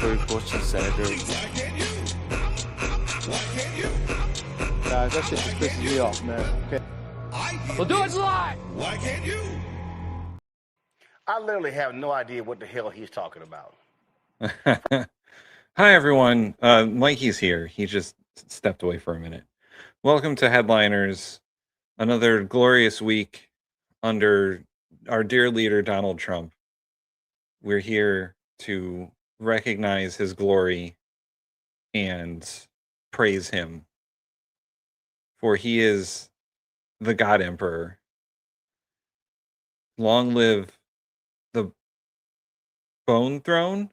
mandatory portion Senator. Guys, that shit just pisses me off, man. Okay. We'll do it live! Why can't you? I literally have no idea what the hell he's talking about. Hi, everyone. Mikey's here. He just stepped away for a minute. Welcome to Headliners. Another glorious week under our dear leader, Donald Trump. We're here to recognize his glory and praise him, for he is the God Emperor. Long live the Bone Throne?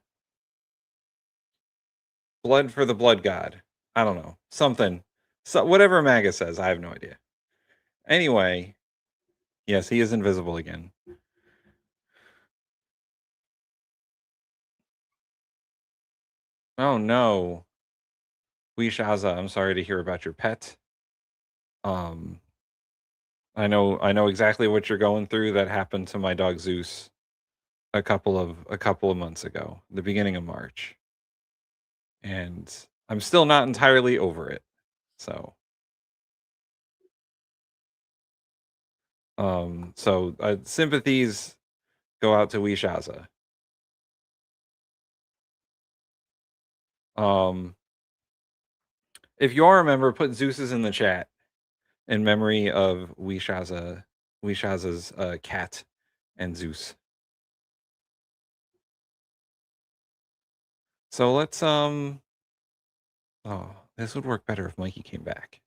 Blood for the Blood God. I don't know. Something. So, whatever MAGA says, I have no idea. Anyway, yes, he is invisible again. Oh no. Shaza, I'm sorry to hear about your pet. I know exactly what you're going through. That happened to my dog Zeus a couple of months ago, the beginning of March. And I'm still not entirely over it. So sympathies go out to Shaza. If you all remember, put Zeus's in the chat in memory of Shaza's cat and Zeus. So let's this would work better if Mikey came back.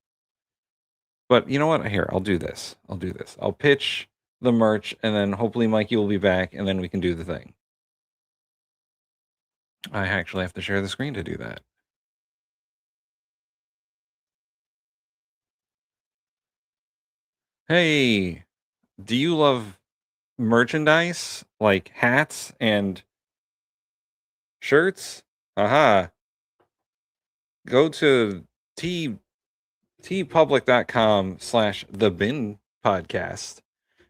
But you know what? Here, I'll do this. I'll pitch the merch, and then hopefully Mikey will be back, and then we can do the thing. I actually have to share the screen to do that. Hey, do you love merchandise like hats and shirts? Aha. Go to tpublic.com/thebinpodcast,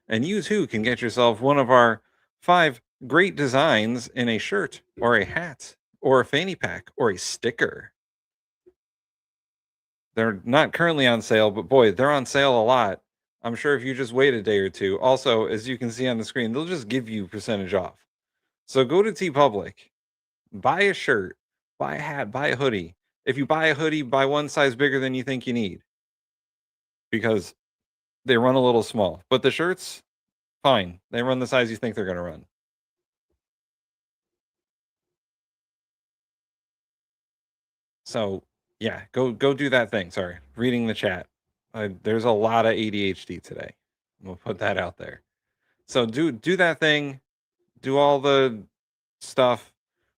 and you too can get yourself one of our 5 great designs in a shirt or a hat or a fanny pack or a sticker. They're not currently on sale, but boy, they're on sale a lot. I'm sure if you just wait a day or two. Also, as you can see on the screen, they'll just give you percentage off. So go to TeePublic, buy a shirt, buy a hat, buy a hoodie. If you buy a hoodie, buy one size bigger than you think you need, because they run a little small. But the shirts, fine. They run the size you think they're going to run. So, yeah, go do that thing. Sorry, reading the chat. There's a lot of ADHD today. We'll put that out there. So do that thing. Do all the stuff.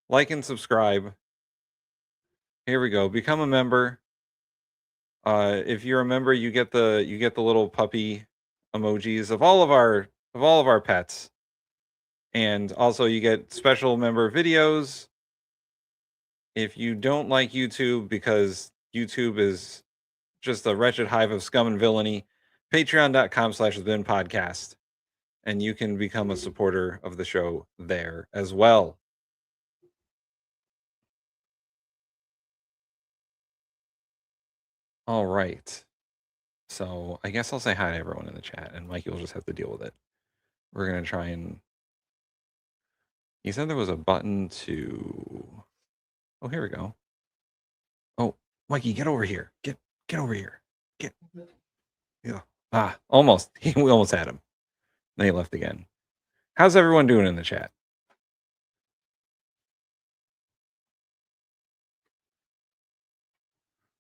Like and subscribe. Here we go. Become a member. If you're a member, you get the little puppy emojis of all of our pets, and also you get special member videos. If you don't like YouTube because YouTube is just a wretched hive of scum and villainy, patreon.com/thebinpodcast, and you can become a supporter of the show there as well. All right. So I guess I'll say hi to everyone in the chat, and Mikey will just have to deal with it. We're going to try and... He said there was a button to... Oh, here we go. Oh, Mikey, get over here. Get over here. Yeah. Almost. We almost had him. Then he left again. How's everyone doing in the chat?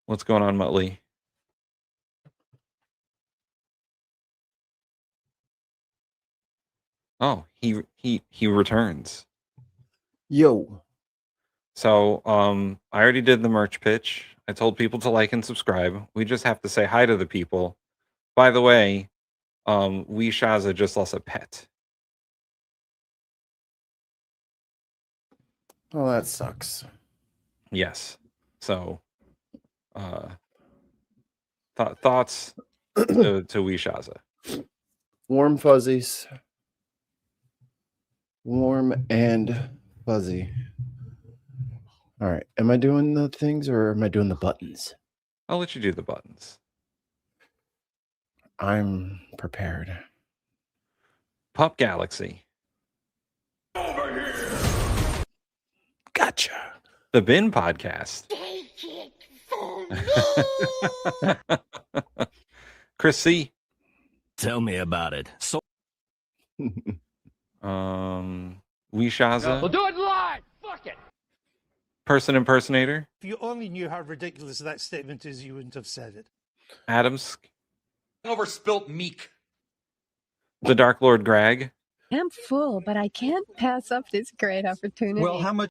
What's going on, Muttley? Oh, he returns. Yo. So, I already did the merch pitch. I told people to like and subscribe. We just have to say hi to the people. By the way, Shaza just lost a pet. Oh, that sucks. Yes. So, thoughts to Shaza. Warm fuzzies. Warm and fuzzy. All right. Am I doing the things or am I doing the buttons? I'll let you do the buttons. I'm prepared. Pup Galaxy. Over here. Gotcha. The Bin Podcast. Take it for me. Chris C. Tell me about it. So, Weeshaza. We'll do it live. Fuck it. Person Impersonator. If you only knew how ridiculous that statement is, you wouldn't have said it. Adams. Over spilt meek. The Dark Lord Greg. I'm full, but I can't pass up this great opportunity. Well, how much?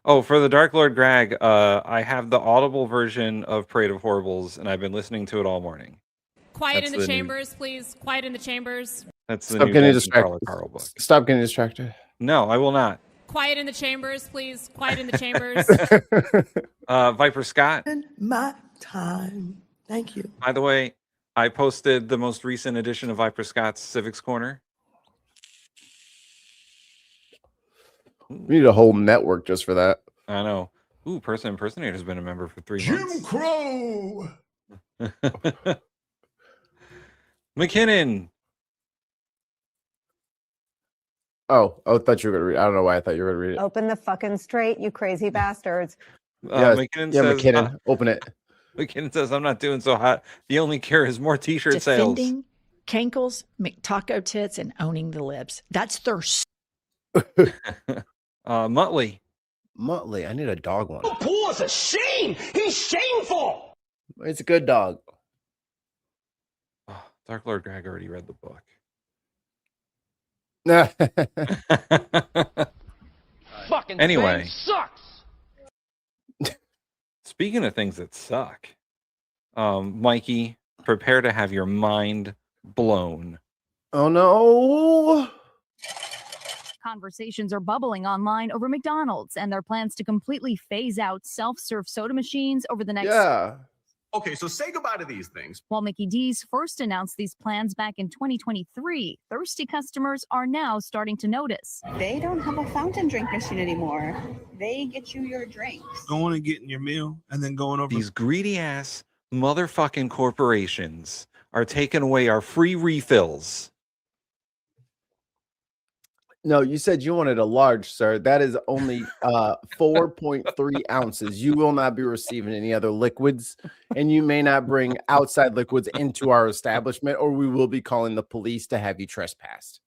Oh, for the Dark Lord Greg, I have the audible version of Parade of Horribles, and I've been listening to it all morning. Quiet That's in the the new- chambers, please. Quiet in the chambers. That's the Stop new getting Dungeon Crawler distracted. Carl book. Stop getting distracted. No, I will not. Quiet in the chambers, please. Quiet in the chambers. Viper Scott. My time. Thank you. By the way, I posted the most recent edition of Viper Scott's Civics Corner. We need a whole network just for that. I know. Ooh, Person Impersonator has been a member for 3 months. Jim Crow. McKinnon. Oh, I thought you were gonna read. I don't know why I thought you were gonna read it. Open the fucking straight, you crazy bastards. McKinnon Yeah, says, McKinnon, open it. McKinnon says, I'm not doing so hot. The only cure is more t-shirt sales. Defending cankles, McTaco tits, and owning the libs. That's thirst. Muttley. Muttley, I need a dog one. Pool is a shame. He's shameful. It's a good dog. Oh, Dark Lord Greg already read the book. Fucking Anyway. thing sucks. Speaking of things that suck, Mikey, prepare to have your mind blown. Oh no. Conversations are bubbling online over McDonald's and their plans to completely phase out self-serve soda machines over the next. Yeah. okay, so say goodbye to these things. While Mickey D's first announced these plans back in 2023, thirsty customers are now starting to notice. They don't have a fountain drink machine anymore. They get you your drinks. Going and getting your meal and then going over. These greedy ass motherfucking corporations are taking away our free refills. No, you said you wanted a large, sir. That is only 4.3 ounces. You will not be receiving any other liquids, and you may not bring outside liquids into our establishment, or we will be calling the police to have you trespassed.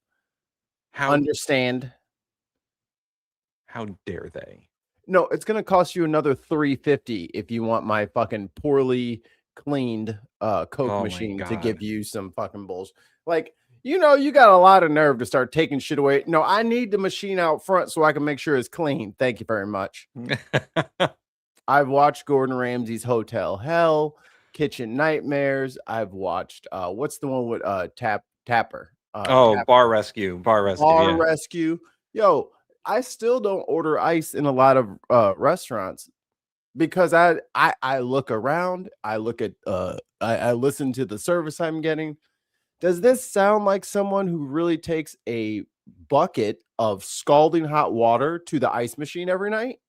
How Understand? How dare they? No, it's going to cost you another $3.50 if you want my fucking poorly cleaned Coke my machine to God. give you some fucking bullshit. Like, you know, you got a lot of nerve to start taking shit away. No, I need the machine out front so I can make sure it's clean. Thank you very much. I've watched Gordon Ramsay's Hotel Hell, Kitchen Nightmares. I've watched what's the one with Tapper? Tapper. Bar Rescue. Bar Rescue. Bar yeah. Rescue. Yo, I still don't order ice in a lot of restaurants because I look around, I look at I listen to the service I'm getting. Does this sound like someone who really takes a bucket of scalding hot water to the ice machine every night?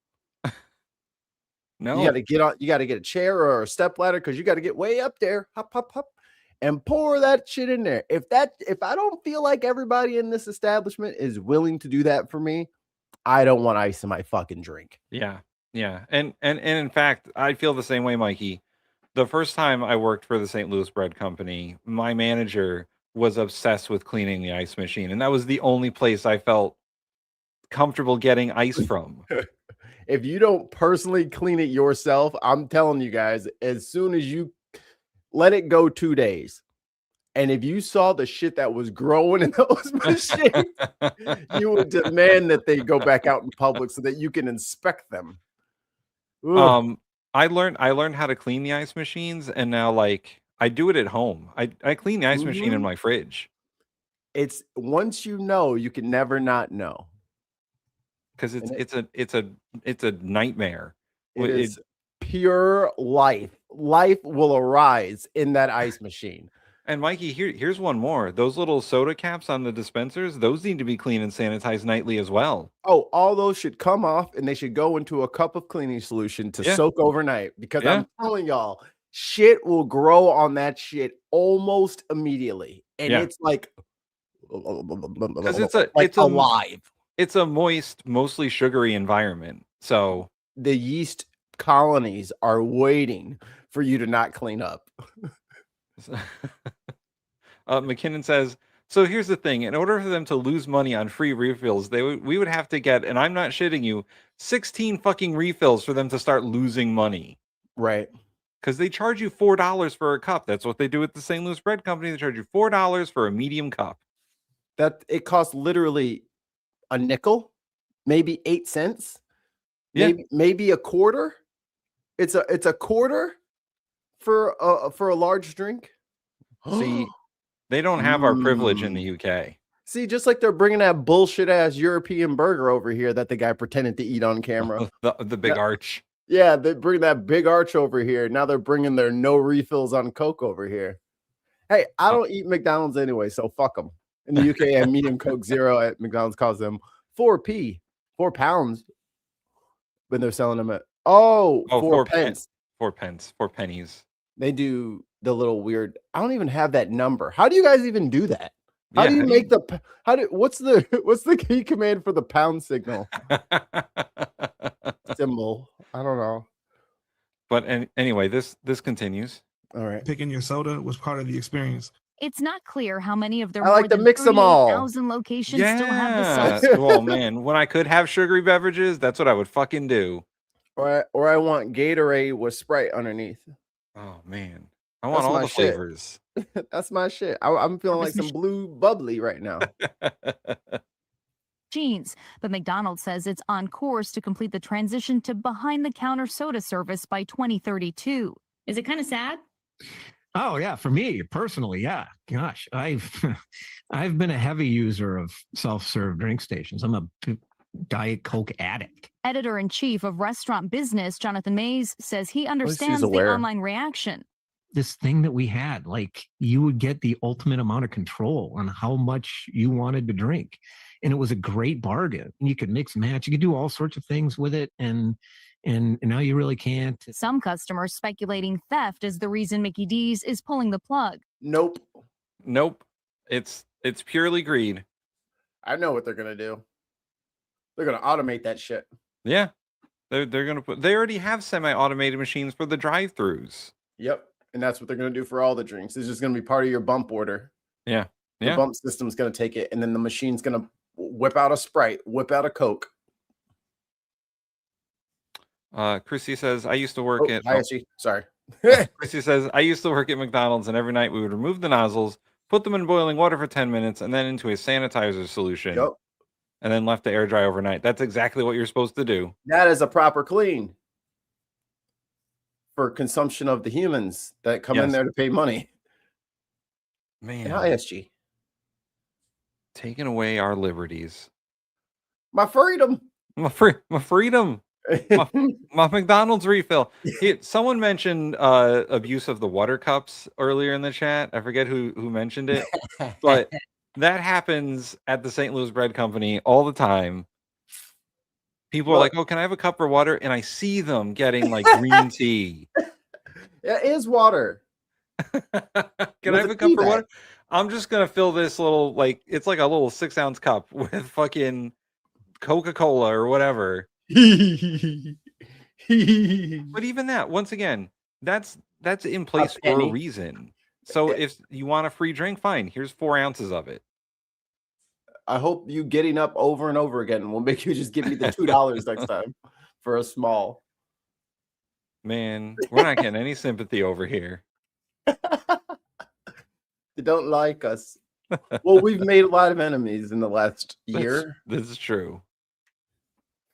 No. You got to get on. You got to get a chair or a step ladder because you got to get way up there, hop, hop, hop, and pour that shit in there. If I don't feel like everybody in this establishment is willing to do that for me, I don't want ice in my fucking drink. Yeah. Yeah. And in fact, I feel the same way, Mikey. The first time I worked for the St. Louis Bread Company, my manager was obsessed with cleaning the ice machine. And that was the only place I felt comfortable getting ice from. If you don't personally clean it yourself, I'm telling you guys, as soon as you let it go 2 days, and if you saw the shit that was growing in those machines, you would demand that they go back out in public so that you can inspect them. Ugh. I learned how to clean the ice machines, and now like I do it at home. I clean the ice machine in my fridge. It's once you know, you can never not know. Because it's a nightmare. It is pure life. Life will arise in that ice machine. And Mikey, here's one more. Those little soda caps on the dispensers, those need to be cleaned and sanitized nightly as well. Oh, all those should come off and they should go into a cup of cleaning solution to soak overnight, because I'm telling y'all, shit will grow on that shit almost immediately. And it's like, because it's alive. It's a moist, mostly sugary environment. So the yeast colonies are waiting for you to not clean up. McKinnon says, so here's the thing. In order for them to lose money on free refills, we would have to get, and I'm not shitting you, 16 fucking refills for them to start losing money. Right. Because they charge you $4 for a cup. That's what they do at the St. Louis Bread Company. They charge you $4 for a medium cup. That it costs literally a nickel, maybe 8 cents, maybe a quarter. It's a quarter for a large drink. See, they don't have our privilege in the UK. See, just like they're bringing that bullshit ass European burger over here that the guy pretended to eat on camera. the big arch. Yeah, they bring that big arch over here. Now they're bringing their no refills on Coke over here. Hey, I don't eat McDonald's anyway, so fuck them. In the UK, a medium Coke Zero at McDonald's costs them 4 pounds, when they're selling them at 4 pence. 4 pence, 4 pennies. They do the little weird. I don't even have that number. How do you guys even do that? How do you make the? What's the key command for the pound signal? Symbol. I don't know. But anyway, this continues. All right. Picking your soda was part of the experience. It's not clear how many of their I like to mix them all. 38,000 locations still have the self. Oh man, when I could have sugary beverages, that's what I would fucking do. Or I want Gatorade with Sprite underneath. Oh man, I want all the flavors. That's my shit. I'm feeling like some blue bubbly right now. Jeans, but McDonald's says it's on course to complete the transition to behind-the-counter soda service by 2032. Is it kind of sad? Oh yeah, for me personally, yeah. Gosh, I've been a heavy user of self-serve drink stations. I'm a Diet Coke addict. Editor-in-chief of Restaurant Business, Jonathan Mays, says he understands the online reaction. This thing that we had, like you would get the ultimate amount of control on how much you wanted to drink. And it was a great bargain. You could mix match. You could do all sorts of things with it. And now you really can't. Some customers speculating theft is the reason Mickey D's is pulling the plug. Nope. It's purely greed. I know what they're gonna do. They're gonna automate that shit. Yeah, they're gonna put. They already have semi-automated machines for the drive-throughs. Yep, and that's what they're gonna do for all the drinks. It's just gonna be part of your bump order. Yeah. The bump system's gonna take it, and then the machine's gonna whip out a Sprite, whip out a Coke. Chrissy says, I used to work at... Sorry. Chrissy says, I used to work at McDonald's, and every night we would remove the nozzles, put them in boiling water for 10 minutes, and then into a sanitizer solution. Yep. And then left to air dry overnight. That's exactly what you're supposed to do. That is a proper clean for consumption of the humans that come in there to pay money. Man. And ISG. Taking away our liberties. My freedom. My freedom. my McDonald's refill. Someone mentioned abuse of the water cups earlier in the chat. I forget who mentioned it, but that happens at the St. Louis Bread Company all the time. People are like, "Oh, can I have a cup of water?" And I see them getting like green tea. It is water. Can I have a cup of water? I'm just gonna fill this little it's like a little 6-ounce cup with fucking Coca-Cola or whatever. But even that, once again, that's in place for a reason. So if you want a free drink, fine. Here's 4 ounces of it. I hope you getting up over and over again will make you just give me the $2 next time for a small. Man, we're not getting any sympathy over here. They don't like us. Well, we've made a lot of enemies in the last year. This is true.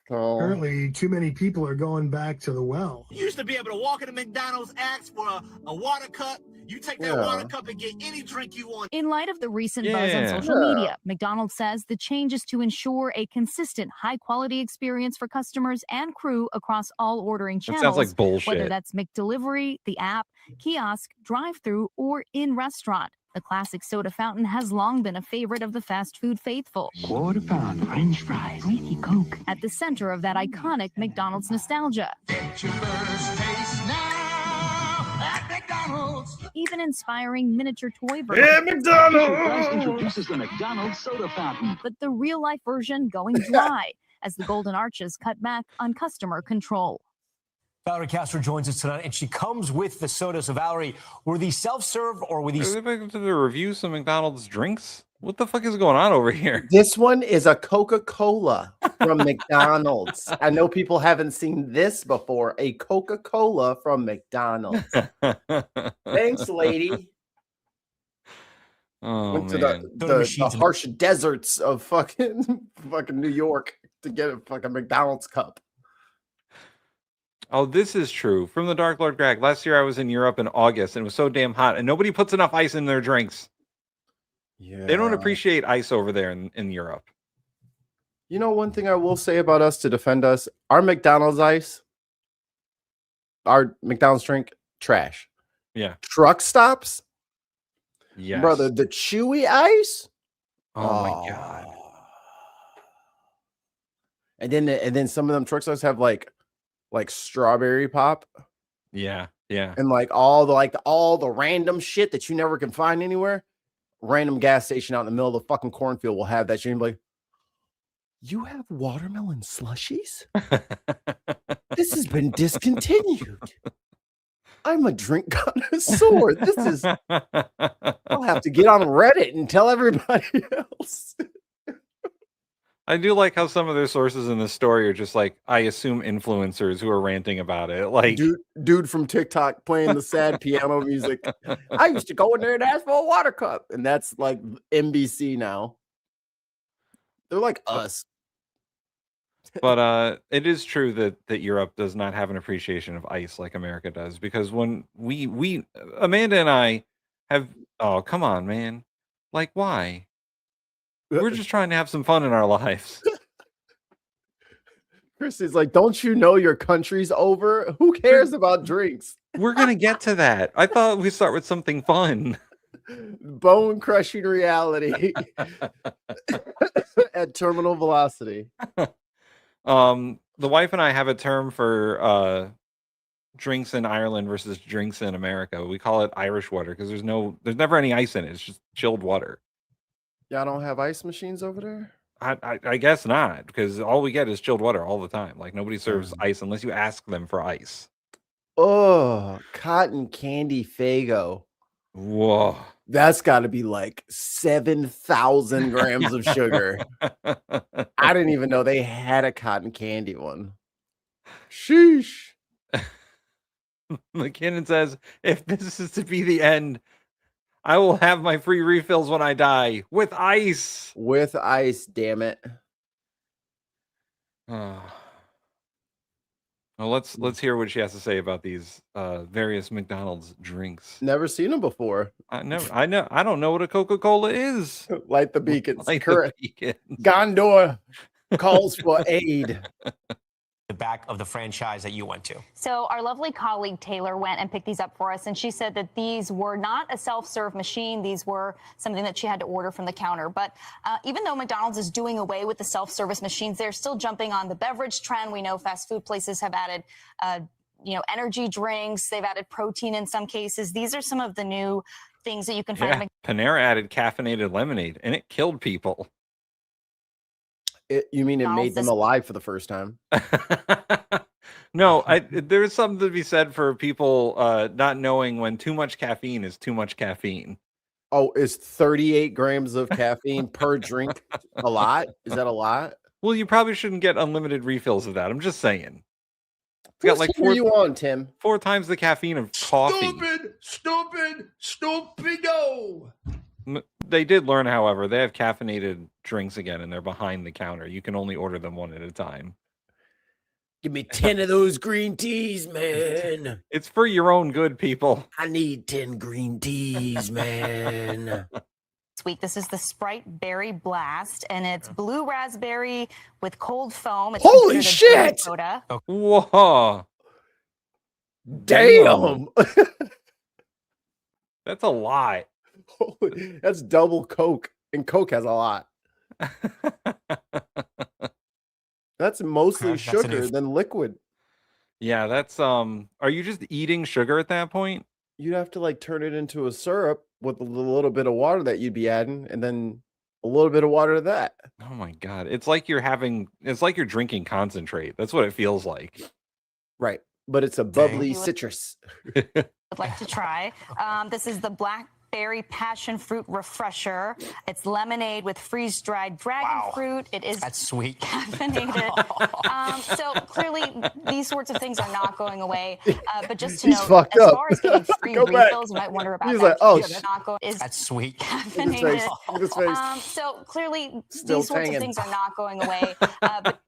Apparently, too many people are going back to the well. You used to be able to walk into McDonald's, ask for a water cup. You take that water cup and get any drink you want. In light of the recent buzz on social media, McDonald's says the change is to ensure a consistent, high-quality experience for customers and crew across all ordering channels. It sounds like bullshit. Whether that's McDelivery, the app, kiosk, drive-thru, or in-restaurant. The classic soda fountain has long been a favorite of the fast food faithful. Quarter pound French fries. Greasy Coke. At the center of that iconic McDonald's nostalgia. Get your first taste now at McDonald's. Even inspiring miniature toy versions. Yeah, McDonald's! Introduces the McDonald's soda fountain. But the real-life version going dry as the Golden Arches cut back on customer control. Valerie Castro joins us tonight, and she comes with the soda. So, Valerie, were these self-serve or were these... Are they back to the review some McDonald's drinks? What the fuck is going on over here? This one is a Coca-Cola from McDonald's. I know people haven't seen this before. A Coca-Cola from McDonald's. Thanks, lady. Oh, Went to man. the harsh deserts of fucking New York to get a fucking McDonald's cup. Oh, this is true. From the Dark Lord Greg. Last year I was in Europe in August and it was so damn hot and nobody puts enough ice in their drinks. Yeah. They don't appreciate ice over there in Europe. You know, one thing I will say about us to defend us, our McDonald's ice, our McDonald's drink, trash. Yeah. Truck stops. Yes. Brother, the chewy ice. Oh my God. And then some of them truck stops have like strawberry pop. Yeah. Yeah. And all the random shit that you never can find anywhere. Random gas station out in the middle of the fucking cornfield will have that shit. And be like, you have watermelon slushies? This has been discontinued. I'm a drink connoisseur. This is I'll have to get on Reddit and tell everybody else. I do like how some of their sources in this story are just like, I assume influencers who are ranting about it. Like dude from TikTok playing the sad piano music. I used to go in there and ask for a water cup. And that's like NBC now. They're like us. But it is true that Europe does not have an appreciation of ice like America does. Because when we Amanda and I have, oh, come on, man. Like, why? We're just trying to have some fun in our lives. Chris is like, don't you know your country's over? Who cares about drinks? We're going to get to that. I thought we'd start with something fun. Bone crushing reality at terminal velocity. The wife and I have a term for drinks in Ireland versus drinks in America. We call it Irish water because there's never any ice in it. It's just chilled water. Y'all don't have ice machines over there? I guess not, because all we get is chilled water all the time. Like nobody serves ice unless you ask them for ice. Oh, cotton candy Faygo. Whoa. That's got to be like 7,000 grams of sugar. I didn't even know they had a cotton candy one. Sheesh. McKinnon says, if this is to be the end, I will have my free refills when I die with ice. With ice, damn it. Well, let's hear what she has to say about these various McDonald's drinks. Never seen them before. I don't know what a Coca-Cola is. Light the beacons. Light Correct. the beacons. Gondor calls for aid. The back of the franchise that you went to. So our lovely colleague Taylor went and picked these up for us, and she said that these were not a self-serve machine. These were something that she had to order from the counter. But even though McDonald's is doing away with the self-service machines, they're still jumping on the beverage trend. We know fast food places have added, energy drinks. They've added protein in some cases. These are some of the new things that you can find. Yeah. Panera added caffeinated lemonade, and it killed people. You mean it made them alive for the first time? No, there's something to be said for people not knowing when too much caffeine is too much caffeine. Oh, is 38 grams of caffeine per drink a lot? Is that a lot? Well, you probably shouldn't get unlimited refills of that. I'm just saying. It's got like four you on, Tim? 4 times the caffeine of coffee. Stupido. They did learn, however, they have caffeinated drinks again, and they're behind the counter. You can only order them one at a time. Give me 10 of those green teas, man. It's for your own good, people. I need 10 green teas, man. Sweet. This is the Sprite Berry Blast, and it's blue raspberry with cold foam. It's Holy considered a shit! soda. Whoa. Damn. That's a lot. That's double Coke, and Coke has a lot. That's mostly That's sugar than liquid. Yeah, that's are you just eating sugar at that point? You'd have to like turn it into a syrup with a little bit of water that you'd be adding, and then a little bit of water to that. Oh my god. It's like you're drinking concentrate. That's what it feels like. Right. But it's a bubbly citrus. I'd like to try. This is the Blackberry Passion Fruit Refresher. It's lemonade with freeze-dried dragon fruit. It is That's sweet. caffeinated. So clearly, these sorts of things are not going away. But just to He's note, fucked as up. far as getting free Go back. refills, you might wonder about He's that. like, oh, They're not going. Is That's sweet. caffeinated. Look at his face. So clearly, Still these sorts tanging. of things are not going away. But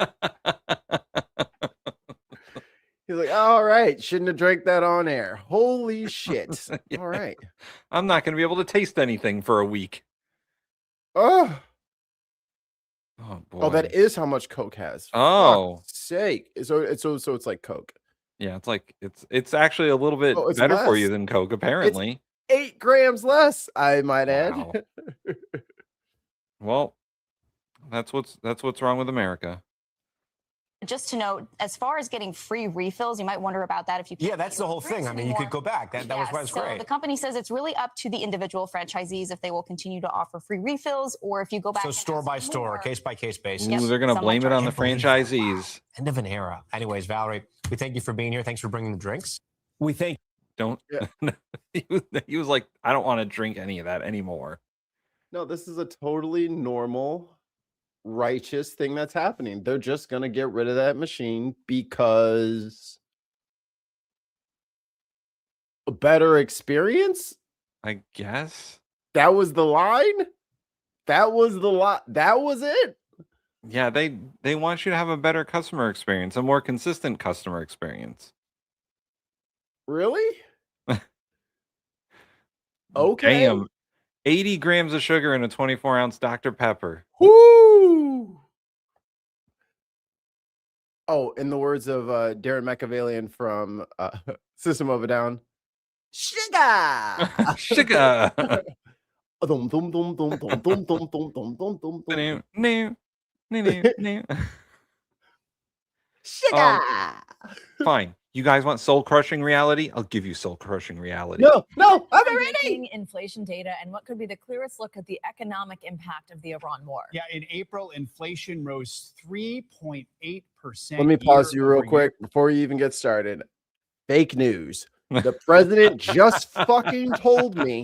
He's like, all right, shouldn't have drank that on air. Holy shit. Yeah. All right. I'm not going to be able to taste anything for a week. Oh, Oh boy. oh, that is how much Coke has. Oh. Fuck's sake. So it's like Coke. Yeah, it's like it's actually a little bit Oh, it's better for less. you than Coke, apparently. 8 grams less, I might add. Wow. Well, that's what's wrong with America. just to note, as far as getting free refills, you might wonder about that if you can't. Yeah, that's the whole thing. I mean, you could go back. That was So great. the company says it's really up to the individual franchisees if they will continue to offer free refills or if you go back. So and store ask by for store, more. case by case basis. Ooh, they're going to blame it on the franchisees. End of an era. Anyways, Valerie, we thank you for being here. Thanks for bringing the drinks. We thank. Don't. He was like, I don't want to drink any of that anymore. No, this is a totally normal, righteous thing that's happening. They're just going to get rid of that machine because a better experience? I guess. That was the line? That was the lot. That was it? Yeah, they want you to have a better customer experience, a more consistent customer experience. Really? Okay. Damn. 80 grams of sugar in a 24-ounce Dr. Pepper. Woo! Oh, in the words of Darren McAvalian from System of a Down, sugar! Sugar! Dum, dum, dum, dum, dum, dum, dum, dum, dum, dum, dum, dum. Sugar! Fine. You guys want soul-crushing reality? I'll give you soul-crushing reality. No, I'm Breaking inflation data and what could be the clearest look at the economic impact of the Iran war. Yeah, in April, inflation rose 3.8%. Let me pause you real quick before you even get started. Fake news. The president just fucking told me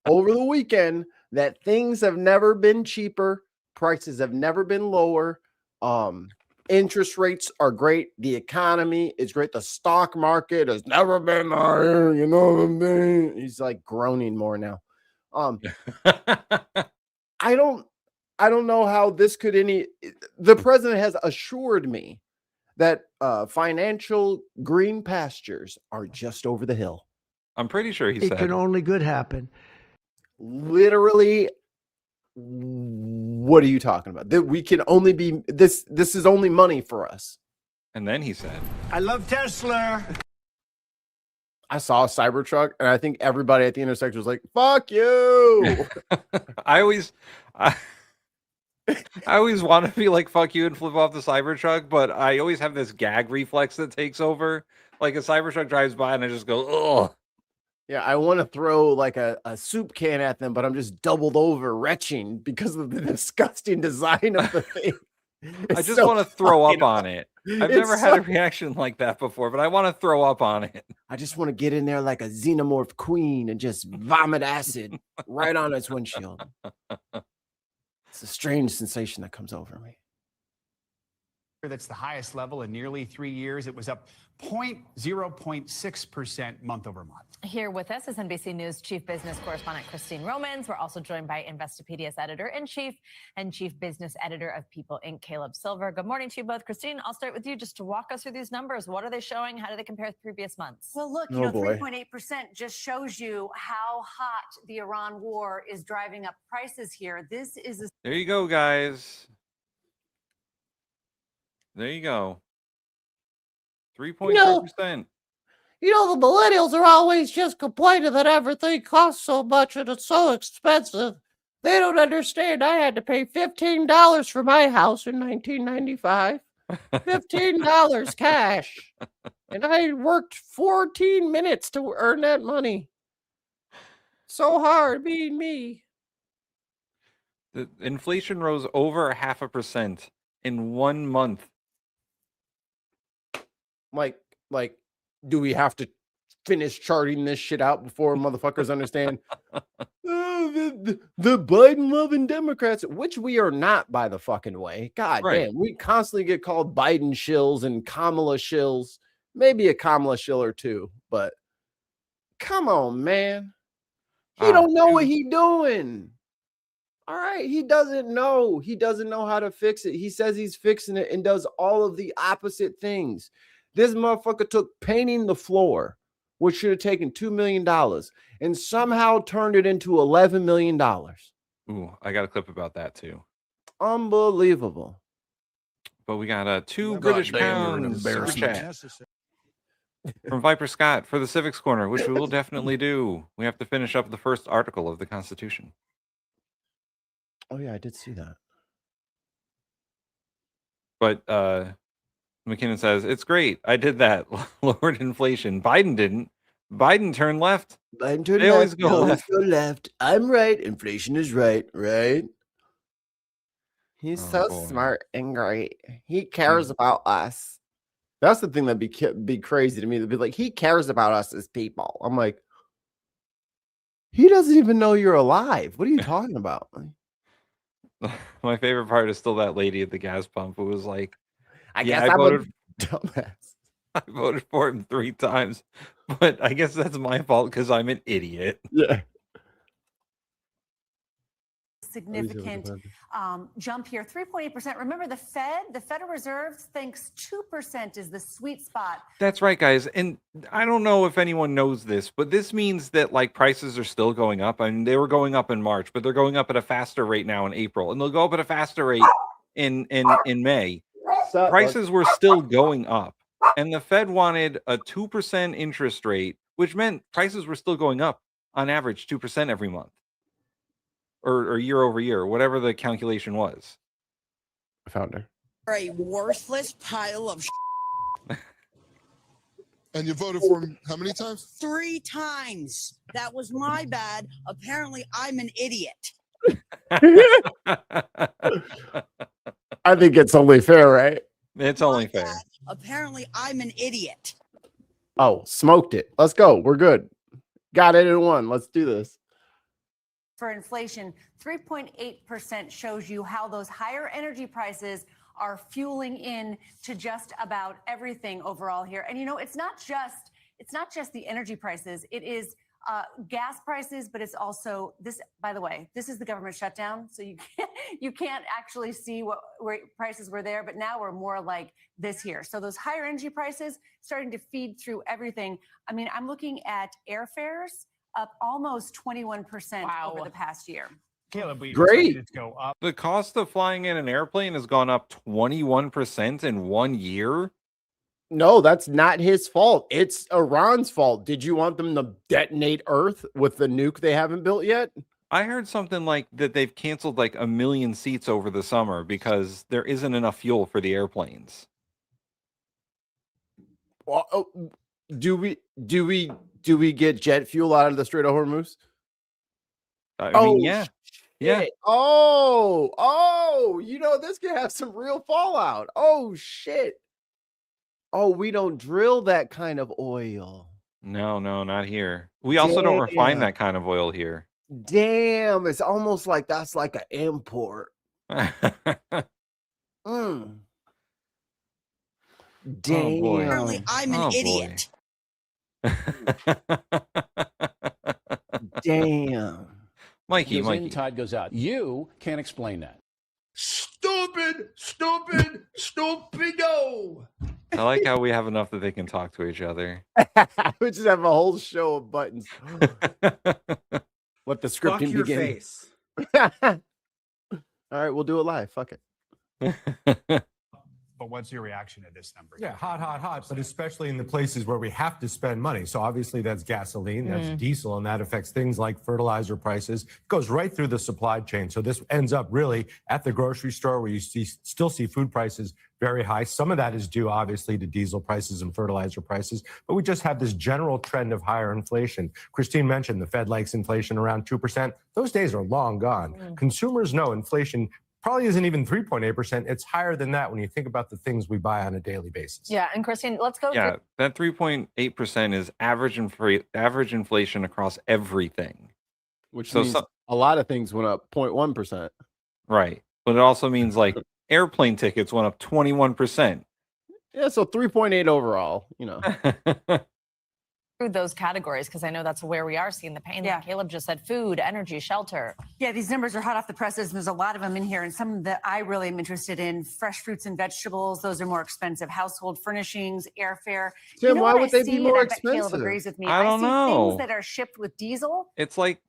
over the weekend that things have never been cheaper, prices have never been lower. Interest rates are great. The economy is great. The stock market has never been higher. You know what I mean? He's like groaning more now. I don't know how this could the president has assured me that financial green pastures are just over the hill. I'm pretty sure he It said. can only good happen. Literally, what are you talking about? That we can only be this is only money for us. And then he said, I love Tesla. I saw a Cybertruck, and I think everybody at the intersection was like, "Fuck you!" I always want to be like, "Fuck you" and flip off the Cybertruck, but I always have this gag reflex that takes over. Like a Cybertruck drives by, and I just go, "Ugh." Yeah, I want to throw like a soup can at them, but I'm just doubled over retching because of the disgusting design of the thing. I just want to throw up on it. I've never had a reaction like that before, but I want to throw up on it. I just want to get in there like a xenomorph queen and just vomit acid right on its windshield. It's a strange sensation that comes over me. That's the highest level in nearly 3 years. It was up 0.6% month over month. Here with us is NBC News Chief Business Correspondent Christine Romans. We're also joined by Investopedia's Editor-in-Chief and Chief Business Editor of People Inc., Caleb Silver. Good morning to you both. Christine, I'll start with you just to walk us through these numbers. What are they showing? How do they compare with previous months? Well, look, 3.8% just shows you how hot the Iran war is driving up prices here. This is a There you go, guys. There you go. 3.4%. You know, the millennials are always just complaining that everything costs so much and it's so expensive. They don't understand. I had to pay $15 for my house in 1995. $15 cash. And I worked 14 minutes to earn that money. So hard being me. The inflation rose over 0.5% in 1 month. Like, do we have to finish charting this shit out before motherfuckers understand the Biden loving Democrats, which we are not, by the fucking way. God damn, we constantly get called Biden shills and Kamala shills, maybe a Kamala shill or two, but come on, man. He don't know what he doing. All right, he doesn't know. He doesn't know how to fix it. He says he's fixing it and does all of the opposite things. This motherfucker took painting the floor, which should have taken $2 million, and somehow turned it into $11 million. Ooh, I got a clip about that too. Unbelievable. But we got 2 British pounds super chat from Viper Scott for the Civics Corner, which we will definitely do. We have to finish up the first article of the Constitution. Oh yeah, I did see that. But McKinnon says, it's great. I did that. Lowered inflation. Biden didn't. Biden turned left. Biden turned they left. Always go left. Go left. I'm right. Inflation is right. Right? He's so smart and great. He cares about us. That's the thing that'd be crazy to me. They'd be like, he cares about us as people. I'm like, he doesn't even know you're alive. What are you talking about? My favorite part is still that lady at the gas pump who was like, I guess I voted dumbass. I voted for him 3 times, but I guess that's my fault because I'm an idiot. Yeah. significant jump here, 3.8%. Remember, the Federal Reserve thinks 2% is the sweet spot. That's right, guys. And I don't know if anyone knows this, but this means that like prices are still going up. I mean, they were going up in March, but they're going up at a faster rate now in April, and they'll go up at a faster rate in May. Prices were still going up, and the Fed wanted a 2% interest rate, which meant prices were still going up on average 2% every month. Or year over year, whatever the calculation was. I found her. You're a worthless pile of And you voted for him how many times? 3 times. That was my bad. Apparently, I'm an idiot. I think it's only fair, right? It's only fair. Apparently, I'm an idiot. Oh, smoked it. Let's go. We're good. Got it in one. Let's do this. For inflation, 3.8% shows you how those higher energy prices are fueling in to just about everything overall here. And you know, it's not just the energy prices. It is gas prices, but it's also this. By the way, this is the government shutdown, so you can't actually see where prices were there. But now we're more like this here. So those higher energy prices starting to feed through everything. I mean, I'm looking at airfares up almost 21% over the past year. Caleb, we Great. It to go up. The cost of flying in an airplane has gone up 21% in 1 year. No, that's not his fault. It's Iran's fault. Did you want them to detonate Earth with the nuke they haven't built yet? I heard something like that they've canceled like 1 million seats over the summer because there isn't enough fuel for the airplanes. Well, do we get jet fuel out of the Strait of Hormuz? I mean, yeah. Yeah. Oh, you know, this could have some real fallout. Oh, shit. Oh, we don't drill that kind of oil. No, not here. We also don't refine that kind of oil here. Damn, it's almost like that's like an import. Damn. Apparently, I'm an idiot. Damn. Mikey, Goes in, Mikey. tide goes out. You can't explain that. Stupid, stupido. I like how we have enough that they can talk to each other. We just have a whole show of buttons. Let the scripting Fuck your begin. face. All right, we'll do it live. Fuck it. But what's your reaction to this number? Yeah, hot, but especially in the places where we have to spend money. So obviously that's gasoline, that's diesel, and that affects things like fertilizer prices. It goes right through the supply chain. So this ends up really at the grocery store where you still see food prices very high. Some of that is due obviously to diesel prices and fertilizer prices, but we just have this general trend of higher inflation. Christine mentioned the Fed likes inflation around 2%. Those days are long gone. Consumers know inflation probably isn't even 3.8%. It's higher than that when you think about the things we buy on a daily basis. Yeah, and Christine, let's go. Yeah, that 3.8% is average inflation across everything. Which means a lot of things went up 0.1%. Right. But it also means like airplane tickets went up 21%. Yeah, so 3.8 overall, you know. Through those categories, because I know that's where we are seeing the pain. Yeah. Caleb just said food, energy, shelter. Yeah, these numbers are hot off the presses, and there's a lot of them in here. And some that I really am interested in: fresh fruits and vegetables. Those are more expensive. Household furnishings, airfare. Tim, why what would I they be see, and more I bet Caleb expensive? agrees with me. I don't see know. things that are shipped with diesel. It's like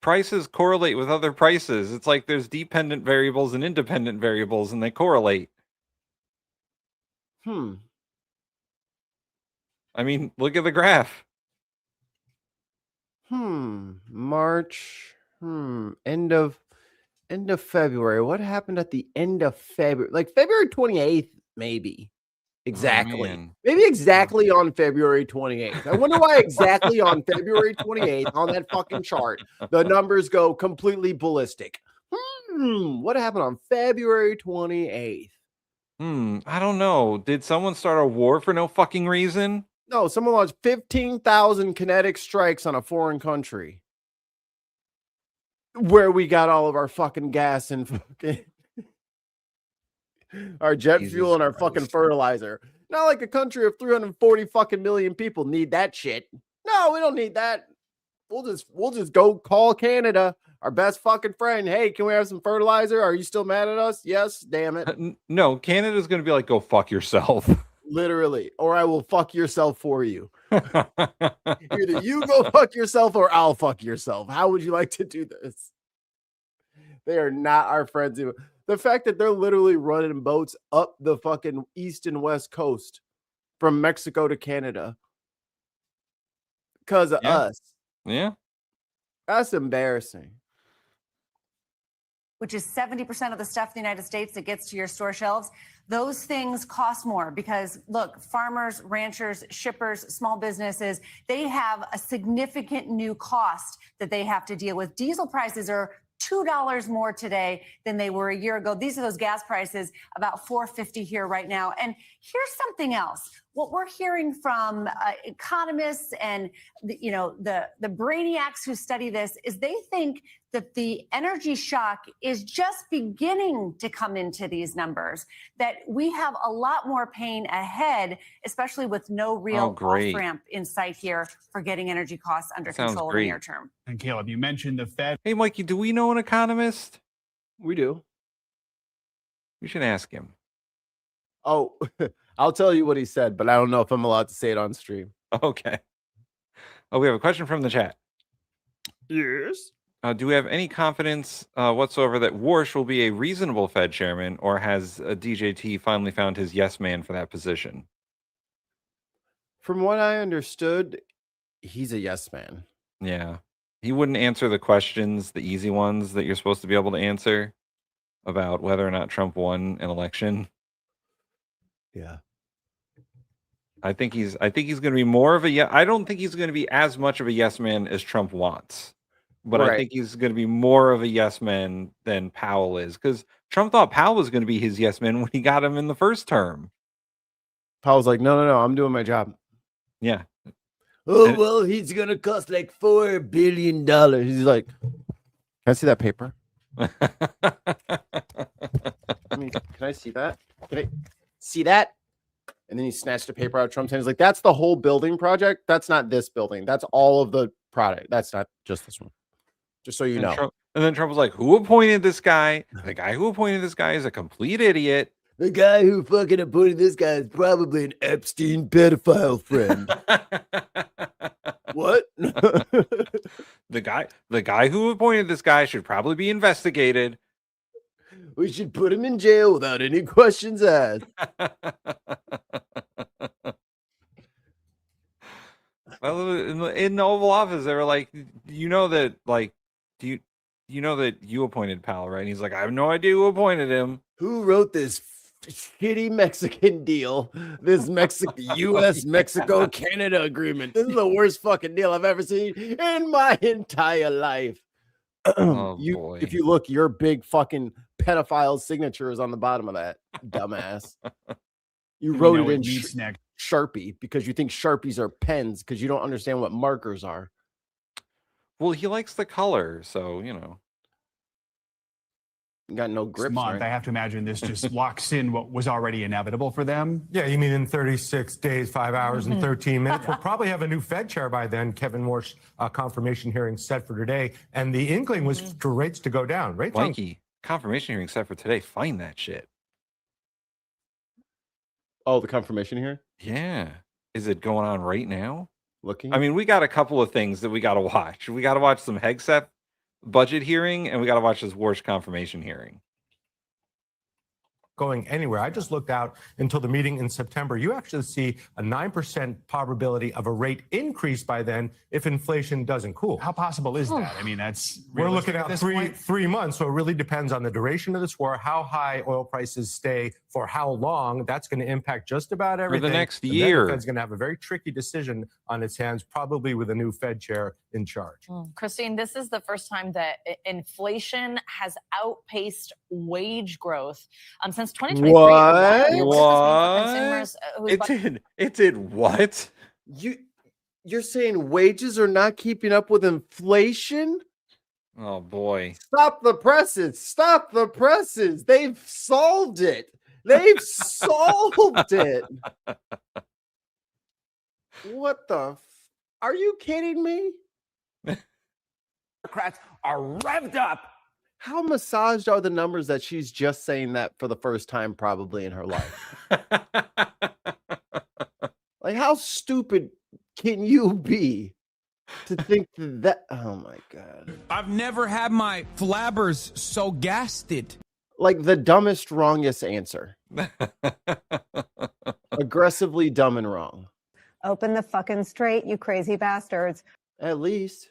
prices correlate with other prices. It's like there's dependent variables and independent variables, and they correlate. I mean, look at the graph. March. End of February. What happened at the end of February? Like February 28th, maybe. Exactly. Maybe exactly on February 28th. I wonder why exactly on February 28th on that fucking chart the numbers go completely ballistic. What happened on February 28th? I don't know. Did someone start a war for no fucking reason? No, someone launched 15,000 kinetic strikes on a foreign country where we got all of our fucking gas and fucking our jet fuel and our fucking fertilizer. Not like a country of 340 fucking million people need that shit. No, we don't need that. We'll just go call Canada, our best fucking friend. Hey, can we have some fertilizer? Are you still mad at us? Yes, damn it. No, Canada's going to be like, go fuck yourself. Literally, or I will fuck yourself for you. Either you go fuck yourself or I'll fuck yourself. How would you like to do this? They are not our friends. The fact that they're literally running boats up the fucking east and west coast from Mexico to Canada because of us. Yeah. That's embarrassing. Which is 70% of the stuff in the United States that gets to your store shelves. Those things cost more because, look, farmers, ranchers, shippers, small businesses, they have a significant new cost that they have to deal with. Diesel prices are $2 more today than they were a year ago. These are those gas prices, about $4.50 here right now. And here's something else. What we're hearing from economists and the brainiacs who study this is they think that the energy shock is just beginning to come into these numbers, that we have a lot more pain ahead, especially with no real off-ramp in sight here for getting energy costs under control in the near term. And Caleb, you mentioned the Fed. Hey, Mikey, do we know an economist? We do. We should ask him. Oh, I'll tell you what he said, but I don't know if I'm allowed to say it on stream. Okay. Oh, we have a question from the chat. Yes. Do we have any confidence whatsoever that Warsh will be a reasonable Fed chairman, or has DJT finally found his yes man for that position? From what I understood, he's a yes man. Yeah. He wouldn't answer the questions, the easy ones that you're supposed to be able to answer about whether or not Trump won an election. Yeah. I think he's going to be more of a I don't think he's going to be as much of a yes man as Trump wants. But I think he's going to be more of a yes man than Powell is, because Trump thought Powell was going to be his yes man when he got him in the first term. Powell's like, no, I'm doing my job. Yeah. Oh, well, he's going to cost like $4 billion. He's like, can I see that paper? Can I see that? See that? And then he snatched the paper out of Trump's hand. He's like, that's the whole building project. That's not this building. That's all of the product. That's not just this one. Just so you know. And then Trump was like, who appointed this guy? The guy who appointed this guy is a complete idiot. The guy who fucking appointed this guy is probably an Epstein pedophile friend. What? The guy who appointed this guy should probably be investigated. We should put him in jail without any questions asked. Well, in the Oval Office, they were like, you know that, like, do you know that you appointed Powell, right? And he's like, I have no idea who appointed him. Who wrote this shitty Mexican deal? This U.S. Mexico Canada agreement. This is the worst fucking deal I've ever seen in my entire life. Boy. If you look, your big fucking pedophile signature is on the bottom of that, dumbass. You wrote it in Sharpie because you think Sharpies are pens because you don't understand what markers are. Well, he likes the color, so you know. Got no grips. Month, right? I have to imagine this just locks in what was already inevitable for them. Yeah, you mean in 36 days, 5 hours, and 13 minutes? We'll probably have a new Fed chair by then. Kevin Moore's confirmation hearing set for today, and the inkling was for rates to go down. Right, Mikey, confirmation hearing set for today. Find that shit. Oh, the confirmation here? Yeah. Is it going on right now? Looking. I mean, we got a couple of things that we got to watch. We got to watch some Hegseth budget hearing, and we got to watch this Warsh confirmation hearing. Going anywhere. I just looked out until the meeting in September. You actually see a 9% probability of a rate increase by then if inflation doesn't cool. How possible is that? I mean, that's we're looking at 3 months, so it really depends on the duration of this war, how high oil prices stay for how long. That's going to impact just about everything. For the next And year. The Fed's going to have a very tricky decision on its hands, probably with a new Fed chair in charge. Christine, this is the first time that inflation has outpaced wage growth since 2023. What? It did what? You're saying wages are not keeping up with inflation? Oh boy. Stop the presses. Stop the presses. They've solved it. They've solved it. What the are you kidding me? Democrats are revved up. How massaged are the numbers that she's just saying that for the first time probably in her life? Like, how stupid can you be to think that? Oh my God. I've never had my flabbers so gasted. Like the dumbest, wrongest answer. Aggressively dumb and wrong. Open the fucking straight, you crazy bastards. At least.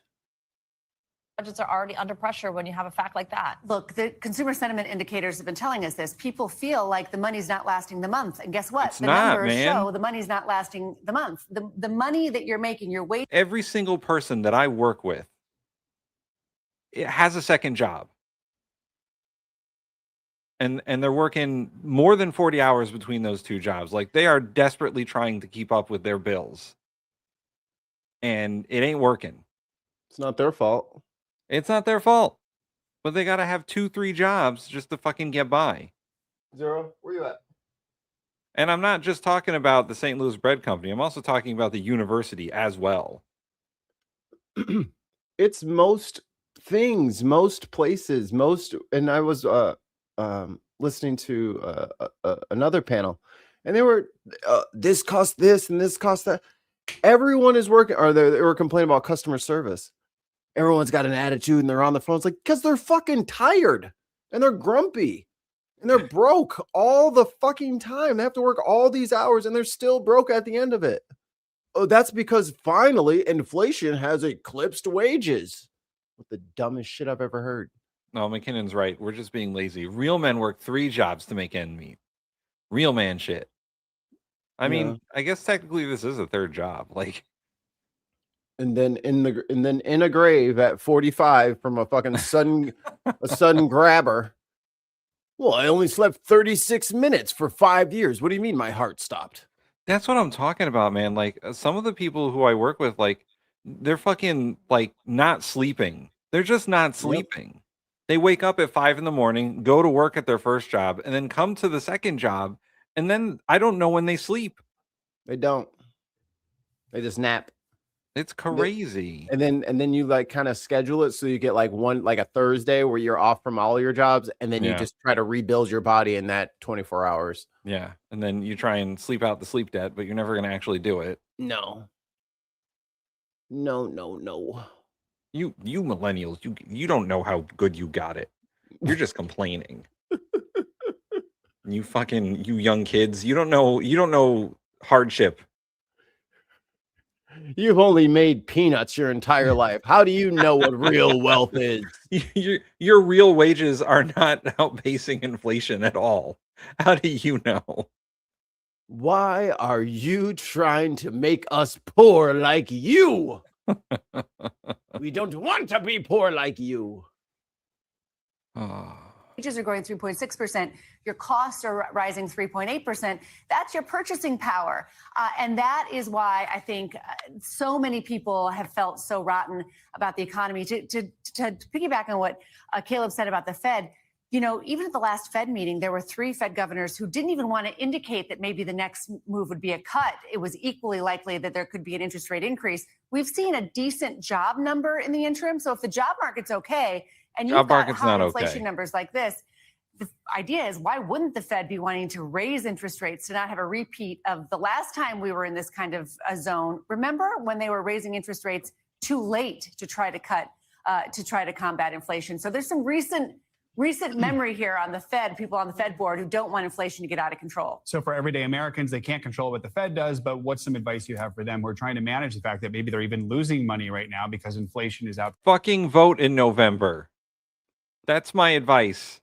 Budgets are already under pressure when you have a fact like that. Look, the consumer sentiment indicators have been telling us this. People feel like the money's not lasting the month. And guess what? It's the not, numbers man. show the money's not lasting the month. The money that you're making, your wage. Every single person that I work with has a second job. And they're working more than 40 hours between those two jobs. Like, they are desperately trying to keep up with their bills. And it ain't working. It's not their fault. It's not their fault. But they got to have 2-3 jobs just to fucking get by. Zero, where you at? And I'm not just talking about the St. Louis Bread Company. I'm also talking about the university as well. It's most things, most places, most. And I was listening to another panel, and they were this cost this and this cost that. Everyone is working, or they were complaining about customer service. Everyone's got an attitude and they're on the phone. It's like, because they're fucking tired and they're grumpy and they're broke all the fucking time. They have to work all these hours and they're still broke at the end of it. Oh, that's because finally inflation has eclipsed wages. What the dumbest shit I've ever heard. No, McKinnon's right. We're just being lazy. Real men work 3 jobs to make ends meet. Real man shit. I mean, I guess technically this is a third job. Like, and then in a grave at 45 from a fucking sudden grabber. Well, I only slept 36 minutes for 5 years. What do you mean my heart stopped? that's what I'm talking about, man. Like, some of the people who I work with, like, they're fucking like not sleeping. They're just not sleeping. They wake up at 5 a.m, go to work at their first job, and then come to the second job And then I don't know when they sleep. They don't. They just nap. It's crazy. And then you like kind of schedule it so you get like a Thursday where you're off from all your jobs, and then you just try to rebuild your body in that 24 hours. Yeah. And then you try and sleep out the sleep debt, but you're never going to actually do it. No. You millennials, you don't know how good you got it. You're just complaining. You young kids, you don't know hardship. You've only made peanuts your entire life. How do you know what real wealth is? Your real wages are not outpacing inflation at all. How do you know? Why are you trying to make us poor like you? We don't want to be poor like you. Wages are growing 3.6%. Your costs are rising 3.8%. That's your purchasing power. And that is why I think so many people have felt so rotten about the economy. To piggyback on what Caleb said about the Fed, you know, even at the last Fed meeting, there were 3 Fed governors who didn't even want to indicate that maybe the next move would be a cut. It was equally likely that there could be an interest rate increase. We've seen a decent job number in the interim. So if the job market's okay, and you've got high inflation numbers like this, the idea is, why wouldn't the Fed be wanting to raise interest rates to not have a repeat of the last time we were in this kind of a zone? Remember when they were raising interest rates too late to try to combat inflation? So there's some recent memory here on the Fed, people on the Fed board who don't want inflation to get out of control. So for everyday Americans, they can't control what the Fed does, but what's some advice you have for them? We're trying to manage the fact that maybe they're even losing money right now because inflation is out. Fucking vote in November. That's my advice.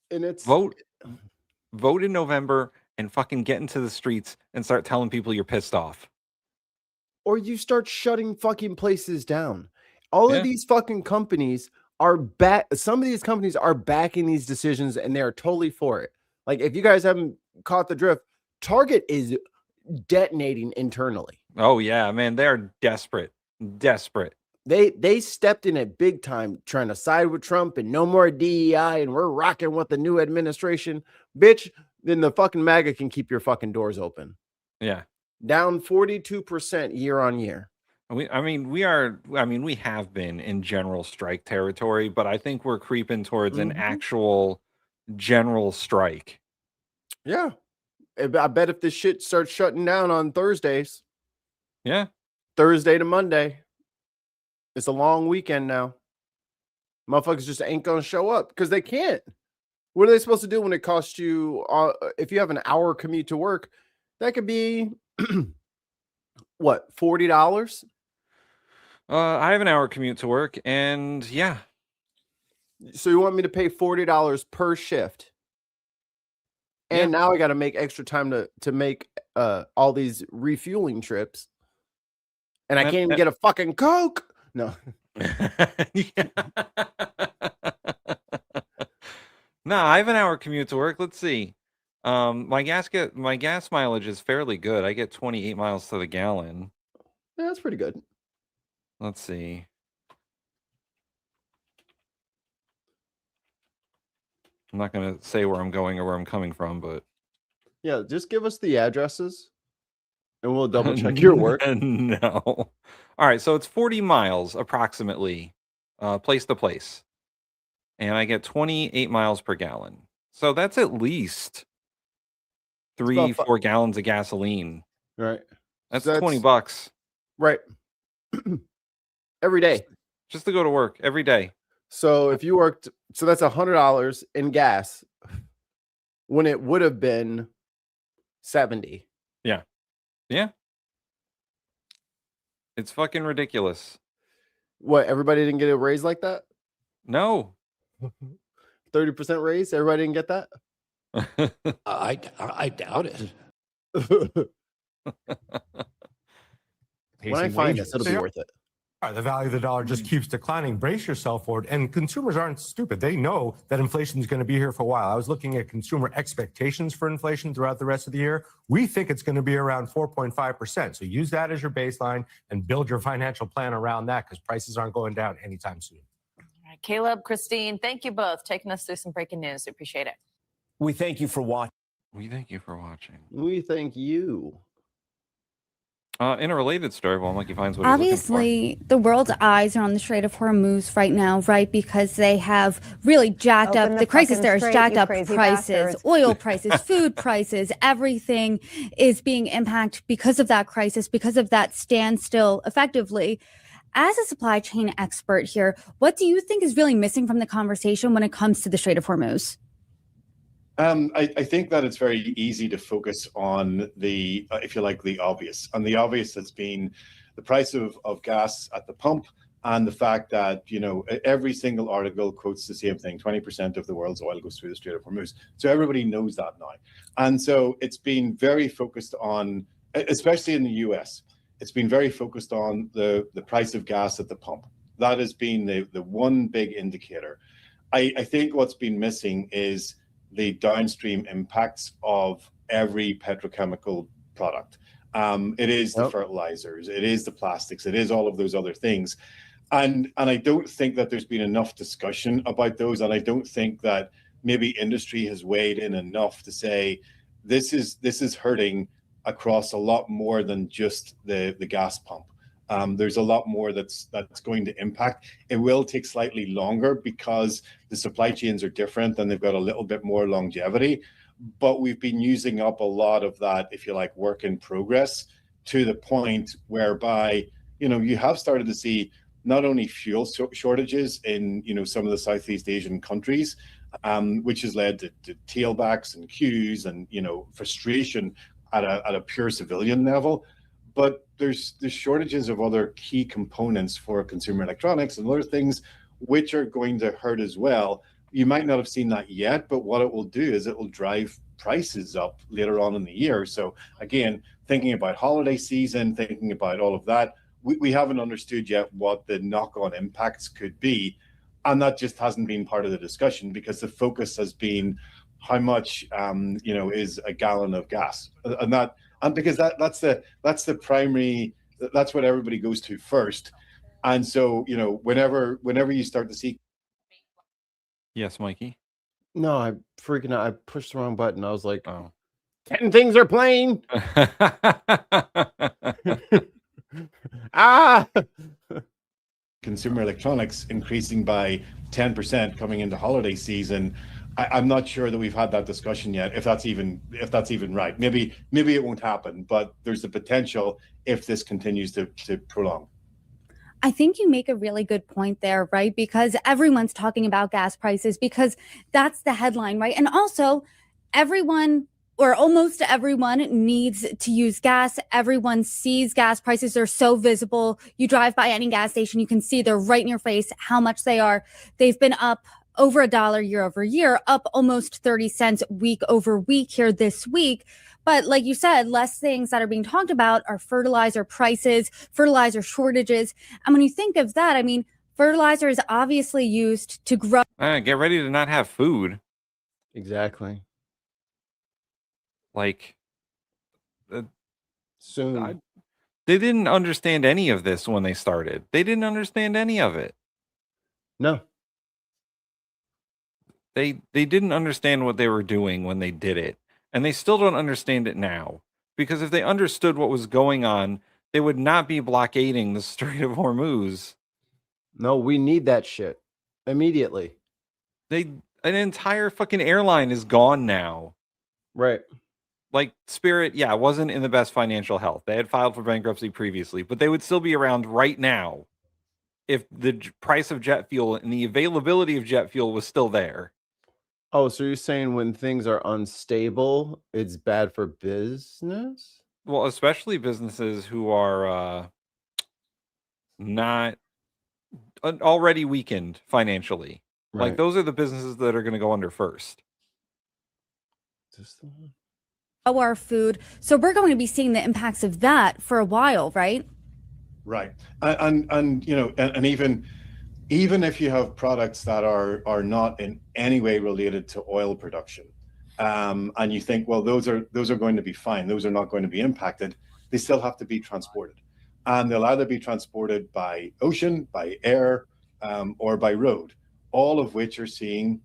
And it's vote in November and fucking get into the streets and start telling people you're pissed off. Or you start shutting fucking places down. All of these fucking companies are some of these companies are backing these decisions, and they are totally for it. Like, if you guys haven't caught the drift, Target is detonating internally. Oh yeah, man, they're desperate. They stepped in it big time, trying to side with Trump and no more DEI, and we're rocking with the new administration. Bitch, then the fucking MAGA can keep your fucking doors open. Yeah. Down 42% year on year. We have been in general strike territory, but I think we're creeping towards an actual general strike. Yeah. I bet if this shit starts shutting down on Thursdays. Yeah. Thursday to Monday. It's a long weekend now. Motherfuckers just ain't gonna show up because they can't. What are they supposed to do when it costs you, if you have an hour commute to work, that could be, what, $40? I have an hour commute to work, and yeah. So you want me to pay $40 per shift? And now I got to make extra time to make all these refueling trips. And I can't even get a fucking Coke. No. No, I have an hour commute to work. Let's see. My gas mileage is fairly good. I get 28 miles to the gallon. Yeah, that's pretty good. Let's see. I'm not going to say where I'm going or where I'm coming from, but yeah, just give us the addresses and we'll double check your work. No. All right, so it's 40 miles approximately, place to place. And I get 28 miles per gallon. So that's at least 3-4 gallons of gasoline. Right. That's $20. Right. Every day. Just to go to work every day. So if you worked, so that's $100 in gas when it would have been 70. Yeah. Yeah. It's fucking ridiculous. What, everybody didn't get a raise like that? No. 30% raise? Everybody didn't get that? I doubt it. When I find this, it'll be worth it. The value of the dollar just keeps declining. Brace yourself for it. And consumers aren't stupid. They know that inflation is going to be here for a while. I was looking at consumer expectations for inflation throughout the rest of the year. We think it's going to be around 4.5%. So use that as your baseline and build your financial plan around that, because prices aren't going down anytime soon. All right, Caleb, Christine, thank you both taking us through some breaking news. We appreciate it. We thank you for watching. We thank you for watching. We thank you. In a related story, while Mikey finds what he's looking Obviously, the world's eyes are on the Strait of Hormuz right now, right? Because they have really jacked Open up the the crisis fucking there has strait, jacked you up crazy prices, bastards. oil prices, food prices, everything is being impacted because of that crisis, because of that standstill effectively. As a supply chain expert here, what do you think is really missing from the conversation when it comes to the Strait of Hormuz? I think that it's very easy to focus on the, if you like, the obvious. And the obvious has been the price of gas at the pump and the fact that, you know, every single article quotes the same thing. 20% of the world's oil goes through the Strait of Hormuz. So everybody knows that now. And so it's been very focused on, especially in the US, it's been very focused on the price of gas at the pump. That has been the one big indicator. I think what's been missing is the downstream impacts of every petrochemical product. It is the fertilizers, it is the plastics, it is all of those other things. And I don't think that there's been enough discussion about those. And I don't think that maybe industry has weighed in enough to say, this is hurting across a lot more than just the gas pump. There's a lot more that's going to impact. It will take slightly longer because the supply chains are different and they've got a little bit more longevity. But we've been using up a lot of that, if you like, work in progress to the point whereby, you know, you have started to see not only fuel shortages in, you know, some of the Southeast Asian countries, which has led to tailbacks and queues and, you know, frustration at a pure civilian level. But there's shortages of other key components for consumer electronics and other things which are going to hurt as well. You might not have seen that yet, but what it will do is it will drive prices up later on in the year. So again, thinking about holiday season, thinking about all of that, we haven't understood yet what the knock-on impacts could be. And that just hasn't been part of the discussion because the focus has been how much, you know, is a gallon of gas. And because that's the primary, that's what everybody goes to first. And so, you know, whenever you start to see. Yes, Mikey. No, I freaking out. I pushed the wrong button. I was like, oh, 10 things are playing. Consumer electronics increasing by 10% coming into holiday season. I'm not sure that we've had that discussion yet, if that's even right. Maybe it won't happen, but there's the potential if this continues to prolong. I think you make a really good point there, right? Because everyone's talking about gas prices because that's the headline, right? And also everyone or almost everyone needs to use gas. Everyone sees gas prices. They're so visible. You drive by any gas station, you can see they're right in your face how much they are. They've been up over $1 year over year, up almost 30 cents week over week here this week. But like you said, less things that are being talked about are fertilizer prices, fertilizer shortages. And when you think of that, I mean, fertilizer is obviously used to grow. Get ready to not have food. Exactly. Like, soon. They didn't understand any of this when they started. They didn't understand any of it. No. They didn't understand what they were doing when they did it. And they still don't understand it now. Because if they understood what was going on, they would not be blockading the Strait of Hormuz. No, we need that shit immediately. An entire fucking airline is gone now. Right. Like Spirit, yeah, wasn't in the best financial health. They had filed for bankruptcy previously, but they would still be around right now if the price of jet fuel and the availability of jet fuel was still there. Oh, so you're saying when things are unstable, it's bad for business? Well, especially businesses who are not already weakened financially. Right. Like those are the businesses that are going to go under first. Our food. So we're going to be seeing the impacts of that for a while, right? Right. And you know, and even if you have products that are not in any way related to oil production, and you think, well, those are going to be fine, those are not going to be impacted, they still have to be transported. And they'll either be transported by ocean, by air, or by road, all of which are seeing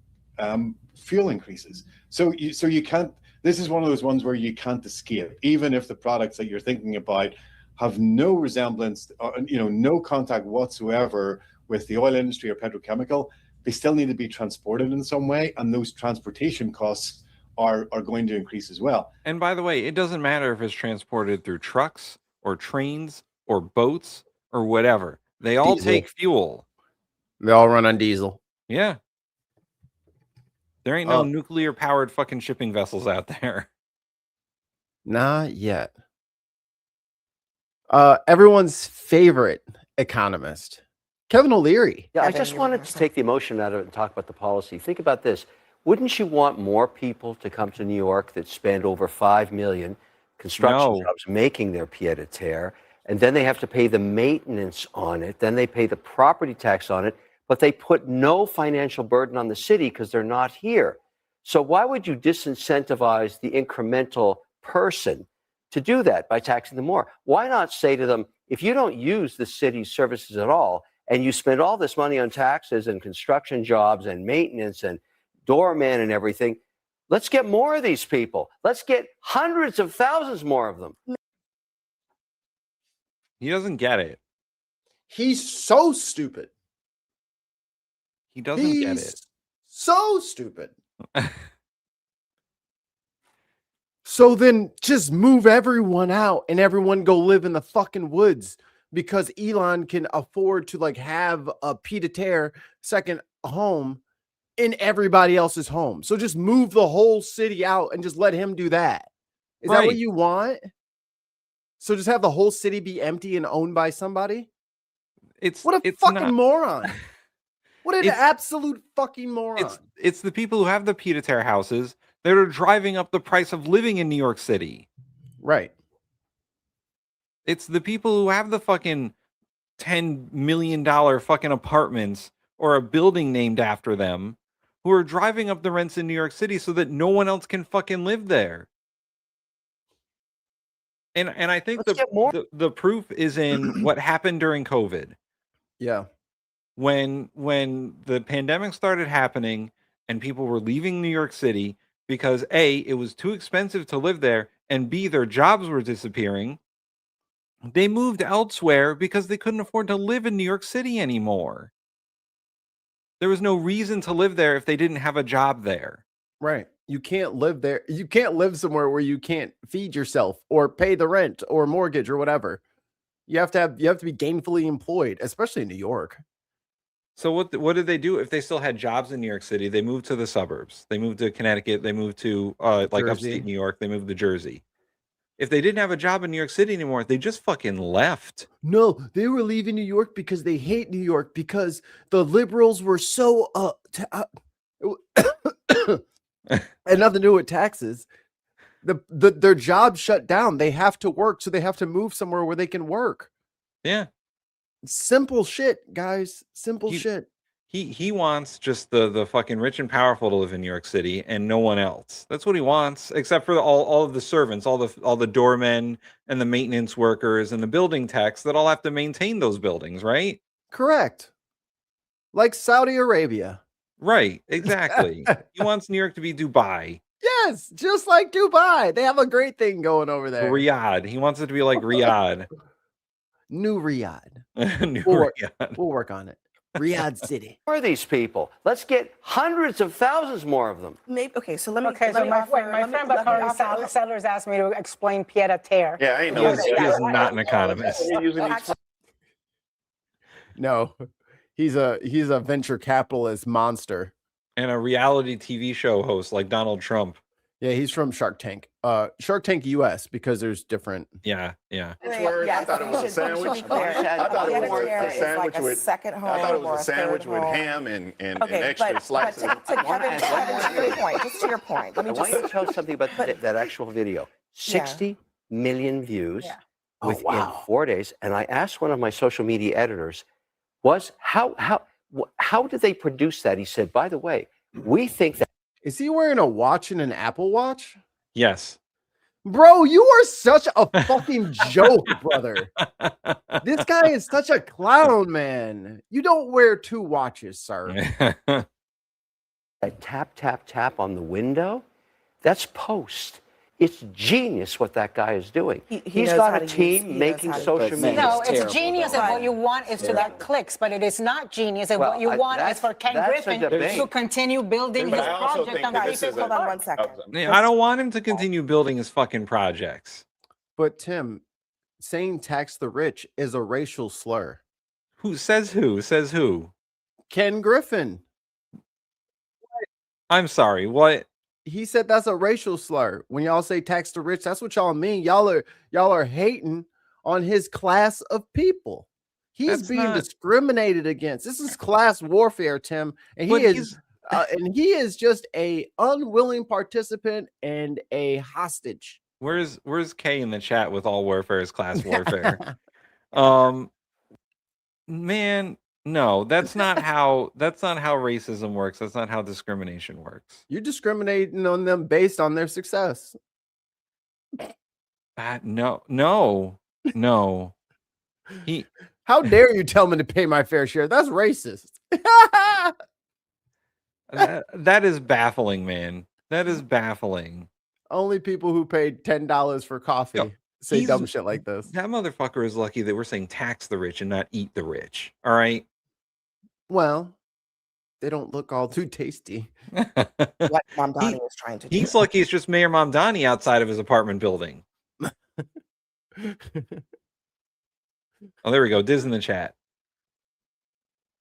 fuel increases. So you can't. This is one of those ones where you can't escape, even if the products that you're thinking about have no resemblance, no contact whatsoever with the oil industry or petrochemical. They still need to be transported in some way, and those transportation costs are going to increase as well. And by the way, it doesn't matter if it's transported through trucks or trains or boats or whatever. They all Diesel. take fuel. They all run on diesel. Yeah. There ain't no nuclear powered fucking shipping vessels out there. Not yet. Everyone's favorite economist, Kevin O'Leary. Yeah, I just wanted to take the emotion out of it and talk about the policy. Think about this. Wouldn't you want more people to come to New York that spend over 5 million construction jobs making their pied-à-terre, and then they have to pay the maintenance on it, then they pay the property tax on it, but they put no financial burden on the city because they're not here. So why would you disincentivize the incremental person to do that by taxing them more? Why not say to them, if you don't use the city's services at all, and you spend all this money on taxes and construction jobs and maintenance and doorman and everything, let's get more of these people. Let's get hundreds of thousands more of them. He doesn't get it. He's so stupid. He doesn't get it. So stupid. So then just move everyone out and everyone go live in the fucking woods, because Elon can afford to have a pied-à-terre second home in everybody else's home. So just move the whole city out and just let him do that. Is that what you want? So just have the whole city be empty and owned by somebody? What a fucking moron. What an absolute fucking moron. It's the people who have the pied-à-terre houses that are driving up the price of living in New York City. Right. It's the people who have the fucking $10 million fucking apartments or a building named after them who are driving up the rents in New York City so that no one else can fucking live there. And I think the proof is in what happened during COVID. Yeah. When the pandemic started happening and people were leaving New York City because A, it was too expensive to live there, and B, their jobs were disappearing, they moved elsewhere because they couldn't afford to live in New York City anymore. There was no reason to live there if they didn't have a job there. Right. You can't live there. You can't live somewhere where you can't feed yourself or pay the rent or mortgage or whatever. You have to be gainfully employed, especially in New York. So what did they do? If they still had jobs in New York City, they moved to the suburbs. They moved to Connecticut. They moved to upstate New York. They moved to Jersey. If they didn't have a job in New York City anymore, they just fucking left. No, they were leaving New York because they hate New York because the liberals were so and nothing to do with taxes. Their jobs shut down. They have to work, so they have to move somewhere where they can work. Yeah. Simple shit, guys. Simple shit. He wants just the fucking rich and powerful to live in New York City and no one else. That's what he wants, except for all of the servants, all the doormen and the maintenance workers and the building techs that all have to maintain those buildings, right? Correct. Like Saudi Arabia. Right, exactly. He wants New York to be Dubai. Yes, just like Dubai. They have a great thing going over there. Riyadh. He wants it to be like Riyadh. New Riyadh. We'll work on it. Riyadh City. Who are these people? Let's get hundreds of thousands more of them. Maybe, okay, so let me. Okay, so my friend Bakari Sellers asked me to explain pied-à-terre. Yeah, I know. He is not an economist. No, he's a venture capitalist monster and a reality TV show host like Donald Trump. Yeah, he's from Shark Tank. Shark Tank US, because there's different. Yeah. I thought it was a sandwich. I thought it was a sandwich with second home. I thought it was a sandwich with ham and extra slices. Just to your point. I want you to tell us something about that actual video. 60 million views within 4 days. And I asked one of my social media editors, how did they produce that? He said, by the way, we think that. Is he wearing a watch and an Apple Watch? Yes. Bro, you are such a fucking joke, brother. This guy is such a clown, man. You don't wear two watches, sir. That tap, tap, tap on the window, that's post. It's genius what that guy is doing. He's got a team making social media. No, it's genius and what you want is to that clicks, but it is not genius and what you want is for Ken Griffin to continue building his project on Hold on 1 second. Yeah, I don't want him to continue building his fucking projects. But Tim, saying tax the rich is a racial slur. Who says who? Says who? Ken Griffin. I'm sorry, what? He said that's a racial slur. When y'all say tax the rich, that's what y'all mean. Y'all are hating on his class of people. He's being discriminated against. This is class warfare, Tim. And he is just a unwilling participant and a hostage. Where's Kay in the chat with all warfare is class warfare? Man, no, that's not how racism works. That's not how discrimination works. You're discriminating on them based on their success. No. How dare you tell me to pay my fair share? That's racist. that is baffling, man. That is baffling. Only people who paid $10 for coffee say dumb shit like this. That motherfucker is lucky that we're saying tax the rich and not eat the rich. All right. Well, they don't look all too tasty. What Mamdani is trying to do. He's lucky it's just Mayor Mamdani outside of his apartment building. Oh, there we go. Diz in the chat.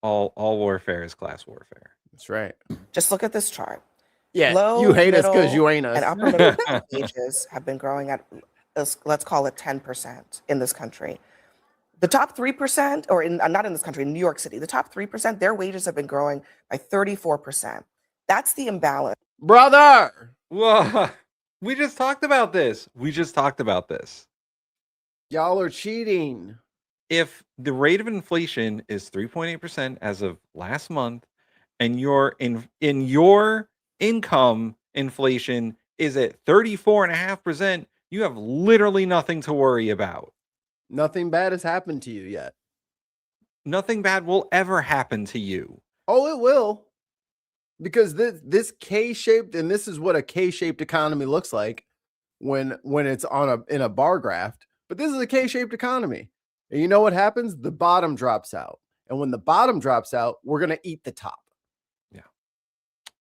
All warfare is class warfare. That's right. Just look at this chart. Yeah, Low, you hate us because middle, you ain't us. And upper middle wages have been growing at, let's call it 10% in this country. The top 3%, or not in this country, in New York City, the top 3%, their wages have been growing by 34%. That's the imbalance. Brother! Whoa. We just talked about this. Y'all are cheating. If the rate of inflation is 3.8% as of last month, and your income inflation is at 34.5%, you have literally nothing to worry about. Nothing bad has happened to you yet. Nothing bad will ever happen to you. Oh, it will. Because this K-shaped, and this is what a K-shaped economy looks like when it's in a bar graph. But this is a K-shaped economy. And you know what happens? The bottom drops out. And when the bottom drops out, we're going to eat the top. Yeah.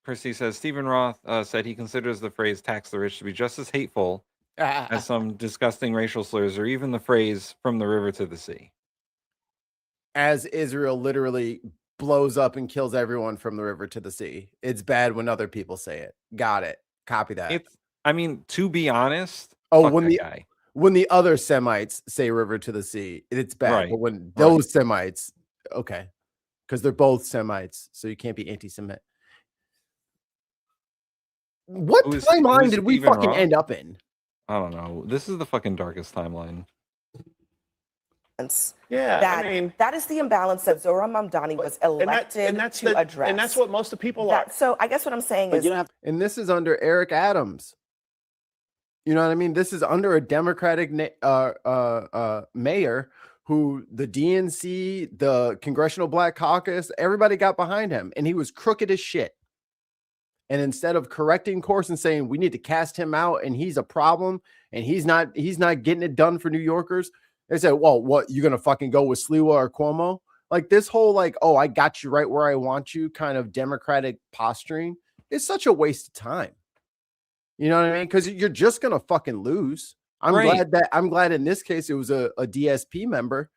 Christy says, Stephen Roth said he considers the phrase tax the rich to be just as hateful as some disgusting racial slurs, or even the phrase from the river to the sea. As Israel literally blows up and kills everyone from the river to the sea. It's bad when other people say it. Got it. Copy that. To be honest, when the other Semites say river to the sea, it's bad. Right. But when those Semites, okay, because they're both Semites, so you can't be anti-Semite. What timeline did we fucking end up in? I don't know. This is the fucking darkest timeline. Yeah, that is the imbalance that Zohran Mamdani was elected to address. And that's what most of the people are. So I guess what I'm saying is, and this is under Eric Adams. You know what I mean? This is under a Democratic mayor who the DNC, the Congressional Black Caucus, everybody got behind him, and he was crooked as shit. And instead of correcting course and saying we need to cast him out and he's a problem and he's not getting it done for New Yorkers, they said, well, what, you gonna fucking go with Sliwa or Cuomo? Like this whole oh, I got you right where I want you kind of Democratic posturing is such a waste of time. You know what I mean? Because you're just gonna fucking lose. I'm glad in this case it was a DSP member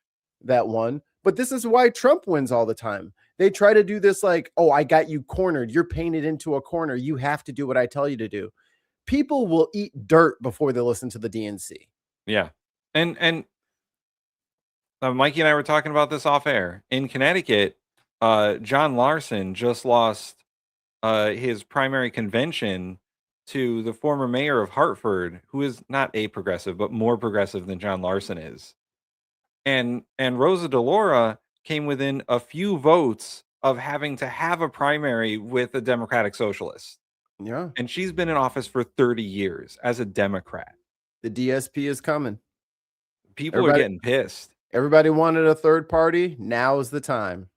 that won. But this is why Trump wins all the time. They try to do this oh, I got you cornered. You're painted into a corner. You have to do what I tell you to do. People will eat dirt before they listen to the DNC. Yeah. And Mikey and I were talking about this off air. In Connecticut, John Larson just lost his primary convention to the former mayor of Hartford, who is not a progressive, but more progressive than John Larson is. And Rosa DeLauro came within a few votes of having to have a primary with a Democratic Socialist. Yeah. And she's been in office for 30 years as a Democrat. The DSP is coming. People are getting pissed. Everybody wanted a third party. Now is the time.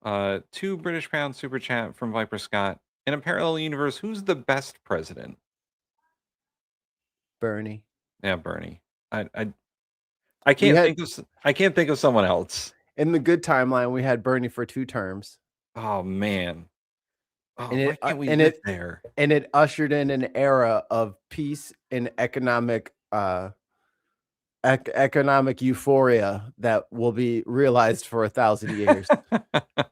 2 British pound super chat from Viper Scott. In a parallel universe, who's the best president? Bernie. Yeah, Bernie. I can't think of someone else. In the good timeline, we had Bernie for 2 terms. Oh man. Oh, And why can't we and live it there? and it ushered in an era of peace and economic economic euphoria that will be realized for 1,000 years.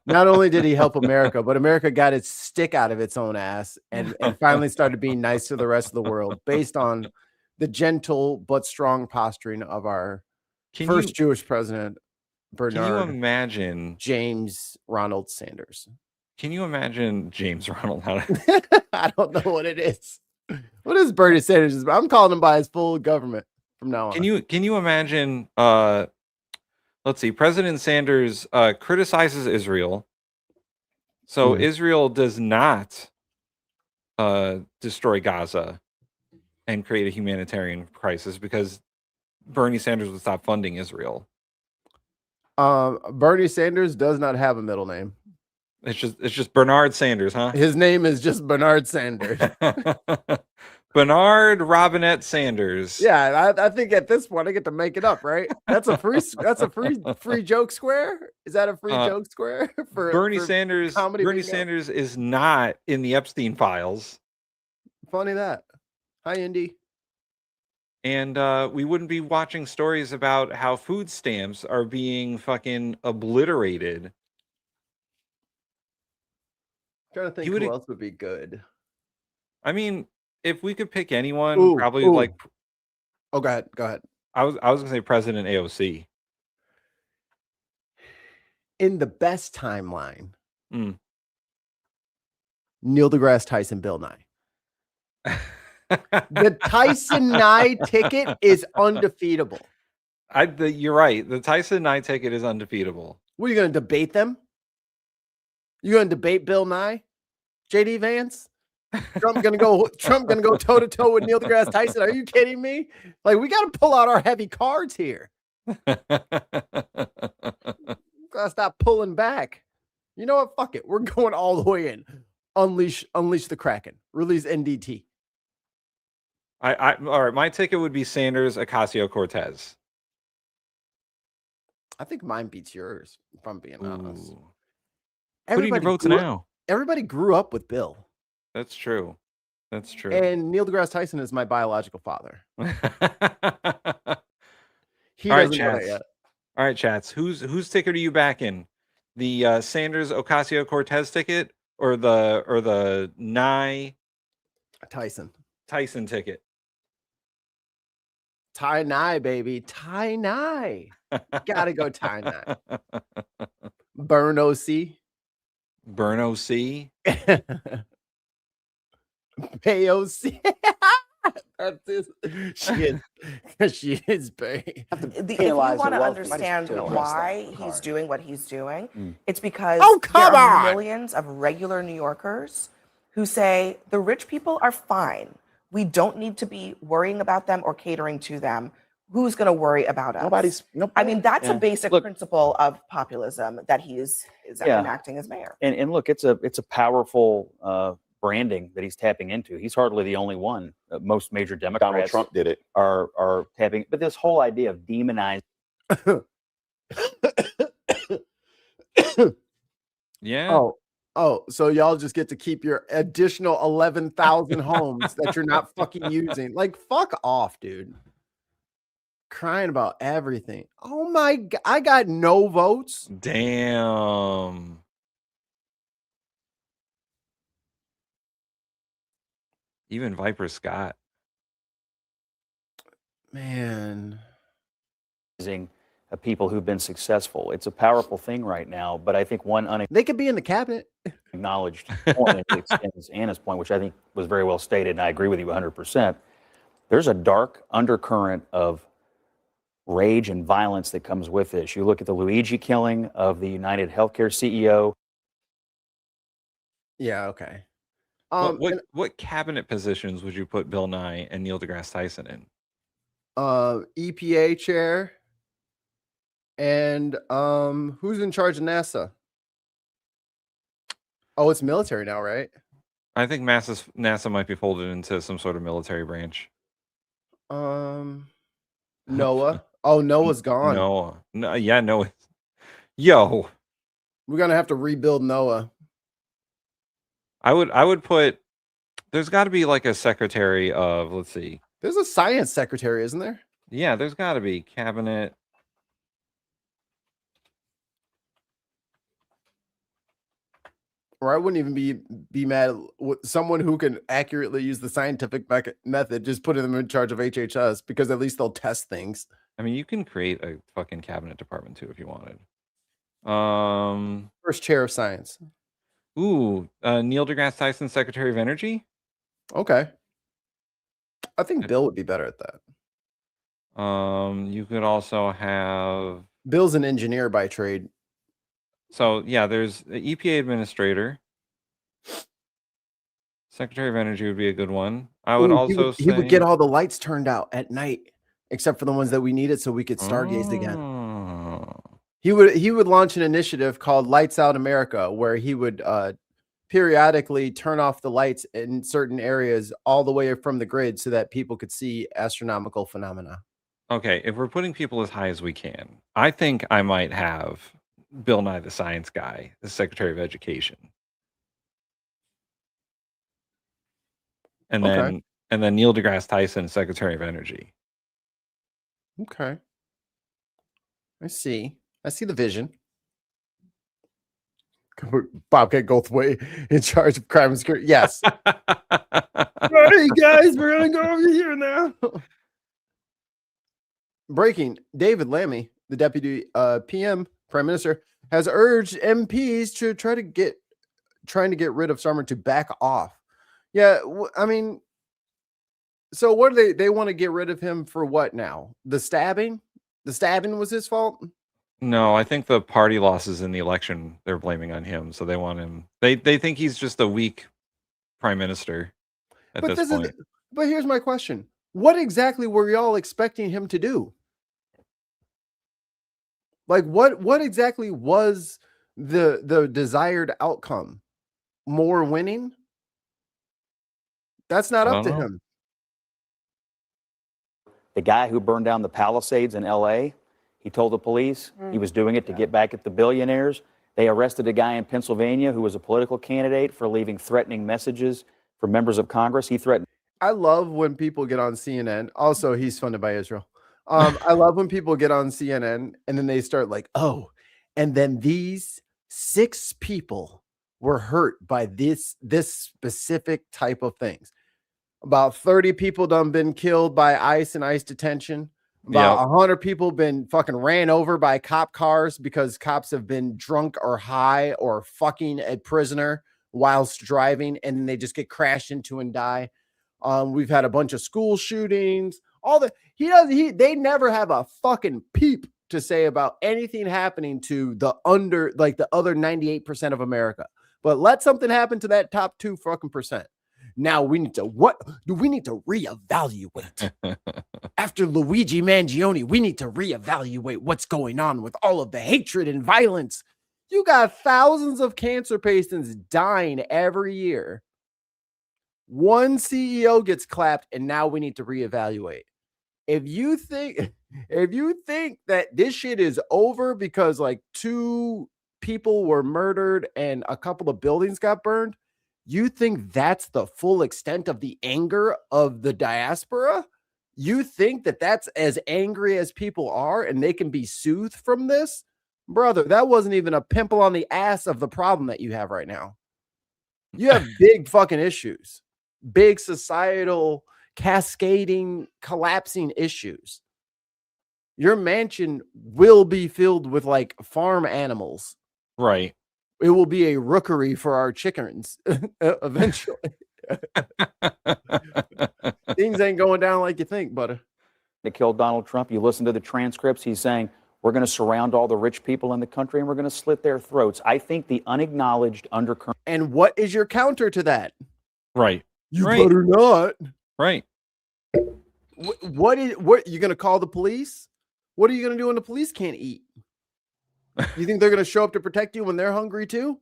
Not only did he help America, but America got its stick out of its own ass and finally started being nice to the rest of the world based on the gentle but strong posturing of our first Jewish president, Can you Bernard imagine James Ronald Sanders. Can you imagine James Ronald? I don't know what it is. What is Bernie Sanders? I'm calling him by his full government from now on. Can you imagine let's see, President Sanders criticizes Israel. So Israel does not destroy Gaza and create a humanitarian crisis because Bernie Sanders would stop funding Israel. Bernie Sanders does not have a middle name. It's just Bernard Sanders, huh? His name is just Bernard Sanders. Bernard Robinette Sanders. Yeah, I think at this point I get to make it up, right? That's a free joke square. Is that a free joke square for Bernie Sanders? Bernie Sanders is not in the Epstein files. Funny that. Hi, Indy. And we wouldn't be watching stories about how food stamps are being fucking obliterated. Trying to think who else would be good. I mean, if we could pick anyone, probably like. Oh, go ahead. Go ahead. I was gonna say President AOC. In the best timeline, Neil deGrasse Tyson, Bill Nye. The Tyson Nye ticket is undefeatable. You're right. The Tyson Nye ticket is undefeatable. What, are you going to debate them? You going to debate Bill Nye? JD Vance? Trump gonna go toe to toe with Neil deGrasse Tyson? Are you kidding me? Like, we got to pull out our heavy cards here. Gotta stop pulling back. You know what? Fuck it. We're going all the way in. Unleash the Kraken. Release NDT. All right. My ticket would be Sanders, Ocasio-Cortez. I think mine beats yours, if I'm being honest. Put in your votes now. Everybody grew up with Bill. That's true. That's true. And Neil deGrasse Tyson is my biological father. All right, chats. Yet. All right, chats. Whose ticket are you backing? The Sanders Ocasio-Cortez ticket or the Nye Tyson ticket? Ty Nye, baby. Ty Nye. Gotta go Ty Nye. Burn OC. Burn OC. AOC. She is Bay. If you want to understand why he's doing what he's doing, it's because there are millions of regular New Yorkers who say the rich people are fine. We don't need to be worrying about them or catering to them. Who's going to worry about us? I mean, that's a basic principle of populism that he is enacting as mayor. And look, it's a powerful branding that he's tapping into. He's hardly the only one. Most major Democrats, Donald Trump did it, are tapping. But this whole idea of demonizing. Yeah. Oh, so y'all just get to keep your additional 11,000 homes that you're not fucking using. Like, fuck off, dude. Crying about everything. Oh my God. I got no votes. Damn. Even Viper Scott. Man. People who've been successful. It's a powerful thing right now, but I think they could be in the cabinet. Acknowledged point extends Anna's point, which I think was very well stated, and I agree with you 100%. There's a dark undercurrent of rage and violence that comes with this. You look at the Luigi killing of the United Healthcare CEO. Yeah, okay. What cabinet positions would you put Bill Nye and Neil deGrasse Tyson in? EPA chair. And who's in charge of NASA? Oh, it's military now, right? I think NASA might be folded into some sort of military branch. NOAA. Oh, NOAA's gone. Noah. No, yeah, Noah. Yo. We're gonna have to rebuild NOAA. I would put. There's got to be like a secretary of. Let's see. There's a science secretary, isn't there? Yeah, there's got to be cabinet. Or I wouldn't even be mad with someone who can accurately use the scientific method. Just putting them in charge of HHS because at least they'll test things. I mean, you can create a fucking cabinet department too if you wanted. First chair of science. Ooh, Neil deGrasse Tyson, Secretary of Energy. Okay. I think Bill would be better at that. You could also have. Bill's an engineer by trade. So yeah, there's the EPA administrator. Secretary of Energy would be a good one. I would also say he would get all the lights turned out at night, except for the ones that we needed, so we could stargaze again. He would launch an initiative called Lights Out America, where he would periodically turn off the lights in certain areas all the way from the grid so that people could see astronomical phenomena. Okay, if we're putting people as high as we can, I think I might have Bill Nye the Science Guy, the Secretary of Education. And then Neil deGrasse Tyson, Secretary of Energy. Okay. I see the vision. Bobcat Goldthwait in charge of crime and security. Yes. Hey guys, we're gonna go over here now. Breaking: David Lammy, the deputy PM Prime Minister, has urged MPs to trying to get rid of Summer to back off. Yeah, I mean, so what do they want to get rid of him for? What now? The stabbing? The stabbing was his fault? No, I think the party losses in the election they're blaming on him, so they want him. They think he's just a weak prime minister at this point. But here's my question: what exactly were y'all expecting him to do? Like, what exactly was the desired outcome? More winning? That's not up to him. The guy who burned down the Palisades in L.A., he told the police he was doing it to get back at the billionaires. They arrested a guy in Pennsylvania who was a political candidate for leaving threatening messages for members of Congress. He threatened. I love when people get on CNN. Also, he's funded by Israel. I love when people get on CNN and then they start like, oh, and then these 6 people were hurt by this specific type of things. About 30 people done been killed by ICE and ICE detention. About 100 people been fucking ran over by cop cars because cops have been drunk or high or fucking a prisoner whilst driving, and then they just get crashed into and die. We've had a bunch of school shootings. They never have a fucking peep to say about anything happening to the other 98% of America. But let something happen to that top 2 fucking percent. Now we need to reevaluate. After Luigi Mangione, we need to reevaluate what's going on with all of the hatred and violence. You got thousands of cancer patients dying every year. One CEO gets clapped, and now we need to reevaluate. If you think that this shit is over because like 2 people were murdered and a couple of buildings got burned, you think that's the full extent of the anger of the diaspora? You think that that's as angry as people are and they can be soothed from this? Brother, that wasn't even a pimple on the ass of the problem that you have right now. You have big fucking issues, big societal cascading, collapsing issues. Your mansion will be filled with like farm animals. Right. It will be a rookery for our chickens eventually. Things ain't going down like you think, buddy. They killed Donald Trump. You listen to the transcripts. He's saying, we're going to surround all the rich people in the country and we're going to slit their throats. I think the unacknowledged undercurrent. And what is your counter to that? Right. You better not. Right. What you going to call the police? What are you going to do when the police can't eat? You think they're going to show up to protect you when they're hungry too?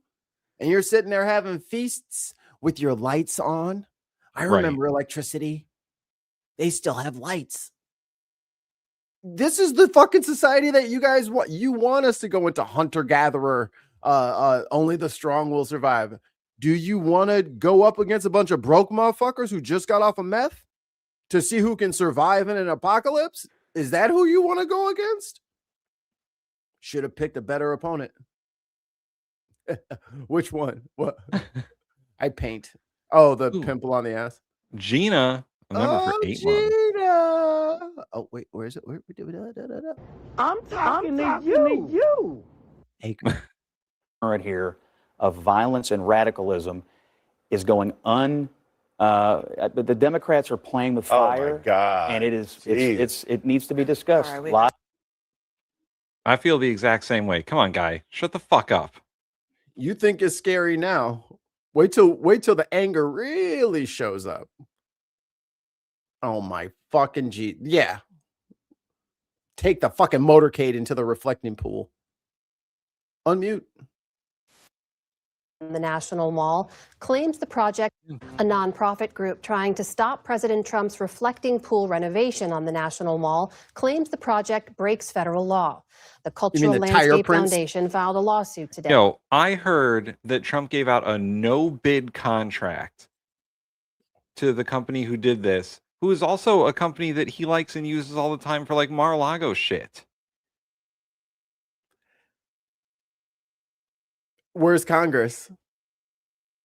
and you're sitting there having feasts with your lights on. I remember electricity. They still have lights. This is the fucking society that you guys want. You want us to go into hunter-gatherer. Only the strong will survive. Do you want to go up against a bunch of broke motherfuckers who just got off of meth to see who can survive in an apocalypse? Is that who you want to go against? Should have picked a better opponent. Which one? What? I paint. Oh, the pimple on the ass. Gina, a member for 8 months. Gina. Oh, wait, where is it? I'm talking to you. Hey, right here of violence and radicalism is going the Democrats are playing with fire. Oh my God. And it needs to be discussed. I feel the exact same way. Come on, guy. Shut the fuck up. You think it's scary now. Wait till the anger really shows up. Oh my fucking G. Yeah. Take the fucking motorcade into the reflecting pool. Unmute. The National Mall claims the project, a nonprofit group trying to stop President Trump's reflecting pool renovation on the National Mall, claims the project breaks federal law. The Cultural Landscape Foundation filed a lawsuit today. Yo, I heard that Trump gave out a no-bid contract to the company who did this, who is also a company that he likes and uses all the time for like Mar-a-Lago shit. Where's Congress?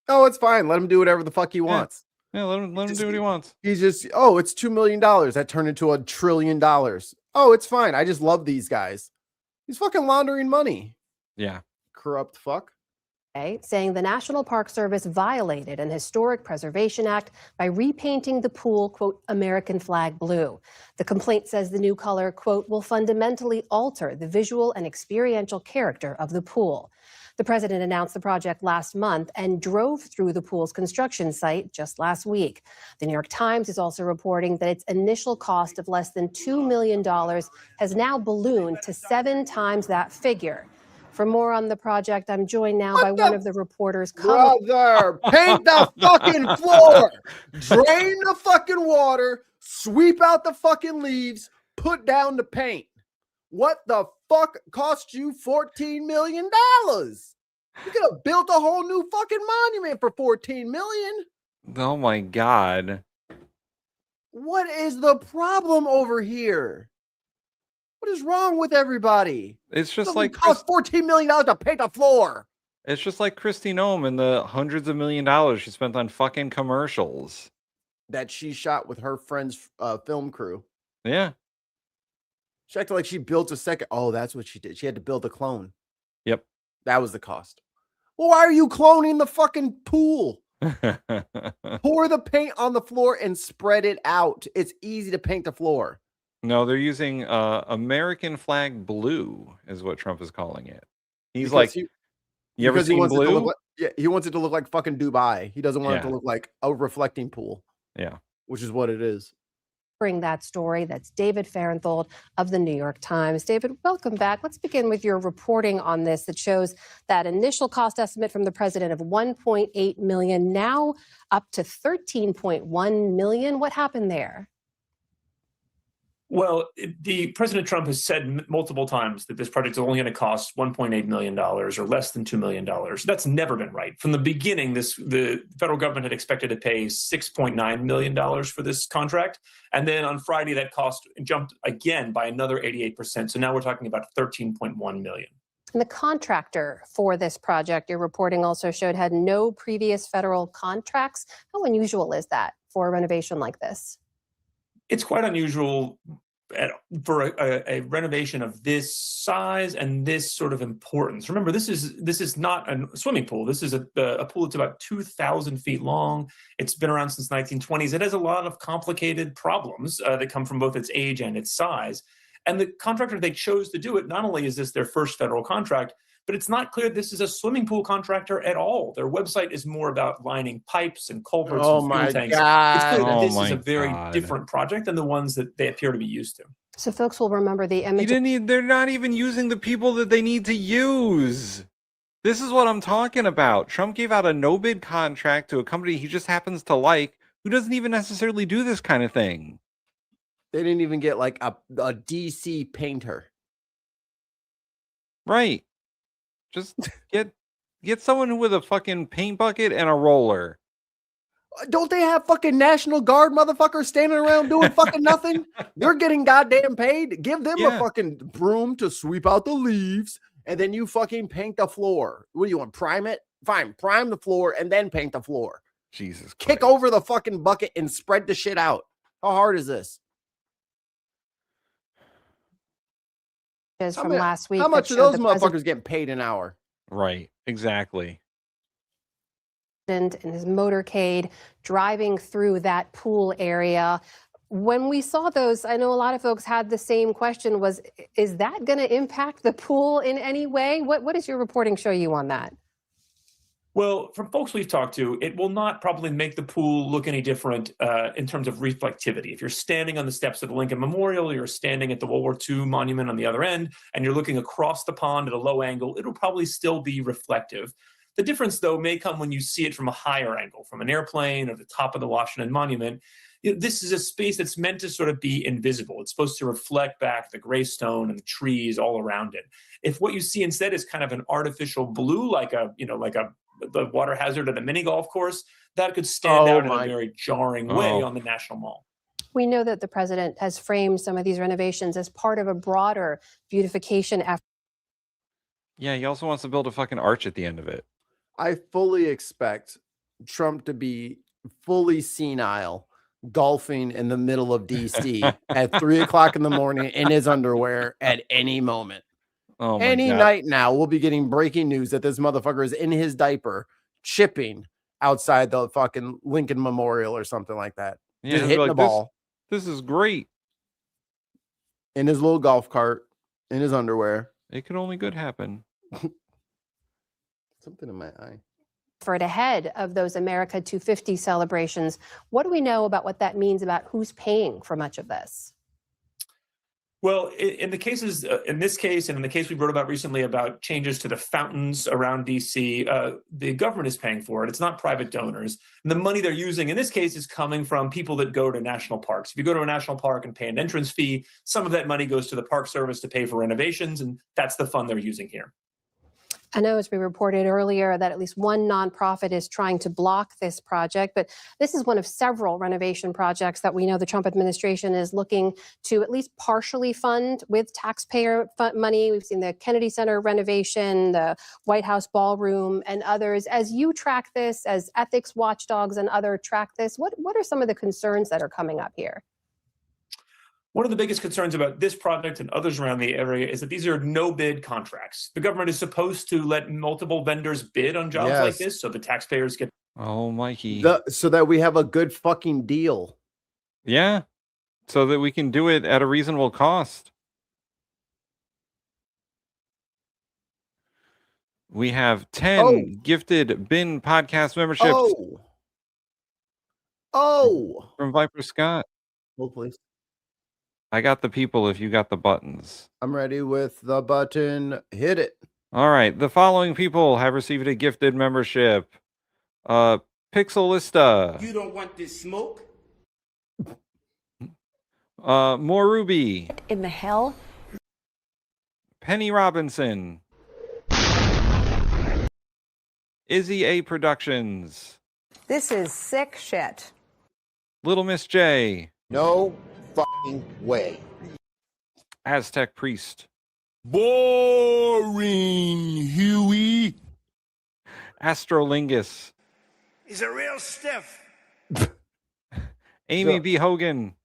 Oh, it's fine. Let him do whatever the fuck he wants. Yeah, let him do what he wants. He's just, oh, it's $2 million. That turned into $1 trillion. Oh, it's fine. I just love these guys. He's fucking laundering money. Yeah. Corrupt fuck. Saying the National Park Service violated an historic preservation act by repainting the pool, quote, American flag blue. The complaint says the new color, quote, will fundamentally alter the visual and experiential character of the pool. The president announced the project last month and drove through the pool's construction site just last week. The New York Times is also reporting that its initial cost of less than $2 million has now ballooned to 7 times that figure. For more on the project, I'm joined now by one of the reporters covering. Brother, paint the fucking floor, drain the fucking water, sweep out the fucking leaves, put down the paint. What the fuck cost you $14 million? You could have built a whole new fucking monument for $14 million. Oh my God. What is the problem over here? What is wrong with everybody? It's just like cost $14 million to paint a floor. It's just like Kristi Noem and the hundreds of $1 million she spent on fucking commercials that she shot with her friend's film crew. Yeah. She acted like she built a second. Oh, that's what she did. She had to build a clone. Yep. That was the cost. Well, why are you cloning the fucking pool? Pour the paint on the floor and spread it out. It's easy to paint the floor. No, they're using American flag blue is what Trump is calling it. He's Because like, he- you ever because he seen wants it to blue? look like, yeah, he wants it to look like fucking Dubai. He doesn't want it to Yeah. look like a reflecting pool, Yeah. which is what it is. That story. That's David Farenthold of the New York Times. David, welcome back. Let's begin with your reporting on this that shows that initial cost estimate from the president of $1.8 million, now up to $13.1 million. What happened there? Well, the President Trump has said multiple times that this project is only going to cost $1.8 million or less than $2 million. That's never been right. From the beginning, the federal government had expected to pay $6.9 million for this contract. And then on Friday, that cost jumped again by another 88%. So now we're talking about $13.1 million. And the contractor for this project, your reporting also showed, had no previous federal contracts. How unusual is that for a renovation like this? It's quite unusual for a renovation of this size and this sort of importance. Remember, this is not a swimming pool. This is a pool that's about 2,000 feet long. It's been around since the 1920s. It has a lot of complicated problems that come from both its age and its size. And the contractor they chose to do it, not only is this their first federal contract, but it's not clear this is a swimming pool contractor at all. Their website is more about lining pipes and culverts and fuel tanks. It's clear that this is a very different project than the ones that they appear to be used to. So folks will remember the image. They're not even using the people that they need to use. This is what I'm talking about. Trump gave out a no-bid contract to a company he just happens to like, who doesn't even necessarily do this kind of thing. They didn't even get like a DC painter. Right. Just get someone with a fucking paint bucket and a roller. Don't they have fucking National Guard motherfuckers standing around doing fucking nothing? They're getting goddamn paid. Give them a fucking broom to sweep out the leaves, and then you fucking paint the floor. What do you want? Prime it? Fine, prime the floor and then paint the floor. Jesus Christ. Kick over the fucking bucket and spread the shit out. How hard is this? From last week. How much are those motherfuckers getting paid an hour? Right, exactly. In his motorcade driving through that pool area. When we saw those, I know a lot of folks had the same question, is that going to impact the pool in any way? What does your reporting show you on that? Well, from folks we've talked to, it will not probably make the pool look any different in terms of reflectivity. If you're standing on the steps of the Lincoln Memorial, you're standing at the World War II monument on the other end, and you're looking across the pond at a low angle, it'll probably still be reflective. The difference, though, may come when you see it from a higher angle, from an airplane or the top of the Washington Monument. This is a space that's meant to sort of be invisible. It's supposed to reflect back the gray stone and the trees all around it. If what you see instead is kind of an artificial blue, like the water hazard at a mini golf course, that could stand out in a very jarring way on the National Mall. We know that the president has framed some of these renovations as part of a broader beautification effort. Yeah, he also wants to build a fucking arch at the end of it. I fully expect Trump to be fully senile, golfing in the middle of DC at 3:00 in the morning in his underwear at any moment. Oh my Any God. night now, we'll be getting breaking news that this motherfucker is in his diaper chipping outside the fucking Lincoln Memorial or something like that. Yeah, Just he'll be hitting like, the ball This is great. in his little golf cart, in his underwear. It could only good happen. Something in my eye. Ahead of those America 250 celebrations. What do we know about what that means about who's paying for much of this? Well, in the cases, in this case, and in the case we wrote about recently about changes to the fountains around DC, the government is paying for it. It's not private donors. And the money they're using in this case is coming from people that go to national parks. If you go to a national park and pay an entrance fee, some of that money goes to the Park Service to pay for renovations, and that's the fund they're using here. I know, as we reported earlier, that at least one nonprofit is trying to block this project, but this is one of several renovation projects that we know the Trump administration is looking to at least partially fund with taxpayer money. We've seen the Kennedy Center renovation, the White House ballroom, and others. As you track this, as ethics watchdogs and others track this, what are some of the concerns that are coming up here? One of the biggest concerns about this project and others around the area is that these are no-bid contracts. The government is supposed to let multiple vendors bid on jobs like this, so the taxpayers get... Oh, Mikey. So that we have a good fucking deal. Yeah, so that we can do it at a reasonable cost. We have 10 gifted bin podcast memberships. From Viper Scott. Hold, please. I got the people if you got the buttons. I'm ready with the button. Hit it. All right. The following people have received a gifted membership. Pixelista. You don't want this smoke? More Ruby. In the hell? Penny Robinson. Izzy A Productions. This is sick shit. Little Miss J. No fucking way. Aztec Priest. Boring, Huey. Astrolingus. He's a real stiff. Amy B. Hogan.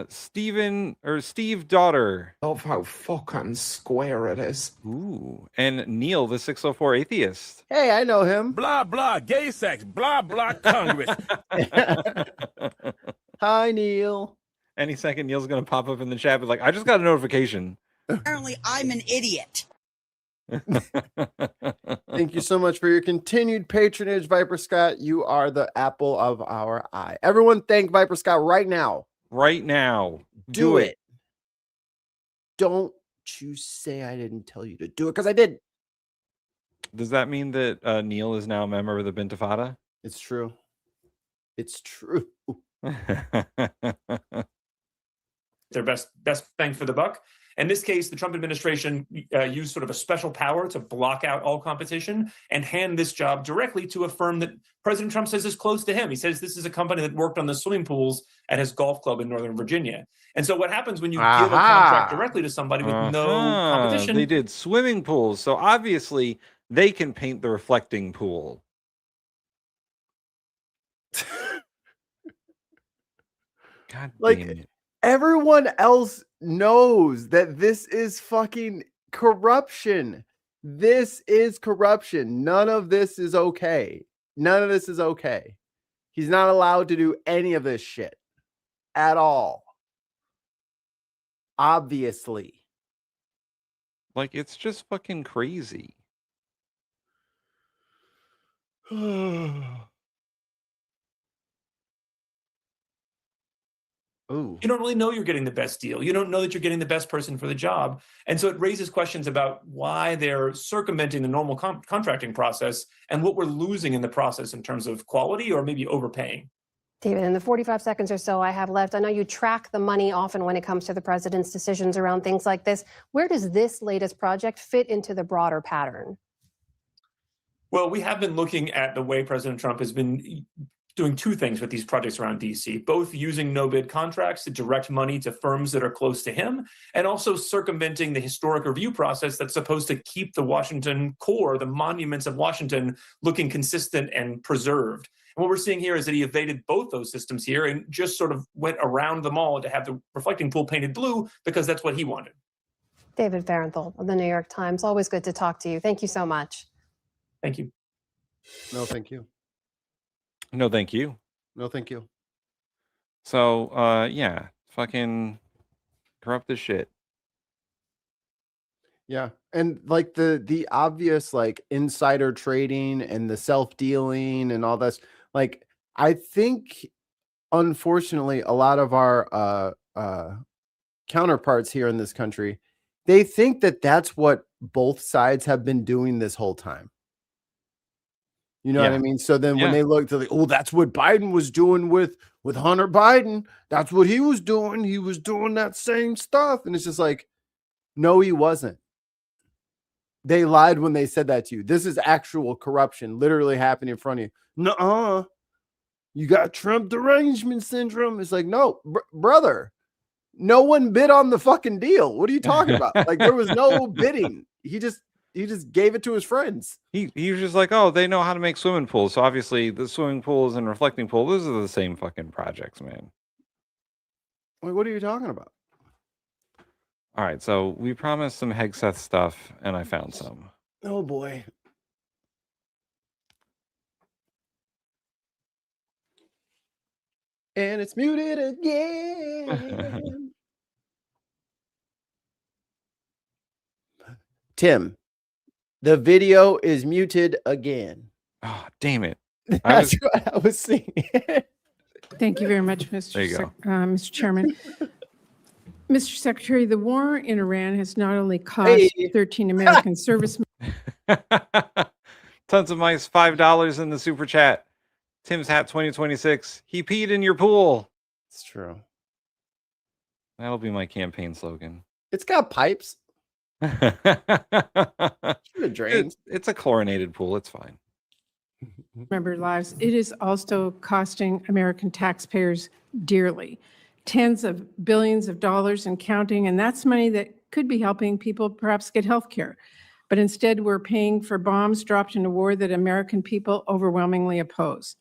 Steve Daughter. Love how fucking square it is. Ooh. And Neil, the 604 Atheist. Hey, I know him. Blah, blah, gay sex, blah, blah, Congress. Hi, Neil. Any second, Neil's going to pop up in the chat, but like, I just got a notification. Apparently, I'm an idiot. Thank you so much for your continued patronage, Viper Scott. You are the apple of our eye. Everyone thank Viper Scott right now. Right now. Do it. Don't you say I didn't tell you to do it? Because I did. Does that mean that Neil is now a member of the Bintifada? It's true. It's true. Their best bang for the buck. In this case, the Trump administration used sort of a special power to block out all competition and hand this job directly to a firm that President Trump says is close to him. He says this is a company that worked on the swimming pools at his golf club in Northern Virginia. And so what happens when you give a contract directly to somebody with no competition? They did swimming pools, so obviously they can paint the reflecting pool. God damn it. Everyone else knows that this is fucking corruption. This is corruption. None of this is okay. None of this is okay. He's not allowed to do any of this shit at all. Obviously. Like, it's just fucking crazy. Ooh. You don't really know you're getting the best deal. You don't know that you're getting the best person for the job. And so it raises questions about why they're circumventing the normal contracting process and what we're losing in the process in terms of quality or maybe overpaying. David, in the 45 seconds or so I have left, I know you track the money often when it comes to the president's decisions around things like this. Where does this latest project fit into the broader pattern? Well, we have been looking at the way President Trump has been doing two things with these projects around DC, both using no-bid contracts to direct money to firms that are close to him, and also circumventing the historic review process that's supposed to keep the Washington core, the monuments of Washington, looking consistent and preserved. And what we're seeing here is that he evaded both those systems here and just sort of went around them all to have the reflecting pool painted blue because that's what he wanted. David Fahrenthold of the New York Times, always good to talk to you. Thank you so much. Thank you. No, thank you. No, thank you. No, thank you. So, yeah, fucking corrupt as shit. Yeah. And like the obvious like insider trading and the self-dealing and all this, like I think unfortunately a lot of our counterparts here in this country, they think that that's what both sides have been doing this whole time. You know what I mean? So then when they look to oh, that's what Biden was doing with Hunter Biden. That's what he was doing. He was doing that same stuff. And it's just like, no, he wasn't. They lied when they said that to you. This is actual corruption literally happening in front of you. Nuh-uh. You got Trump derangement syndrome. It's like, no, brother, no one bid on the fucking deal. What are you talking about? Like there was no bidding. He just gave it to his friends. He was just like, oh, they know how to make swimming pools. So obviously the swimming pools and reflecting pool, those are the same fucking projects, man. Like, what are you talking about? All right, so we promised some Hegseth stuff, and I found some. Oh boy. And it's muted again. Tim, the video is muted again. Oh, damn it. That's what I was seeing. Thank you very much, Mr. Chairman. Mr. Secretary, the war in Iran has not only cost 13 American servicemen. Tons of mice, $5 in the super chat. Tim's hat 2026. He peed in your pool. It's true. That'll be my campaign slogan. It's got pipes. It drains. It's a chlorinated pool. It's fine. Remember lives. It is also costing American taxpayers dearly. Tens of billions of dollars and counting, and that's money that could be helping people perhaps get health care. But instead, we're paying for bombs dropped in a war that American people overwhelmingly oppose.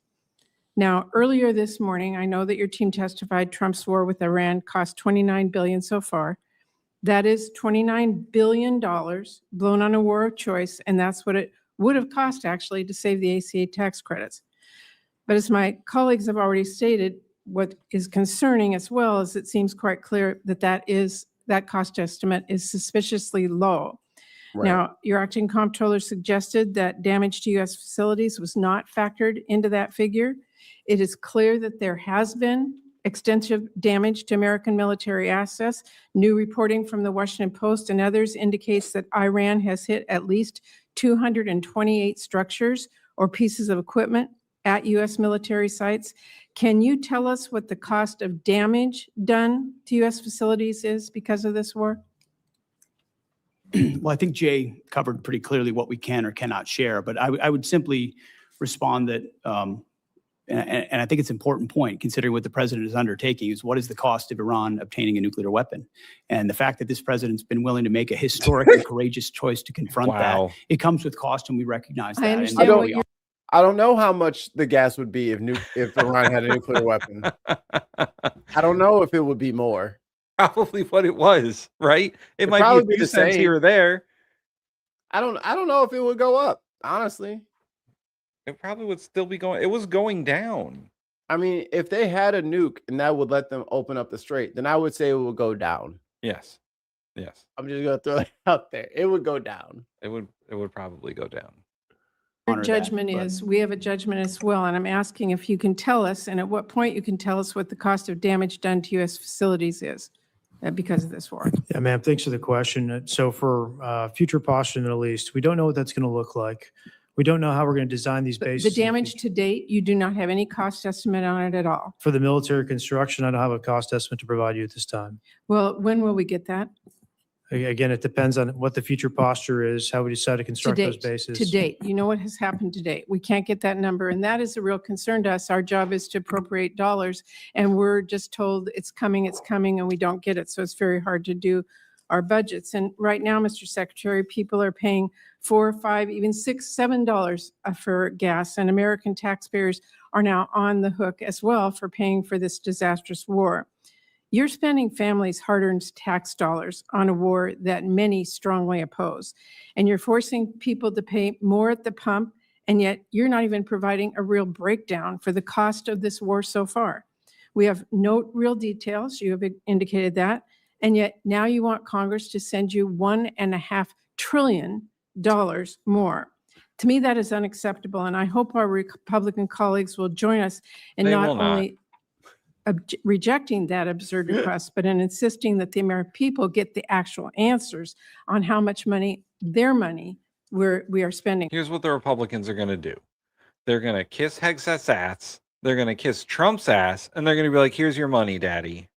Now, earlier this morning, I know that your team testified Trump's war with Iran cost $29 billion so far. That is $29 billion blown on a war of choice, and that's what it would have cost actually to save the ACA tax credits. But as my colleagues have already stated, what is concerning as well is it seems quite clear that that cost estimate is suspiciously low. Right. Now, your acting comptroller suggested that damage to U.S. facilities was not factored into that figure. It is clear that there has been extensive damage to American military assets. New reporting from the Washington Post and others indicates that Iran has hit at least 228 structures or pieces of equipment at U.S. military sites. Can you tell us what the cost of damage done to U.S. facilities is because of this war? Well, I think Jay covered pretty clearly what we can or cannot share, but I would simply respond that, and I think it's an important point, considering what the president is undertaking, is what is the cost of Iran obtaining a nuclear weapon? And the fact that this president's been willing to make a historic and courageous choice to confront that, it comes with cost, and we recognize that. I understand what you're I don't know how much the gas would be if Iran had a nuclear weapon. I don't know if it would be more. Probably what it was, right? It might probably be a be few the cents same. here or there. I don't know if it would go up, honestly. It probably would still be going. It was going down. I mean, if they had a nuke and that would let them open up the strait, then I would say it would go down. Yes. Yes. I'm just gonna throw it out there. It would go down. It would probably go down. Your judgment is, we have a judgment as well, and I'm asking if you can tell us, and at what point you can tell us what the cost of damage done to U.S. facilities is because of this war. Yeah, ma'am, thanks for the question. So for future posture in the Middle East, we don't know what that's going to look like. We don't know how we're going to design these bases. The damage to date, you do not have any cost estimate on it at all. For the military construction, I don't have a cost estimate to provide you at this time. Well, when will we get that? Again, it depends on what the future posture is, how we decide to construct those bases. To date, you know what has happened to date. We can't get that number, and that is a real concern to us. Our job is to appropriate dollars, and we're just told it's coming, and we don't get it. So it's very hard to do our budgets. And right now, Mr. Secretary, people are paying $4, $5, even $6, $7 for gas, and American taxpayers are now on the hook as well for paying for this disastrous war. You're spending families' hard-earned tax dollars on a war that many strongly oppose, and you're forcing people to pay more at the pump, and yet you're not even providing a real breakdown for the cost of this war so far. We have no real details, you have indicated that, and yet now you want Congress to send you $1.5 trillion more. To me, that is unacceptable, and I hope our Republican colleagues will join us in not only rejecting that absurd request, but in insisting that the American people get the actual answers on how much money, their money, we are spending. Here's what the Republicans are going to do. They're going to kiss Hegseth's ass. They're going to kiss Trump's ass, and they're going to be like, here's your money, daddy.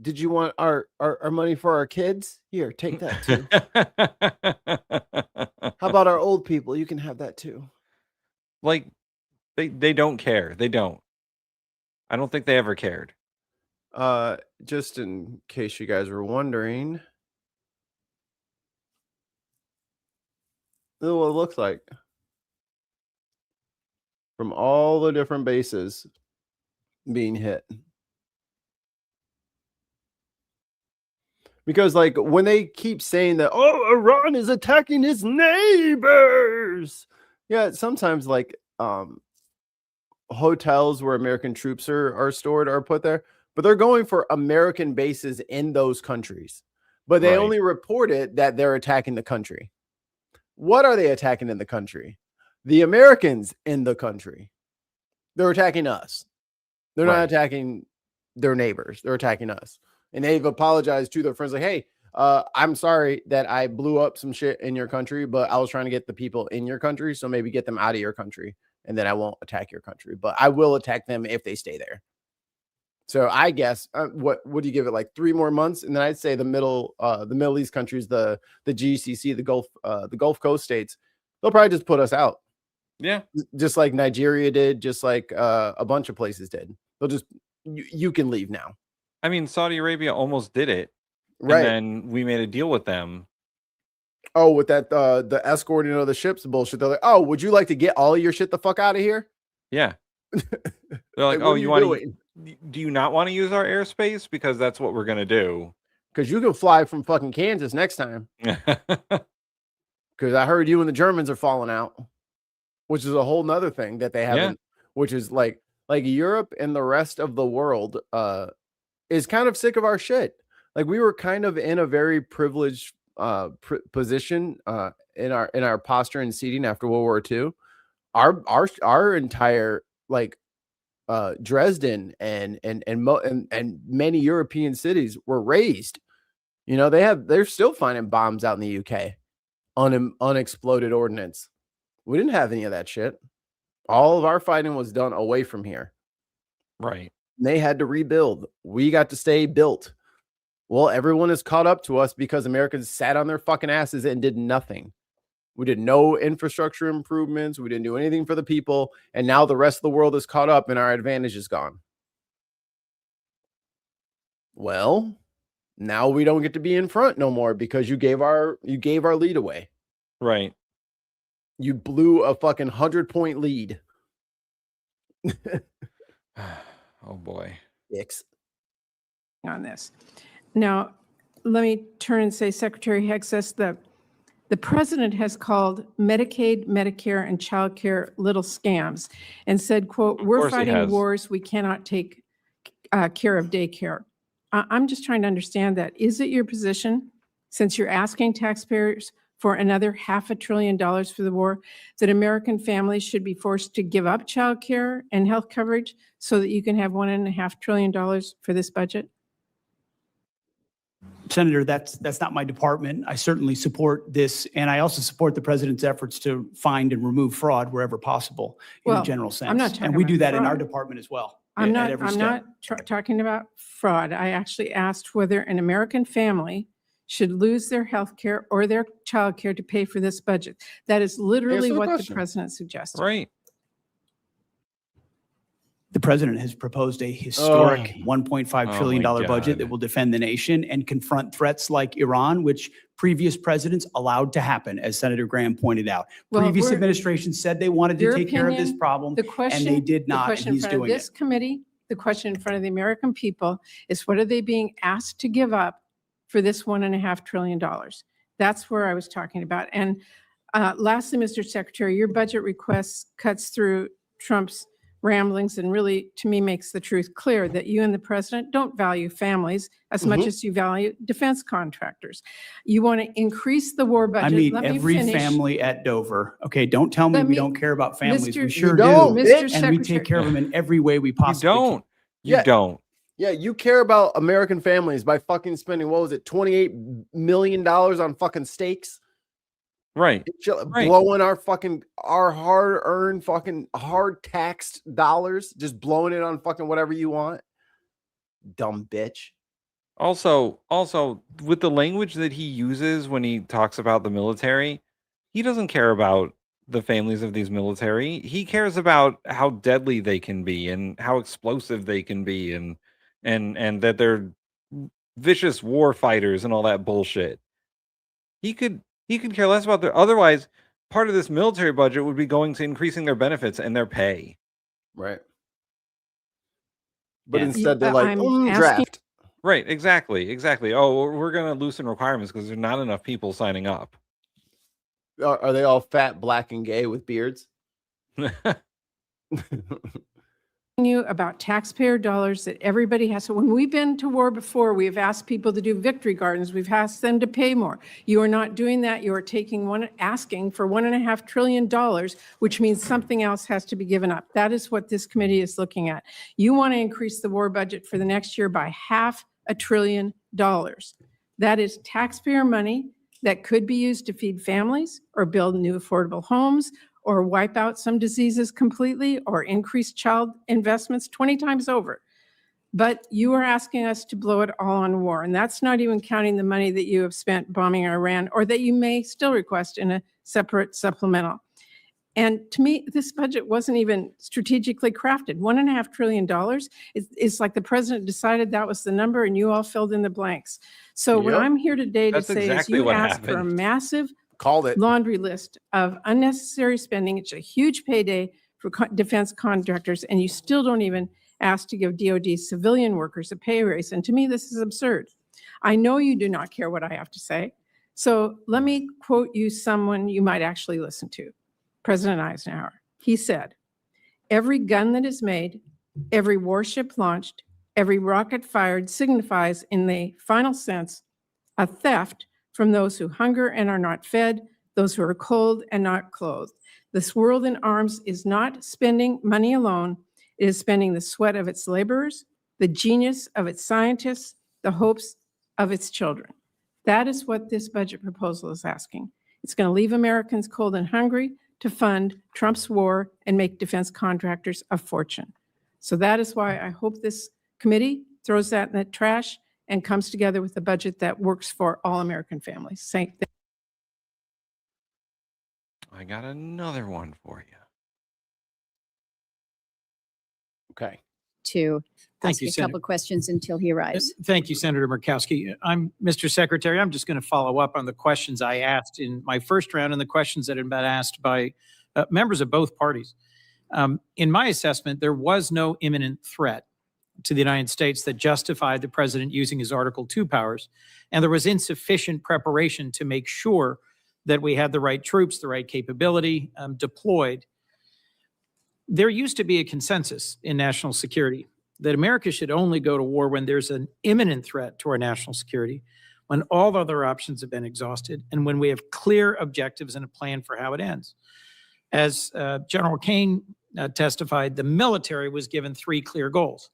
Did you want our money for our kids? Here, take that too. How about our old people? You can have that too. Like, they don't care. They don't. I don't think they ever cared. Just in case you guys were wondering, this is what it looks like from all the different bases being hit. Because like when they keep saying that, oh, Iran is attacking its neighbors. Yeah, sometimes like hotels where American troops are stored are put there, but they're going for American bases in those countries. But they only reported that they're attacking the country. What are they attacking in the country? The Americans in the country. They're attacking us. They're not attacking their neighbors. They're attacking us. And they've apologized to their friends like, hey, I'm sorry that I blew up some shit in your country, but I was trying to get the people in your country. So maybe get them out of your country and then I won't attack your country, but I will attack them if they stay there. So I guess what do you give it, like 3 more months? And then I'd say the Middle East countries, the GCC, the Gulf Coast states, they'll probably just put us out. Yeah. Just like Nigeria did, just like a bunch of places did. They'll just, you can leave now. I mean, Saudi Arabia almost did it. Right. And then we made a deal with them. Oh, with that, the escorting of the ships bullshit. They're like, oh, would you like to get all of your shit the fuck out of here? Yeah. They're like, oh, you want to, do you not want to use our airspace? Because that's what we're going to do. Because you can fly from fucking Kansas next time. Because I heard you and the Germans are falling out, which is a whole nother thing that they haven't, which is like Europe and the rest of the world is kind of sick of our shit. Like we were kind of in a very privileged position in our posture and seating after World War II. Our entire like Dresden and many European cities were razed. You know, they're still finding bombs out in the UK, unexploded ordnance. We didn't have any of that shit. All of our fighting was done away from here. Right. They had to rebuild. We got to stay built. Well, everyone is caught up to us because Americans sat on their fucking asses and did nothing. We did no infrastructure improvements. We didn't do anything for the people. And now the rest of the world is caught up and our advantage is gone. Well, now we don't get to be in front no more because you gave our lead away. Right. You blew a fucking 100-point lead. Oh boy. Dicks. On this. Now, let me turn and say, Secretary Hegseth, the president has called Medicaid, Medicare, and child care little scams and said, quote, we're fighting wars we cannot take care of daycare. I'm just trying to understand that. Is it your position, since you're asking taxpayers for another $500 billion for the war, that American families should be forced to give up child care and health coverage so that you can have $1.5 trillion for this budget? Senator, that's not my department. I certainly support this, and I also support the president's efforts to find and remove fraud wherever possible in a general sense. I'm not talking and we do about that in our fraud. department as well. I'm at every step. not talking about fraud. I actually asked whether an American family should lose their health care or their child care to pay for this budget. That is literally Answer the what the question. president suggested. Right. The president has proposed a historic $1.5 Oh trillion my budget God. that will defend the nation and confront threats like Iran, which previous presidents allowed to happen, as Senator Graham pointed out. Well, Previous we're- administrations said they wanted to Your take care of this opinion, problem, the question, and they did the not, and question in he's front of doing this it. committee, the question in front of the American people is, what are they being asked to give up for this $1.5 trillion? That's where I was talking about. And lastly, Mr. Secretary, your budget request cuts through Trump's ramblings and really, to me, makes the truth clear that you and the president don't value families as much as you value defense contractors. You want to increase the war budget. I meet Let me every finish. family at Dover. Okay, don't tell me Let we me- don't care about families. Mr. We sure You do. don't, Mr. And we Secretary. take care of them in every way we possibly can. You don't. Yeah, you care about American families by fucking spending, what was it, $28 million on fucking steaks? Right. Blowing our hard-earned, fucking hard-taxed dollars, just blowing it on fucking whatever you want. Dumb bitch. Also, with the language that he uses when he talks about the military, he doesn't care about the families of these military. He cares about how deadly they can be and how explosive they can be and that they're vicious war fighters and all that bullshit. He could care less about their, otherwise part of this military budget would be going to increasing their benefits and their pay. Right. But Yeah. instead they're like, I'm draft. Right, exactly. Oh, we're going to loosen requirements because there's not enough people signing up. Are they all fat, black, and gay with beards? You about taxpayer dollars that everybody has. So when we've been to war before, we have asked people to do victory gardens. We've asked them to pay more. You are not doing that. You are asking for $1.5 trillion, which means something else has to be given up. That is what this committee is looking at. You want to increase the war budget for the next year by $500 billion. That is taxpayer money that could be used to feed families or build new affordable homes or wipe out some diseases completely, or increase child investments 20 times over. But you are asking us to blow it all on war, and that's not even counting the money that you have spent bombing Iran, or that you may still request in a separate supplemental. And to me, this budget wasn't even strategically crafted. $1.5 trillion is like the president decided that was the number, and you all filled in the blanks. So what Yep. I'm here today to That's say exactly is you what asked for a happened. massive Called it. laundry list of unnecessary spending. It's a huge payday for defense contractors, and you still don't even ask to give DoD civilian workers a pay raise. And to me, this is absurd. I know you do not care what I have to say. So let me quote you someone you might actually listen to, President Eisenhower. He said, "Every gun that is made, every warship launched, every rocket fired signifies in the final sense a theft from those who hunger and are not fed, those who are cold and not clothed. This world in arms is not spending money alone. It is spending the sweat of its laborers, the genius of its scientists, the hopes of its children. That is what this budget proposal is asking. It's going to leave Americans cold and hungry to fund Trump's war and make defense contractors a fortune. So that is why I hope this committee throws that in the trash and comes together with a budget that works for all American families. I got another one for you. Okay. To Thank ask you, a Senator. couple questions until he arrives. Thank you, Senator Murkowski. Mr. Secretary, I'm just going to follow up on the questions I asked in my first round and the questions that had been asked by members of both parties. In my assessment, there was no imminent threat to the United States that justified the president using his Article 2 powers, and there was insufficient preparation to make sure that we had the right troops, the right capability deployed. There used to be a consensus in national security that America should only go to war when there's an imminent threat to our national security, when all other options have been exhausted, and when we have clear objectives and a plan for how it ends. As General Kane testified, the military was given 3 clear goals: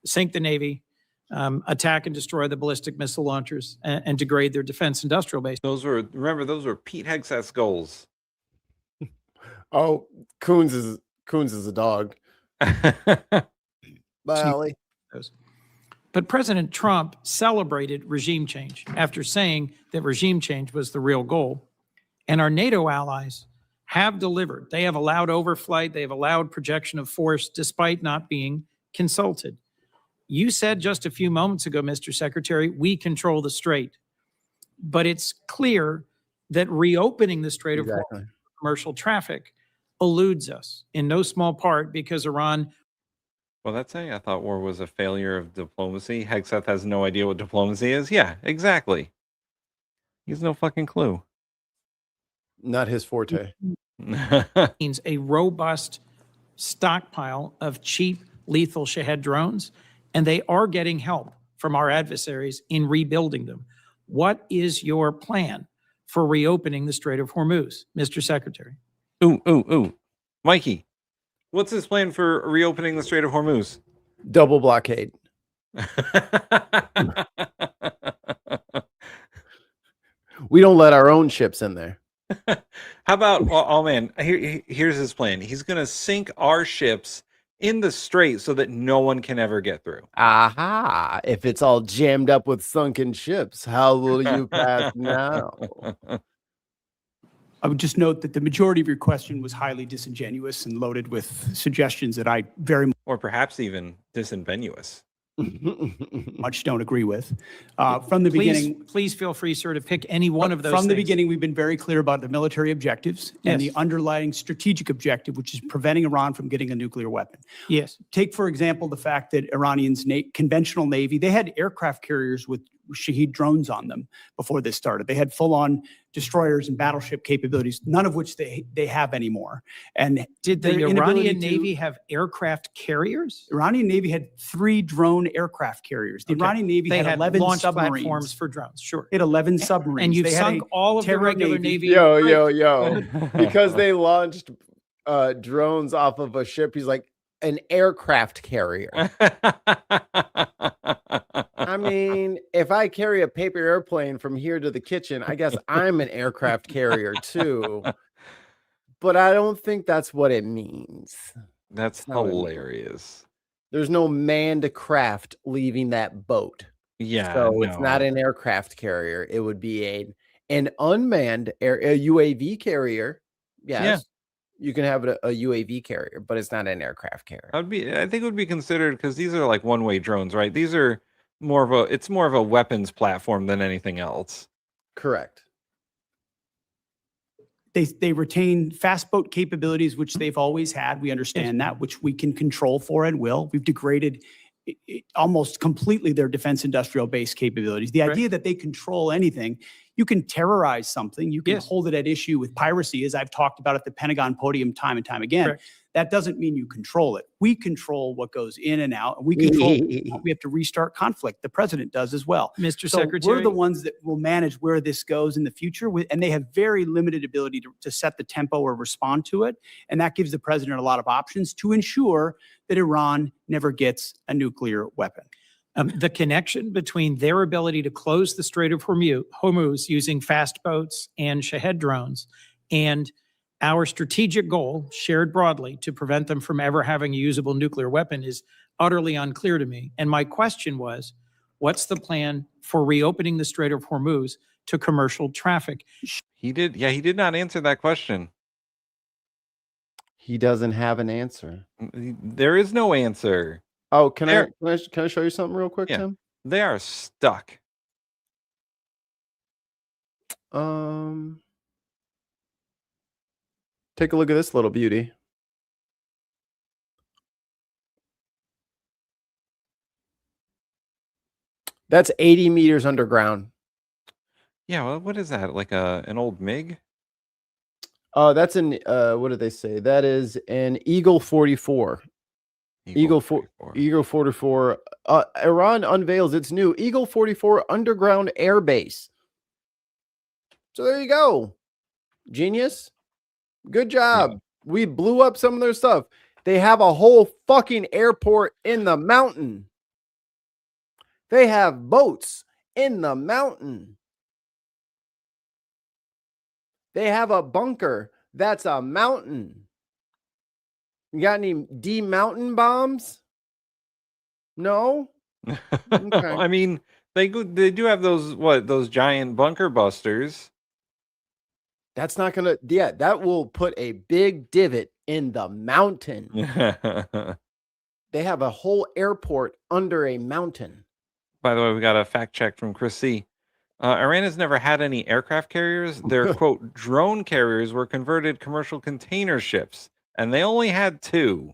sink the Navy, attack and destroy the ballistic missile launchers, and degrade their defense industrial base. Those were Pete Hegseth's goals. Oh, Coons is a dog. Bye, Allie. But President Trump celebrated regime change after saying that regime change was the real goal. And our NATO allies have delivered. They have allowed overflight. They have allowed projection of force despite not being consulted. You said just a few moments ago, Mr. Secretary, we control the strait. But it's clear that reopening the Strait of Hormuz for commercial traffic eludes us in no small part because Iran. Well, that's saying I thought war was a failure of diplomacy. Hegseth has no idea what diplomacy is. Yeah, exactly. He has no fucking clue. Not his forte. Means a robust stockpile of cheap, lethal Shahed drones, and they are getting help from our adversaries in rebuilding them. What is your plan for reopening the Strait of Hormuz, Mr. Secretary? Ooh. Mikey, what's his plan for reopening the Strait of Hormuz? Double blockade. We don't let our own ships in there. How about, oh man, here's his plan. He's going to sink our ships in the strait so that no one can ever get through. Aha! If it's all jammed up with sunken ships, how will you pass now? I would just note that the majority of your question was highly disingenuous and loaded with suggestions that I very or perhaps even disingenuous. much don't agree with. From the beginning, please feel free, sir, to pick any one of those From the things. beginning, we've been very clear about the military objectives and the Yes. underlying strategic objective, which is preventing Iran from getting a nuclear weapon. Yes. Take, for example, the fact that Iranians' conventional Navy, they had aircraft carriers with Shahed drones on them before this started. They had full-on destroyers and battleship capabilities, none of which they have anymore. And Did the their inability Iranian to- Navy have aircraft carriers? Iranian Navy had 3 drone aircraft carriers. The Okay. Iranian Navy They had had 11 launch submarines. platforms for drones, sure. They had 11 submarines. And you've They had sunk a all of the terror regular Navy. Yo. Because they launched drones off of a ship. He's like, an aircraft carrier. I mean, if I carry a paper airplane from here to the kitchen, I guess I'm an aircraft carrier too. But I don't think that's what it means. That's not what it means. hilarious. There's no manned craft leaving that boat. Yeah, So it's not no. an aircraft carrier. It would be an unmanned a UAV carrier. Yes. Yeah. You can have a UAV carrier, but it's not an aircraft carrier. I think it would be considered because these are like one-way drones, right? These are more of a weapons platform than anything else. Correct. They retain fast boat capabilities, which they've always had. We understand that, which we can control for and will. We've degraded almost completely their defense industrial base capabilities. The idea that they control anything, You can terrorize something. You can hold it at issue with piracy, as I've talked about at the Pentagon podium time and time again. Correct. That doesn't mean you control it. We control what goes in and out, and we control we have to restart conflict. The president does as well. Mr. So Secretary. we're the ones that will manage where this goes in the future, and they have very limited ability to set the tempo or respond to it. And that gives the president a lot of options to ensure that Iran never gets a nuclear weapon. The connection between their ability to close the Strait of Hormuz using fast boats and Shahed drones and our strategic goal, shared broadly, to prevent them from ever having a usable nuclear weapon is utterly unclear to me. And my question was, what's the plan for reopening the Strait of Hormuz to commercial traffic? He did not answer that question. He doesn't have an answer. There is no answer. Oh, can I show you something real quick, Tim? They are stuck. Take a look at this little beauty. That's 80 meters underground. Yeah, well, what is that? Like an old MiG? That's an what did they say? That is an Eagle 44. Eagle 44. Iran unveils its new Eagle 44 underground air base. So there you go. Genius. Good job. Yeah. We blew up some of their stuff. They have a whole fucking airport in the mountain. They have boats in the mountain. They have a bunker that's a mountain. You got any D-mountain bombs? No? Okay. I mean, they do have those giant bunker busters. That's not gonna, that will put a big divot in the mountain. They have a whole airport under a mountain. By the way, we got a fact check from Chris C. Iran has never had any aircraft carriers. Their quote drone carriers were converted commercial container ships, and they only had 2.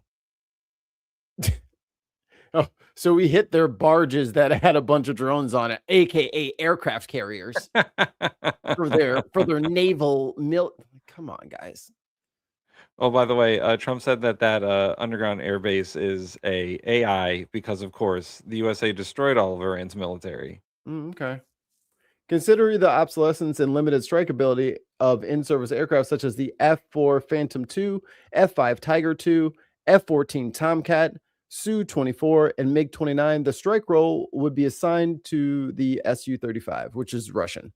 Oh, so we hit their barges that had a bunch of drones on it, aka aircraft carriers, for their naval Come on, guys. Oh, by the way, Trump said that underground air base is a AI because, of course, the USA destroyed all of Iran's military. Okay. Considering the obsolescence and limited strike ability of in-service aircraft such as the F-4 Phantom II, F-5 Tiger II, F-14 Tomcat, Su-24, and MiG-29, the strike role would be assigned to the Su-35, which is Russian.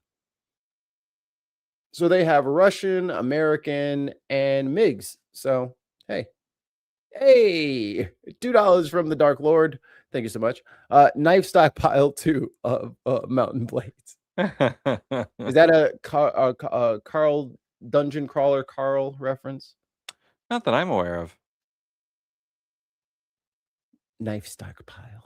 So they have Russian, American, and MiGs. So, hey, $2 from the Dark Lord. Thank you so much. Knife stockpile 2 of mountain blades. Is that a Carl Dungeon Crawler Carl reference? Not that I'm aware of. Knife stockpile.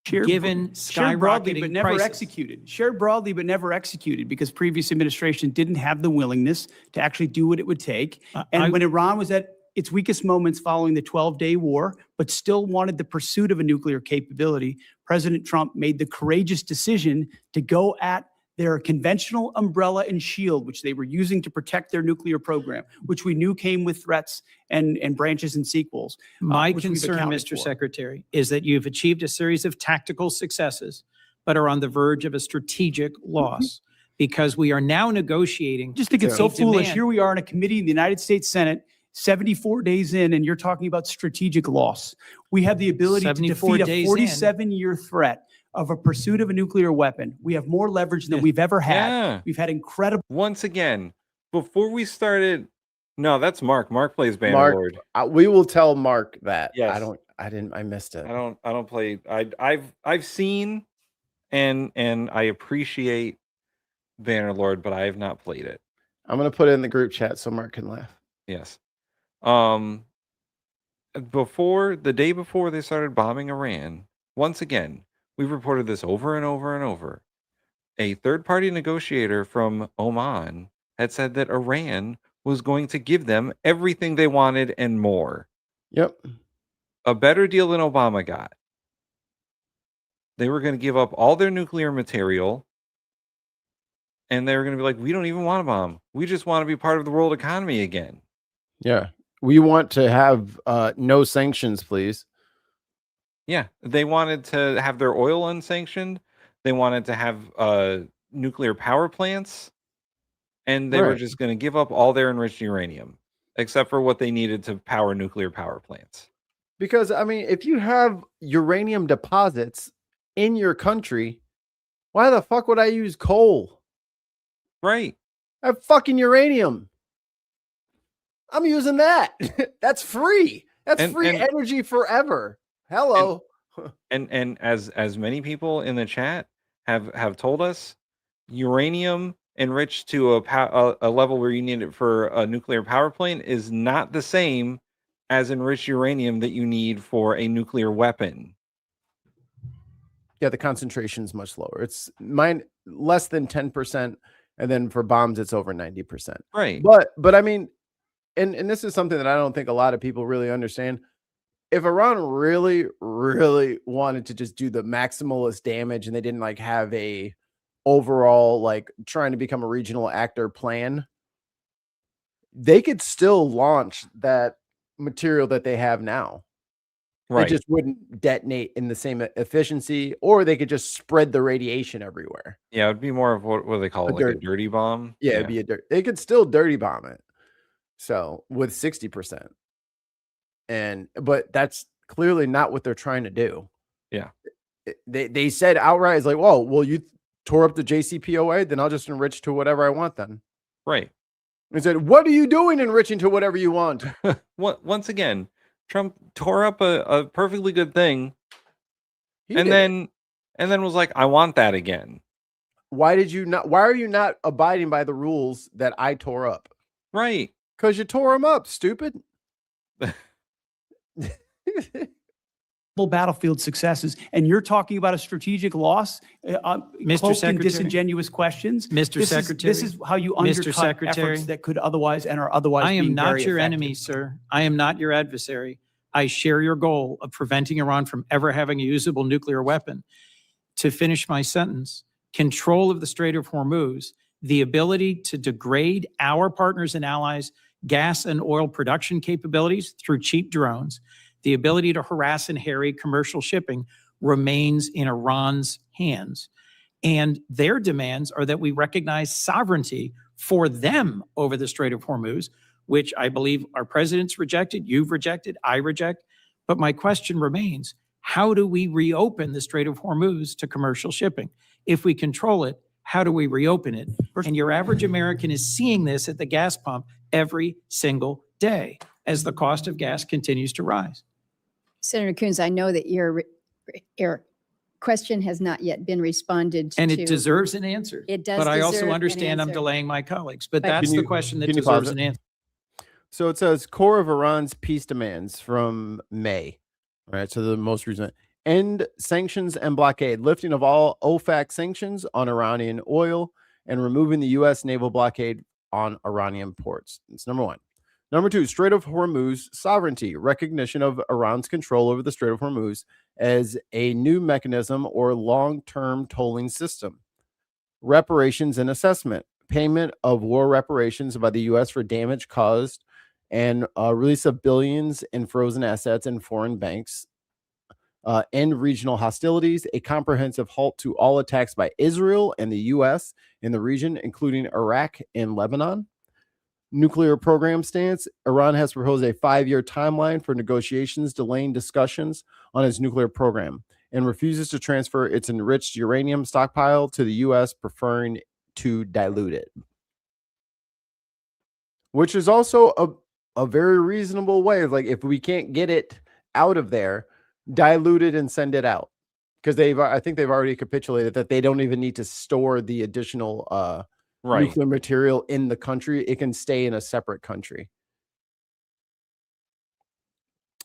Shared broadly, but never executed. Shared broadly, but never executed because previous administration didn't have the willingness to actually do what it would take. And when Iran was at its weakest moments following the 12-day war, but still wanted the pursuit of a nuclear capability, President Trump made the courageous decision to go at their conventional umbrella and shield, which they were using to protect their nuclear program, which we knew came with threats and branches and sequels. My concern, Mr. Secretary, is that you've achieved a series of tactical successes, but are on the verge of a strategic loss because we are now negotiating. Just think it's so foolish. Here we are in a committee in the United States Senate, 74 days in, and you're talking about strategic loss. We have the ability to defeat a 47-year threat of a pursuit of a nuclear weapon. We have more leverage than we've ever had. Yeah. We've had incredible. Once again, before we started, no, that's Mark. Mark plays Bannerlord. We will tell Mark that. Yes. I missed it. I don't play. I've seen and I appreciate Bannerlord, but I have not played it. I'm gonna put it in the group chat so Mark can laugh. Yes. The day before they started bombing Iran, once again, we've reported this over and over and over. A third-party negotiator from Oman had said that Iran was going to give them everything they wanted and more. Yep. A better deal than Obama got. They were going to give up all their nuclear material and they were going to be like, we don't even want a bomb. We just want to be part of the world economy again. Yeah. We want to have no sanctions, please. Yeah. They wanted to have their oil unsanctioned. They wanted to have nuclear power plants. And they were Right. just going to give up all their enriched uranium, except for what they needed to power nuclear power plants. Because, I mean, if you have uranium deposits in your country, why the fuck would I use coal? Right. I have fucking uranium. I'm using that. That's free. That's free energy forever. Hello. And as many people in the chat have told us, uranium enriched to a level where you need it for a nuclear power plant is not the same as enriched uranium that you need for a nuclear weapon. Yeah, the concentration is much lower. It's less than 10%, and then for bombs it's over 90%. Right. But I mean, and this is something that I don't think a lot of people really understand. If Iran really, really wanted to just do the maximalist damage and they didn't like have a overall like trying to become a regional actor plan, they could still launch that material that they have now. Right. It just wouldn't detonate in the same efficiency, or they could just spread the radiation everywhere. Yeah, it would be more of what do they call it, like a dirty bomb? Yeah, it'd be they could still dirty bomb it. So with 60%. But that's clearly not what they're trying to do. Yeah. They said outright, it's like, whoa, well, you tore up the JCPOA, then I'll just enrich to whatever I want then. Right. And said, what are you doing enriching to whatever you want? Once again, Trump tore up a perfectly good thing and then was like, I want that again. Why are you not abiding by the rules that I tore up? Right. Because you tore them up, stupid. Battlefield successes, and you're talking about a strategic loss, Mr. Secretary, disingenuous questions. Mr. Secretary, this is how you undercut efforts that could otherwise and are otherwise. I am being not very your effective. enemy, sir. I am not your adversary. I share your goal of preventing Iran from ever having a usable nuclear weapon. To finish my sentence, control of the Strait of Hormuz, the ability to degrade our partners and allies' gas and oil production capabilities through cheap drones, the ability to harass and harry commercial shipping remains in Iran's hands. And their demands are that we recognize sovereignty for them over the Strait of Hormuz, which I believe our president's rejected, you've rejected, I reject. But my question remains, how do we reopen the Strait of Hormuz to commercial shipping? If we control it, how do we reopen it? And your average American is seeing this at the gas pump every single day as the cost of gas continues to rise. Senator Coons, I know that your question has not yet been responded to. And it deserves an answer. It does But I also deserve an understand I'm answer. delaying my colleagues. But But- that's Can the you- question that can you pause deserves it? an answer. So it says core of Iran's peace demands from May, right? So the most recent: end sanctions and blockade, lifting of all OFAC sanctions on Iranian oil, and removing the U.S. naval blockade on Iranian ports. That's number one. Number two, Strait of Hormuz sovereignty, recognition of Iran's control over the Strait of Hormuz as a new mechanism or long-term tolling system. Reparations and assessment, payment of war reparations by the U.S. for damage caused, and release of billions in frozen assets in foreign banks. End regional hostilities, a comprehensive halt to all attacks by Israel and the U.S. in the region, including Iraq and Lebanon. Nuclear program stance, Iran has proposed a 5-year timeline for negotiations, delaying discussions on its nuclear program, and refuses to transfer its enriched uranium stockpile to the U.S., preferring to dilute it. Which is also a very reasonable way of, like, if we can't get it out of there, dilute it and send it out. Because I think they've already capitulated that they don't even need to store the additional nuclear material in the country. It can stay in a separate country.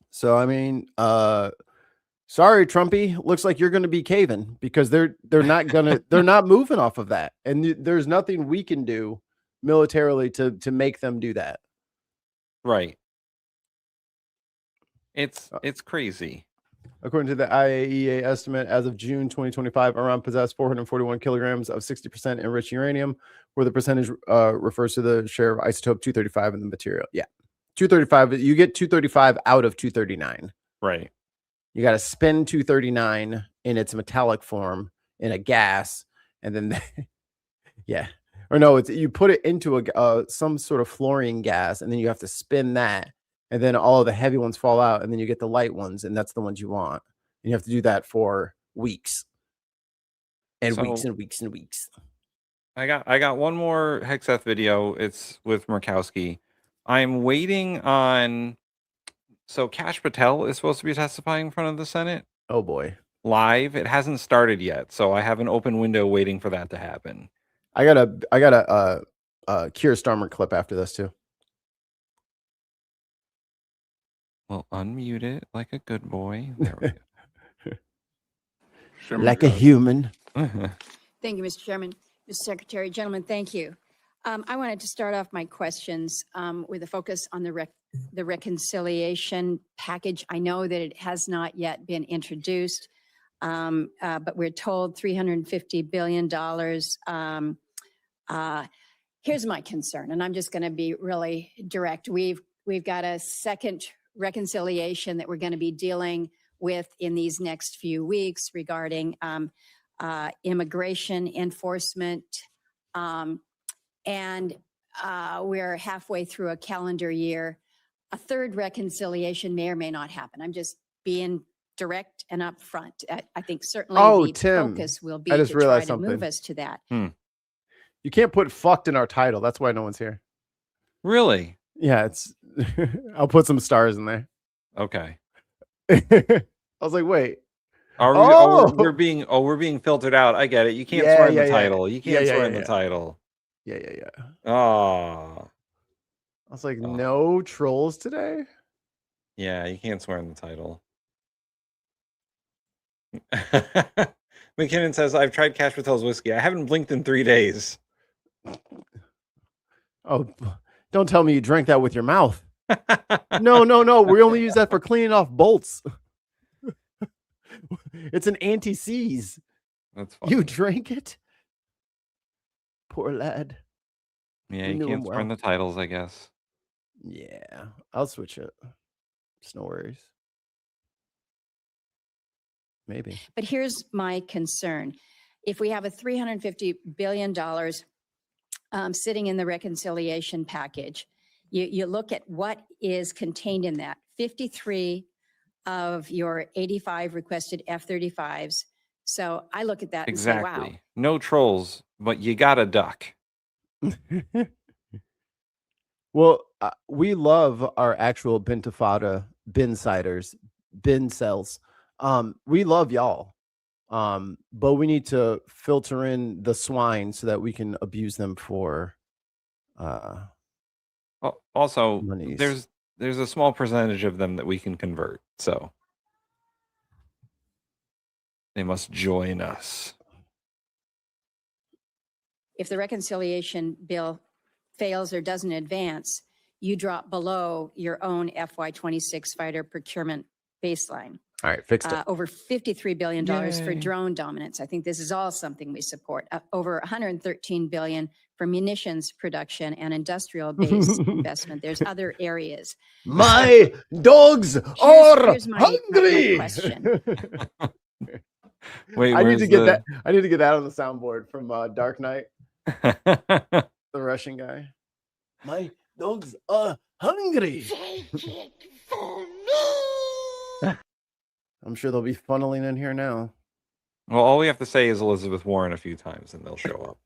So I mean, sorry, Trumpy, looks like you're going to be caving, because they're not moving off of that, and there's nothing we can do militarily to make them do that. Right. It's crazy. According to the IAEA estimate, as of June 2025, Iran possessed 441 kilograms of 60% enriched uranium, where the percentage refers to the share of isotope 235 in the material. Yeah, 235. You get 235 out of 239. Right. You got to spin 239 in its metallic form in a gas, and then yeah, or no, it's you put it into a some sort of fluorine gas, and then you have to spin that. And then all of the heavy ones fall out, and then you get the light ones, and that's the ones you want. And you have to do that for weeks. And weeks and weeks and weeks. I got one more Hegseth video. It's with Murkowski. I'm waiting on. So Kash Patel is supposed to be testifying in front of the Senate. Oh boy. Live. It hasn't started yet, so I have an open window waiting for that to happen. I got a Keir Starmer clip after this too. Well, unmute it like a good boy. There we go. Like a human. Thank you, Mr. Chairman. Mr. Secretary, gentlemen, thank you. I wanted to start off my questions with a focus on the reconciliation package. I know that it has not yet been introduced, but we're told $350 billion. Here's my concern, and I'm just going to be really direct. We've got a second reconciliation that we're going to be dealing with in these next few weeks regarding immigration enforcement. And we're halfway through a calendar year. A third reconciliation may or may not happen. I'm just being direct and upfront. I think certainly the Tim, focus will be I to just try realized to move something. us to that. You can't put fucked in our title. That's why no one's here. Really? Yeah, it's I'll put some stars in there. Okay. I was like, wait. Are we, we're being filtered out. I get it. You can't swear in the title. You can't swear in the title. Yeah. Oh. I was like, no trolls today? Yeah, you can't swear in the title. McKinnon says, I've tried Kash Patel's whiskey. I haven't blinked in 3 days. Oh, don't tell me you drank that with your mouth. No. We only use that for cleaning off bolts. It's an anti-seize. That's funny. You drank it? Poor lad. Yeah, you can't swear in the titles, I guess. Yeah, I'll switch it. It's no worries. Maybe. But here's my concern. If we have a $350 billion sitting in the reconciliation package, you look at what is contained in that. 53 of your 85 requested F-35s. So I look at that and say, wow. No trolls, but you got a duck. Well, we love our actual Bintifada bin siders, bin cells. We love y'all. But we need to filter in the swine so that we can abuse them for also monies. there's a small percentage of them that we can convert, so they must join us. If the reconciliation bill fails or doesn't advance, you drop below your own FY26 fighter procurement baseline. All right, fixed it. Over $53 billion for drone dominance. I think this is all something we support. Over $113 billion for munitions production and industrial-based investment. There's other areas. My dogs are here's my hungry. question. Wait, I need to get that. I need to get that on the soundboard from Dark Knight. The Russian guy. My dogs are hungry. I'm sure they'll be funneling in here now. Well, all we have to say is Elizabeth Warren a few times and they'll show up.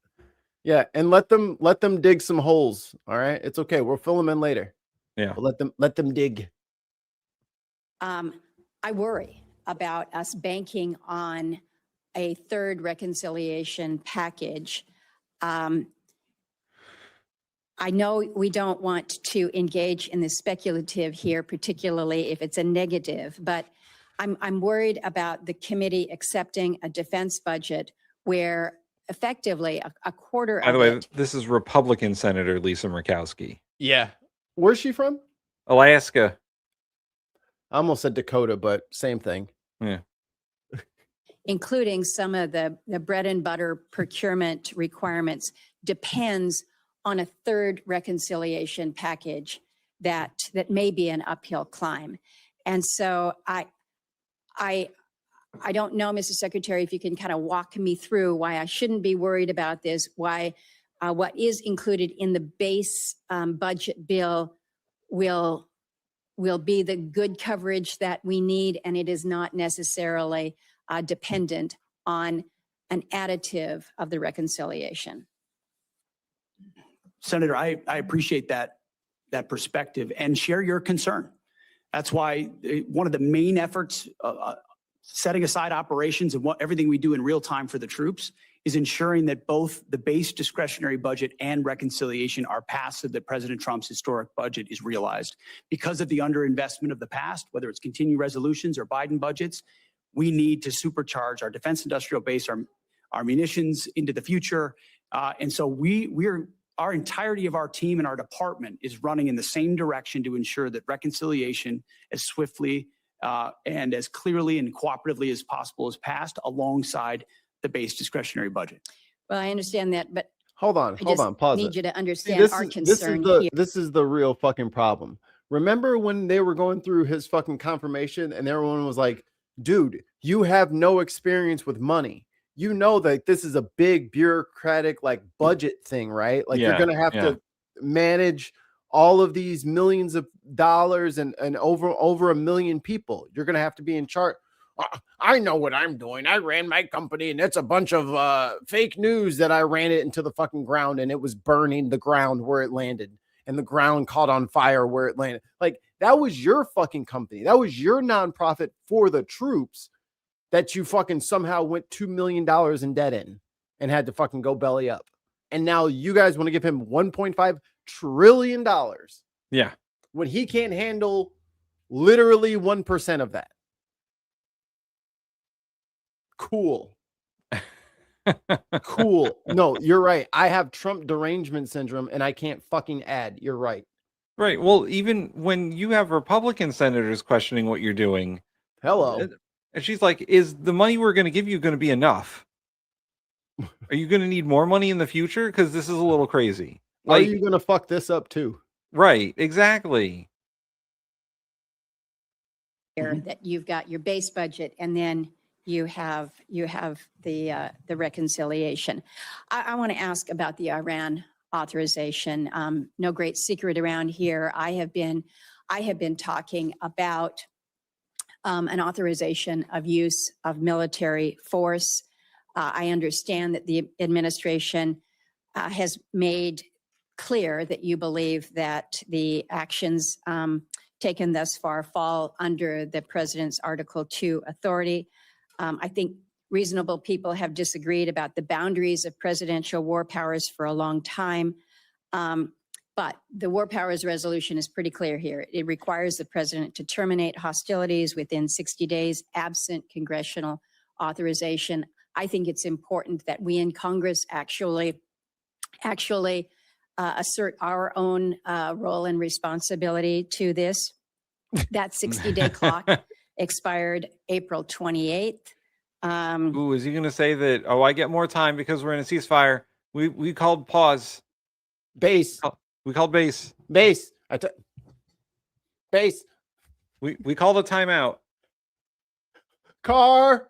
Yeah, and let them dig some holes. All right, it's okay. We'll fill them in later. Yeah, but let them dig. I worry about us banking on a third reconciliation package. I know we don't want to engage in the speculative here, particularly if it's a negative, but I'm worried about the committee accepting a defense budget where effectively a quarter By the of way, it. this is Republican Senator Lisa Murkowski. Yeah. Where's she from? Alaska. I almost said Dakota, but same thing. Yeah. including some of the bread and butter procurement requirements, depends on a third reconciliation package that may be an uphill climb. And so I don't know, Mr. Secretary, if you can kind of walk me through why I shouldn't be worried about this, why what is included in the base budget bill will be the good coverage that we need, and it is not necessarily dependent on an additive of the reconciliation. Senator, I appreciate that perspective and share your concern. That's why one of the main efforts, setting aside operations and everything we do in real time for the troops, is ensuring that both the base discretionary budget and reconciliation are passed so that President Trump's historic budget is realized. Because of the underinvestment of the past, whether it's continuing resolutions or Biden budgets, we need to supercharge our defense industrial base, our munitions into the future. And so our entirety of our team and our department is running in the same direction to ensure that reconciliation as swiftly and as clearly and cooperatively as possible is passed alongside the base discretionary budget. Well, I understand that, but hold on, pause need it. you to understand our concern here. This is the real fucking problem. Remember when they were going through his fucking confirmation and everyone was like, dude, you have no experience with money. You know that this is a big bureaucratic like budget thing, right? Like you're gonna have to manage all of these millions of dollars and over 1 million people. You're gonna have to be in charge. I know what I'm doing. I ran my company and it's a bunch of fake news that I ran it into the fucking ground and it was burning the ground where it landed and the ground caught on fire where it landed. Like that was your fucking company. That was your nonprofit for the troops that you fucking somehow went $2 million in debt in and had to fucking go belly up. And now you guys want to give him $1.5 trillion. Yeah. When he can't handle literally 1% of that. Cool. Cool. No, you're right. I have Trump derangement syndrome and I can't fucking add. You're right. Right. Well, even when you have Republican senators questioning what you're doing. Hello. And she's like, is the money we're going to give you going to be enough? Are you going to need more money in the future? Because this is a little crazy. Are you going to fuck this up too? Right. Exactly. That you've got your base budget and then you have the reconciliation. I want to ask about the Iran authorization. No great secret around here. I have been talking about an authorization of use of military force. I understand that the administration has made clear that you believe that the actions taken thus far fall under the president's Article 2 authority. I think reasonable people have disagreed about the boundaries of presidential war powers for a long time. But the war powers resolution is pretty clear here. It requires the president to terminate hostilities within 60 days, absent congressional authorization. I think it's important that we in Congress actually assert our own role and responsibility to this. That 60-day clock expired April 28th. Ooh, is he going to say that, oh, I get more time because we're in a ceasefire? We called pause. Base. We called base. Base. Base. We called a timeout. Car.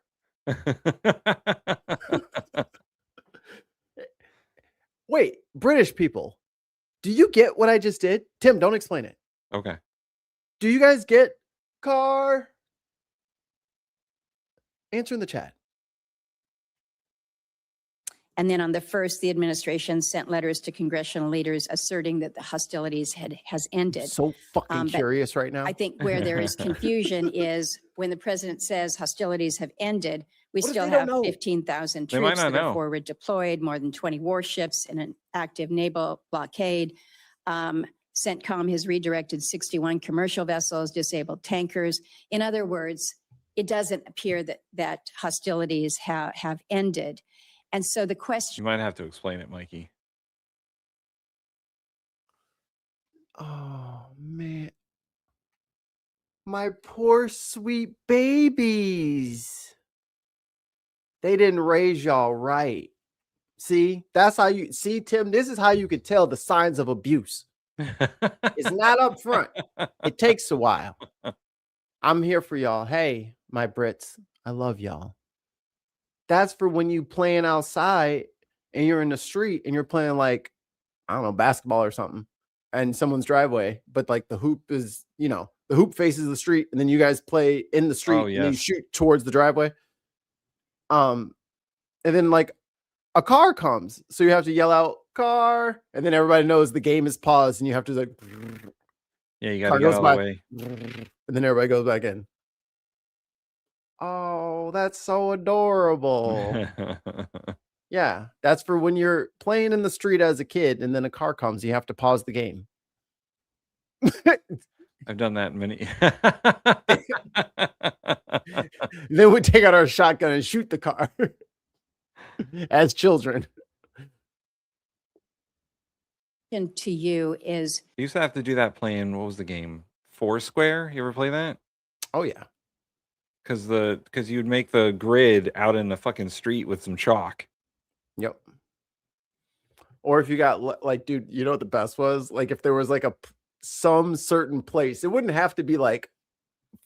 Wait, British people, do you get what I just did? Tim, don't explain it. Okay. Do you guys get car? Answer in the chat. And then on the 1st, the administration sent letters to congressional leaders asserting that the hostilities has ended. So fucking curious right now. I think where there is confusion is when the president says hostilities have ended, we still have 15,000 troops that are forward deployed, more than 20 warships in an active naval blockade. CENTCOM has redirected 61 commercial vessels, disabled tankers. In other words, it doesn't appear that hostilities have ended. And so the question— You might have to explain it, Mikey. Oh, man. My poor sweet babies. They didn't raise y'all right. See, that's how you see, Tim. This is how you could tell the signs of abuse. It's not up front. It takes a while. I'm here for y'all. Hey, my Brits, I love y'all. That's for when you playing outside and you're in the street and you're playing like, I don't know, basketball or something, and someone's driveway, but like the hoop is, the hoop faces the street, and then you guys play in the street and then you shoot towards the driveway. And then like a car comes, so you have to yell out car, and then everybody knows the game is paused, and you have to like, yeah, you got to get out of the way, and then everybody goes back in. Oh, that's so adorable. Yeah, that's for when you're playing in the street as a kid, and then a car comes, you have to pause the game. I've done that many. Then we take out our shotgun and shoot the car as children. To you is You used to have to do that playing, what was the game? Foursquare? You ever play that? Oh yeah. Because you'd make the grid out in the fucking street with some chalk. Yep. Or if you got like, dude, you know what the best was? Like if there was like some certain place, it wouldn't have to be like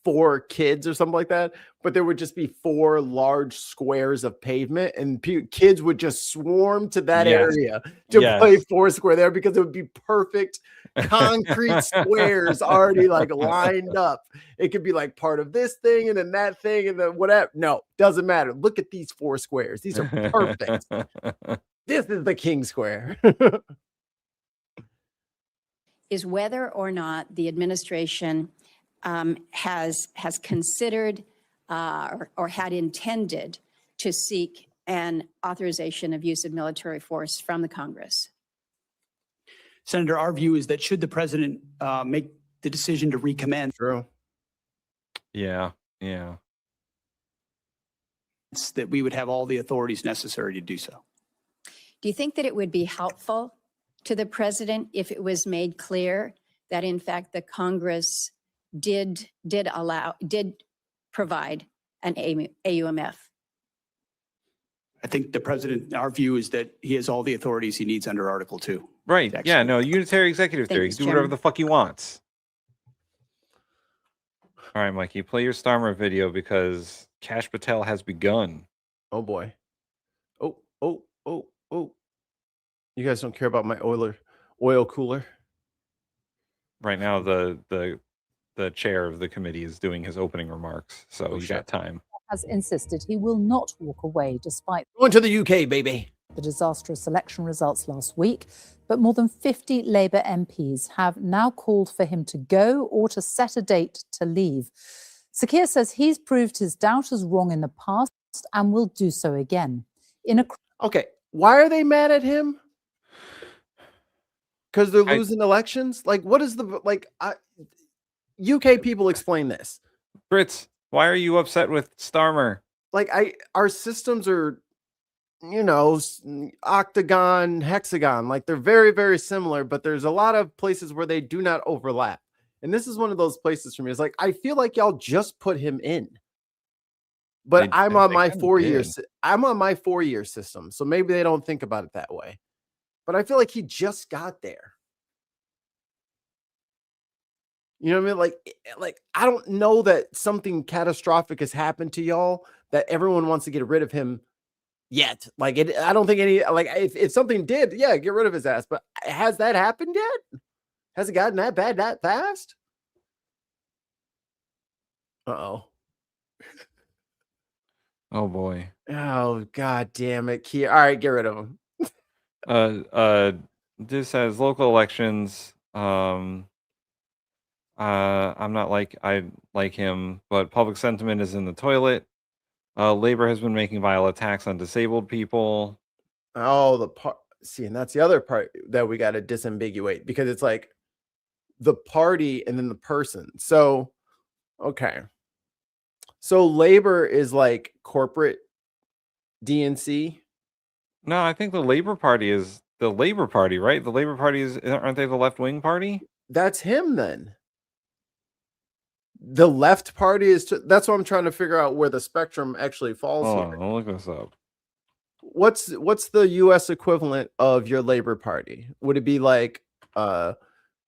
4 kids or something like that, but there would just be 4 large squares of pavement, and kids would just swarm to that area to play Foursquare there, because it would be perfect concrete squares already like lined up. It could be like part of this thing and then that thing and then whatever. No, doesn't matter. Look at these 4 squares. These are perfect. This is the king square. is whether or not the administration has considered or had intended to seek an authorization of use of military force from the Congress. Senator, our view is that should the president make the decision to recommend, true, yeah, it's that we would have all the authorities necessary to do so. Do you think that it would be helpful to the president if it was made clear that in fact the Congress did provide an AUMF? I think the president, our view is that he has all the authorities he needs under Article 2. Right. Yeah, no, unitary executive theory. Thanks, Do whatever Chairman. the fuck he wants. All right, Mikey, play your Starmer video because Kash Patel has begun. Oh boy. Oh. You guys don't care about my oil cooler? Right now, the chair of the committee is doing his opening remarks, so you got time. Has insisted he will not walk away despite Going to the UK, baby. the disastrous election results last week. But more than 50 Labour MPs have now called for him to go or to set a date to leave. Sakir says he's proved his doubters wrong in the past and will do so again. Okay, why are they mad at him? Because they're losing elections? Like, what is UK people explain this? Brits, why are you upset with Starmer? Like, our systems are, octagon, hexagon. Like, they're very, very similar, but there's a lot of places where they do not overlap. And this is one of those places for me. It's like, I feel like y'all just put him in. But I'm on my 4 years. I'm on my 4-year system. So maybe they don't think about it that way. But I feel like he just got there. You know what I mean? Like I don't know that something catastrophic has happened to y'all that everyone wants to get rid of him yet. Like I don't think if something did, yeah, get rid of his ass. But has that happened yet? Has it gotten that bad that fast? Uh-oh. Oh boy. Oh god damn it. All right, get rid of him. This says local elections. I'm not I like him, but public sentiment is in the toilet. Labor has been making vile attacks on disabled people. Oh, the part. See, and that's the other part that we got to disambiguate, because it's like the party and then the person. So, okay. So Labor is like corporate DNC. No, I think the Labor Party is the Labor Party, right? The Labor Party aren't they the left-wing party? That's him then. The left party is that's what I'm trying to figure out where the spectrum actually falls Hold here. on, I'll look this up. What's the US equivalent of your Labor Party? Would it be like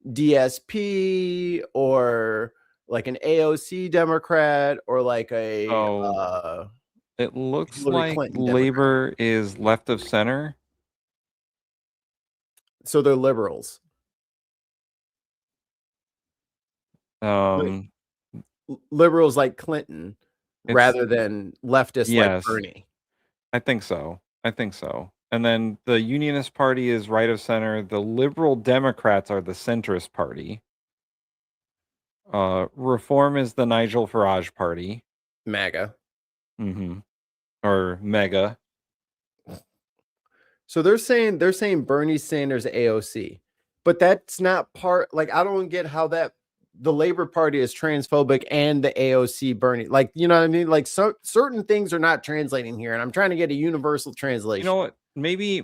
DSP or like an AOC Democrat or like a It looks Hillary like Clinton Democrat? Labor is left of center. So they're liberals. Liberals like Clinton rather than leftists like Bernie. I think so. And then the Unionist Party is right of center. The Liberal Democrats are the centrist party. Reform is the Nigel Farage party. MAGA. Or MEGA. So they're saying Bernie Sanders AOC, but that's not part. Like, I don't get how that the Labor Party is transphobic and the AOC Bernie. Like, you know what I mean? Like, so certain things are not translating here, and I'm trying to get a universal translation. You know what? Maybe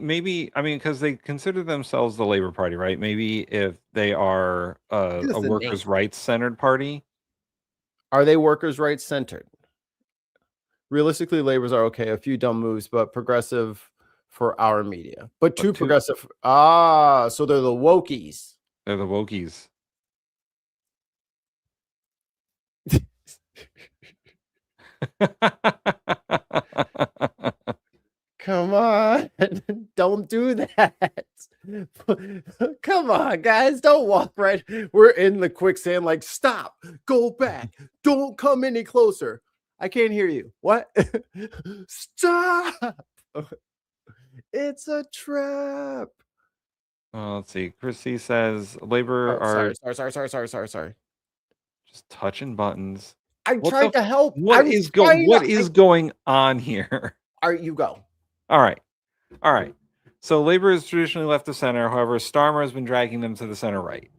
I mean, because they consider themselves the Labor Party, right? Maybe if they are a workers' rights centered party. Are they workers' rights centered? Realistically, Labor's are okay. A few dumb moves, but progressive for our media. But too progressive. So they're the wokies. They're the wokies. Come on. Don't do that. Come on, guys. Don't walk right. We're in the quicksand. Like, stop. Go back. Don't come any closer. I can't hear you. What? Stop. It's a trap. Let's see. Chrissy says Labor are sorry. just touching buttons. I tried to help. What is going on here? All right, you go. All right. So Labor is traditionally left of center. However, Starmer has been dragging them to the center right.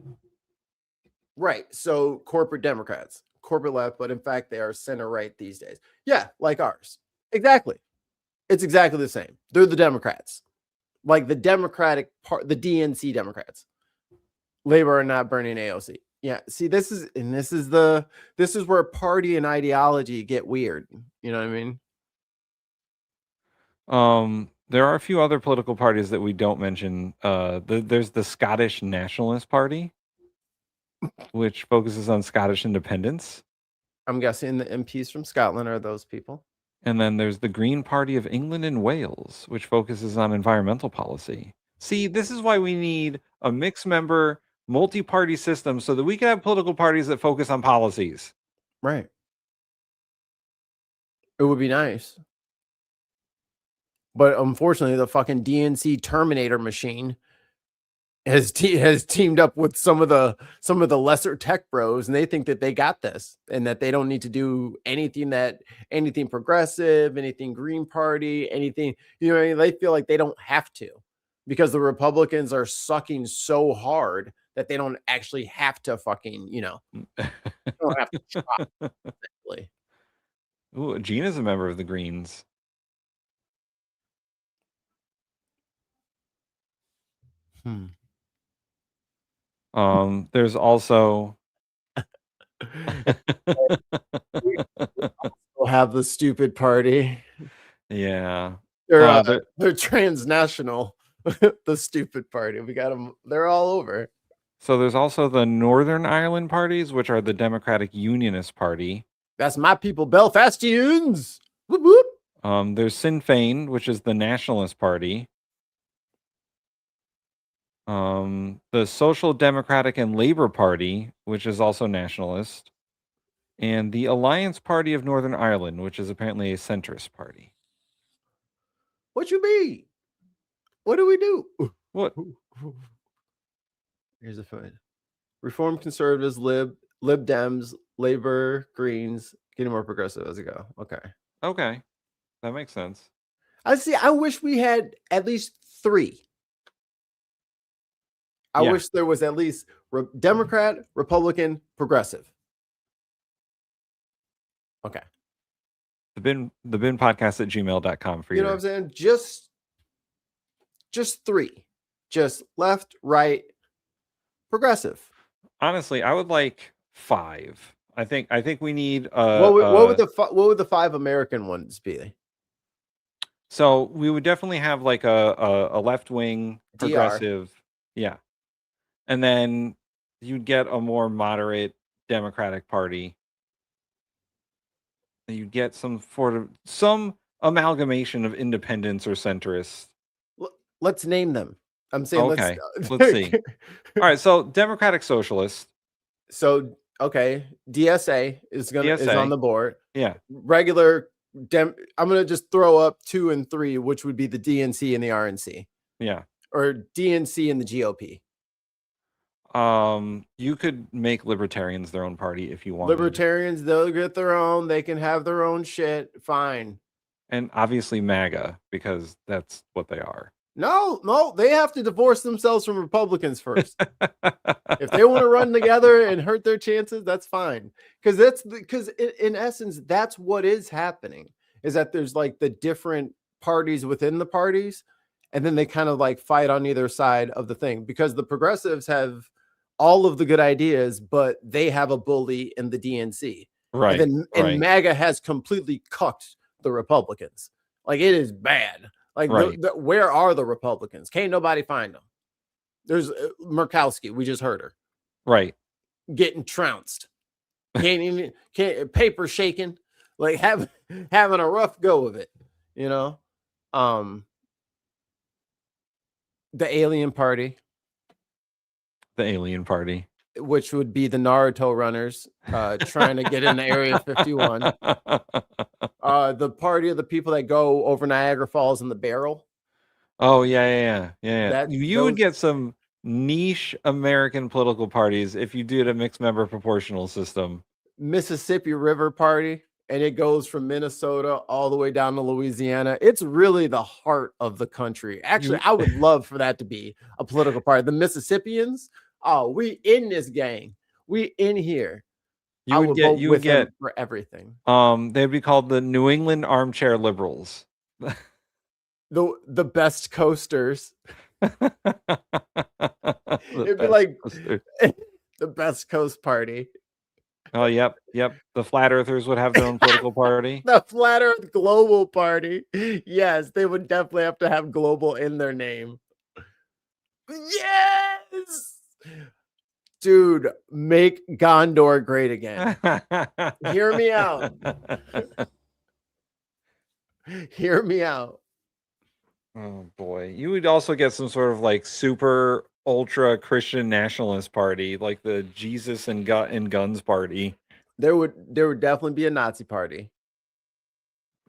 Right. So corporate Democrats, corporate left, but in fact, they are center right these days. Yeah, like ours. Exactly. It's exactly the same. They're the Democrats, like the Democratic part, the DNC Democrats. Labor are not Bernie and AOC. Yeah. See, this is where party and ideology get weird. You know what I mean? There are a few other political parties that we don't mention. There's the Scottish Nationalist Party, which focuses on Scottish independence. I'm guessing the MPs from Scotland are those people. And then there's the Green Party of England and Wales, which focuses on environmental policy. See, this is why we need a mixed member, multi-party system so that we can have political parties that focus on policies. Right. It would be nice. But unfortunately, the fucking DNC Terminator machine has teamed up with some of the lesser tech bros, and they think that they got this and that they don't need to do anything progressive, anything Green Party, anything, you know, they feel like they don't have to because the Republicans are sucking so hard that they don't actually have to fucking, you know, don't have to try. Ooh, Gina's a member of the Greens. There's also we'll have the stupid party. Yeah. They're transnational. The stupid party. We got them. They're all over. So there's also the Northern Ireland parties, which are the Democratic Unionist Party. That's my people, Belfastians. Whoop, whoop. There's Sinn Féin, which is the Nationalist Party. The Social Democratic and Labour Party, which is also nationalist, and the Alliance Party of Northern Ireland, which is apparently a centrist party. What you mean? What do we do? What? Here's a fun. Reform Conservatives, Lib Dems, Labor, Greens, getting more progressive as we go. Okay. That makes sense. I wish we had at least 3. I wish there was at least Democrat, Republican, progressive. Okay. The bin podcast at gmail.com for you know what I'm saying? Just 3. Just left, right, progressive. Honestly, I would like 5. I think we need what would the 5 American ones be? So we would definitely have like a left wing progressive, yeah, and then you'd get a more moderate Democratic Party. You'd get some amalgamation of independents or centrists. Let's name them. I'm saying okay. Let's see. All right, so Democratic Socialist. So okay, DSA is on the board. Yeah. Regular I'm gonna just throw up 2 and 3, which would be the DNC and the RNC. Yeah. Or DNC and the GOP. You could make libertarians their own party if you want. Libertarians, they'll get their own. They can have their own shit. Fine. And obviously MAGA, because that's what they are. No, they have to divorce themselves from Republicans first. If they want to run together and hurt their chances, that's fine. Because in essence, that's what is happening, is that there's like the different parties within the parties, and then they kind of like fight on either side of the thing, because the progressives have all of the good ideas, but they have a bully in the DNC. Right. And MAGA has completely cucked the Republicans. Like, it is bad. Like, where are the Republicans? Can't nobody find them. There's Murkowski. We just heard her. Right. Getting trounced. Can't paper shaking. Like, having a rough go of it. You know? The Alien Party. The Alien Party. Which would be the Naruto runners trying to get into Area 51. The party of the people that go over Niagara Falls in the barrel. Oh, yeah. You would get some niche American political parties if you did a mixed member proportional system. Mississippi River Party, and it goes from Minnesota all the way down to Louisiana. It's really the heart of the country. Actually, I would love for that to be a political party. The Mississippians, oh, we in this gang. We in here. You would get for everything. They'd be called the New England Armchair Liberals. The best coasters. It'd be like the Best Coast Party. Oh, yep. The Flat Earthers would have their own political party. The Flat Earth Global Party. Yes, they would definitely have to have global in their name. Yes! Dude, make Gondor great again. Hear me out. Hear me out. Oh, boy. You would also get some sort of like super ultra Christian nationalist party, like the Jesus and Guns party. There would definitely be a Nazi party.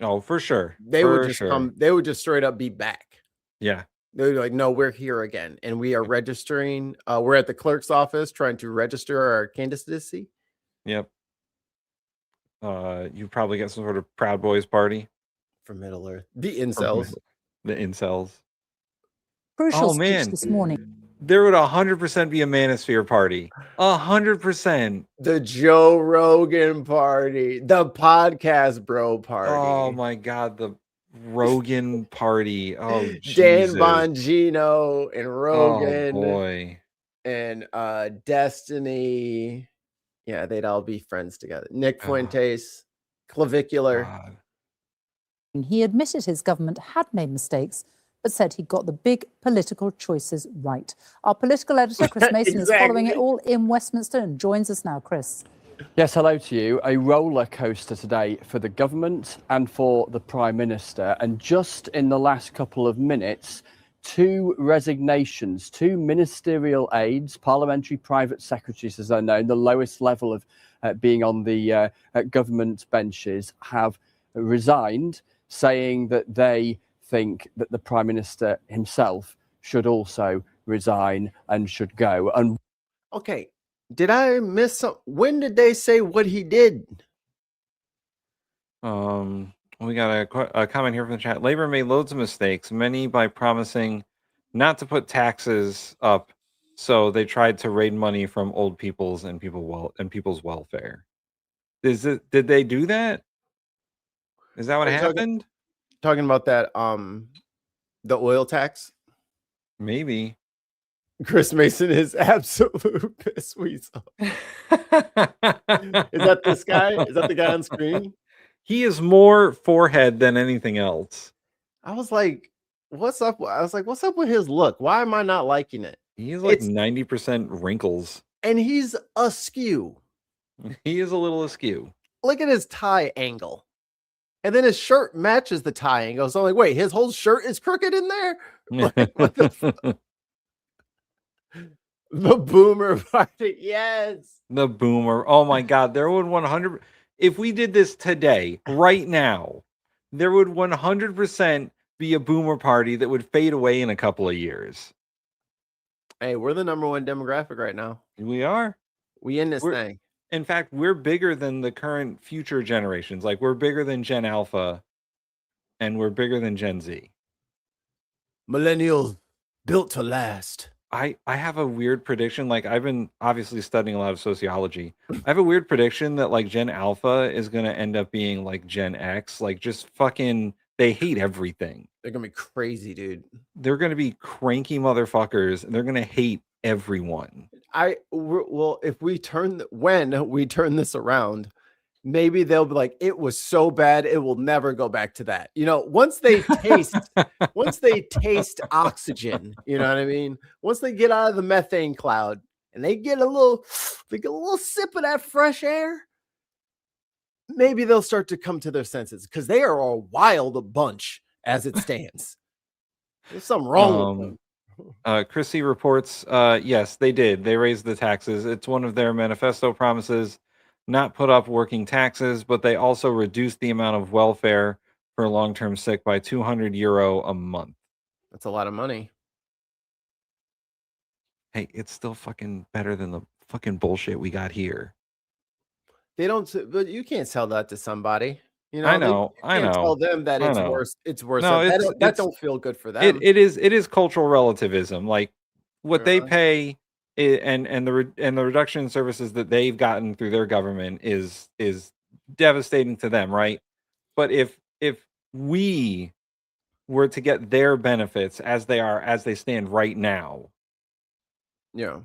Oh, for sure. They would just come. They would just straight up be back. Yeah. They're like, no, we're here again, and we are registering. We're at the clerk's office trying to register our candidacy. Yep. You probably get some sort of Proud Boys party from Middle Earth. The incels. The incels. Crucial speech this morning. There would 100% be a Manosphere party. 100%. The Joe Rogan party. The Podcast Bro party. Oh my God, the Rogan party. Oh, Dan Bongino and Rogan. Oh boy. And Destiny. Yeah, they'd all be friends together. Nick Fuentes, Clavicular. God. He admitted his government had made mistakes, but said he got the big political choices right. Our political editor, Chris Mason, is following it all in Westminster and joins us now. Chris. Yes, hello to you. A roller coaster today for the government and for the Prime Minister. And just in the last couple of minutes, 2 resignations, 2 ministerial aides, parliamentary private secretaries, as they're known, the lowest level of being on the government benches, have resigned, saying that they think that the Prime Minister himself should also resign and should go. And okay, did I miss some? When did they say what he did? We got a comment here from the chat. Labor made loads of mistakes, many by promising not to put taxes up, so they tried to raid money from old people's and people's welfare. Did they do that? Is that what happened? Talking about that, the oil tax? Maybe. Chris Mason is absolute piss weasel. Is that this guy? Is that the guy on screen? He is more forehead than anything else. I was like, what's up? I was like, what's up with his look? Why am I not liking it? He's like 90% wrinkles. And he's askew. He is a little askew. Look at his tie angle. And then his shirt matches the tie angle. So I'm like, wait, his whole shirt is crooked in there? Like, what the fuck? The boomer party, yes. The boomer. Oh my God. There would 100. If we did this today, right now, there would 100% be a boomer party that would fade away in a couple of years. Hey, we're the #1 demographic right now. We are. We in this thing. In fact, we're bigger than the current future generations. Like, we're bigger than Gen Alpha, and we're bigger than Gen Z. Millennials built to last. I have a weird prediction. Like, I've been obviously studying a lot of sociology. I have a weird prediction that like Gen Alpha is going to end up being like Gen X. Like, just fucking, they hate everything. They're going to be crazy, dude. They're going to be cranky motherfuckers, and they're going to hate everyone. Well, if we when we turn this around, maybe they'll be like, it was so bad, it will never go back to that. You know, once they taste oxygen, you know what I mean? Once they get out of the methane cloud and they get a little sip of that fresh air, maybe they'll start to come to their senses, because they are a wild bunch as it stands. There's something wrong with them. Chrissy reports, yes, they did. They raised the taxes. It's one of their manifesto promises. Not put up working taxes, but they also reduced the amount of welfare for long-term sick by €200 a month. That's a lot of money. Hey, it's still fucking better than the fucking bullshit we got here. They don't, but you can't sell that to somebody. You know, I know. You can't tell them that it's worse. It's worse. No, that don't feel good for them. It is cultural relativism. Like, what they pay and the reduction in services that they've gotten through their government is devastating to them, right? But if we were to get their benefits as they stand right now. Yeah.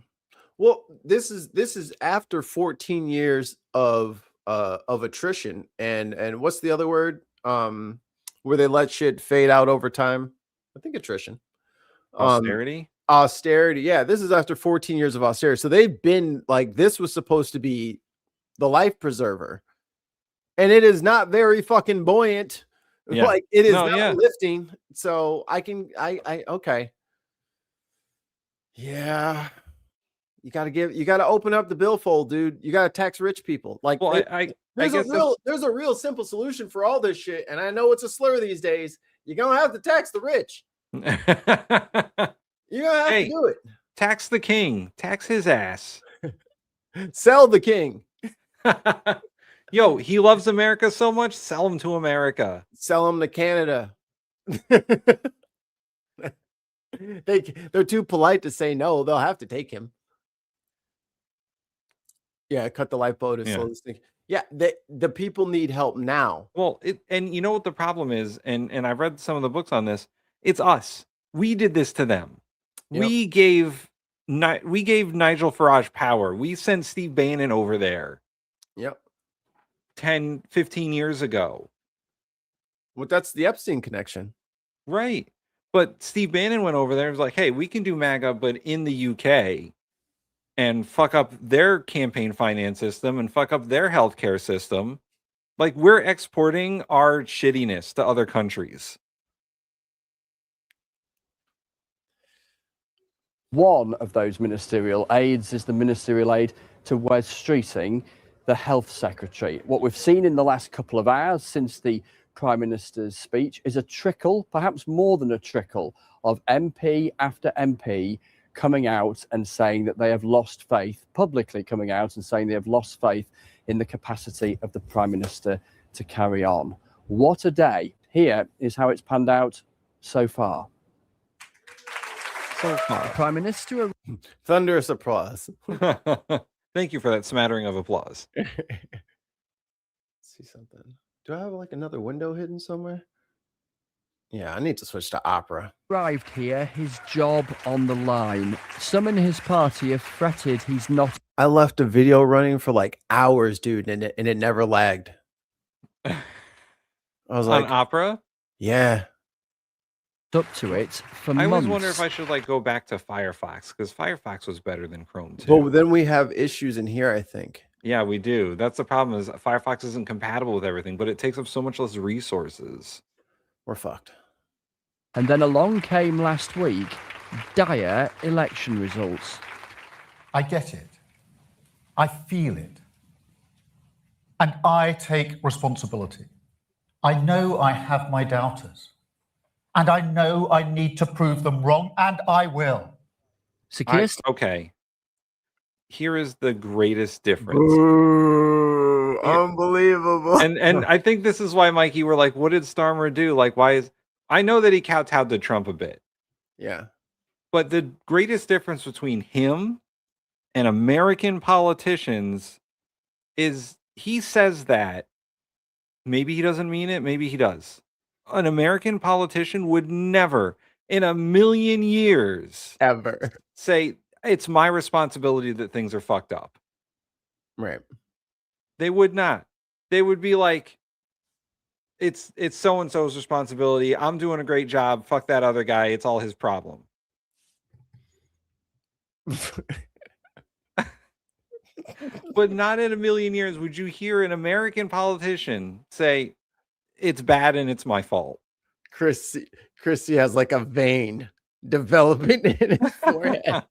Well, this is after 14 years of attrition and what's the other word? Where they let shit fade out over time. I think attrition. Austerity. Austerity. Yeah, this is after 14 years of austerity. So they've been like, this was supposed to be the life preserver, and it is not very fucking buoyant. Yeah. Like, it is not lifting. So okay. Yeah. You gotta open up the billfold, dude. You gotta tax rich people. Like, well, there's a real simple solution for all this shit. And I know it's a slur these days. You're gonna have to tax the rich. You're gonna have to do it. Tax the king. Tax his ass. Sell the king. Yo, he loves America so much. Sell him to America. Sell him to Canada. They're too polite to say no. They'll have to take him. Yeah, cut the lifeboat as slow as thing. Yeah, the people need help now. Well, and you know what the problem is, and I've read some of the books on this. It's us. We did this to them. Yep. We gave Nigel Farage power. We sent Steve Bannon over there. Yep. 10, 15 years ago. Well, that's the Epstein connection. Right. But Steve Bannon went over there and was like, hey, we can do MAGA, but in the UK, and fuck up their campaign finance system and fuck up their healthcare system. Like, we're exporting our shittiness to other countries. One of those ministerial aids is the ministerial aid to Wes Streeting, the health secretary. What we've seen in the last couple of hours since the Prime Minister's speech is a trickle, perhaps more than a trickle, of MP after MP coming out and saying that they have lost faith, publicly coming out and saying they have lost faith in the capacity of the Prime Minister to carry on. What a day. Here is how it's panned out so far. So far, Prime Minister... Thunderous applause. Thank you for that smattering of applause. Let's see something. Do I have like another window hidden somewhere? Yeah, I need to switch to opera. Arrived here, his job on the line. Some in his party have fretted he's not I left a video running for like hours, dude, and it never lagged. I was On like, Opera? yeah. up to it for I always months. wonder if I should like go back to Firefox because Firefox was better than Chrome too. But then we have issues in here, I think. Yeah, we do. That's the problem is Firefox isn't compatible with everything, but it takes up so much less resources. We're fucked. And then along came last week dire election results. I get it. I feel it. And I take responsibility. I know I have my doubters. And I know I need to prove them wrong, and I will. Okay. Here is the greatest difference. Ooh, unbelievable. And I think this is why, Mikey, we're like, what did Starmer do? Like, why is I know that he kowtowed to Trump a bit. Yeah. But the greatest difference between him and American politicians is he says that. Maybe he doesn't mean it, maybe he does. An American politician would never in a million years ever say it's my responsibility that things are fucked up. Right. They would not. They would be like, it's so-and-so's responsibility. I'm doing a great job. Fuck that other guy. It's all his problem. But not in a million years would you hear an American politician say, it's bad and it's my fault. Chrissy has like a vein developing in his forehead.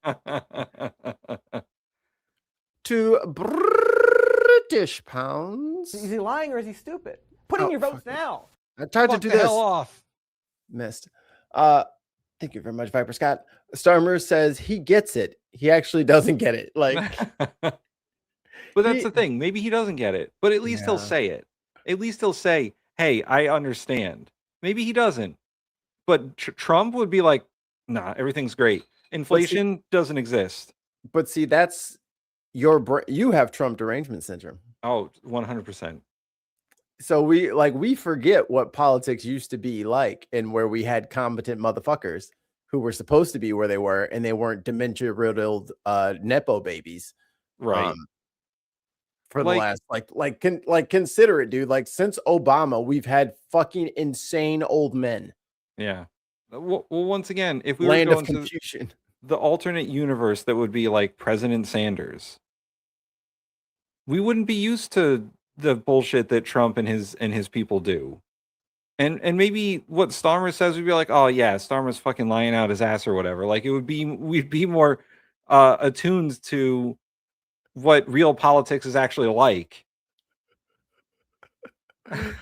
To British pounds. Is he lying or is he stupid? Put in your votes now. I tried to do the this. hell off. Missed. Thank you very much, Viper Scott. Starmer says he gets it. He actually doesn't get it. Like, but that's the thing. Maybe he doesn't get it, but at least he'll say it. At least he'll say, hey, I understand. Maybe he doesn't. But Trump would be like, nah, everything's great. Inflation doesn't exist. But see, that's you have Trump derangement syndrome. Oh, 100%. So we forget what politics used to be like and where we had competent motherfuckers who were supposed to be where they were and they weren't dementia-riddled Nepo babies. Right. For the last consider it, dude. Like since Obama, we've had fucking insane old men. Yeah. Well, once again, if we Land were of going to confusion. the alternate universe that would be like President Sanders, we wouldn't be used to the bullshit that Trump and his people do. And maybe what Starmer says would be like, oh yeah, Starmer's fucking lying out his ass or whatever. Like we'd be more attuned to what real politics is actually like. That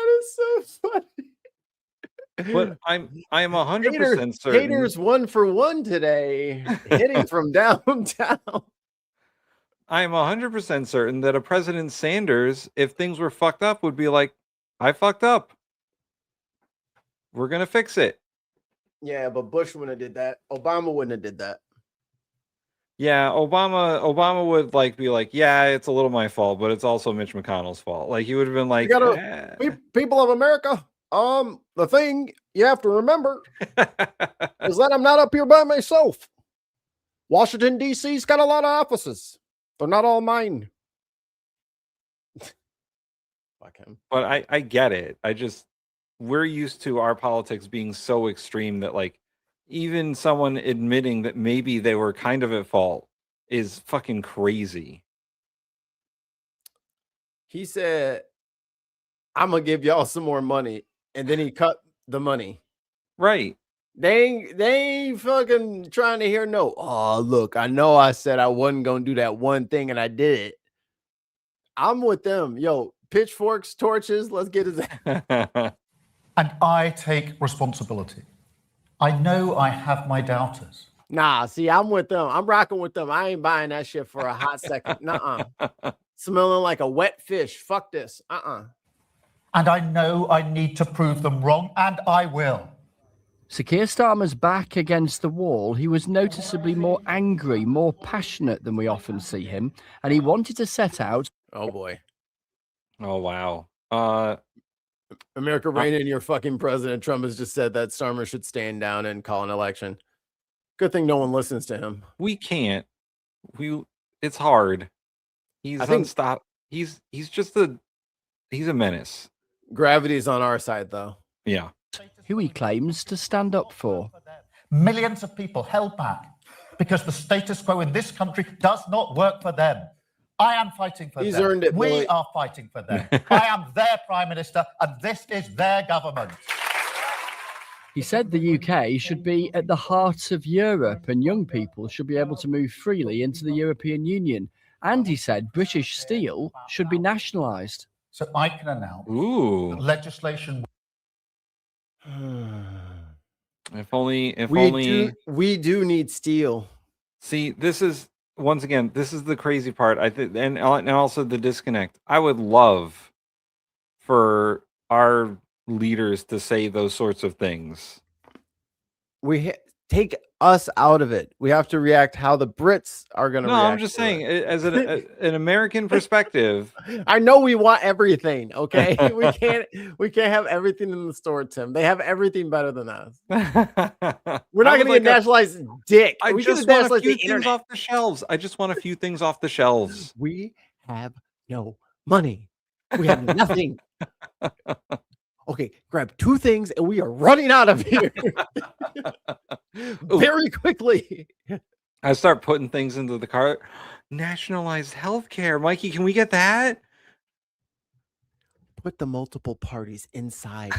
is so funny. But I am 100% certain. Haters 1 for 1 today, hitting from downtown. I am 100% certain that a President Sanders, if things were fucked up, would be like, I fucked up. We're gonna fix it. Yeah, but Bush wouldn't have did that. Obama wouldn't have did that. Yeah, Obama would like be like, yeah, it's a little my fault, but it's also Mitch McConnell's fault. Like he would have been like, people of America, the thing you have to remember is that I'm not up here by myself. Washington, D.C.'s got a lot of offices. They're not all mine. Fuck him. But I get it. We're used to our politics being so extreme that like even someone admitting that maybe they were kind of at fault is fucking crazy. He said, I'm gonna give y'all some more money, and then he cut the money. Right. They ain't fucking trying to hear no. Oh, look, I know I said I wasn't gonna do that one thing and I did it. I'm with them. Yo, pitchforks, torches, let's get his ass. And I take responsibility. I know I have my doubters. Nah, see, I'm with them. I'm rocking with them. I ain't buying that shit for a hot second. Nuh-uh. Smelling like a wet fish. Fuck this. And I know I need to prove them wrong, and I will. So Keir Starmer's back against the wall. He was noticeably more angry, more passionate than we often see him, and he wanted to set out. Oh boy. Oh wow. America, rein in your fucking president. Trump has just said that Starmer should stand down and call an election. Good thing no one listens to him. We can't. It's hard. He's unstoppable. He's a menace. Gravity's on our side, though. Yeah. Who he claims to stand up for. Millions of people held back because the status quo in this country does not work for them. I am fighting for He's them. earned it, We Billy. are fighting for them. I am their prime minister, and this is their government. He said the UK should be at the heart of Europe and young people should be able to move freely into the European Union. And he said British steel should be nationalised. So I can announce Ooh. legislation. If only we do need steel. See, this is once again, this is the crazy part. I think, and also the disconnect. I would love for our leaders to say those sorts of things. Take us out of it. We have to react how the Brits are going to react. No, I'm just saying, as an American perspective. I know we want everything. Okay, we can't have everything in the store, Tim. They have everything better than us. We're not going to get nationalized dick. I just want a few things off the shelves. I just want a few things off the shelves. We have no money. We have nothing. Okay, grab 2 things and we are running out of here very quickly. I start putting things into the cart. Nationalized healthcare. Mikey, can we get that? Put the multiple parties inside.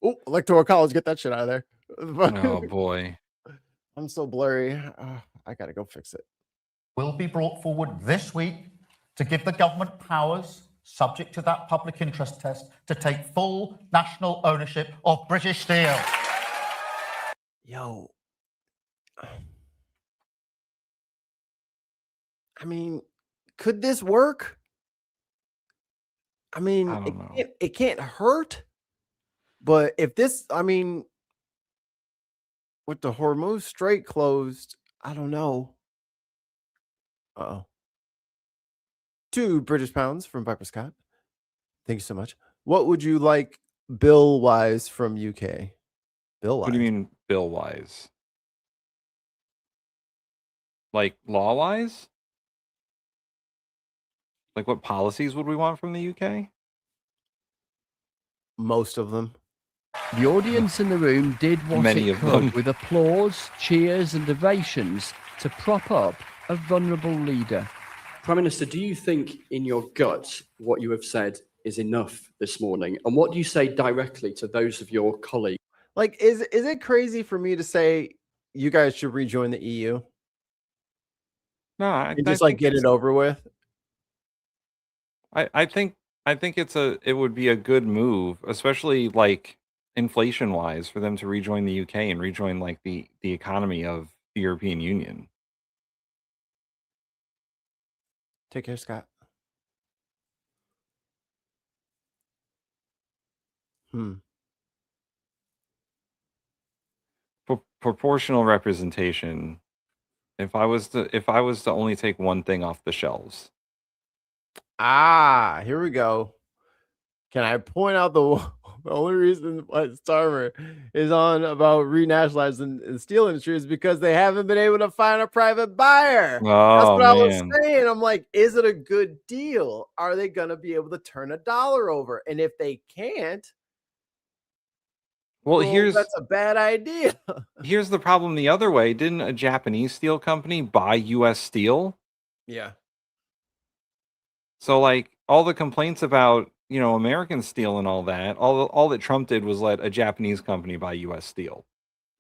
Oh, Electoral College, get that shit out of there. Oh, boy. I'm so blurry. I got to go fix it. Will be brought forward this week to give the government powers, subject to that public interest test, to take full national ownership of British steel. Yo. I mean, could this work? I mean, it can't hurt. But if this, I mean, with the Hormuz Strait closed, I don't know. Uh-oh. 2 British pounds from Piper Scott. Thank you so much. What would you like bill-wise from UK? Bill-wise? What do you mean bill-wise? Like law-wise? Like what policies would we want from the UK? Most of them. The audience in the room did what Many it of could them. with applause, cheers and ovations to prop up a vulnerable leader. Prime Minister, do you think in your gut what you have said is enough this morning? And what do you say directly to those of your colleagues? Like, is it crazy for me to say you guys should rejoin the EU? No, And just like get it over with? I think it would be a good move, especially like inflation wise, for them to rejoin the UK and rejoin like the economy of the European Union. Take care, Scott. Proportional representation. If I was to only take one thing off the shelves. Here we go. Can I point out the only reason why Starmer is on about renationalizing the steel industry is because they haven't been able to find a private buyer. That's what I was saying. I'm like, is it a good deal? Are they going to be able to turn $1 over? And if they can't, Well, that's a bad idea. Here's the problem the other way. Didn't a Japanese steel company buy US steel? Yeah. So like all the complaints about, American steel and all that Trump did was let a Japanese company buy US steel.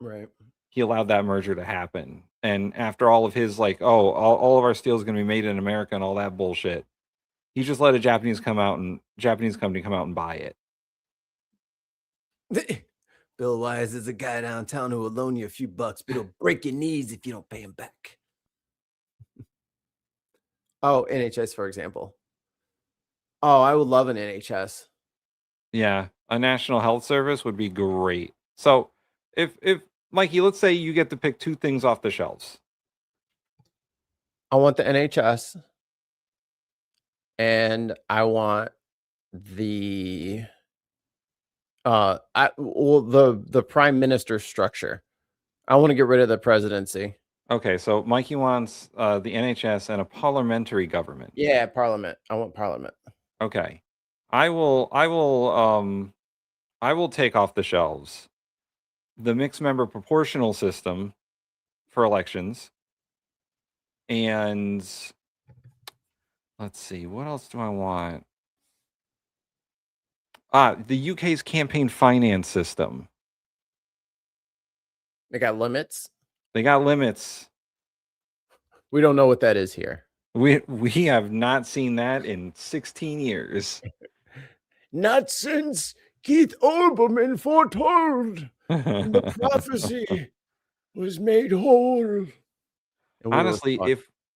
Right. He allowed that merger to happen. And after all of his like, all of our steel is going to be made in America and all that bullshit, he just let a Japanese company come out and buy it. Bill Wise is a guy downtown who will loan you a few bucks, but he'll break your knees if you don't pay him back. Oh, NHS, for example. Oh, I would love an NHS. Yeah, a national health service would be great. So if Mikey, let's say you get to pick 2 things off the shelves. I want the NHS and I want the the prime minister structure. I want to get rid of the presidency. Okay, so Mikey wants the NHS and a parliamentary government. Yeah, parliament. I want parliament. Okay. I will take off the shelves the mixed member proportional system for elections. And let's see, what else do I want? The UK's campaign finance system. They got limits. They got limits. We don't know what that is here. We have not seen that in 16 years. Not since Keith Olbermann foretold the prophecy was made whole. Honestly,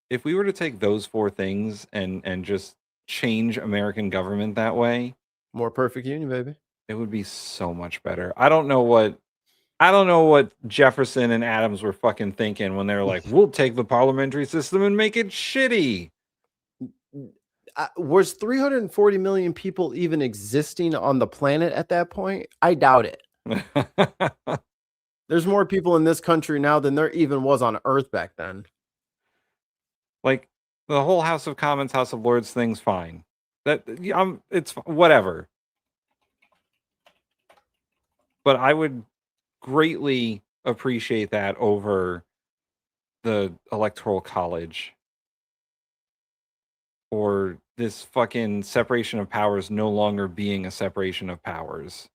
if we were to take those four things and just change American government that way, more perfect union, baby, it would be so much better. I don't know what Jefferson and Adams were fucking thinking when they were like, we'll take the parliamentary system and make it shitty. Was 340 million people even existing on the planet at that point? I doubt it. There's more people in this country now than there even was on Earth back then. Like the whole House of Commons, House of Lords thing's fine. It's whatever. But I would greatly appreciate that over the Electoral College or this fucking separation of powers no longer being a separation of powers.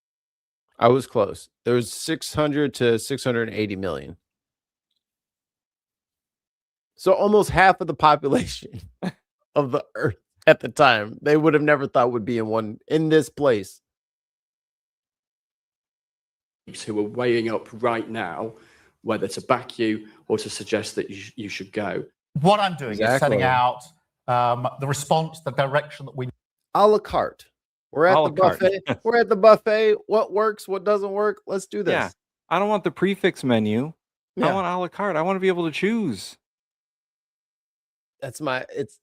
I was close. There was 600 to 680 million. So almost half of the population of the Earth at the time, they would have never thought would be in this place. Who are weighing up right now whether to back you or to suggest that you should go. What I'm doing is setting out the response, the direction that we a la carte. We're at the buffet. We're at the buffet. What works? What doesn't work? Let's do this. Yeah. I don't want the prefix menu. Yeah. I want a la carte. I want to be able to choose. It's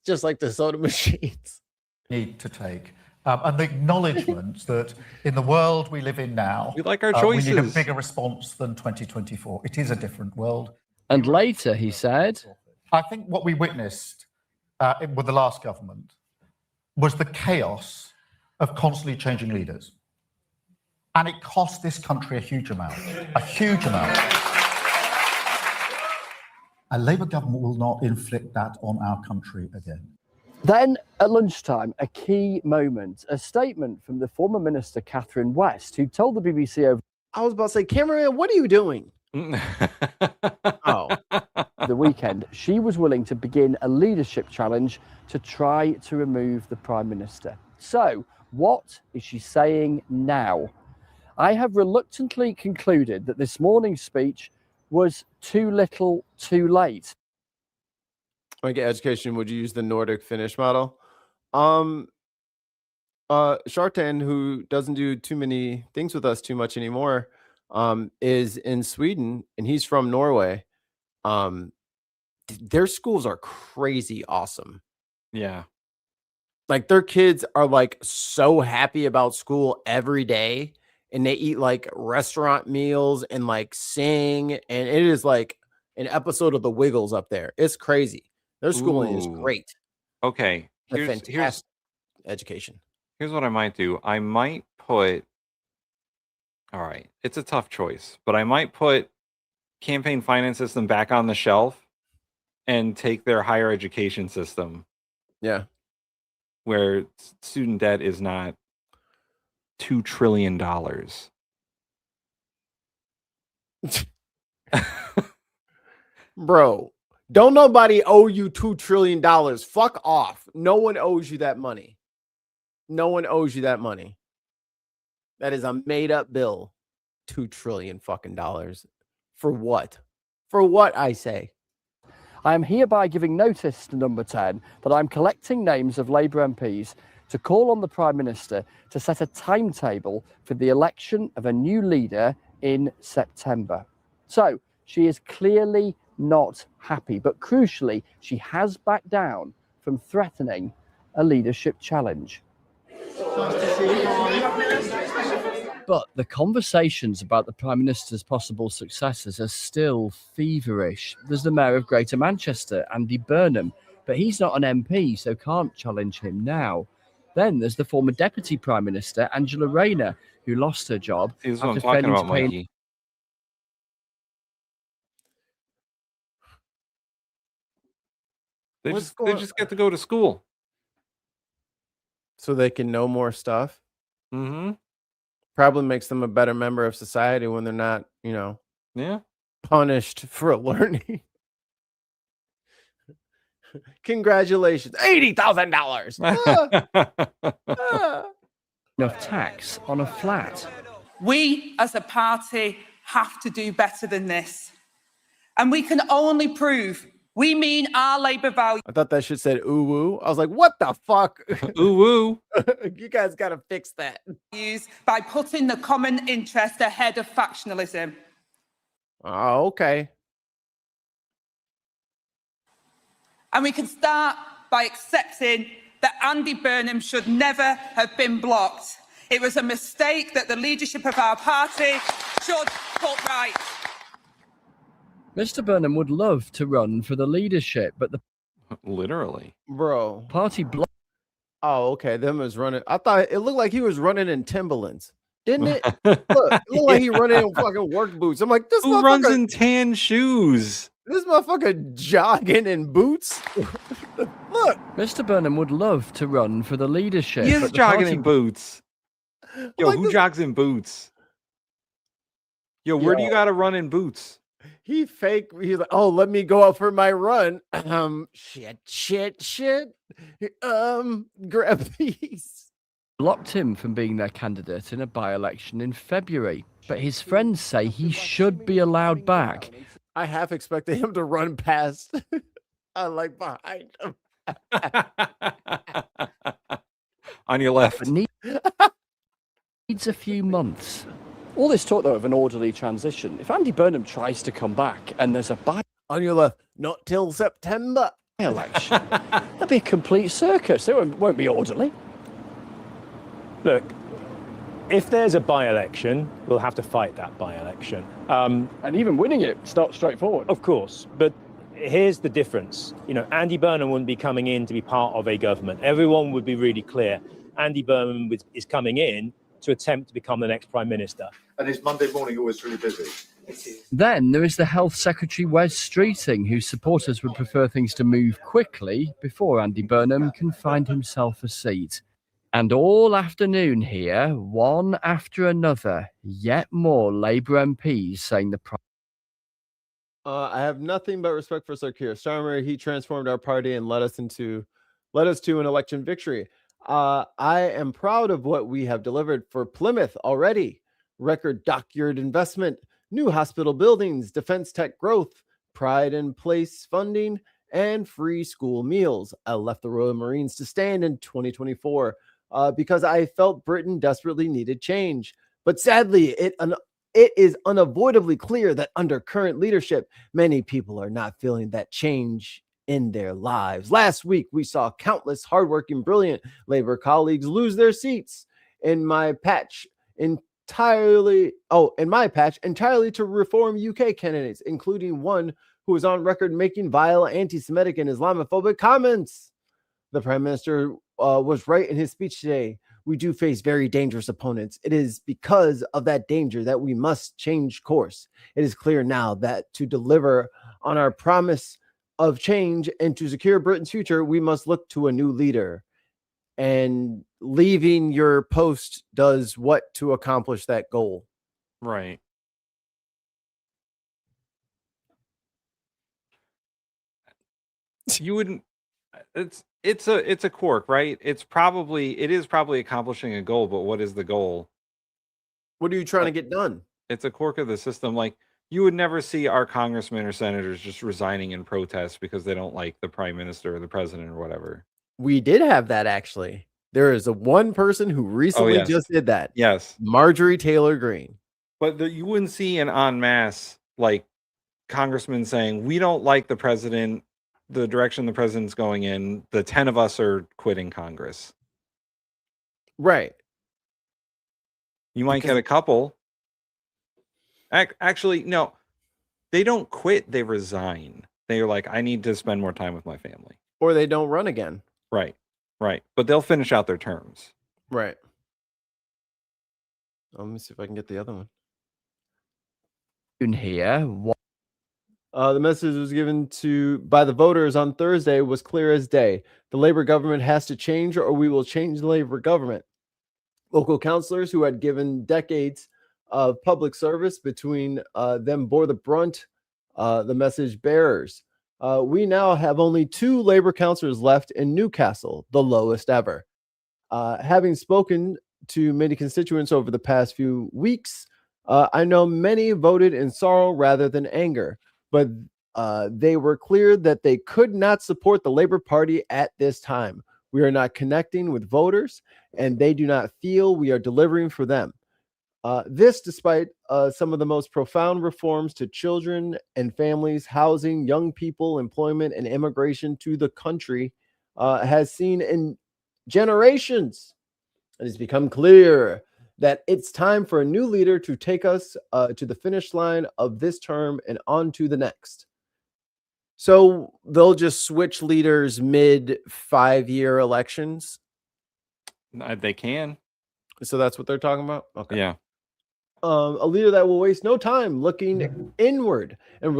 just like the soda machines. Need to take. And the acknowledgement that in the world we live in now, we like our choices. We need a bigger response than 2024. It is a different world. And later he said, I think what we witnessed with the last government was the chaos of constantly changing leaders. And it cost this country a huge amount. A huge amount. A Labour government will not inflict that on our country again. Then at lunchtime, a key moment, a statement from the former minister, Catherine West, who told the BBC over... I was about to say, cameraman, what are you doing? The weekend, she was willing to begin a leadership challenge to try to remove the Prime Minister. So, what is she saying now? I have reluctantly concluded that this morning's speech was too little, too late. Like education, would you use the Nordic Finnish model? Shartan, who doesn't do too many things with us too much anymore, is in Sweden, and he's from Norway. Their schools are crazy awesome. Yeah. Like their kids are like so happy about school every day, and they eat like restaurant meals and like sing, and it is like an episode of The Wiggles up there. It's crazy. Their schooling is great. Okay. Fantastic education. Here's what I might do. I might put, all right, it's a tough choice, but I might put campaign finance system back on the shelf and take their higher education system. Yeah. Where student debt is not $2 trillion. Bro, don't nobody owe you $2 trillion. Fuck off. No one owes you that money. No one owes you that money. That is a made up bill. $2 trillion fucking dollars. For what? For what, I say? I am hereby giving notice to Number 10 that I'm collecting names of Labour MPs to call on the Prime Minister to set a timetable for the election of a new leader in September. So she is clearly not happy, but crucially, she has backed down from threatening a leadership challenge. But the conversations about the Prime Minister's possible successors are still feverish. There's the Mayor of Greater Manchester, Andy Burnham, but he's not an MP, so can't challenge him now. Then there's the former Deputy Prime Minister, Angela Rayner, who lost her job Here's what I'm after talking failing to about, pay. Mikey. They just get to go to school. So they can know more stuff. Mm-hmm. Probably makes them a better member of society when they're not, Yeah. punished for learning. Congratulations, $80,000. Enough tax on a flat. We as a party have to do better than this. And we can only prove we mean our Labour values. I thought that shit said ooh woo. I was like, what the fuck? Ooh woo. You guys gotta fix that. By putting the common interest ahead of factionalism. Oh, okay. And we can start by accepting that Andy Burnham should never have been blocked. It was a mistake that the leadership of our party should put right. Mr. Burnham would love to run for the leadership, but the literally, bro, party blocked. Oh, okay. Them was running. I thought it looked like he was running in Timberlands, didn't it? Look, it looked like he running in fucking work boots. I'm like, this Who motherfucker runs in tan shoes? This motherfucker jogging in boots. Look, Mr. Burnham would love to run for the leadership. He is but the jogging party in boots. Yo, like who this- jogs in boots? Yo, where do you gotta run in boots? he fake. He's like, oh, let me go out for my run. Shit. Grab these. blocked him from being their candidate in a by-election in February. But his friends say he should be allowed back. I half expected him to run past. Like behind him. On your left. But needs a few months. All this talk, though, of an orderly transition. If Andy Burnham tries to come back and there's a on your left, not till September election, that'll be a complete circus. It won't be orderly. Look, if there's a by-election, we'll have to fight that by-election. And even winning it's not straightforward. Of course, but here's the difference. Andy Burnham wouldn't be coming in to be part of a government. Everyone would be really clear. Andy Burnham is coming in to attempt to become the next Prime Minister. And is Monday morning always really busy? Then there is the Health Secretary Wes Streeting, whose supporters would prefer things to move quickly before Andy Burnham can find himself a seat. And all afternoon here, one after another, yet more Labour MPs saying the I have nothing but respect for Sir Keir Starmer. He transformed our party and led us to an election victory. I am proud of what we have delivered for Plymouth already. Record dockyard investment, new hospital buildings, defense tech growth, pride in place funding, and free school meals. I left the Royal Marines to stand in 2024 because I felt Britain desperately needed change. But sadly, it is unavoidably clear that under current leadership, many people are not feeling that change in their lives. Last week, we saw countless hardworking, brilliant Labour colleagues lose their seats. In my patch, entirely to reform UK candidates, including one who was on record making vile anti-Semitic and Islamophobic comments. The Prime Minister was right in his speech today. We do face very dangerous opponents. It is because of that danger that we must change course. It is clear now that to deliver on our promise of change and to secure Britain's future, we must look to a new leader. And leaving your post does what to accomplish that goal? Right. You wouldn't. It's a quirk, right? It is probably accomplishing a goal, but what is the goal? What are you trying to get done? It's a quirk of the system. Like, you would never see our congressmen or senators just resigning in protest because they don't like the prime minister or the president or whatever. We did have that, actually. There is one person who recently just did that. Yes. Marjorie Taylor Greene. But you wouldn't see an en masse, like, congressman saying, we don't like the president the direction the president's going in, the 10 of us are quitting Congress. Right. You might get a couple. Actually, no, they don't quit. They resign. They're like, I need to spend more time with my family. Or they don't run again. Right. Right. But they'll finish out their terms. Right. Let me see if I can get the other one. In here, the message was given by the voters on Thursday was clear as day. The Labor government has to change, or we will change the Labor government. Local councilors who had given decades of public service between them bore the brunt, the message bearers. We now have only 2 Labor councilors left in Newcastle, the lowest ever. Having spoken to many constituents over the past few weeks, I know many voted in sorrow rather than anger, but they were clear that they could not support the Labor Party at this time. We are not connecting with voters, and they do not feel we are delivering for them. This despite some of the most profound reforms to children and families, housing, young people, employment, and immigration to the country has seen in generations. It has become clear that it's time for a new leader to take us to the finish line of this term and on to the next. So they'll just switch leaders mid 5-year elections. They can. So that's what they're talking about. Okay. Yeah. A leader that will waste no time looking inward and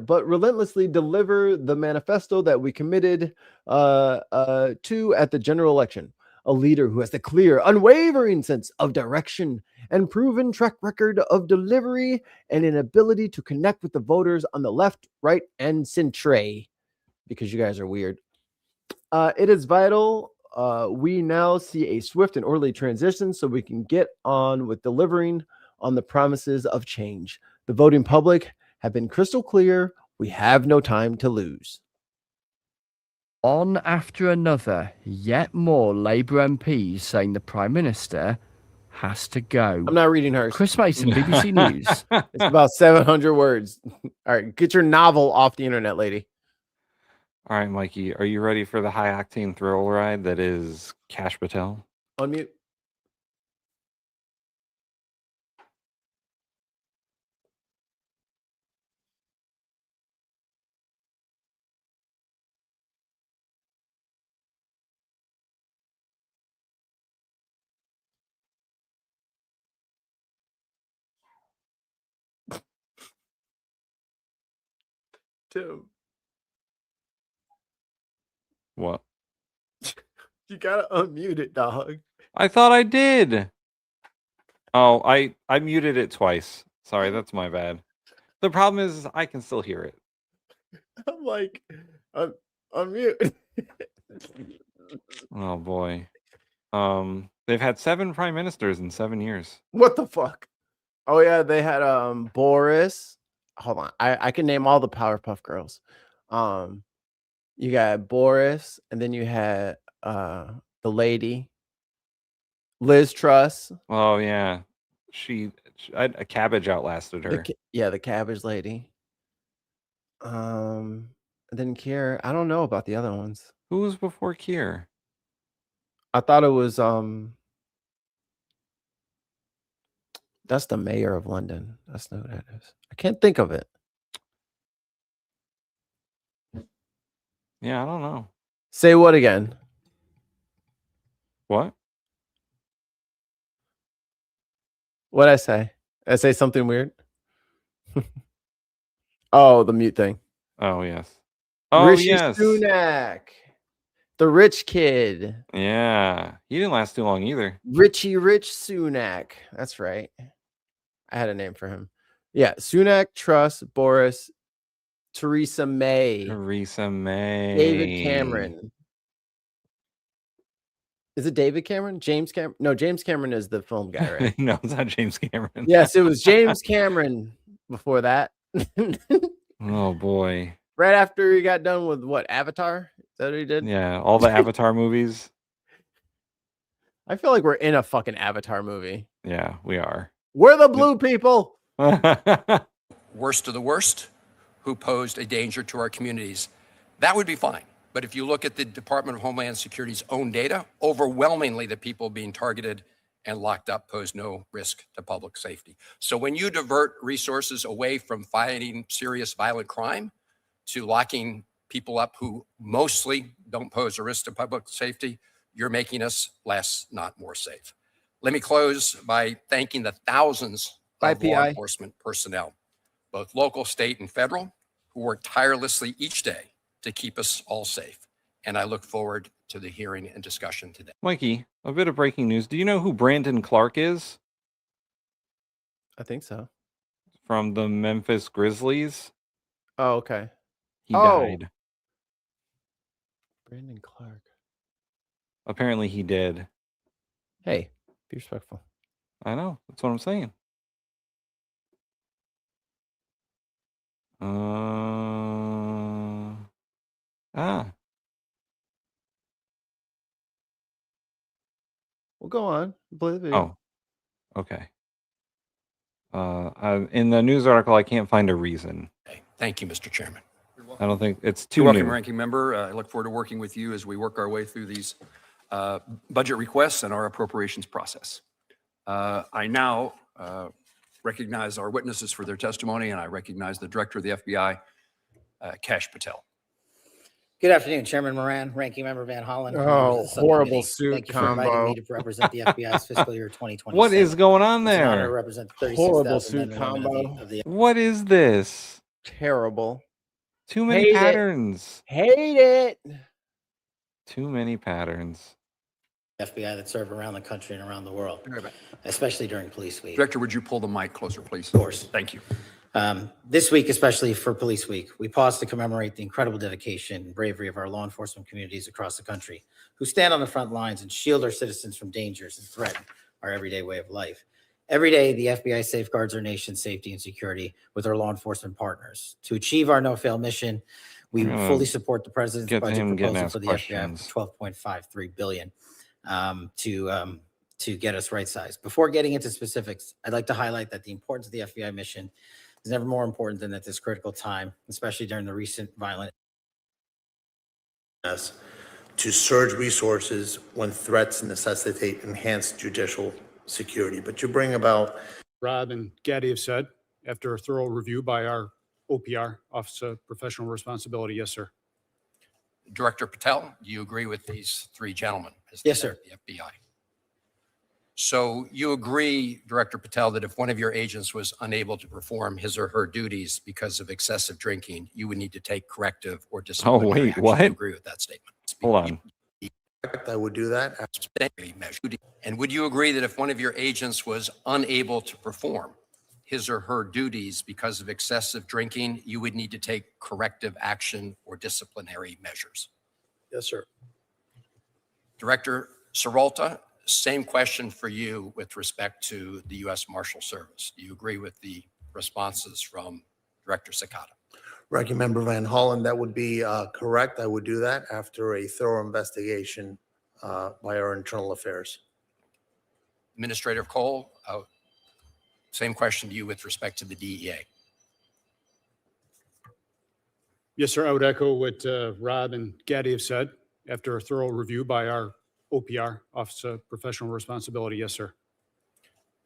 but relentlessly deliver the manifesto that we committed to at the general election. A leader who has the clear, unwavering sense of direction and proven track record of delivery and an ability to connect with the voters on the left, right, and centre. Because you guys are weird. It is vital we now see a swift and orderly transition so we can get on with delivering on the promises of change. The voting public have been crystal clear. We have no time to lose. on after another, yet more Labour MPs saying the Prime Minister has to go. I'm not reading hers. Chris Mason, BBC News. It's about 700 words. All right, get your novel off the internet, lady. All right, Mikey, are you ready for the high-octane thrill ride that is Kash Patel? Unmute. Tim. What? You gotta unmute it, dog. I thought I did. Oh, I muted it twice. Sorry, that's my bad. The problem is I can still hear it. I'm like, unmute. Oh boy. They've had 7 prime ministers in 7 years. What the fuck? Oh yeah, they had Boris. Hold on, I can name all the Powerpuff Girls. You got Boris, and then you had the lady, Liz Truss. Oh yeah, she a cabbage outlasted her. The cabbage lady. And then Keir. I don't know about the other ones. Who was before Keir? I thought it was that's the mayor of London. That's not who that is. I can't think of it. Yeah, I don't know. Say what again? What? What'd I say? Did I say something weird? Oh, the mute thing. Oh yes. Oh Rishi yes. Sunak, the rich kid. Yeah, he didn't last too long either. Rich Sunak. That's right. I had a name for him. Yeah, Sunak, Truss, Boris, Theresa May, David Cameron. Is it David Cameron? James Cameron? No, James Cameron is the film guy, right? No, it's not James Cameron. Yes, it was James Cameron before that. Oh boy. Right after he got done with what, Avatar? Is that what he did? Yeah, all the Avatar movies. I feel like we're in a fucking Avatar movie. Yeah, we are. We're the blue people. Worst of the worst, who posed a danger to our communities. That would be fine. But if you look at the Department of Homeland Security's own data, overwhelmingly the people being targeted and locked up pose no risk to public safety. So when you divert resources away from fighting serious violent crime to locking people up who mostly don't pose a risk to public safety, you're making us less, not more safe. Let me close by thanking the thousands of law enforcement personnel, both local, state, and federal, who work tirelessly each day to keep us all safe. And I look forward to the hearing and discussion today. Mikey, a bit of breaking news. Do you know who Brandon Clark is? I think so. From the Memphis Grizzlies? Oh, okay. He died. Brandon Clark. Apparently he did. Hey, be respectful. I know. That's what I'm saying. Well, go on. Play the video. Oh, okay. In the news article, I can't find a reason. Thank you, Mr. Chairman. I don't think it's too You're welcome, new. Ranking Member. I look forward to working with you as we work our way through these budget requests and our appropriations process. I now recognize our witnesses for their testimony, and I recognize the Director of the FBI, Kash Patel. Good afternoon, Chairman Moran, Ranking Member Van Hollen. Oh, horrible suit Thank you for inviting combo. me to represent the FBI's fiscal year 2020. What is going on It's an honor to there? represent the 36,000 Horrible men and suit women combo. of the What is this? Terrible. Too many Hate it. patterns. Hate it. Too many patterns. FBI that serve around the country and around the world, especially during Police Week. Director, would you pull the mic closer, please? Of course. Thank you. This week, especially for Police Week, we pause to commemorate the incredible dedication and bravery of our law enforcement communities across the country who stand on the front lines and shield our citizens from dangers and threaten our everyday way of life. Every day, the FBI safeguards our nation's safety and security with our law enforcement partners. To achieve our no-fail mission, we fully support the President's Get to budget him getting proposal asked for the questions. FBI for $12.53 billion to get us right-sized. Before getting into specifics, I'd like to highlight that the importance of the FBI mission is never more important than at this critical time, especially during the recent violent. Us to surge resources when threats necessitate enhanced judicial security. But you bring about. Rob and Gaddy have said, after a thorough review by our OPR, Office of Professional Responsibility, yes, sir. Director Patel, do you agree with these three gentlemen? As Yes, the head sir. of the FBI. So you agree, Director Patel, that if one of your agents was unable to perform his or her duties because of excessive drinking, you would need to take corrective or disciplinary wait, action. what? You agree with that statement? Hold on. I would do that. And would you agree that if one of your agents was unable to perform his or her duties because of excessive drinking, you would need to take corrective action or disciplinary measures? Yes, sir. Director Seralta, same question for you with respect to the U.S. Marshal Service. Do you agree with the responses from Director Sakata? Ranking Member Van Hollen, that would be correct. I would do that after a thorough investigation by our internal affairs. Administrator Cole, same question to you with respect to the DEA. Yes, sir. I would echo what Rob and Gaddy have said. After a thorough review by our OPR, Office of Professional Responsibility, yes, sir.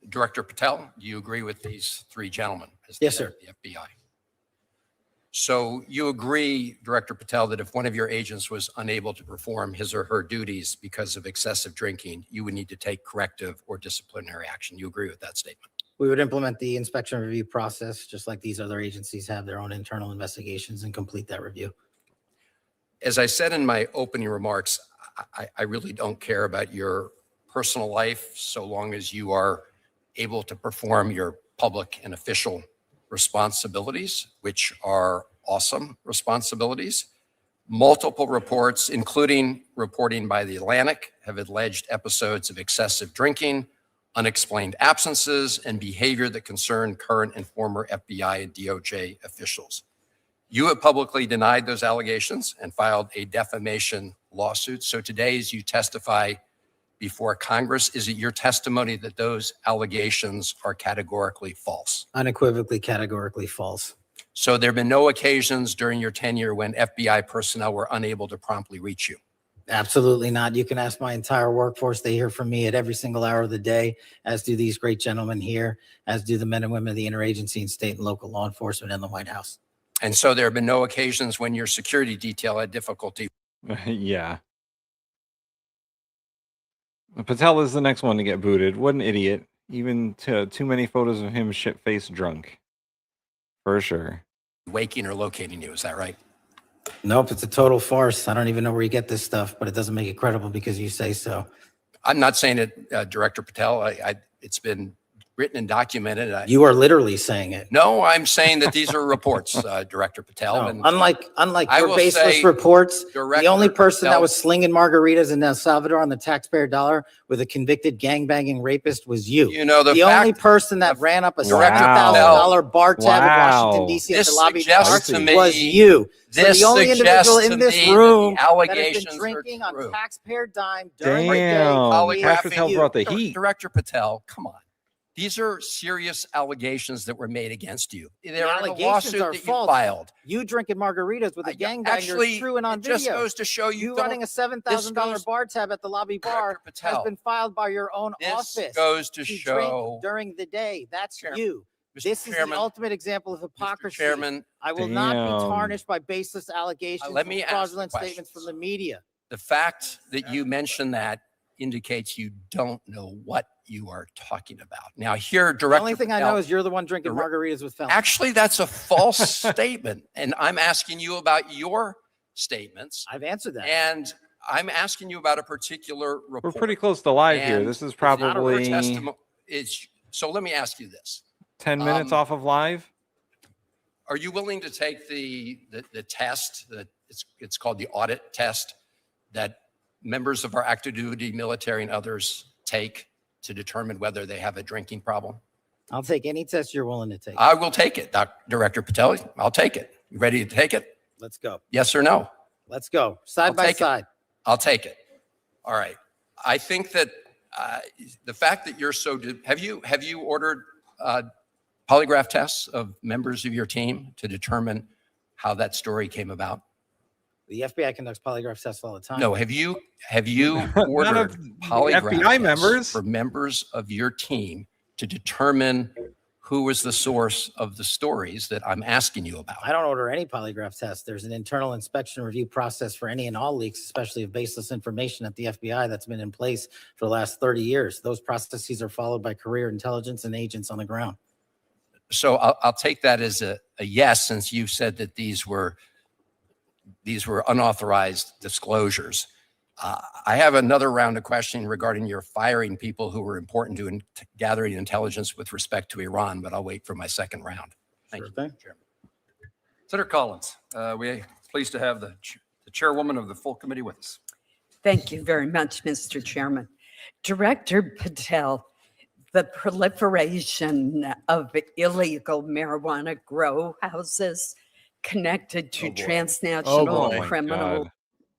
Director Patel, do you agree with these three gentlemen? As Yes, head of the FBI. So you agree, Director Patel, that if one of your agents was unable to perform his or her duties because of excessive drinking, you would need to take corrective or disciplinary action. You agree with that statement? We would implement the inspection review process, just like these other agencies have their own internal investigations, and complete that review. As I said in my opening remarks, I really don't care about your personal life so long as you are able to perform your public and official responsibilities, which are awesome responsibilities. Multiple reports, including reporting by The Atlantic, have alleged episodes of excessive drinking, unexplained absences, and behavior that concern current and former FBI and DOJ officials. You have publicly denied those allegations and filed a defamation lawsuit. So today, as you testify before Congress, is it your testimony that those allegations are categorically false? Unequivocally, categorically false. So there have been no occasions during your tenure when FBI personnel were unable to promptly reach you. Absolutely not. You can ask my entire workforce. They hear from me at every single hour of the day, as do these great gentlemen here, as do the men and women of the interagency and state and local law enforcement and the White House. And so there have been no occasions when your security detail had difficulty. Yeah. Patel is the next one to get booted. What an idiot. Even too many photos of him shit-faced drunk. For sure. Waking or locating you, is that right? Nope, it's a total farce. I don't even know where you get this stuff, but it doesn't make it credible because you say so. I'm not saying it, Director Patel. It's been written and documented. You are literally saying it. No, I'm saying that these are reports, Director Patel. No, And unlike I your will baseless say, reports, the Director only person that Patel- was slinging margaritas in El Salvador on the taxpayer dollar with a convicted gangbanging rapist was you. You know, the only person that ran up a $70,000 bar tab in Washington, D.C. at the This lobby suggests bar to me- was you. So this the only individual suggests in to this me that room the that has allegations been are drinking on true. taxpayer dime during Damn. the day. Cash Patel brought the heat. Director Patel, come on. These are serious allegations that were made against you. They're in a allegations lawsuit are that you false. filed. You drinking margaritas with a gangbanger Actually, is true and on it video. just goes to show you You don't- running a $7,000 bar tab at the lobby bar has Patel, been filed by your own this office. goes to drink show- during the day. That's you. Mr. This is Chairman, the ultimate example of hypocrisy. Chairman, I will not be Damn. tarnished by baseless allegations let and me ask fraudulent questions. statements from the media. The fact that you mentioned that indicates you don't know what you are talking about. Now here, The Director only thing I Patel- know is you're the one drinking margaritas with felons. Actually, that's a false statement. And I'm asking you about your statements. I've answered that. And I'm asking you about a particular report. We're pretty close to live here. And This is it's not a probably testimo- so let me ask you this. 10 minutes off of live. Are you willing to take the test that it's called the audit test that members of our active duty military and others take to determine whether they have a drinking problem? I'll take any test you're willing to take. I will take it, Director Patel. I'll take it. You ready to take it? Let's go. Yes or no? Let's go. Side by take it. side. I'll take it. All right. I think that the fact that you're so, have you ordered polygraph tests of members of your team to determine how that story came about? The FBI conducts polygraph tests all the time. No, have you ordered polygraph FBI tests members? for members of your team to determine who was the source of the stories that I'm asking you about? I don't order any polygraph tests. There's an internal inspection review process for any and all leaks, especially of baseless information at the FBI that's been in place for the last 30 years. Those processes are followed by career intelligence and agents on the ground. So I'll take that as a yes, since you said that these were unauthorized disclosures. I have another round of questioning regarding your firing people who were important to gathering intelligence with respect to Iran, but I'll wait for my second round. Thank you, Chairman. Senator Collins, we're pleased to have the chairwoman of the full committee with us. Thank you very much, Mr. Chairman. Director Patel, the proliferation of illegal marijuana grow houses connected to transnational criminal.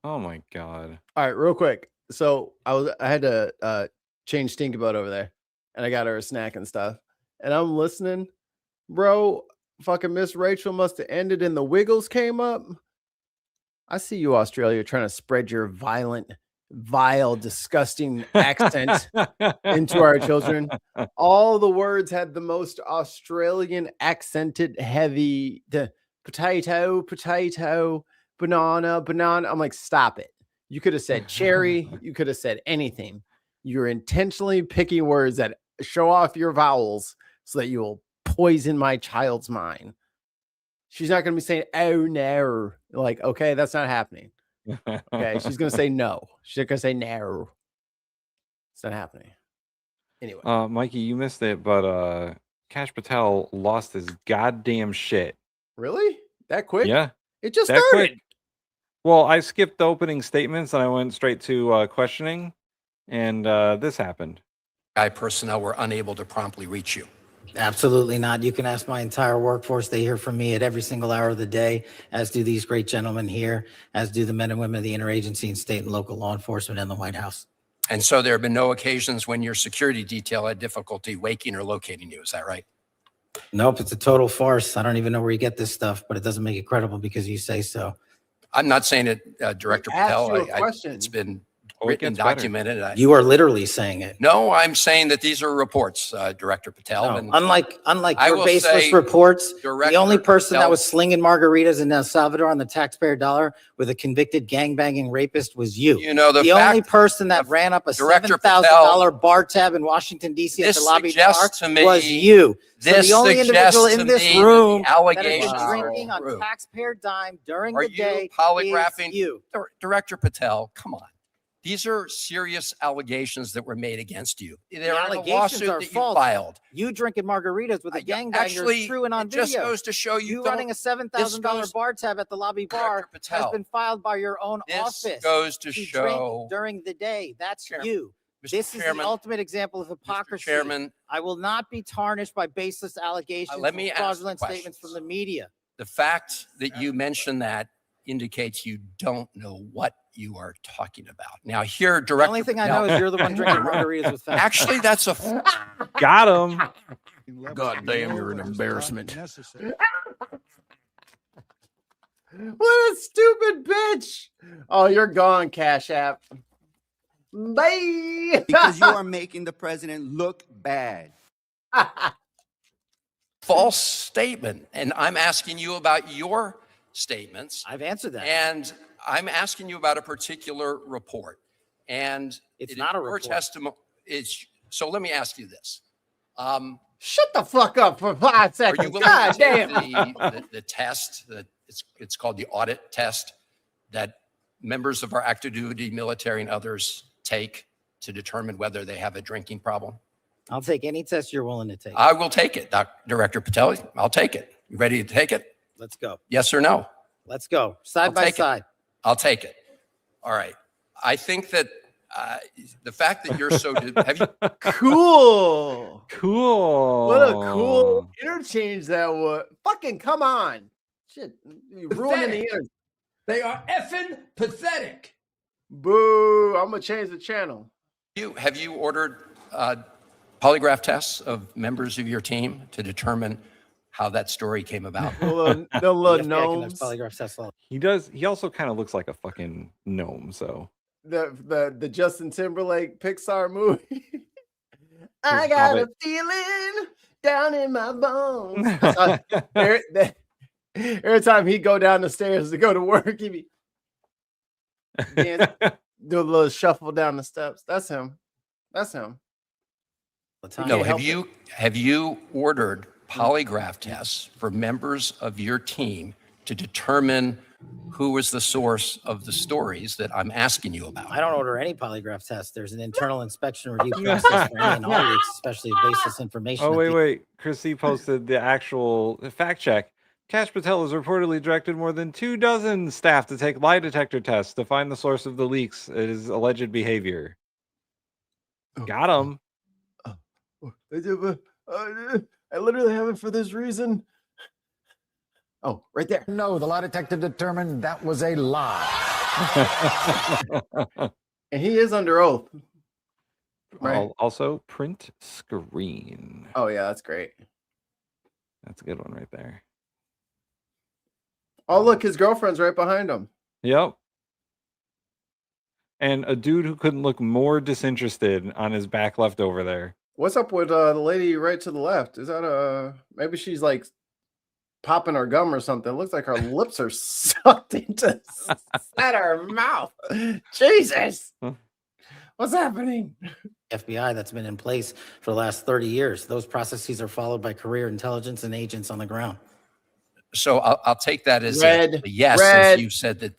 Oh my God. All right, real quick. So I had to change Stink Boat over there, and I got her a snack and stuff. And I'm listening, bro. Fucking Miss Rachel must have ended, and the Wiggles came up. I see you, Australia, trying to spread your violent, vile, disgusting accent into our children. All the words had the most Australian accented, heavy. The potato, banana. I'm like, stop it. You could have said cherry. You could have said anything. You're intentionally picking words that show off your vowels so that you will poison my child's mind. She's not going to be saying, oh, no. Like, okay, that's not happening. Okay, she's going to say no. She's going to say no. It's not happening. Anyway. Mikey, you missed it, but Cash Patel lost his goddamn shit. Really? That quick? Yeah. It just that started. quick. Well, I skipped the opening statements and I went straight to questioning, and this happened. Personnel were unable to promptly reach you. Absolutely not. You can ask my entire workforce. They hear from me at every single hour of the day, as do these great gentlemen here, as do the men and women of the interagency and state and local law enforcement and the White House. And so there have been no occasions when your security detail had difficulty waking or locating you. Is that right? Nope, it's a total farce. I don't even know where you get this stuff, but it doesn't make it credible because you say so. I'm not saying it, Director Patel. you a question. It's been Oh, it written and gets better. documented. You are literally saying it. No, I'm saying that these are reports, Director Patel. No, and unlike I your will baseless say, reports, the Director only person that Patel- was slinging margaritas in El Salvador on the taxpayer dollar with a convicted gangbanging rapist was you. You know, the only person that ran up a Director $7,000 bar tab in Washington, D.C. at This the lobby suggests bar to me- was you. So this the only individual suggests in to this me that room the allegations that has been are drinking on true. taxpayer dime during Are the you day polygraphing? is you. Director Patel, come on. These are serious allegations that were made against you. The They're in a allegations lawsuit are that you false. filed. You drinking margaritas with a gangbanger Actually, is true and on it just video. goes to show you You don't- running a $7,000 bar tab at the lobby bar has Patel, been filed by your own this office. goes to drink show- during the day. That's you. Mr. This is Chairman, the ultimate example of hypocrisy. Chairman, I will not be tarnished by baseless allegations let me or ask fraudulent questions. statements from the media. The fact that you mentioned that indicates you don't know what you are talking about. Now, here, Director The only thing I know is you're the one drinking margaritas with fat. Actually, that's a got him. God damn, you're an embarrassment. What a stupid bitch. Oh, you're gone, Cash App. Bye. Because you are making the president look bad. false statement. And I'm asking you about your statements. I've answered that. And I'm asking you about a particular report. And It's not a your report. testimony is, so let me ask you this. Shut the fuck up for 5 Are you seconds. willing God to take damn. the test that it's called the audit test that members of our active duty military and others take to determine whether they have a drinking problem? I'll take any test you're willing to take. I will take it, Director Patel. I'll take it. You ready to take it? Let's go. Yes or no? Let's go. Side I'll by take it. side. I'll take it. All right. I think that the fact that you're so have you Cool. Cool. What a cool interchange that was. Fucking come on. Shit. You ruining the internet. They are effing pathetic. Boo. I'm going to change the channel. have you ordered polygraph tests of members of your team to determine how that story came about? The little The FBI gnomes. conducts polygraph tests all- He does. He also kind of looks like a fucking gnome. So The Justin Timberlake Pixar movie. I His got Hobbit. a feeling down in my bones. Every time he'd go down the stairs to go to work, he'd be do a little shuffle down the steps. That's him. That's him. No, have you ordered polygraph tests for members of your team to determine who was the source of the stories that I'm asking you about? I don't order any polygraph tests. There's an internal inspection review process for any and all leaks, especially of baseless information. Oh, that wait, the- wait. Chrissy posted the actual fact check. Cash Patel has reportedly directed more than 24 staff to take lie detector tests to find the source of the leaks. It is alleged behavior. Got him. I literally have it for this reason. Oh, right there. No, the lie detector determined that was a lie. And he is under oath. Right. Also, print screen. Oh, yeah, that's great. That's a good one right there. Oh, look, his girlfriend's right behind him. Yep. And a dude who couldn't look more disinterested on his back left over there. What's up with the lady right to the left? Is that maybe she's like popping her gum or something? It looks like her lips are sucked into her mouth. Jesus. What's happening? FBI that's been in place for the last 30 years. Those processes are followed by career intelligence and agents on the ground. So I'll take that as Red. a yes, Red. since you said that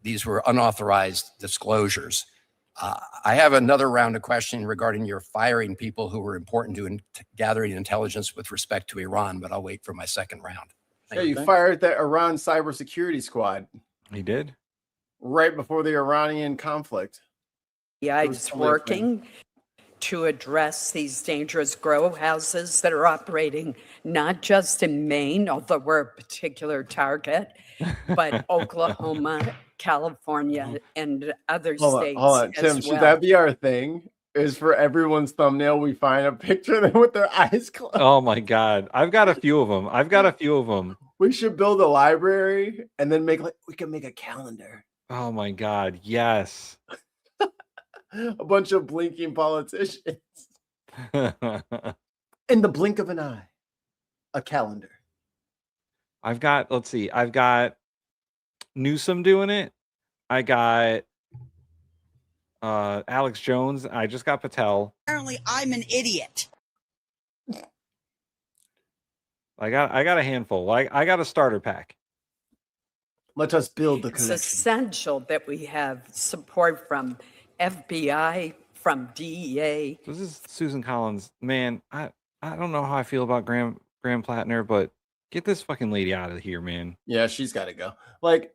these were unauthorized disclosures. I have another round of questioning regarding your firing people who were important to gathering intelligence with respect to Iran, but I'll wait for my second round. Yeah, you fired the Iran cybersecurity squad He did. right before the Iranian conflict. Yeah, It was it's totally a working to address these dangerous grow houses that are operating not just in Maine, although we're a particular target, but Oklahoma, California, and other states Hold on, Tim. as Should well. that be our thing? is for everyone's thumbnail, we find a picture of them with their eyes closed. Oh my God. I've got a few of them. We should build a library and then we can make a calendar. Oh my God. Yes. A bunch of blinking politicians. In the blink of an eye. A calendar. I've got Newsom doing it. I got Alex Jones. I just got Patel. Apparently, I'm an idiot. I got a handful. I got a starter pack. Let us build the It's connection. essential that we have support from FBI, from DEA. This is Susan Collins. Man, I don't know how I feel about Graham Plattner, but get this fucking lady out of here, man. Yeah, she's got to go. Like,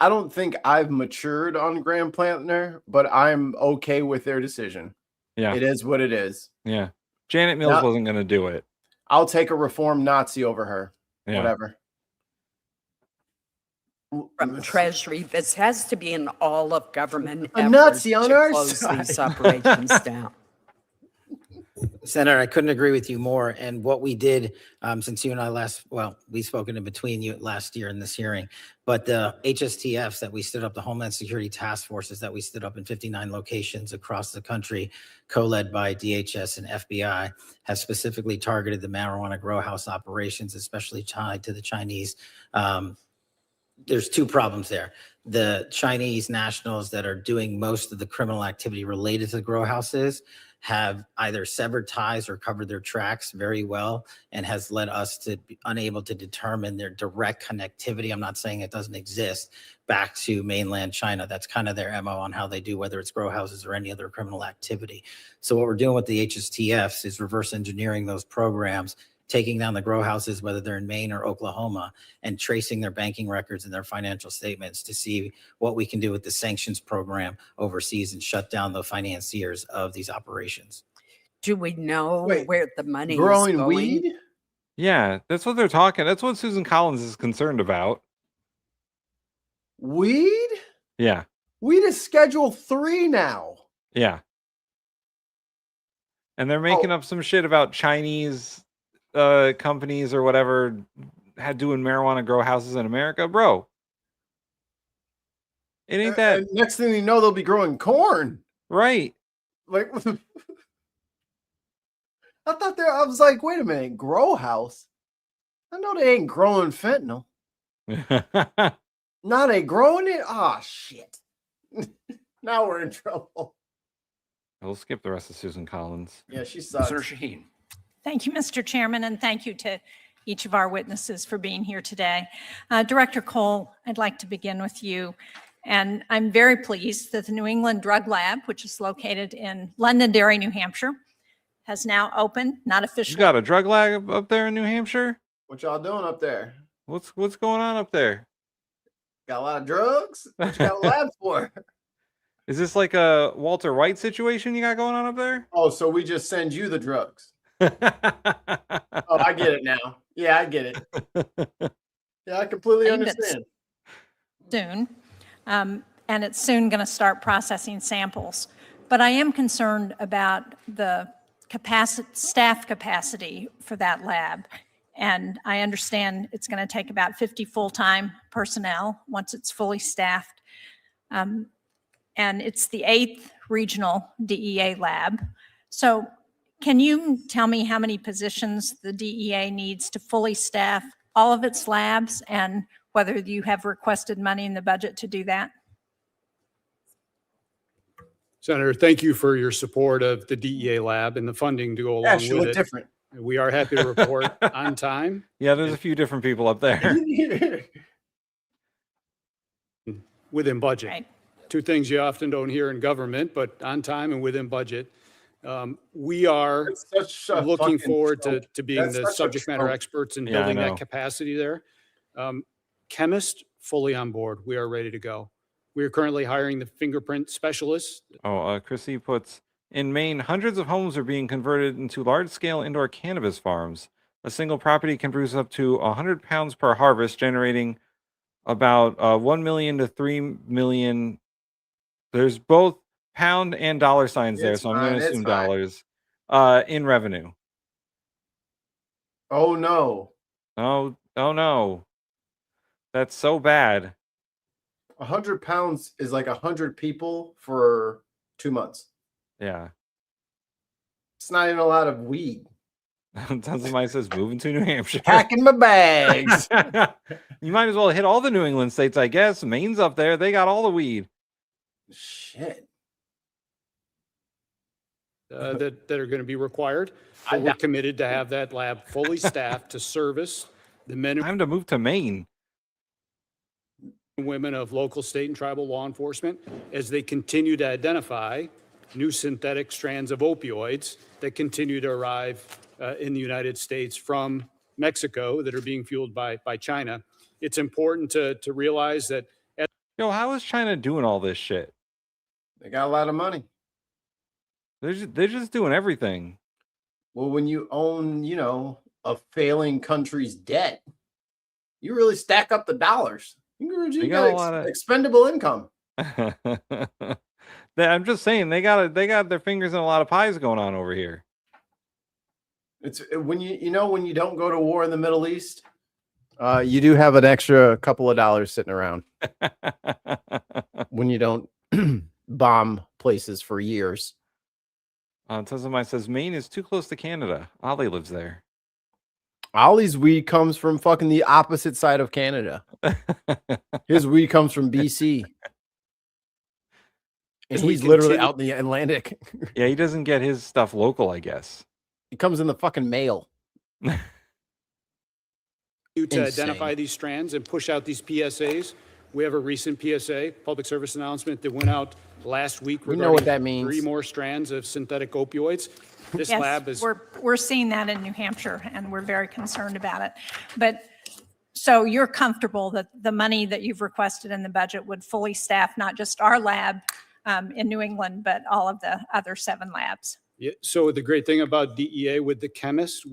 I don't think I've matured on Graham Plattner, but I'm okay with their decision. Yeah. It is what it is. Yeah. Janet Mills wasn't going to do it. I'll take a reformed Nazi over her. Yeah. Whatever. From Treasury, this has to be an all of government A effort Nazi on to our close side. these operations down. Senator, I couldn't agree with you more. And what we did, since you and I we've spoken in between you last year in this hearing, but the HSTFs that we stood up, the Homeland Security Task Forces that we stood up in 59 locations across the country, co-led by DHS and FBI, have specifically targeted the marijuana grow house operations, especially tied to the Chinese. There's two problems there. The Chinese nationals that are doing most of the criminal activity related to the grow houses have either severed ties or covered their tracks very well, and has led us to be unable to determine their direct connectivity. I'm not saying it doesn't exist back to mainland China. That's kind of their MO on how they do, whether it's grow houses or any other criminal activity. So what we're doing with the HSTFs is reverse engineering those programs, taking down the grow houses, whether they're in Maine or Oklahoma, and tracing their banking records and their financial statements to see what we can do with the sanctions program overseas and shut down the financiers of these operations. Do we know where the money is Growing going? weed? Yeah, that's what they're talking. That's what Susan Collins is concerned about. Weed? Yeah. Weed is Schedule 3 now. Yeah. And they're making up some shit about Chinese companies or whatever had doing marijuana grow houses in America, bro. It ain't that. Next thing you know, they'll be growing corn. Right. Like, I was like, wait a minute, grow house? I know they ain't growing fentanyl. Now they growing it? Ah, shit. Now we're in trouble. We'll skip the rest of Susan Collins. Yeah, she sucks. Senator Shaheen. Thank you, Mr. Chairman, and thank you to each of our witnesses for being here today. Director Cole, I'd like to begin with you. And I'm very pleased that the New England Drug Lab, which is located in Londonderry, New Hampshire, has now opened, not You officially. got a drug lab up there in New Hampshire? What y'all doing up there? What's going on up there? Got a lot of drugs? What you got a lab for? Is this like a Walter White situation you got going on up there? Oh, so we just send you the drugs. Oh, I get it now. Yeah, I get it. Yeah, I completely understand. Soon, and it's soon going to start processing samples. But I am concerned about the staff capacity for that lab. And I understand it's going to take about 50 full-time personnel once it's fully staffed. And it's the 8th regional DEA lab. So can you tell me how many positions the DEA needs to fully staff all of its labs, and whether you have requested money in the budget to do that? Senator, thank you for your support of the DEA lab and the funding to go along she with looked it. different. We are happy to report on time. Yeah, there's a few different people up there. Within budget. Right. Two things you often don't hear in government, but on time and within budget. We are looking forward to being the subject matter experts in building that capacity there. Chemist, fully on board. We are ready to go. We are currently hiring the fingerprint specialists. Chrissy puts, in Maine, hundreds of homes are being converted into large-scale indoor cannabis farms. A single property can produce up to 100 pounds per harvest, generating about 1 million to 3 million. There's both pound and dollar signs there, It's so I'm going fine, to it's assume fine. dollars. In revenue. Oh no. Oh no. That's so bad. 100 pounds is like 100 people for 2 months. Yeah. It's not even a lot of weed. Somebody says moving to New Hampshire. Packing my bags. You might as well hit all the New England states, I guess. Maine's up there. They got all the weed. Shit. That are going to be required. But we're committed to have that lab fully staffed to service the men Time to move to Maine. and women of local, state, and tribal law enforcement as they continue to identify new synthetic strands of opioids that continue to arrive in the United States from Mexico that are being fueled by China. It's important to realize that. Yo, how is China doing all this shit? They got a lot of money. They're just doing everything. Well, when you own, a failing country's debt, you really stack up the dollars. You got a got lot of expendable income. I'm just saying they got their fingers in a lot of pies going on over here. It's when when you don't go to war in the Middle East, you do have an extra couple of dollars sitting around. When you don't bomb places for years. Somebody says Maine is too close to Canada. Ollie lives there. Ollie's weed comes from fucking the opposite side of Canada. His weed comes from BC. And he's literally out in the Atlantic. Yeah, he doesn't get his stuff local, I guess. It comes in the fucking mail. To identify these strands and push out these PSAs. We have a recent PSA, public service announcement, that went out last week. We know what that means. 3 more strands of synthetic opioids. This Yes, lab is. we're seeing that in New Hampshire, and we're very concerned about it. But so you're comfortable that the money that you've requested in the budget would fully staff not just our lab in New England, but all of the other 7 labs? Yeah, so the great thing about DEA with the chemists,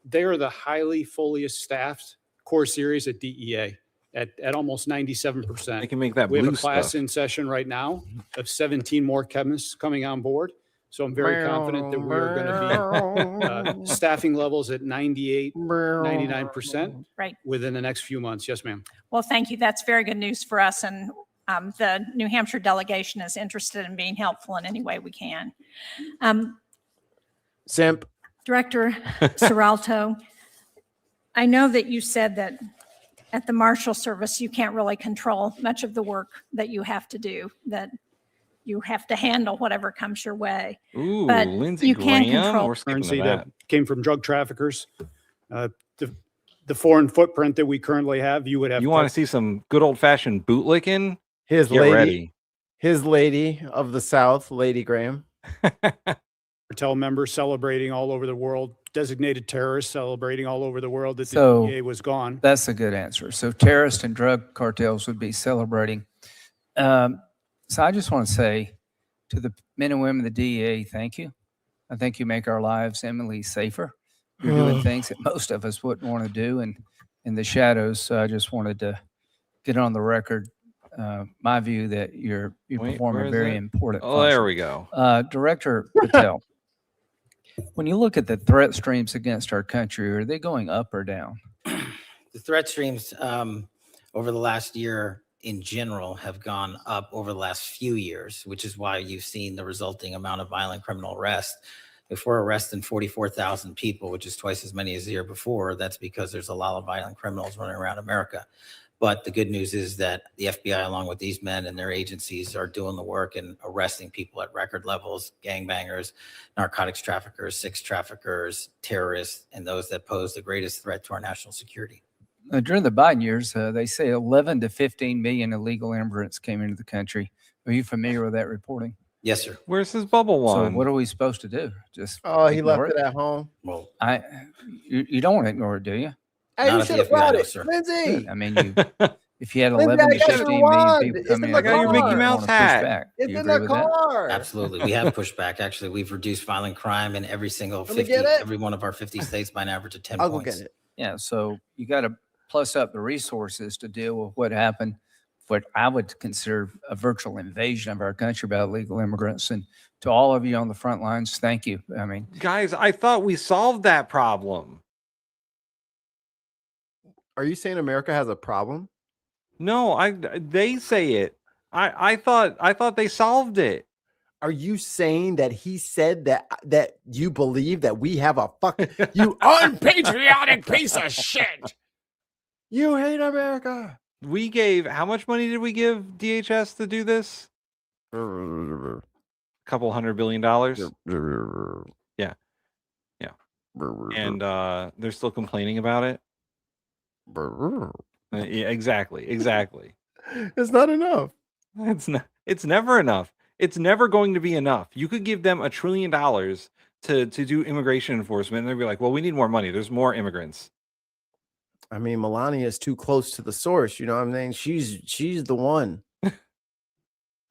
they are the highly fully staffed core series at DEA at almost 97%. They can make that We have a blue class stuff. in session right now of 17 more chemists coming on board. So I'm very confident that we're going to be staffing levels at 98, 99% Right. within the next few months. Yes, ma'am. Well, thank you. That's very good news for us. And the New Hampshire delegation is interested in being helpful in any way we can. Simp. Director Seralto, I know that you said that at the Marshal Service, you can't really control much of the work that you have to do, that you have to handle whatever comes your way. Ooh, But Lindsey you can Graham? control. We're skipping to Currency that. that came from drug traffickers. The foreign footprint that we currently have, you would have. You want to see some good old-fashioned bootlicking? His Get ready. His lady of the South, Lady Graham. Cartel members celebrating all over the world, designated terrorists celebrating all over the world that So the DEA was gone. that's a good answer. So terrorists and drug cartels would be celebrating. So I just want to say to the men and women of the DEA, thank you. I think you make our lives eminently safer. You're doing things that most of us wouldn't want to do and in the shadows. So I just wanted to get on the record my view that you perform where a is very it? important Oh, there function. we go. Director Patel, when you look at the threat streams against our country, are they going up or down? The threat streams over the last year in general have gone up over the last few years, which is why you've seen the resulting amount of violent criminal arrests. If we're arresting 44,000 people, which is twice as many as the year before, that's because there's a lot of violent criminals running around America. But the good news is that the FBI, along with these men and their agencies, are doing the work and arresting people at record levels, gangbangers, narcotics traffickers, sex traffickers, terrorists, and those that pose the greatest threat to our national security. During the Biden years, they say 11 to 15 million illegal immigrants came into the country. Are you familiar with that reporting? Yes, sir. Where's his bubble one? So what are we supposed to do? Just he left it at home. Well, you don't want to ignore it, do you? Hey, you should have brought it, Lindsay. I mean, if you had Lindsay, 11 I to got 15 your million wand. people It's coming in in, the car. you Mickey Mouse wanna push hat. back. It's Do you in agree the with that? car. Absolutely. We have pushed back. Actually, we've reduced violent crime in every single Let me 50, get it. every one of our 50 states by an average of 10 I'll go points. get it. Yeah, so you got to plus up the resources to deal with what happened what I would consider a virtual invasion of our country by illegal immigrants. And to all of you on the front lines, thank you. I mean, Guys, I thought we solved that problem. Are you saying America has a problem? No, they say it. I thought they solved it. Are you saying that he said that you believe that we have a you unpatriotic piece of shit? You hate America. We gave, how much money did we give DHS to do this? A couple $100 billion. Yeah. Yeah. And they're still complaining about it. Yeah, exactly. It's not enough. It's never enough. It's never going to be enough. You could give them $1 trillion to do immigration enforcement, and they'd be like, well, we need more money. There's more immigrants. I mean, Melania is too close to the source. You know what I'm saying? She's the one.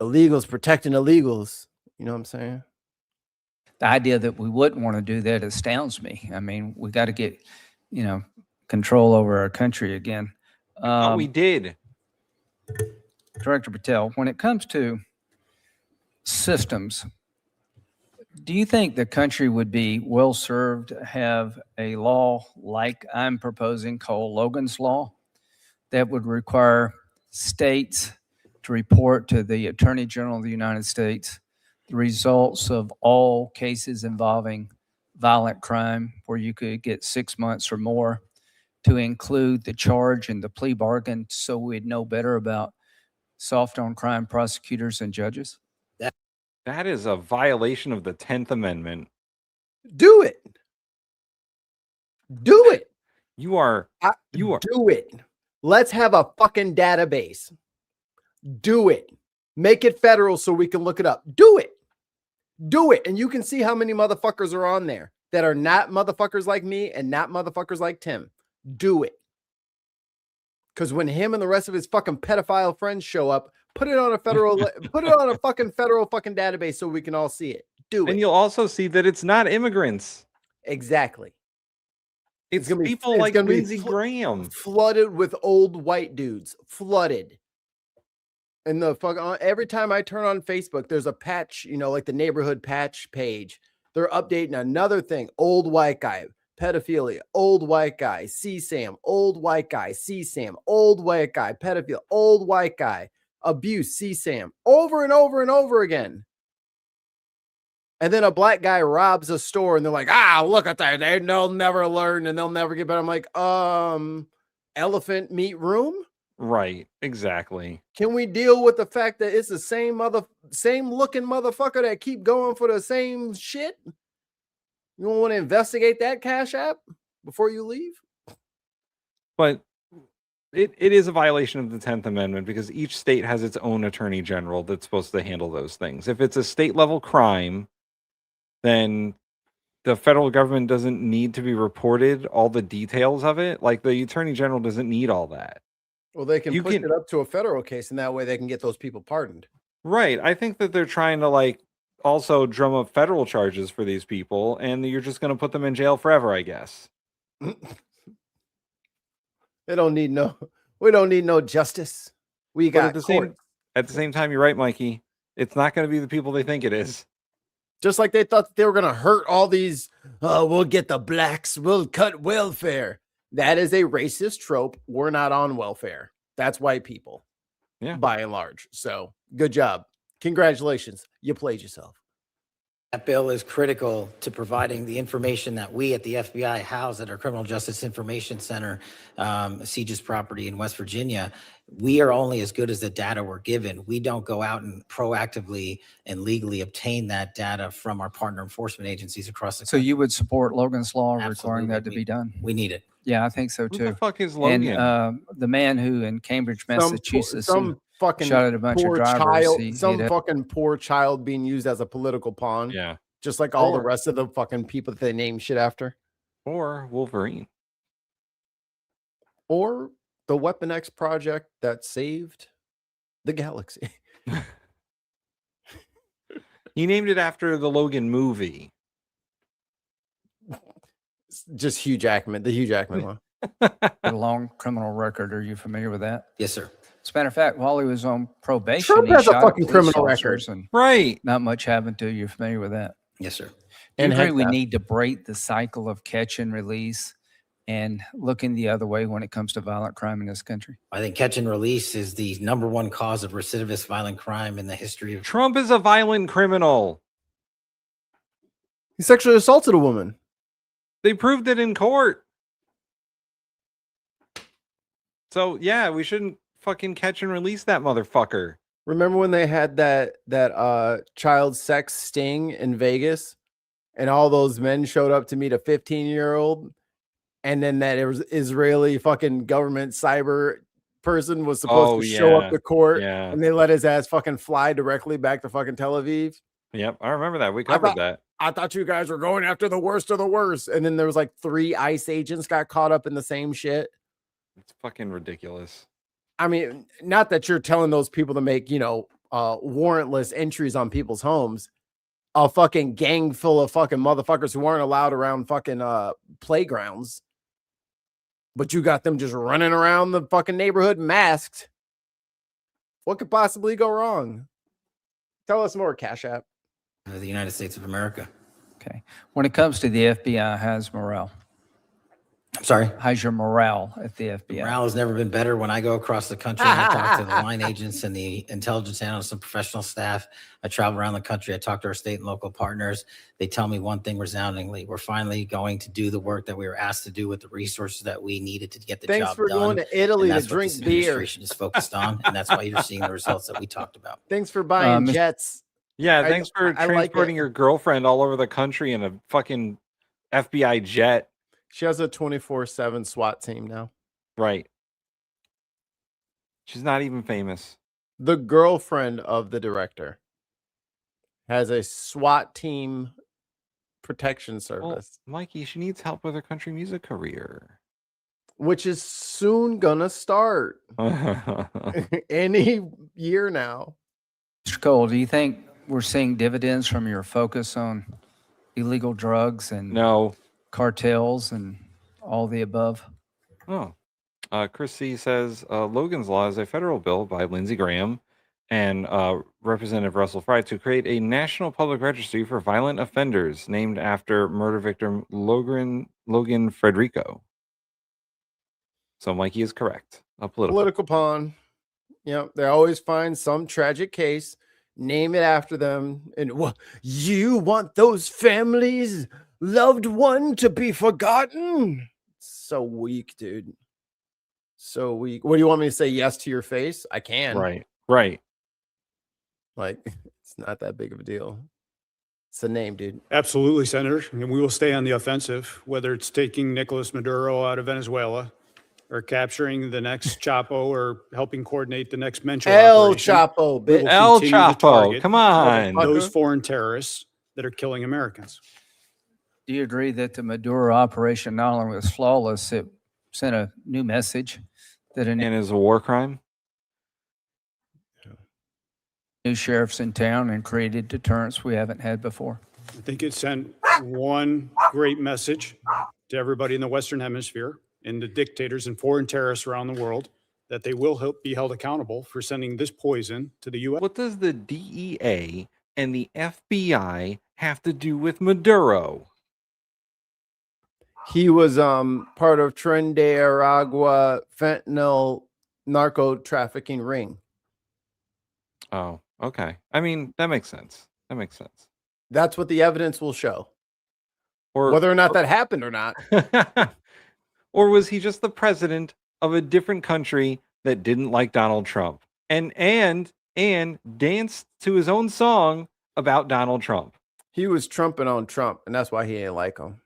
Illegals protecting illegals. You know what I'm saying? the idea that we wouldn't want to do that astounds me. I mean, we got to get, control over our country again. We did. Director Patel, when it comes to systems, do you think the country would be well served to have a law like I'm proposing called Logan's Law that would require states to report to the Attorney General of the United States the results of all cases involving violent crime where you could get 6 months or more, to include the charge and the plea bargain so we'd know better about soft on crime prosecutors and judges? That is a violation of the 10th Amendment. Do it. Do it. You are. Do it. Let's have a fucking database. Do it. Make it federal so we can look it up. Do it. Do it. And you can see how many motherfuckers are on there that are not motherfuckers like me and not motherfuckers like Tim. Do it. Because when him and the rest of his fucking pedophile friends show up, put it on a federal, put it on a fucking federal fucking database so we can all see it. Do it. And you'll also see that it's not immigrants. Exactly. It's gonna be people like Lindsey Graham. Flooded with old white dudes. Flooded. And the fuck, every time I turn on Facebook, there's a patch, like the neighborhood patch page. They're updating another thing. Old white guy, pedophilia, old white guy, CSAM, old white guy, CSAM, old white guy, pedophilia, old white guy, abuse, CSAM, over and over and over again. And then a black guy robs a store and they're like, look at that. They'll never learn and they'll never get better. I'm like, elephant meat room? Right, exactly. Can we deal with the fact that it's the same looking motherfucker that keep going for the same shit? You don't want to investigate that Cash App before you leave? But it is a violation of the 10th Amendment because each state has its own attorney general that's supposed to handle those things. If it's a state level crime, then the federal government doesn't need to be reported all the details of it. Like the attorney general doesn't need all that. Well, they can push it up to a federal case, and that way they can get those people pardoned. Right. I think that they're trying to also drum up federal charges for these people, and you're just going to put them in jail forever, I guess. We don't need no justice. We got at the same time, you're right, Mikey. It's not going to be the people they think it is. Just like they thought they were going to hurt all these, we'll get the blacks, we'll cut welfare. That is a racist trope. We're not on welfare. That's white people. Yeah. By and large. So good job. Congratulations. You played yourself. That bill is critical to providing the information that we at the FBI house at our Criminal Justice Information Center, Siege's property in West Virginia. We are only as good as the data we're given. We don't go out and proactively and legally obtain that data from our partner enforcement agencies across the country. So you would support Logan's Law requiring that to be done? We need it. Yeah, I think so too. Who the fuck is Logan? And the man who in Cambridge, Massachusetts, some fucking shot at a bunch of drivers. Child, fucking poor child being used as a political pawn. Yeah. Just like all the rest of the fucking people that they name shit after. Or Wolverine. Or the Weapon X project that saved the galaxy. He named it after the Logan movie. Just Hugh Jackman, the Hugh Jackman one. A long criminal record. Are you familiar with that? Yes, sir. As a matter of fact, while he was on probation, Trump he has a shot fucking police criminal officers record. and Right. not much happened to you. You're familiar with that? Yes, sir. Do you And agree we Hegseth. need to break the cycle of catch and release and looking the other way when it comes to violent crime in this country? I think catch and release is the #1 cause of recidivist violent crime in the history of. Trump is a violent criminal. He sexually assaulted a woman. They proved it in court. So yeah, we shouldn't fucking catch and release that motherfucker. Remember when they had that child sex sting in Vegas, and all those men showed up to meet a 15-year-old, and then that Israeli fucking government cyber person was supposed to show up to court, and they let his ass fucking fly directly back to fucking Tel Aviv. Yep, I remember that. We covered that. I thought you guys were going after the worst of the worst, and then there was like 3 ICE agents got caught up in the same shit. It's fucking ridiculous. I mean, not that you're telling those people to make, warrantless entries on people's homes. A fucking gang full of fucking motherfuckers who aren't allowed around fucking playgrounds. But you got them just running around the fucking neighborhood masked. What could possibly go wrong? Tell us more, Cash App. The United States of America. Okay. When it comes to the FBI, how's morale? I'm sorry? How's your morale at the FBI? Morale has never been better. When I go across the country, I talk to the line agents and the intelligence analysts and professional staff. I travel around the country. I talk to our state and local partners. They tell me one thing resoundingly: we're finally going to do the work that we were asked to do with the resources that we needed to get the Thanks job for done. going to Italy And to that's what drink this beer. administration is focused on, and that's why you're seeing the results that we talked about. Thanks for buying jets. Yeah, thanks for I like transporting it. your girlfriend all over the country in a fucking FBI jet. She has a 24/7 SWAT team now. Right. She's not even famous. The girlfriend of the director has a SWAT team protection Well, service, Mikey, she needs help with her country music career. which is soon gonna start any year now. Mr. Cole, do you think we're seeing dividends from your focus on illegal drugs and No. cartels and all the above? Oh. Chris C says Logan's Law is a federal bill by Lindsey Graham and Representative Russell Fry to create a national public registry for violent offenders named after murder victim Logan Frederico. So Mikey is correct. A Political pawn. Yeah, they always find some tragic case, name it after them, and you want those families, loved one, to be forgotten? So weak, dude. So weak. What do you want me to say? Yes to your face? I can. Right. Like, it's not that big of a deal. It's a name, dude. Absolutely, Senator. And we will stay on the offensive, whether it's taking Nicolas Maduro out of Venezuela or capturing the next Chapo or helping coordinate the next Mencho El operation. Chapo, We will bitch. El continue to Chapo, target come on. those foreign terrorists that are killing Americans. Do you agree that the Maduro operation not only was flawless, it sent a new message that And is a war crime? new sheriff's in town and created deterrence we haven't had before? I think it sent one great message to everybody in the Western Hemisphere and the dictators and foreign terrorists around the world that they will be held accountable for sending this poison to the U.S. What does the DEA and the FBI have to do with Maduro? He was part of Tren de Aragua fentanyl narco trafficking ring. Oh, okay. I mean, that makes sense. That's what the evidence will show. Or Whether or not that happened or not. or was he just the president of a different country that didn't like Donald Trump and danced to his own song about Donald Trump? He was trumping on Trump, and that's why he ain't like him.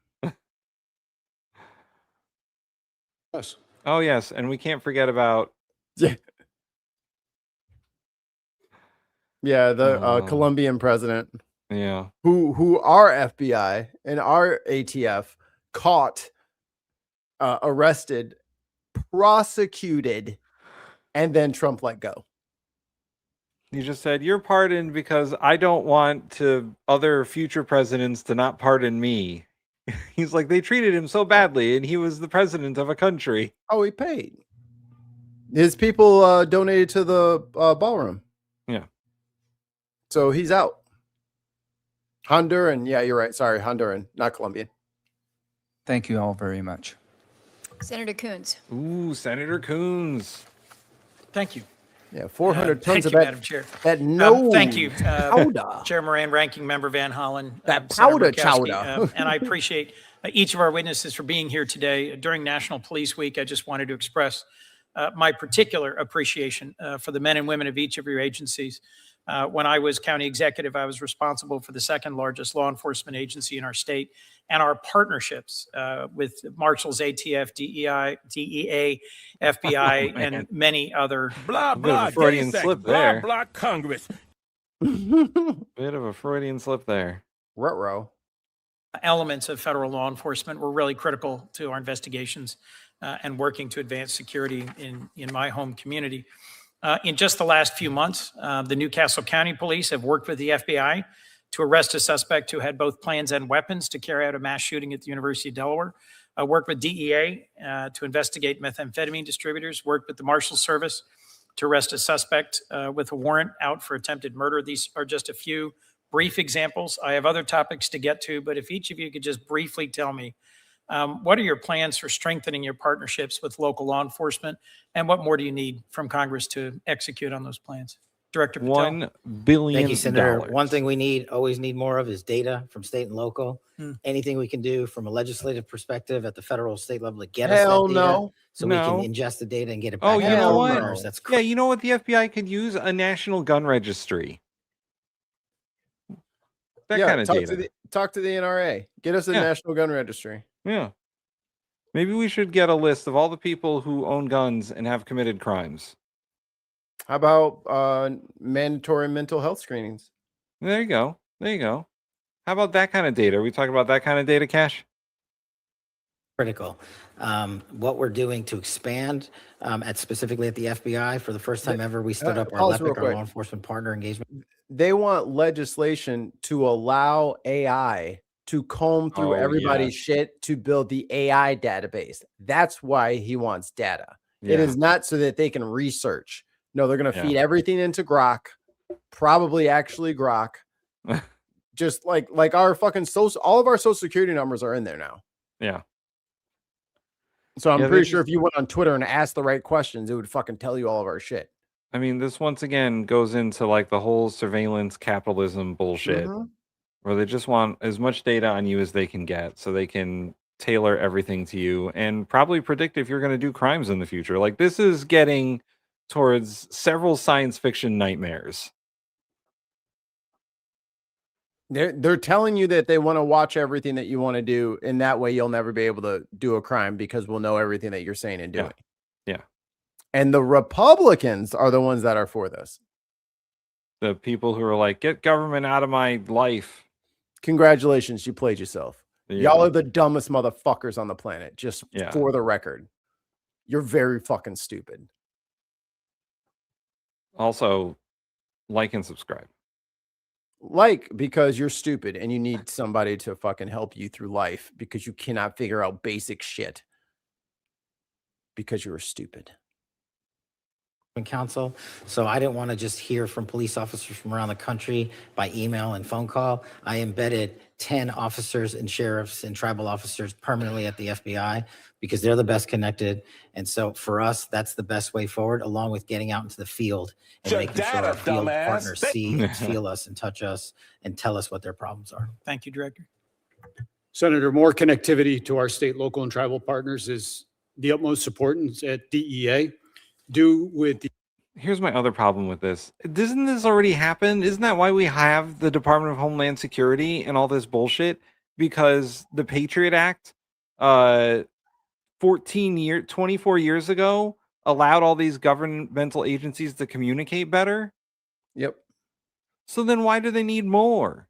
Yes. Oh, yes. And we can't forget about the Colombian president. Yeah. Who our FBI and our ATF caught, arrested, prosecuted, and then Trump let go. He just said, "You're pardoned because I don't want other future presidents to not pardon me." He's like, they treated him so badly and he was the president of a country. Oh, he paid. His people donated to the ballroom. Yeah. So he's out. Honduran. Yeah, you're right. Sorry, Honduran, not Colombian. Thank you all very much. Senator Coons. Ooh, Senator Coons. Thank you. Yeah, 400 tons thank of you, that. Madam Chair. That no. Thank you, powder. Chair Moran, Ranking Member Van Hollen, That Senator powder Murkowski, chowder. and I appreciate each of our witnesses for being here today. During National Police Week, I just wanted to express my particular appreciation for the men and women of each of your agencies. When I was county executive, I was responsible for the second largest law enforcement agency in our state, and our partnerships with Marshals, ATF, DEA, FBI, and many other. Blah, blah, Freudian slip there. Blah, Congress. Bit of a Freudian slip there. Ruh-roh. Elements of federal law enforcement were really critical to our investigations and working to advance security in my home community. In just the last few months, the Newcastle County Police have worked with the FBI to arrest a suspect who had both plans and weapons to carry out a mass shooting at the University of Delaware. Worked with DEA to investigate methamphetamine distributors. Worked with the Marshal Service to arrest a suspect with a warrant out for attempted murder. These are just a few brief examples. I have other topics to get to, but if each of you could just briefly tell me, what are your plans for strengthening your partnerships with local law enforcement, and what more do you need from Congress to execute on those plans? Director Patel. $1 billion. Thank you, Senator. One thing we always need more of is data from state and local. Anything we can do from a legislative perspective at the federal state level to get us that Hell data no. so No. we can ingest the data and get it back. Oh, to you know our what? partners. That's Yeah, you know what the FBI could use? A national gun registry. That kind of data. Talk to the NRA. Get us a Yeah. national gun registry. Yeah. Maybe we should get a list of all the people who own guns and have committed crimes. How about mandatory mental health screenings? There you go. There you go. How about that kind of data? Are we talking about that kind of data, Cash? critical. What we're doing to expand specifically at the FBI, for the first time ever, we stood up our pause real LEPIC, our quick. law enforcement partner engagement. They want legislation to allow AI to comb through everybody's shit to build the AI database. That's why he wants data. It is not so that they can research. No, they're going to feed everything into Grok, probably actually Grok. Just like our fucking social, all of our social security numbers are in there now. Yeah. So I'm pretty sure if you went on Twitter and asked the right questions, it would fucking tell you all of our shit. I mean, this once again goes into like the whole surveillance capitalism bullshit, where they just want as much data on you as they can get so they can tailor everything to you and probably predict if you're going to do crimes in the future. Like, this is getting towards several science fiction nightmares. They're telling you that they want to watch everything that you want to do, and that way you'll never be able to do a crime because we'll know everything that you're saying and doing. Yeah. And the Republicans are the ones that are for this. The people who are like, get government out of my life. Congratulations, you played yourself. Yeah. Y'all are the dumbest motherfuckers on the planet, just for the record. You're very fucking stupid. Also, like and subscribe. Because you're stupid and you need somebody to fucking help you through life because you cannot figure out basic shit because you're stupid. Council. So I didn't want to just hear from police officers from around the country by email and phone call. I embedded 10 officers and sheriffs and tribal officers permanently at the FBI because they're the best connected. And so for us, that's the best way forward, along with getting out into the field and making sure our field partners see and feel us and touch us and tell us what their problems are. Thank you, Director. Senator, more connectivity to our state, local, and tribal partners is the utmost importance at DEA. Here's my other problem with this. Doesn't this already happen? Isn't that why we have the Department of Homeland Security and all this bullshit? Because the Patriot Act 24 years ago allowed all these governmental agencies to communicate better. Yep. So then why do they need more?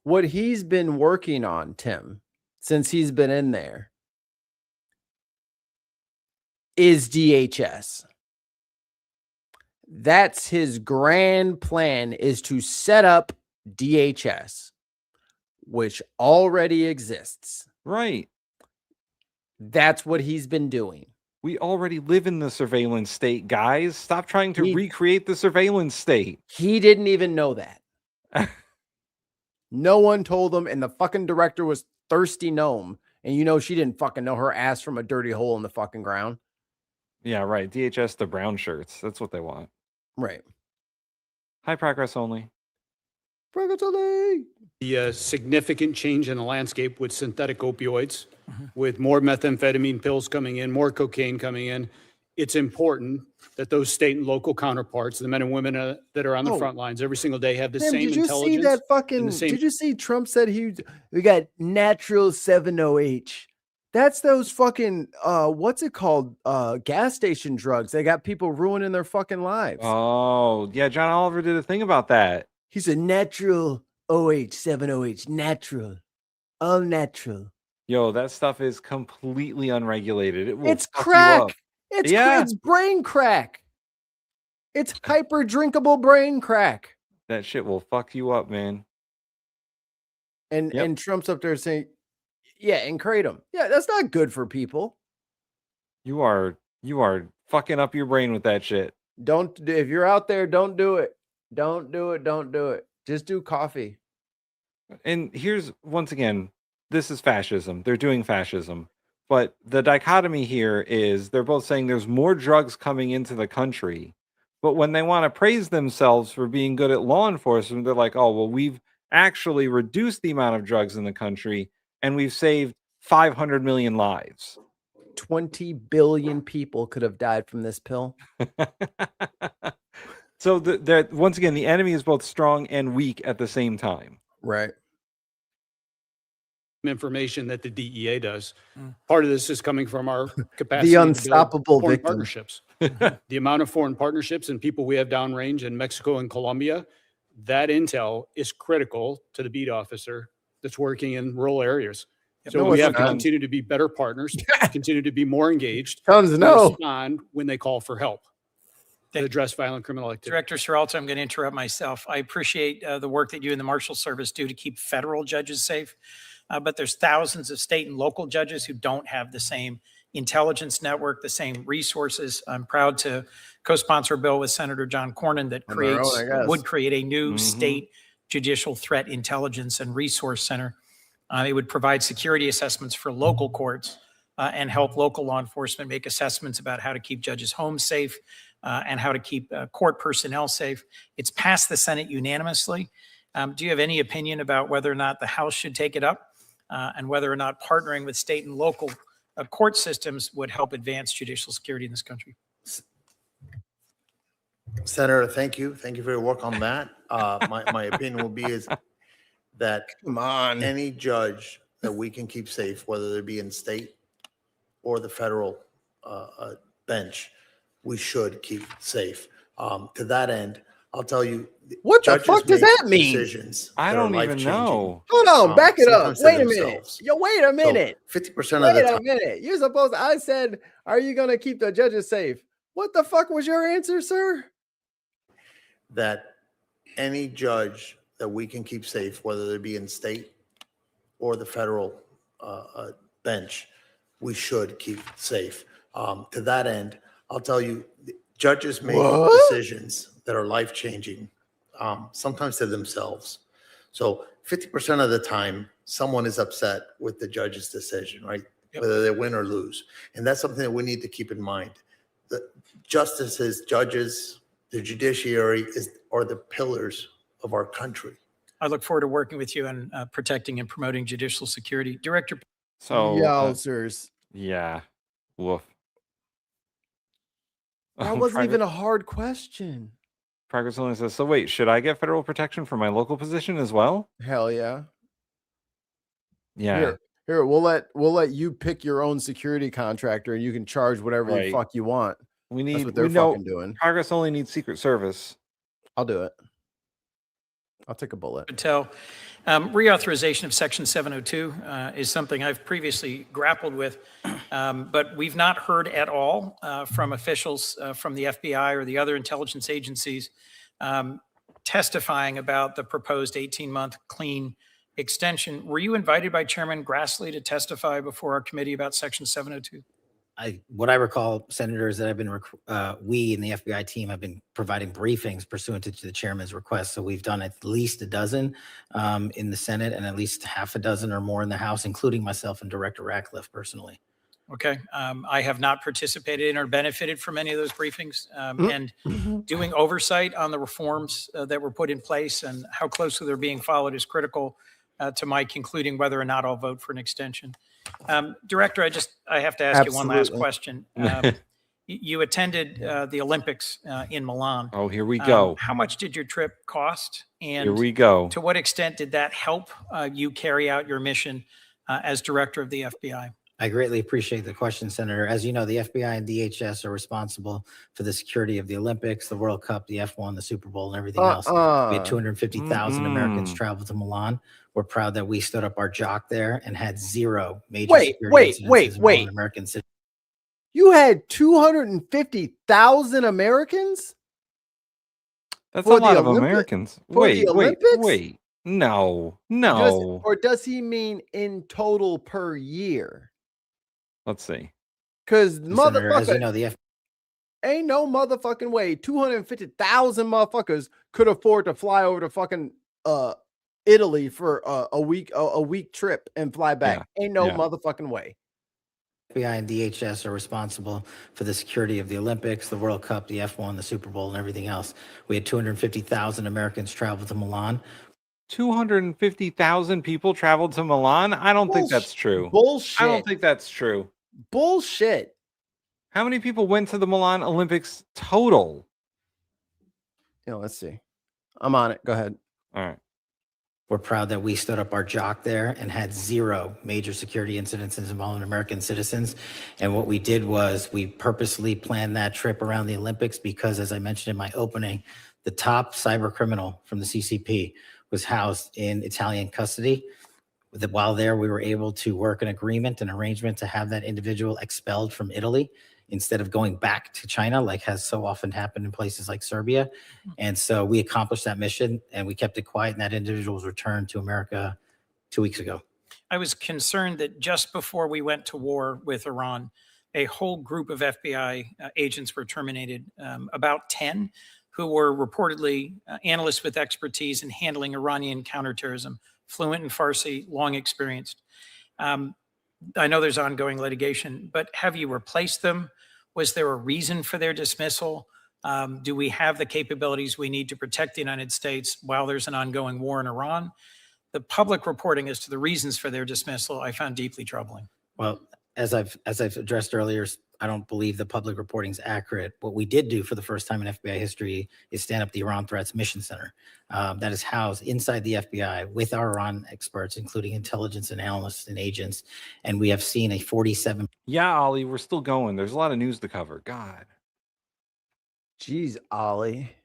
What he's been working on, Tim, since he's been in there, is DHS. That's his grand plan, is to set up DHS, which already exists. Right. That's what he's been doing. We already live in the surveillance state, guys. Stop trying to recreate the surveillance state. He didn't even know that. No one told him, and the fucking director was Thirsty Gnome. And you know she didn't fucking know her ass from a dirty hole in the fucking ground. Yeah, right. DHS, the brown shirts. That's what they want. Right. High progress only. Progress only. The significant change in the landscape with synthetic opioids, with more methamphetamine pills coming in, more cocaine coming in. It's important that those state and local counterparts, the men and women that are on the front lines every single day, have the same did you intelligence. see that fucking? and the same- Did you see Trump said we got natural 7-OH? That's those fucking what's it called? Gas station drugs. They got people ruining their fucking lives. Oh, yeah. John Oliver did a thing about that. He's a natural OH, 7-OH, natural, all natural. Yo, that stuff is completely unregulated. It will It's fuck you crack. up. It's brain crack. It's hyper drinkable brain crack. That shit will fuck you up, man. And Trump's up there saying, yeah, and kratom. Yeah, that's not good for people. You are fucking up your brain with that shit. If you're out there, don't do it. Don't do it. Don't do it. Just do coffee. And here's, once again, this is fascism. They're doing fascism. But the dichotomy here is they're both saying there's more drugs coming into the country. But when they want to praise themselves for being good at law enforcement, they're like, oh, well, we've actually reduced the amount of drugs in the country and we've saved 500 million lives. 20 billion people could have died from this pill. So once again, the enemy is both strong and weak at the same time. Right. Information that the DEA does. Part of this is coming from our capacity. The to build unstoppable foreign victim. partnerships. The amount of foreign partnerships and people we have downrange in Mexico and Colombia, that intel is critical to the beat officer that's working in rural areas. So we have to continue to be better partners, continue to be more engaged, respond when they call for help to address violent criminal activity. Director Seralto, I'm going to interrupt myself. I appreciate the work that you and the Marshal Service do to keep federal judges safe. But there's thousands of state and local judges who don't have the same intelligence network, the same resources. I'm proud to co-sponsor a bill with Senator John Cornyn that would create a new state judicial threat intelligence and resource center. It would provide security assessments for local courts and help local law enforcement make assessments about how to keep judges' homes safe and how to keep court personnel safe. It's passed the Senate unanimously. Do you have any opinion about whether or not the House should take it up and whether or not partnering with state and local court systems would help advance judicial security in this country? Senator, thank you. Thank you for your work on that. My opinion will be is that any judge that we can keep safe, whether it be in state or the federal bench, we should keep safe. To that end, I'll tell you, what the fuck does that mean? I don't even know. Hold on, back it up. sometimes Wait to a minute. themselves. Yo, wait a minute. 50% of Wait the a time, minute. You're supposed I said, are you going to keep the judges safe? What the fuck was your answer, sir? that any judge that we can keep safe, whether it be in state or the federal bench, we should keep safe. To that end, I'll tell you, judges make decisions that are life-changing, sometimes to themselves. So 50% of the time, someone is upset with the judge's decision, right? Whether they win or lose. And that's something that we need to keep in mind. The justices, judges, the judiciary are the pillars of our country. I look forward to working with you on protecting and promoting judicial security. Director. So, Yowzers. Yeah. Woof. That wasn't even a hard question. Progress only says, so wait, should I get federal protection for my local position as well? Hell yeah. Yeah. Here, we'll let you pick your own security contractor and you can charge whatever the fuck you want. That's what they're fucking doing. Progress only needs Secret Service. I'll do it. I'll take a bullet. Patel, reauthorization of Section 702 is something I've previously grappled with, but we've not heard at all from officials from the FBI or the other intelligence agencies testifying about the proposed 18-month clean extension. Were you invited by Chairman Grassley to testify before our committee about Section 702? What I recall, Senator, is that we in the FBI team have been providing briefings pursuant to the chairman's request. So we've done at least a dozen in the Senate and at least half a dozen or more in the House, including myself and Director Ratcliffe personally. Okay. I have not participated in or benefited from any of those briefings. And doing oversight on the reforms that were put in place and how closely they're being followed is critical to my concluding whether or not I'll vote for an extension. Director, I have to ask you one last question. You attended the Olympics in Milan. Oh, here we go. How much did your trip cost? And Here we go. to what extent did that help you carry out your mission as director of the FBI? I greatly appreciate the question, Senator. As you know, the FBI and DHS are responsible for the security of the Olympics, the World Cup, the F1, the Super Bowl, and everything else. We had 250,000 Americans travel to Milan. We're proud that we stood up our jock there and had zero major security incidences involving American citizens. You had 250,000 Americans? That's For a lot the of Americans. for the Olympics? Wait. No. Or does he mean in total per year? Let's see. Because Senator, as you motherfucker, know, ain't no motherfucking way 250,000 motherfuckers could afford to fly over to fucking Italy for a week trip and fly back. Ain't no motherfucking way. FBI and DHS are responsible for the security of the Olympics, the World Cup, the F1, the Super Bowl, and everything else. We had 250,000 Americans travel to Milan. 250,000 people traveled to Milan? I don't think that's true. Bullshit. I don't think that's true. Bullshit. How many people went to the Milan Olympics total? Let's see. I'm on it. Go ahead. All right. We're proud that we stood up our jock there and had zero major security incidents involving American citizens. And what we did was we purposely planned that trip around the Olympics because, as I mentioned in my opening, the top cyber criminal from the CCP was housed in Italian custody. While there, we were able to work an agreement, an arrangement to have that individual expelled from Italy instead of going back to China, like has so often happened in places like Serbia. And so we accomplished that mission and we kept it quiet, and that individual was returned to America 2 weeks ago. I was concerned that just before we went to war with Iran, a whole group of FBI agents were terminated, about 10, who were reportedly analysts with expertise in handling Iranian counterterrorism, fluent in Farsi, long experienced. I know there's ongoing litigation, but have you replaced them? Was there a reason for their dismissal? Do we have the capabilities we need to protect the United States while there's an ongoing war in Iran? The public reporting as to the reasons for their dismissal, I found deeply troubling. Well, as I've addressed earlier, I don't believe the public reporting is accurate. What we did do for the first time in FBI history is stand up the Iran Threats Mission Center that is housed inside the FBI with our Iran experts, including intelligence and analysts and agents. And we have seen a 47. Yeah, Ollie, we're still going. There's a lot of news to cover. God. Jeez, Ollie.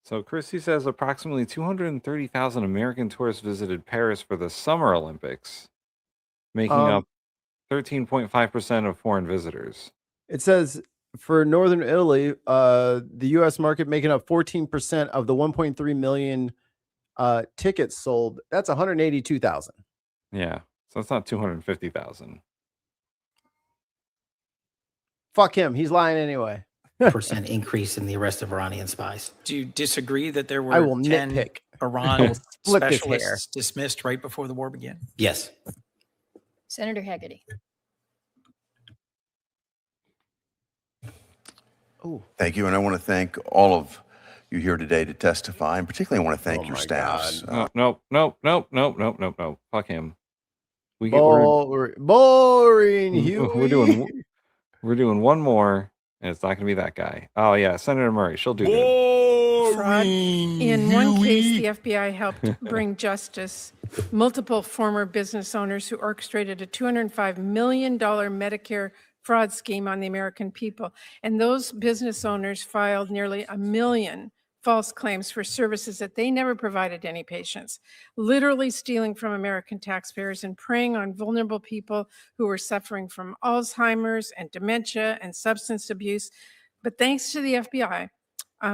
So Christy says approximately 230,000 American tourists visited Paris for the Summer Olympics, making up 13.5% of foreign visitors. It says for Northern Italy, the U.S. market making up 14% of the 1.3 million tickets sold. That's 182,000. Yeah, so it's not 250,000. Fuck him. He's lying anyway. % increase in the arrest of Iranian spies. Do you disagree that there were I will 10 nitpick. Iran Split this hair. specialists dismissed right before the war began? Yes. Senator Hegarty. Oh, Thank you. And I want to thank all of you here today to testify. And particularly, I want to thank your staffs. No. Fuck him. Boring. Huey. We're doing one more, and it's not going to be that guy. Oh yeah, Senator Murray. She'll do that. Fraud. In one case, the FBI helped bring justice multiple former business owners who orchestrated a $205 million Medicare fraud scheme on the American people. And those business owners filed nearly 1 million false claims for services that they never provided any patients, literally stealing from American taxpayers and preying on vulnerable people who were suffering from Alzheimer's and dementia and substance abuse. But thanks to the FBI,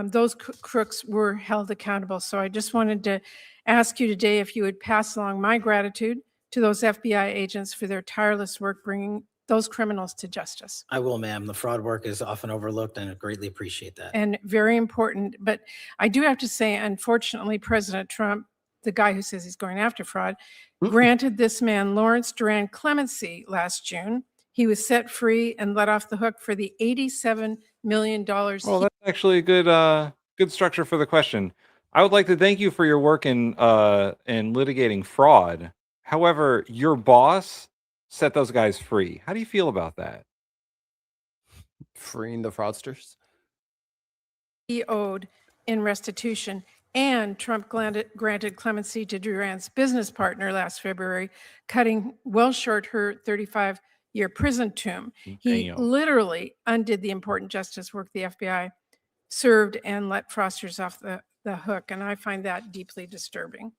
those crooks were held accountable. So I just wanted to ask you today if you would pass along my gratitude to those FBI agents for their tireless work bringing those criminals to justice. I will, ma'am. The fraud work is often overlooked, and I greatly appreciate that. And very important. But I do have to say, unfortunately, President Trump, the guy who says he's going after fraud, granted this man, Lawrence Duran, clemency last June. He was set free and let off the hook for the $87 million. Well, that's actually a good structure for the question. I would like to thank you for your work in litigating fraud. However, your boss set those guys free. How do you feel about that? Freeing the fraudsters? He owed in restitution, and Trump granted clemency to Duran's business partner last February, cutting well short her 35-year prison term. He literally undid the important justice work the FBI served and let fraudsters off the hook, and I find that deeply disturbing.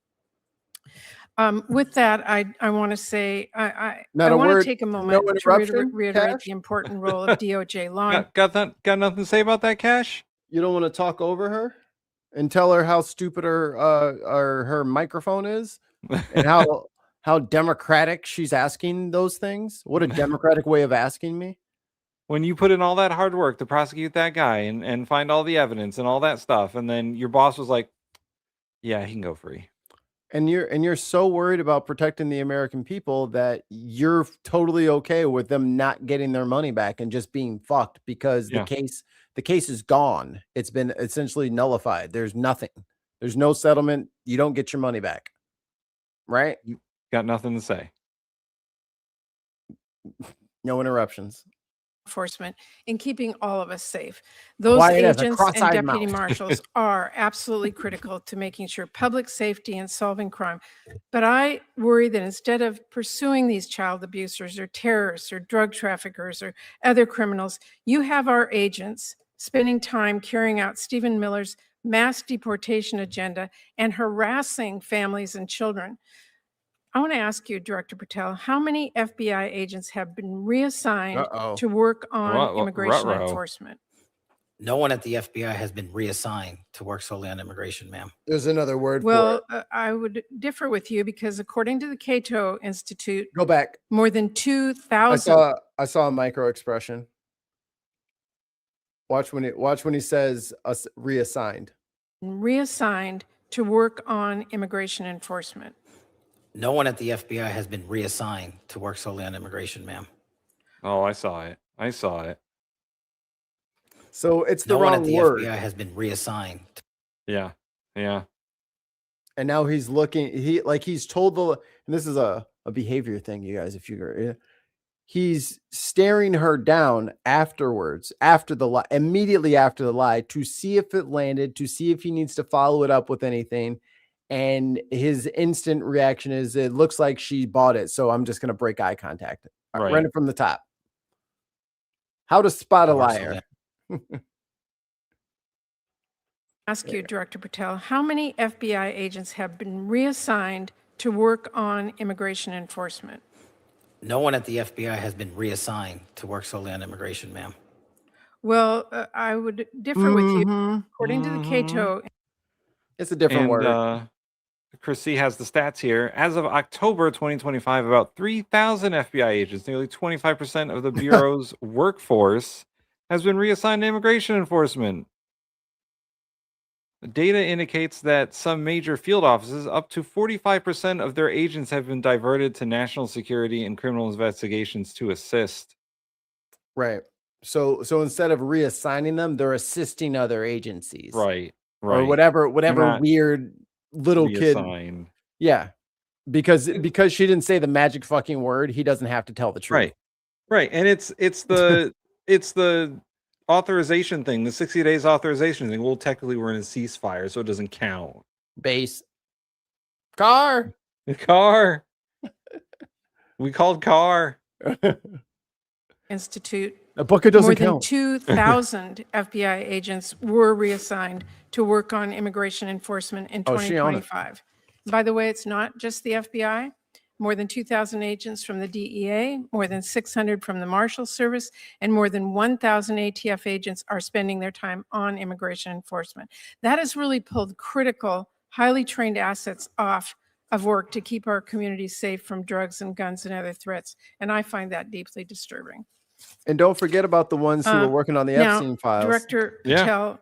With that, I want to say, I want to take a moment to reiterate the important role of DOJ law. Got nothing to say about that, Cash? You don't want to talk over her and tell her how stupid her microphone is and how democratic she's asking those things? What a democratic way of asking me. When you put in all that hard work to prosecute that guy and find all the evidence and all that stuff, and then your boss was like, yeah, he can go free. And you're so worried about protecting the American people that you're totally okay with them not getting their money back and just being fucked because the case is gone. It's been essentially nullified. There's nothing. There's no settlement. You don't get your money back. Right? You got nothing to say. No interruptions. Enforcement in keeping all of us safe. Those agents and deputy marshals are absolutely critical to making sure public safety and solving crime. But I worry that instead of pursuing these child abusers or terrorists or drug traffickers or other criminals, you have our agents spending time carrying out Stephen Miller's mass deportation agenda and harassing families and children. I want to ask you, Director Patel, how many FBI agents have been reassigned to work on immigration enforcement? No one at the FBI has been reassigned to work solely on immigration, ma'am. There's another word for it. I would differ with you because according to the Cato Institute, go back. More than 2,000. I saw a micro expression. Watch when he says reassigned. Reassigned to work on immigration enforcement. No one at the FBI has been reassigned to work solely on immigration, ma'am. Oh, I saw it. So it's the wrong word. No one at the FBI has been reassigned. Yeah. And now he's looking. He's told and this is a behavior thing, you guys. He's staring her down afterwards, immediately after the lie, to see if it landed, to see if he needs to follow it up with anything. And his instant reaction is, it looks like she bought it, so I'm just going to break eye contact. Right. Run it from the top. How to spot a liar. Ask you, Director Patel, how many FBI agents have been reassigned to work on immigration enforcement? No one at the FBI has been reassigned to work solely on immigration, ma'am. Well, I would differ with you. According to the Cato, it's a different word. Chris C has the stats here. As of October 2025, about 3,000 FBI agents, nearly 25% of the Bureau's workforce, has been reassigned to immigration enforcement. The data indicates that some major field offices, up to 45% of their agents have been diverted to national security and criminal investigations to assist. Right. So instead of reassigning them, they're assisting other agencies. Right. Or whatever weird little kid. Yeah. Because she didn't say the magic fucking word, he doesn't have to tell the truth. Right. And it's the it's the authorization thing, the 60 days authorization thing. Well, technically we're in a ceasefire, so it doesn't count. Base. Car. We called car. Institute. A bucket doesn't More count. than 2,000 FBI agents were reassigned to work on immigration enforcement in 2025. By the way, it's not just the FBI. more than 2,000 agents from the DEA, more than 600 from the Marshal Service, and more than 1,000 ATF agents are spending their time on immigration enforcement. That has really pulled critical, highly trained assets off of work to keep our communities safe from drugs and guns and other threats. And I find that deeply disturbing. And don't forget about the ones who are working on the Now, Epstein files. Director Patel,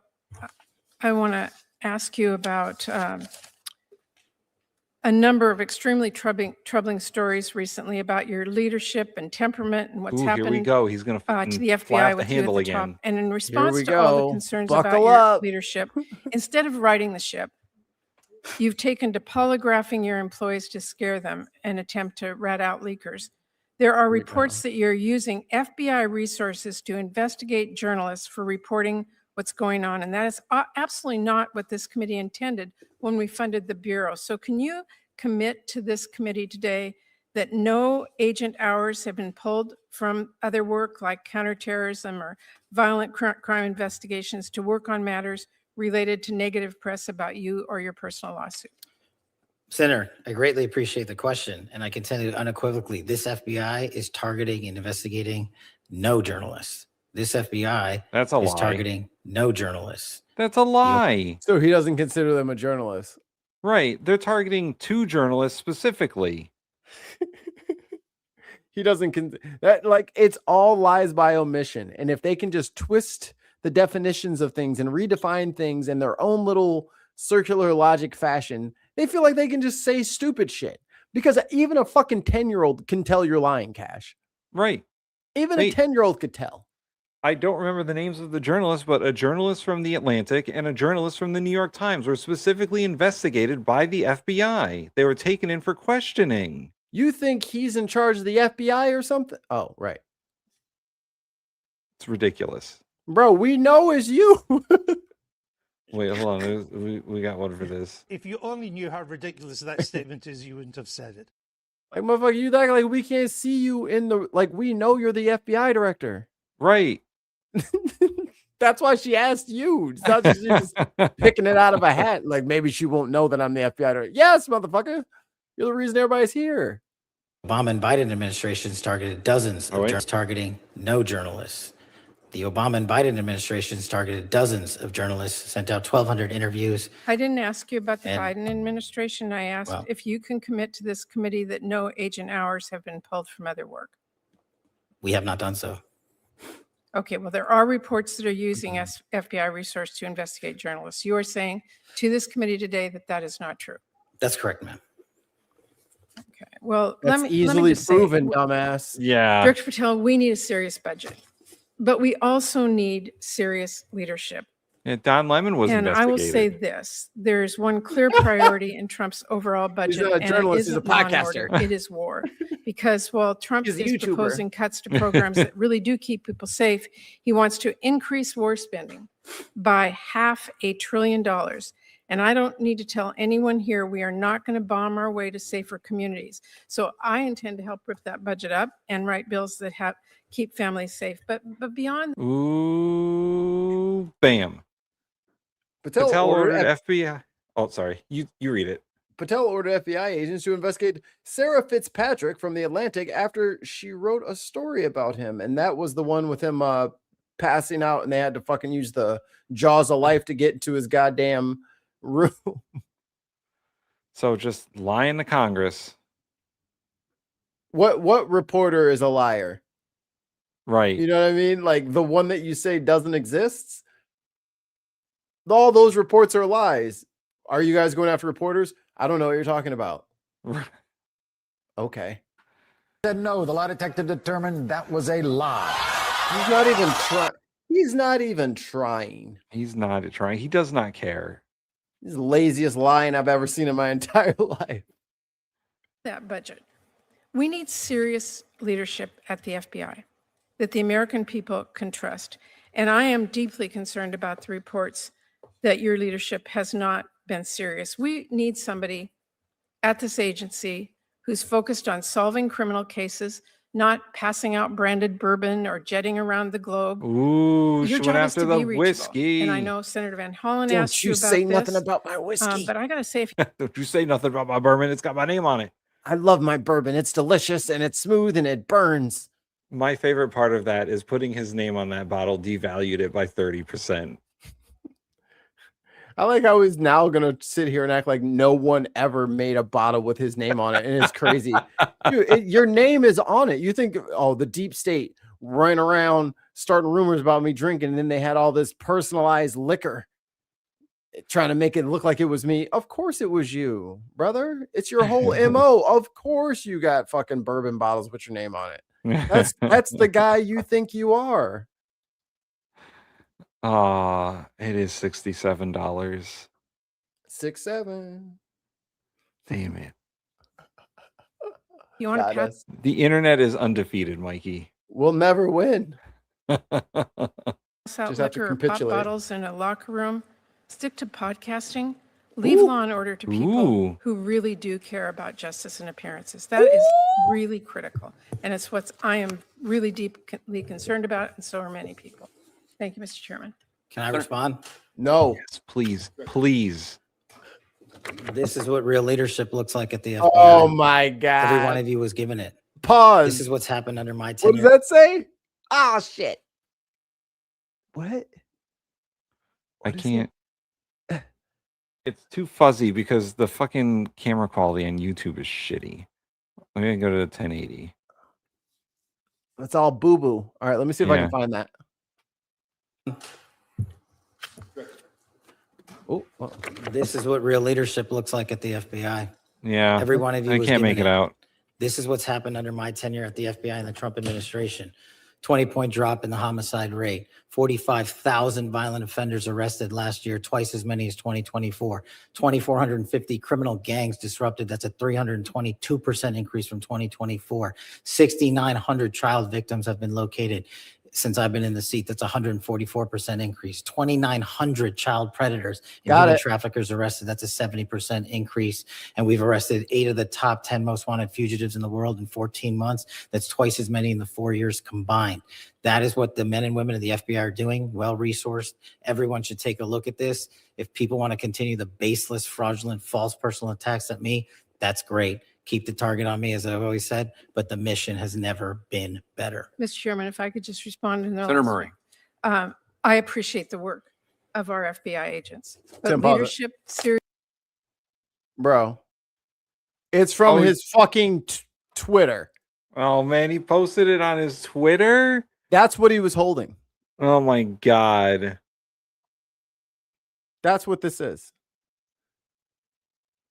I want to ask you about a number of extremely troubling stories recently about your leadership and temperament and what's happened. Here we go. He's going to the FBI with you at the top. And in response to all the concerns about your leadership, instead of righting the ship, you've taken to polygraphing your employees to scare them and attempt to rat out leakers. There are reports that you're using FBI resources to investigate journalists for reporting what's going on. And that is absolutely not what this committee intended when we funded the Bureau. So can you commit to this committee today that no agent hours have been pulled from other work like counterterrorism or violent crime investigations to work on matters related to negative press about you or your personal lawsuit? Senator, I greatly appreciate the question, and I can tell you unequivocally, this FBI is targeting and investigating no journalists. This FBI is targeting no journalists. That's a lie. So he doesn't consider them a journalist. Right. They're targeting 2 journalists specifically. He doesn't it's all lies by omission. And if they can just twist the definitions of things and redefine things in their own little circular logic fashion, they feel like they can just say stupid shit. Because even a fucking 10-year-old can tell you're lying, Cash. Right. Even a 10-year-old could tell. I don't remember the names of the journalists, but a journalist from the Atlantic and a journalist from the New York Times were specifically investigated by the FBI. They were taken in for questioning. You think he's in charge of the FBI or something? Oh, right. It's ridiculous. Bro, we know it's you. Wait, hold on. We got one for this. If you only knew how ridiculous that statement is, you wouldn't have said it. Like, motherfucker, you act like we can't see you in the, like, we know you're the FBI director. Right. That's why she asked you. It's not just, she's just picking it out of a hat. Like, maybe she won't know that I'm the FBI director. Yes, motherfucker. You're the reason everybody's here. Obama and Biden administrations targeted dozens of journalists, targeting no journalists. The Obama and Biden administrations targeted dozens of journalists, sent out 1,200 interviews. I didn't ask you about the Biden administration. I asked if you can commit to this committee that no agent hours have been pulled from other work. We have not done so. Okay, well, there are reports that are using FBI resource to investigate journalists. You are saying to this committee today that that is not true. That's correct, ma'am. Okay, well, that's easily proven, dumbass. Yeah. Director Patel, we need a serious budget, but we also need serious leadership. Yeah, Don Lemon was investigated. And I will say this, there's one clear priority in Trump's overall budget. He's a journalist, he's a podcaster. It is war. Because while Trump is proposing cuts to programs that really do keep people safe, he wants to increase war spending by $500 billion. And I don't need to tell anyone here, we are not going to bomb our way to safer communities. So I intend to help rip that budget up and write bills that keep families safe. But beyond. Ooh, bam. Patel ordered FBI. Oh, sorry. You read it. Patel ordered FBI agents to investigate Sarah Fitzpatrick from the Atlantic after she wrote a story about him. And that was the one with him passing out and they had to fucking use the jaws of life to get into his goddamn room. So just lying to Congress. What reporter is a liar? Right. You know what I mean? Like the one that you say doesn't exist. All those reports are lies. Are you guys going after reporters? I don't know what you're talking about. Okay. Said no, the lie detector determined that was a lie. He's not even trying. He's not even trying. He's not trying. He does not care. He's the laziest lying I've ever seen in my entire life. That budget. We need serious leadership at the FBI that the American people can trust. And I am deeply concerned about the reports that your leadership has not been serious. We need somebody at this agency who's focused on solving criminal cases, not passing out branded bourbon or jetting around the globe. Ooh, your she job went is after to the be reachable. whiskey. And I know Senator Van Hollen Don't asked you you about say this, nothing about my whiskey. but I got to say, if Don't you say nothing about my bourbon. It's got my name on it. I love my bourbon. It's delicious and it's smooth and it burns. My favorite part of that is putting his name on that bottle devalued it by 30%. I like how he's now gonna sit here and act like no one ever made a bottle with his name on it, and it's crazy. Dude, your name is on it. You think, oh, the deep state running around starting rumors about me drinking, and then they had all this personalized liquor trying to make it look like it was me. Of course it was you, brother. It's your whole MO. Of course you got fucking bourbon bottles with your name on it. That's the guy you think you are. It is $67. 6-7. Damn it. You want to pass? The internet is undefeated, Mikey. We'll never win. Pass out Just have to liquor or pop capitulate. bottles in a locker room. Stick to podcasting. Leave law and order to people who really do care about justice and appearances. That is really critical. And it's what I am really deeply concerned about, and so are many people. Thank you, Mr. Chairman. Can I respond? No. Yes, please. Please. This is what real leadership looks like at the FBI. Oh my God. Every one of you was given it. Pause. This is what's happened under my tenure. What does that say? Oh shit. What? I can't. It's too fuzzy because the fucking camera quality on YouTube is shitty. I'm gonna go to 1080. That's all boo boo. All right, let me see if I Yeah. can find that. Oh, well. This is what real leadership looks like at the FBI. Yeah. Every one of you I was can't make given it out. This is what's happened under my tenure at the FBI and the Trump administration. 20-point drop in the homicide rate. 45,000 violent offenders arrested last year, twice as many as 2024. 2,450 criminal gangs disrupted. That's a 322% increase from 2024. 6,900 child victims have been located since I've been in the seat. That's a 144% increase. 2,900 child predators and human traffickers arrested. That's a 70% increase. And we've arrested 8 of the top 10 most wanted fugitives in the world in 14 months. That's twice as many in the 4 years combined. That is what the men and women of the FBI are doing, well-resourced. Everyone should take a look at this. If people want to continue the baseless, fraudulent, false personal attacks at me, that's great. Keep the target on me, as I've always said, but the mission has never been better. Mr. Chairman, if I could just respond to Senator Murray. I appreciate the work of our FBI agents, but Tim, pause it. leadership, serious. Bro. It's from his fucking Twitter. Oh man, he posted it on his Twitter. That's what he was holding. Oh my God. That's what this is.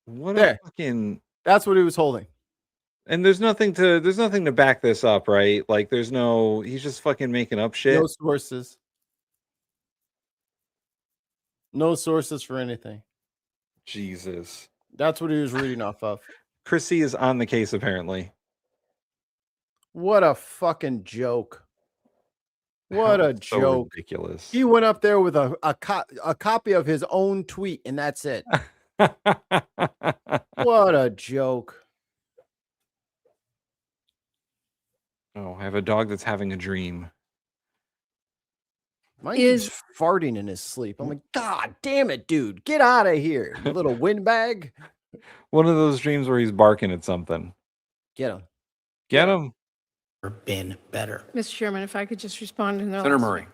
What There. a fucking. That's what he was holding. And there's nothing to back this up, right? Like he's just fucking making up shit. No sources. No sources for anything. Jesus. That's what he was reading off of. Chrissy is on the case apparently. What a fucking joke. What a So joke. ridiculous. He went up there with a copy of his own tweet, and that's it. What a joke. Oh, I have a dog that's having a dream. Mike is farting in his sleep. I'm like, God damn it, dude. Get out of here, you little windbag. One of those dreams where he's barking at something. Get him. Get him. Been better. Mr. Chairman, if I could just respond to Senator Murray.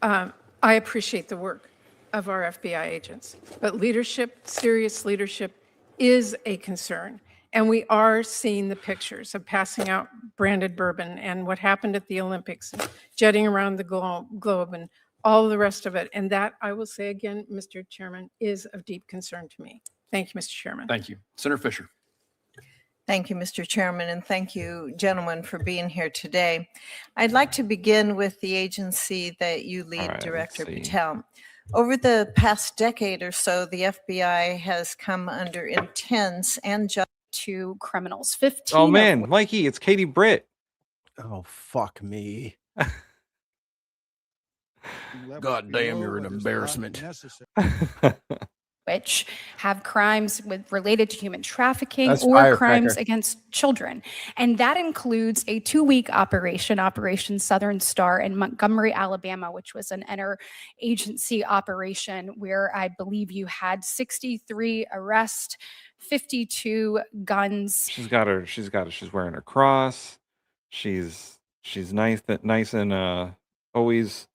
I appreciate the work of our FBI agents, but leadership, serious leadership, is a concern. And we are seeing the pictures of passing out branded bourbon and what happened at the Olympics, and jetting around the globe and all the rest of it. And that, I will say again, Mr. Chairman, is of deep concern to me. Thank you, Mr. Chairman. Thank you. Senator Fisher. Thank you, Mr. Chairman, and thank you, gentlemen, for being here today. I'd like to begin with the agency that you lead, Director Patel. Over the past decade or so, the FBI has come under intense and just to criminals. 15. Oh man, Mikey, it's Katie Britt. Oh, fuck me. God damn, you're an embarrassment. which have crimes related to human trafficking That's or firecracker. crimes against children. And that includes a 2-week operation, Operation Southern Star in Montgomery, Alabama, which was an interagency operation where I believe you had 63 arrests, 52 guns. She's wearing her cross. She's nice and always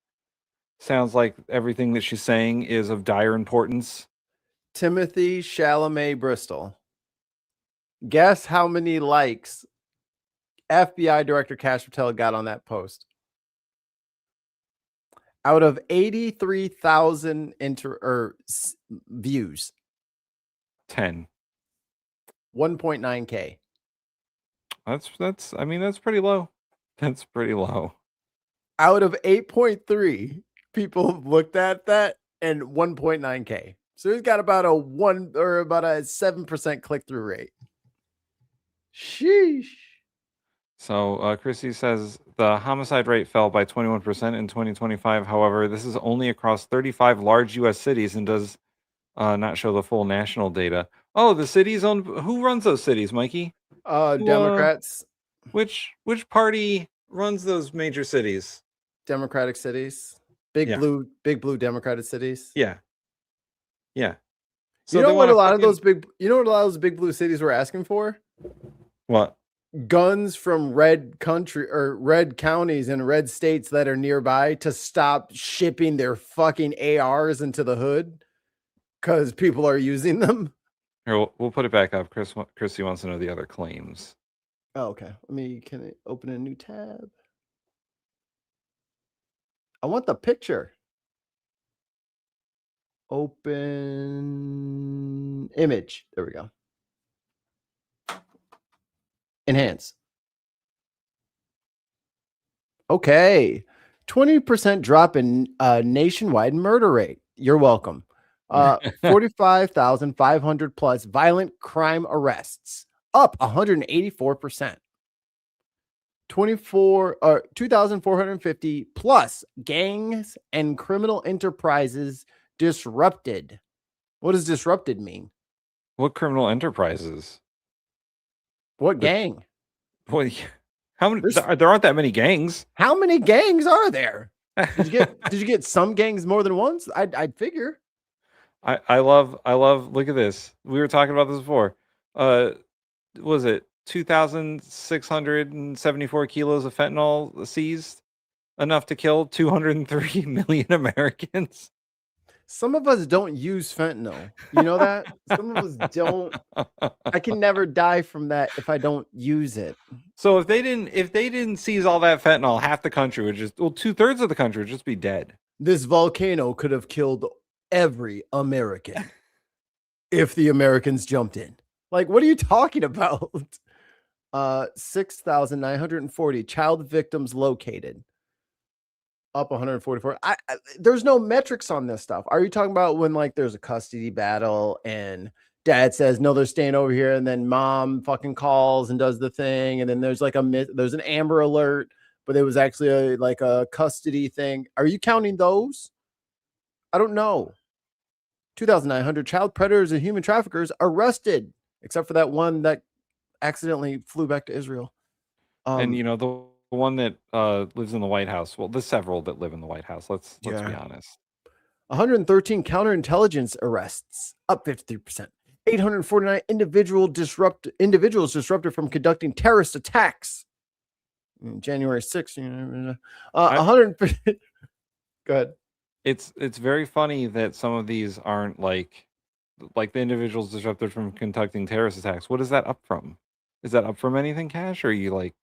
sounds like everything that she's saying is of dire importance. Timothy Chalamet Bristol. Guess how many likes FBI Director Kash Patel got on that post? Out of 83,000 views. 10. 1.9K. That's pretty low. That's pretty low. Out of 8.3 people have looked at that and 1.9K. So he's got about a 7% click-through rate. Sheesh. So Chrissy says the homicide rate fell by 21% in 2025. However, this is only across 35 large U.S. cities and does not show the full national data. Oh, the cities on who runs those cities, Mikey? Democrats. Which party runs those major cities? Democratic cities. Big blue Democratic cities. Yeah. So you know what a lot of those big blue cities were asking for? What? Guns from red counties and red states that are nearby to stop shipping their fucking ARs into the hood because people are using them. Here, we'll put it back up. Chrissy wants to know the other claims. Oh, okay. Can I open a new tab? I want the picture. Open image. There we go. Enhance. Okay. 20% drop in nationwide murder rate. You're welcome. 45,500 plus violent crime arrests, up 184%. 2,450 plus gangs and criminal enterprises disrupted. What does disrupted mean? What criminal enterprises? What gang? Boy, how many? There aren't that many gangs. How many gangs are there? Did you get some gangs more than once? I'd figure. I love. Look at this. We were talking about this before. Was it 2,674 kilos of fentanyl seized? Enough to kill 203 million Americans. Some of us don't use fentanyl. You know that? Some of us don't. I can never die from that if I don't use it. So if they didn't seize all that fentanyl, half the country would just 2/3 of the country would just be dead. This volcano could have killed every American if the Americans jumped in. Like, what are you talking about? 6,940 child victims located. Up 144. There's no metrics on this stuff. Are you talking about when like there's a custody battle and dad says no, they're staying over here, and then mom fucking calls and does the thing, and then there's an Amber Alert, but it was actually a custody thing. Are you counting those? I don't know. 2,900 child predators and human traffickers arrested, except for that one that accidentally flew back to Israel. And the one that lives in the White House. Well, there's several that live in the White House. Let's be honest. 113 counterintelligence arrests, up 53%. 849 individuals disrupted from conducting terrorist attacks. January 6th. 150. Go ahead. It's very funny that some of these aren't like the individuals disrupted from conducting terrorist attacks. What is that up from? Is that up from anything, Cash? Or are you like?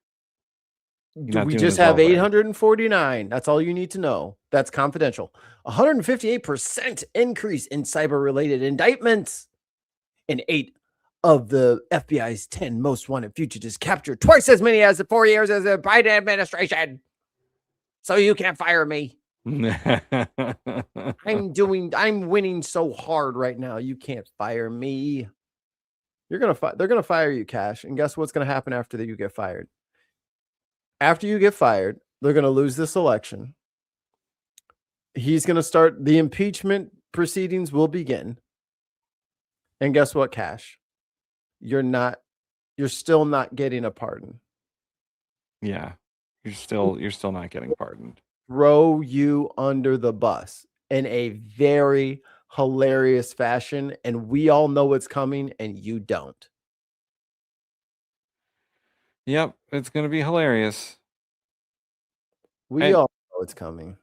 We just have 849. That's all you need to know. That's confidential. 158% increase in cyber-related indictments. And 8 of the FBI's 10 most wanted fugitives captured, twice as many as the 4 years as the Biden administration. So you can't fire me. I'm winning so hard right now. You can't fire me. They're gonna fire you, Cash. And guess what's gonna happen after you get fired? After you get fired, they're going to lose this election. He's going to start the impeachment proceedings will begin. And guess what, Cash? You're still not getting a pardon. Yeah. You're still not getting pardoned. Throw you under the bus in a very hilarious fashion, and we all know what's coming, and you don't. Yep, it's going to be hilarious. We all know it's coming.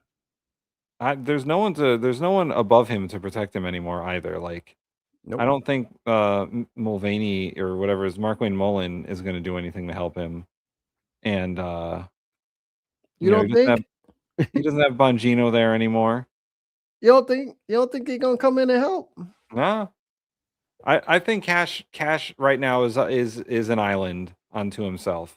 There's no one above him to protect him anymore either. Like, Nope. I don't think Mulvaney or whatever is Markwayne Mullen is going to do anything to help him. And You don't think? He doesn't have Bongino there anymore. You don't think he's gonna come in and help? No. I think Cash right now is an island unto himself.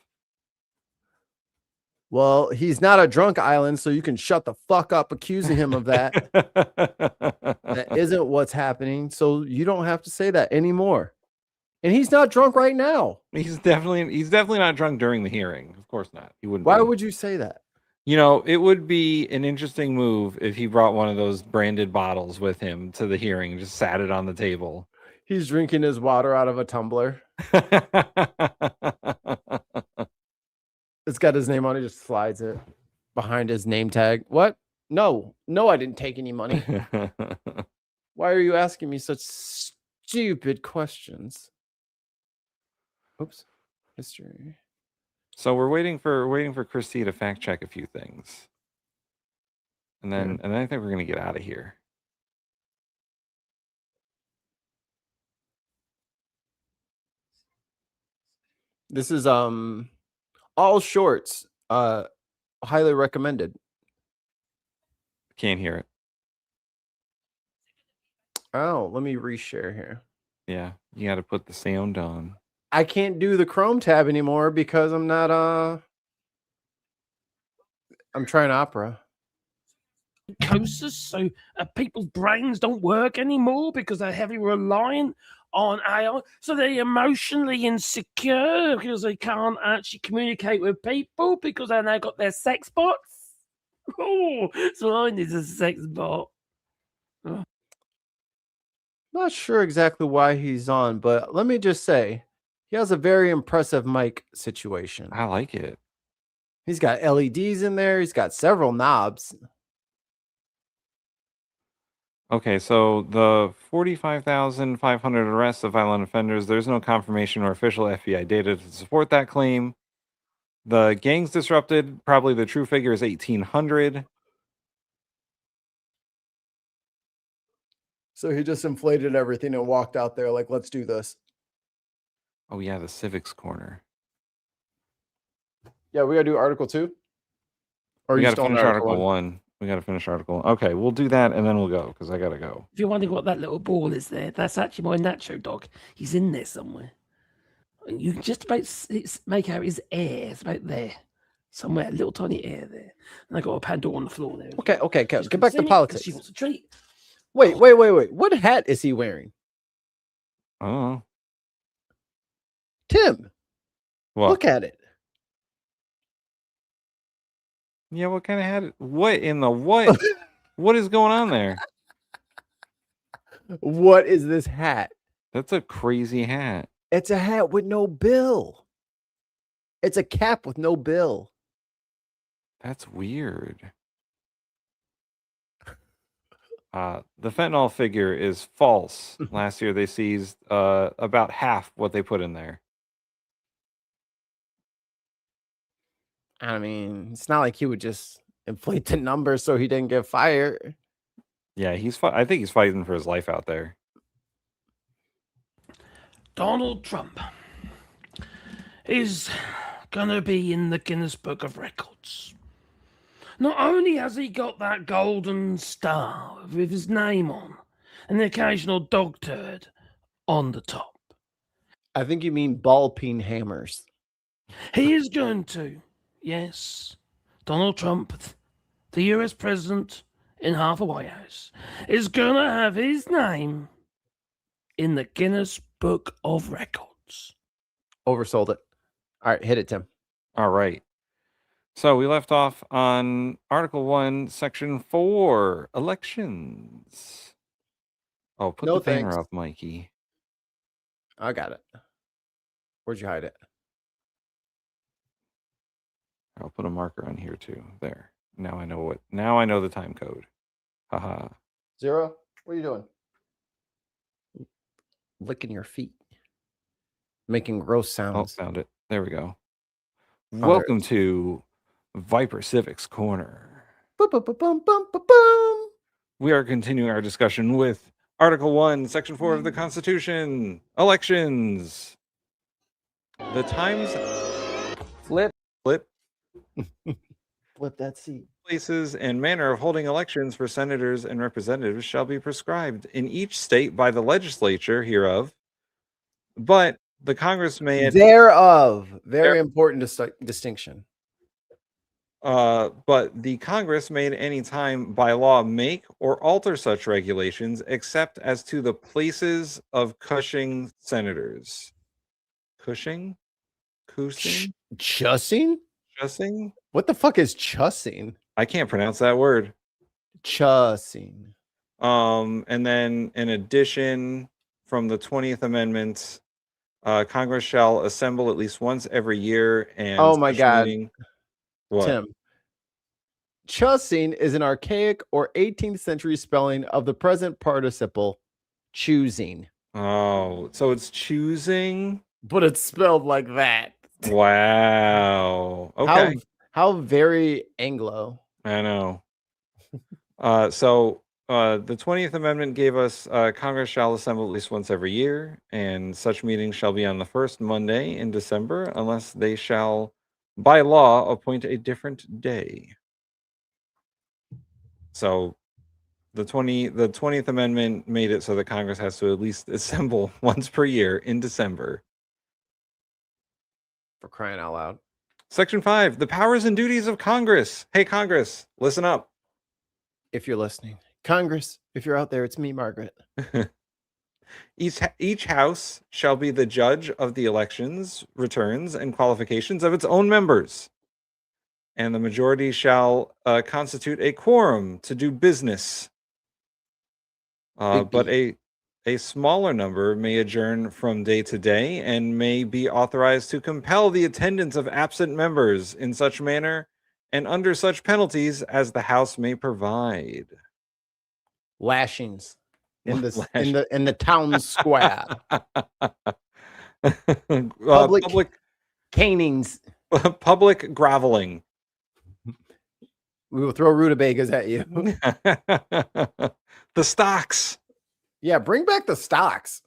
Well, he's not a drunk island, so you can shut the fuck up accusing him of that. That isn't what's happening, so you don't have to say that anymore. And he's not drunk right now. He's definitely not drunk during the hearing. Of course not. He wouldn't. Why would you say that? You know, it would be an interesting move if he brought one of those branded bottles with him to the hearing and just sat it on the table. He's drinking his water out of a tumbler. It's got his name on it, just slides it behind his name tag. What? No, I didn't take any money. Why are you asking me such stupid questions? Oops. History. So we're waiting for Christy to fact check a few things. And then I think we're gonna get out of here. This is all shorts. Highly recommended. Can't hear it. Oh, let me reshare here. Yeah, you got to put the sound on. I can't do the Chrome tab anymore because I'm not I'm trying Opera. Psychosis, so people's brains don't work anymore because they're heavily reliant on AI, so they're emotionally insecure because they can't actually communicate with people because they now got their sex bots. Oh, so I need a sex bot. Oh. Not sure exactly why he's on, but let me just say, he has a very impressive mic situation. I like it. He's got LEDs in there. He's got several knobs. Okay, so the 45,500 arrests of violent offenders, there's no confirmation or official FBI data to support that claim. The gangs disrupted, probably the true figure is 1,800. So he just inflated everything and walked out there like, let's do this. Oh yeah, the civics corner. Yeah, we got to do Article 2? Or We you got to still on finish Article 1. We got to finish Article 1. Okay, we'll do that and then we'll go because I got to go. If you're wondering what that little ball is there, that's actually my Nacho dog. He's in there somewhere. And you can just about make out his ear. It's about there. Somewhere, a little tiny ear there. And I got a Pandora on the floor there. Okay, She's get back to concerned politics. because she wants a treat. Wait. What hat is he wearing? Oh. Tim, what? Look at it. Yeah, what kind of hat? What in the what? What is going on there? What is this hat? That's a crazy hat. It's a hat with no bill. It's a cap with no bill. That's weird. The fentanyl figure is false. Last year they seized about half what they put in there. I mean, it's not like he would just inflate the number so he didn't get fired. Yeah, I think he's fighting for his life out there. Donald Trump is gonna be in the Guinness Book of Records. Not only has he got that golden star with his name on and the occasional dog turd on the top. I think you mean ball peen hammers. He is going to, yes, Donald Trump, the US president in half a White House, is going to have his name in the Guinness Book of Records. Oversold it. All right, hit it, Tim. All right. So we left off on Article 1, Section 4, elections. Oh, put the banner up, Mikey. I got it. Where'd you hide it? I'll put a marker on here too. There. Now I know the time code. Haha. 0? What are you doing? licking your feet, making gross Oh, sounds. found it. There we go. there Welcome it is. to Viper Civics Corner. Boom, boom, boom, boom, boom, boom, boom. We are continuing our discussion with Article 1, Section 4 of the Constitution, elections. The times flip Flip that seat. places and manner of holding elections for senators and representatives shall be prescribed in each state by the legislature hereof, but the Congress may Thereof. Very important distinction. but the Congress may at any time by law make or alter such regulations except as to the places of Cushing senators. Cushing? Chussing? Chussing? What the fuck is chussing? I can't pronounce that word. Chussing. And then in addition, from the 20th Amendment, Congress shall assemble at least once every year. And Oh my such God. meeting- What? Tim. Chussing is an archaic or 18th century spelling of the present participle choosing. Oh, so it's choosing? But it's spelled like that. Wow. Okay. How very Anglo. I know. So the 20th Amendment gave us Congress shall assemble at least once every year, and such meetings shall be on the first Monday in December, unless they shall, by law, appoint a different day. So the 20th Amendment made it so that Congress has to at least assemble once per year in December. For crying out loud. Section 5, the powers and duties of Congress. Hey, Congress, listen up. If you're listening. Congress, if you're out there, it's me, Margaret. Each house shall be the judge of the elections, returns, and qualifications of its own members. And the majority shall constitute a quorum to do business. But a smaller number may adjourn from day to day and may be authorized to compel the attendance of absent members in such manner and under such penalties as the House may provide. Lashings in the town square. Public canings. Public groveling. We will throw rutabagas at you. The stocks. Yeah, bring back the stocks.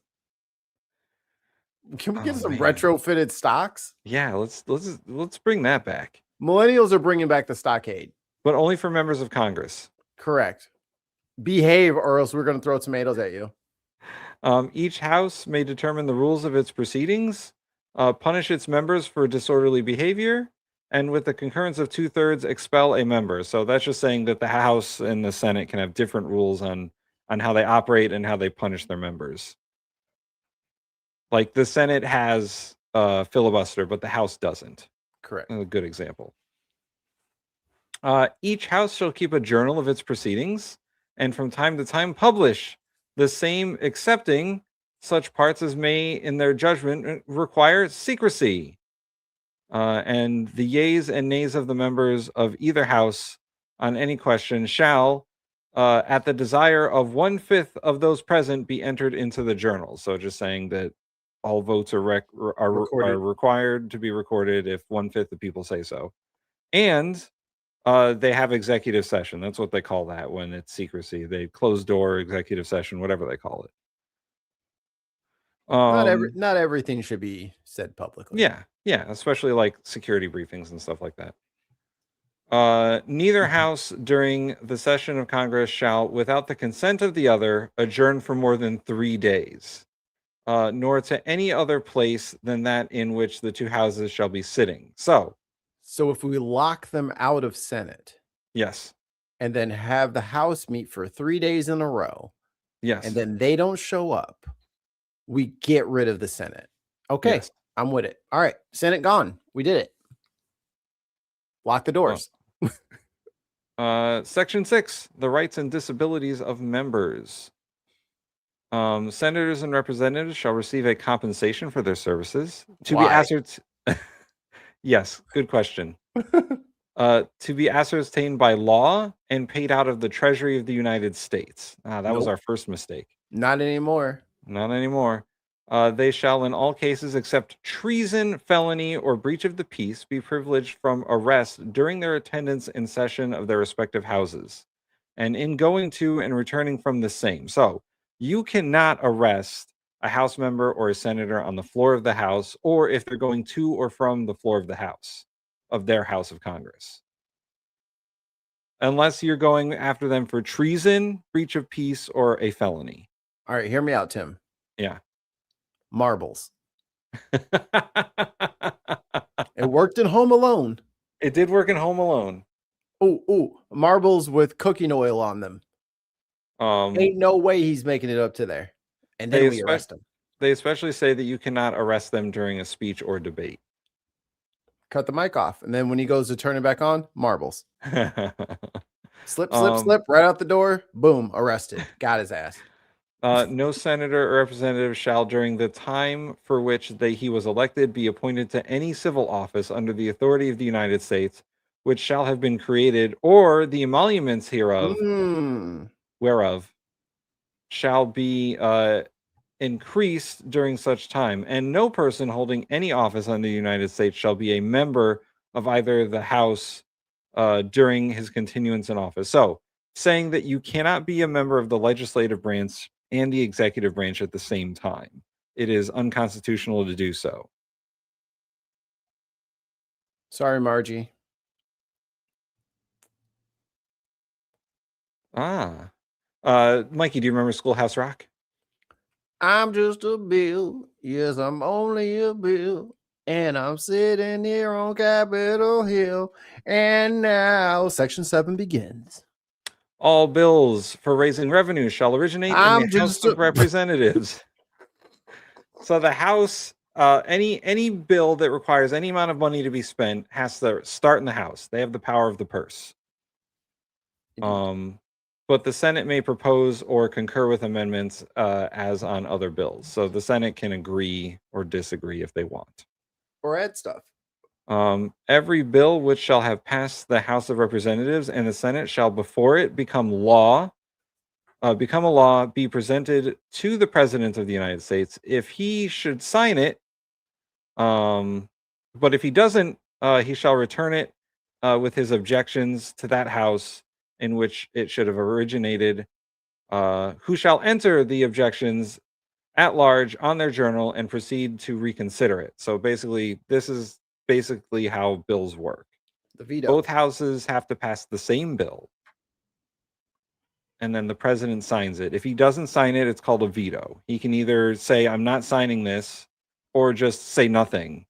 Can we get some retrofitted stocks? Yeah, let's bring that back. Millennials are bringing back the stockade, but only for members of Congress. Correct. Behave, or else we're going to throw tomatoes at you. Each house may determine the rules of its proceedings, punish its members for disorderly behavior, and with the concurrence of 2/3, expel a member. So that's just saying that the House and the Senate can have different rules on how they operate and how they punish their members. Like the Senate has filibuster, but the House doesn't. Correct. A good example. Each house shall keep a journal of its proceedings and from time to time publish the same, excepting such parts as may in their judgment require secrecy. And the yeas and nays of the members of either house on any question shall, at the desire of 1/5 of those present, be entered into the journal. So just saying that all votes are required to be recorded if 1/5 of people say so. And they have executive session. That's what they call that when it's secrecy. They closed door executive session, whatever they call it. Not everything should be said publicly. Yeah, especially like security briefings and stuff like that. Neither house during the session of Congress shall, without the consent of the other, adjourn for more than 3 days, nor to any other place than that in which the two houses shall be sitting. So if we lock them out of Senate, yes, and then have the House meet for 3 days in a row, yes, and then they don't show up, we get rid of the Senate. Okay, yes. I'm with it. All right, Senate gone. We did it. Lock the doors. Section 6, the rights and disabilities of members. Senators and representatives shall receive a compensation for their services to be ascertained. Yes, good question. To be ascertained by law and paid out of the Treasury of the United States. That was our first mistake. Not anymore. Not anymore. They shall, in all cases except treason, felony, or breach of the peace, be privileged from arrest during their attendance in session of their respective houses, and in going to and returning from the same. So you cannot arrest a House member or a senator on the floor of the House, or if they're going to or from the floor of the House, of their House of Congress. Unless you're going after them for treason, breach of peace, or a felony. All right, hear me out, Tim. Yeah. Marbles. It worked in Home Alone. It did work in Home Alone. Oh, marbles with cooking oil on them. Ain't no way he's making it up to there. And then we arrest him. They especially say that you cannot arrest them during a speech or debate. Cut the mic off. And then when he goes to turn it back on, marbles. Slip, right out the door. Boom, arrested. Got his ass. No senator or representative shall, during the time for which he was elected, be appointed to any civil office under the authority of the United States, which shall have been created, or the emoluments hereof, whereof, shall be increased during such time. And no person holding any office under the United States shall be a member of either the House during his continuance in office. So, saying that you cannot be a member of the legislative branch and the executive branch at the same time. It is unconstitutional to do so. Sorry, Margie. Mikey, do you remember Schoolhouse Rock? I'm just a bill. Yes, I'm only a bill. And I'm sitting here on Capitol Hill. And now Section 7 begins. All bills for raising revenue shall originate in the House of Representatives. So the House, any bill that requires any amount of money to be spent has to start in the House. They have the power of the purse. But the Senate may propose or concur with amendments as on other bills. So the Senate can agree or disagree if they want. Or add stuff. Every bill which shall have passed the House of Representatives and the Senate shall before it become a law, be presented to the President of the United States. If he should sign it, but if he doesn't, he shall return it with his objections to that House in which it should have originated, who shall enter the objections at large on their journal and proceed to reconsider it. So basically, this is basically how bills work. The veto. Both houses have to pass the same bill, and then the president signs it. If he doesn't sign it, it's called a veto. He can either say, I'm not signing this, or just say nothing.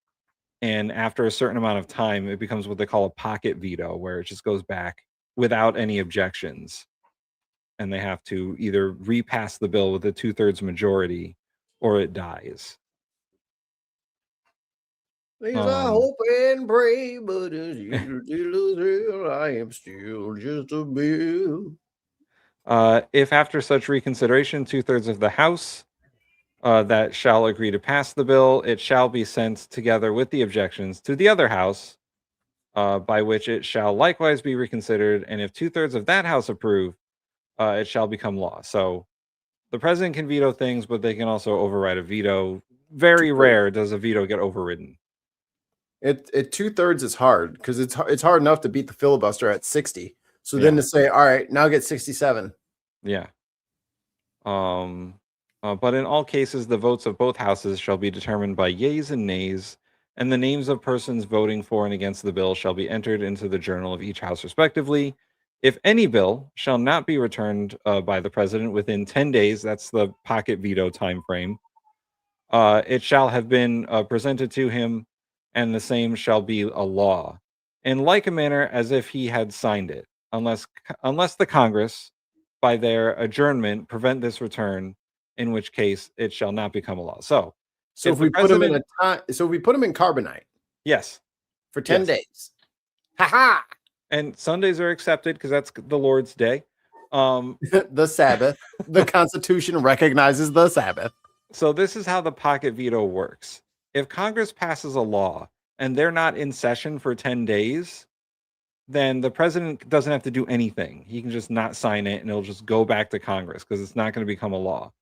And after a certain amount of time, it becomes what they call a pocket veto, where it just goes back without any objections. And they have to either repass the bill with a 2/3 majority, or it dies. These I hope and pray, but as usual, I am still just a bill. If after such reconsideration, 2/3 of the House that shall agree to pass the bill, it shall be sent together with the objections to the other House, by which it shall likewise be reconsidered. And if 2/3 of that House approve, it shall become law. So the president can veto things, but they can also override a veto. Very rare does a veto get overridden. It 2/3 is hard because it's hard enough to beat the filibuster at 60. So then to say, all right, now get 67. Yeah. But in all cases, the votes of both houses shall be determined by yeas and nays, and the names of persons voting for and against the bill shall be entered into the journal of each house respectively. If any bill shall not be returned by the president within 10 days, that's the pocket veto time frame, it shall have been presented to him, and the same shall be a law, in like a manner as if he had signed it, unless the Congress, by their adjournment, prevent this return, in which case it shall not become a law. So if we put him in carbonite, yes, for 10 days, ha. And Sundays are accepted because that's the Lord's Day. The Sabbath. The Constitution recognizes the Sabbath. So this is how the pocket veto works. If Congress passes a law and they're not in session for 10 days, then the president doesn't have to do anything. He can just not sign it and it'll just go back to Congress because it's not going to become a law.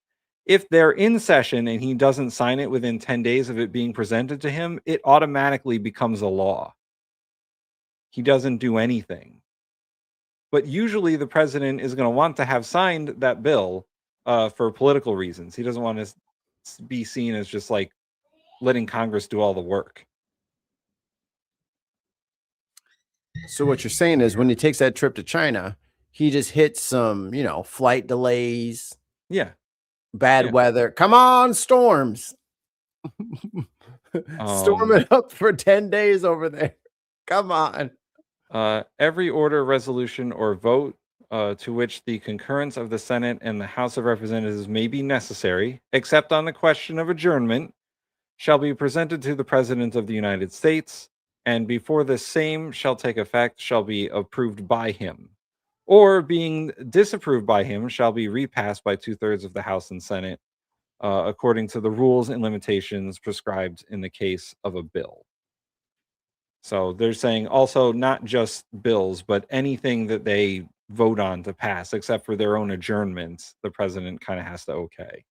if they're in session and he doesn't sign it within 10 days of it being presented to him, it automatically becomes a law. He doesn't do anything. But usually the president is going to want to have signed that bill for political reasons. He doesn't want to be seen as just like letting Congress do all the work. So what you're saying is when he takes that trip to China, he just hits some, flight delays. Yeah. Bad weather. Come on, storms. Storm it up for 10 days over there. Come on. Every order, resolution, or vote to which the concurrence of the Senate and the House of Representatives may be necessary, except on the question of adjournment, shall be presented to the President of the United States, and before the same shall take effect, shall be approved by him, or being disapproved by him, shall be repassed by 2/3 of the House and Senate, according to the rules and limitations prescribed in the case of a bill. So they're saying also not just bills, but anything that they vote on to pass, except for their own adjournments, the president kind of has to okay.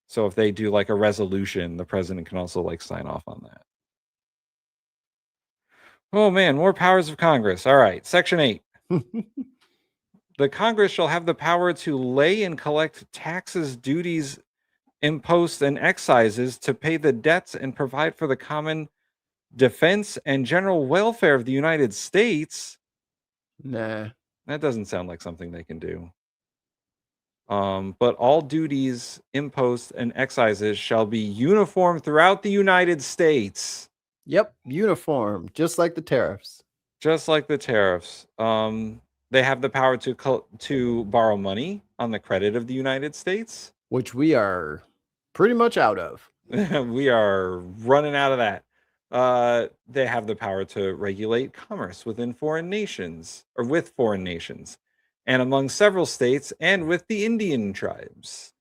So if they do like a resolution, the president can also like sign off on that. Oh man, more powers of Congress. All right, Section 8. The Congress shall have the power to lay and collect taxes, duties, imposts, and excises to pay the debts and provide for the common defense and general welfare of the United States. Nah. That doesn't sound like something they can do. But all duties, imposts, and excises shall be uniform throughout the United States. Yep, uniform, just like the tariffs. Just like the tariffs. They have the power to borrow money on the credit of the United States, which we are pretty much out of. We are running out of that. They have the power to regulate commerce within foreign nations, or with foreign nations, and among several states and with the Indian tribes.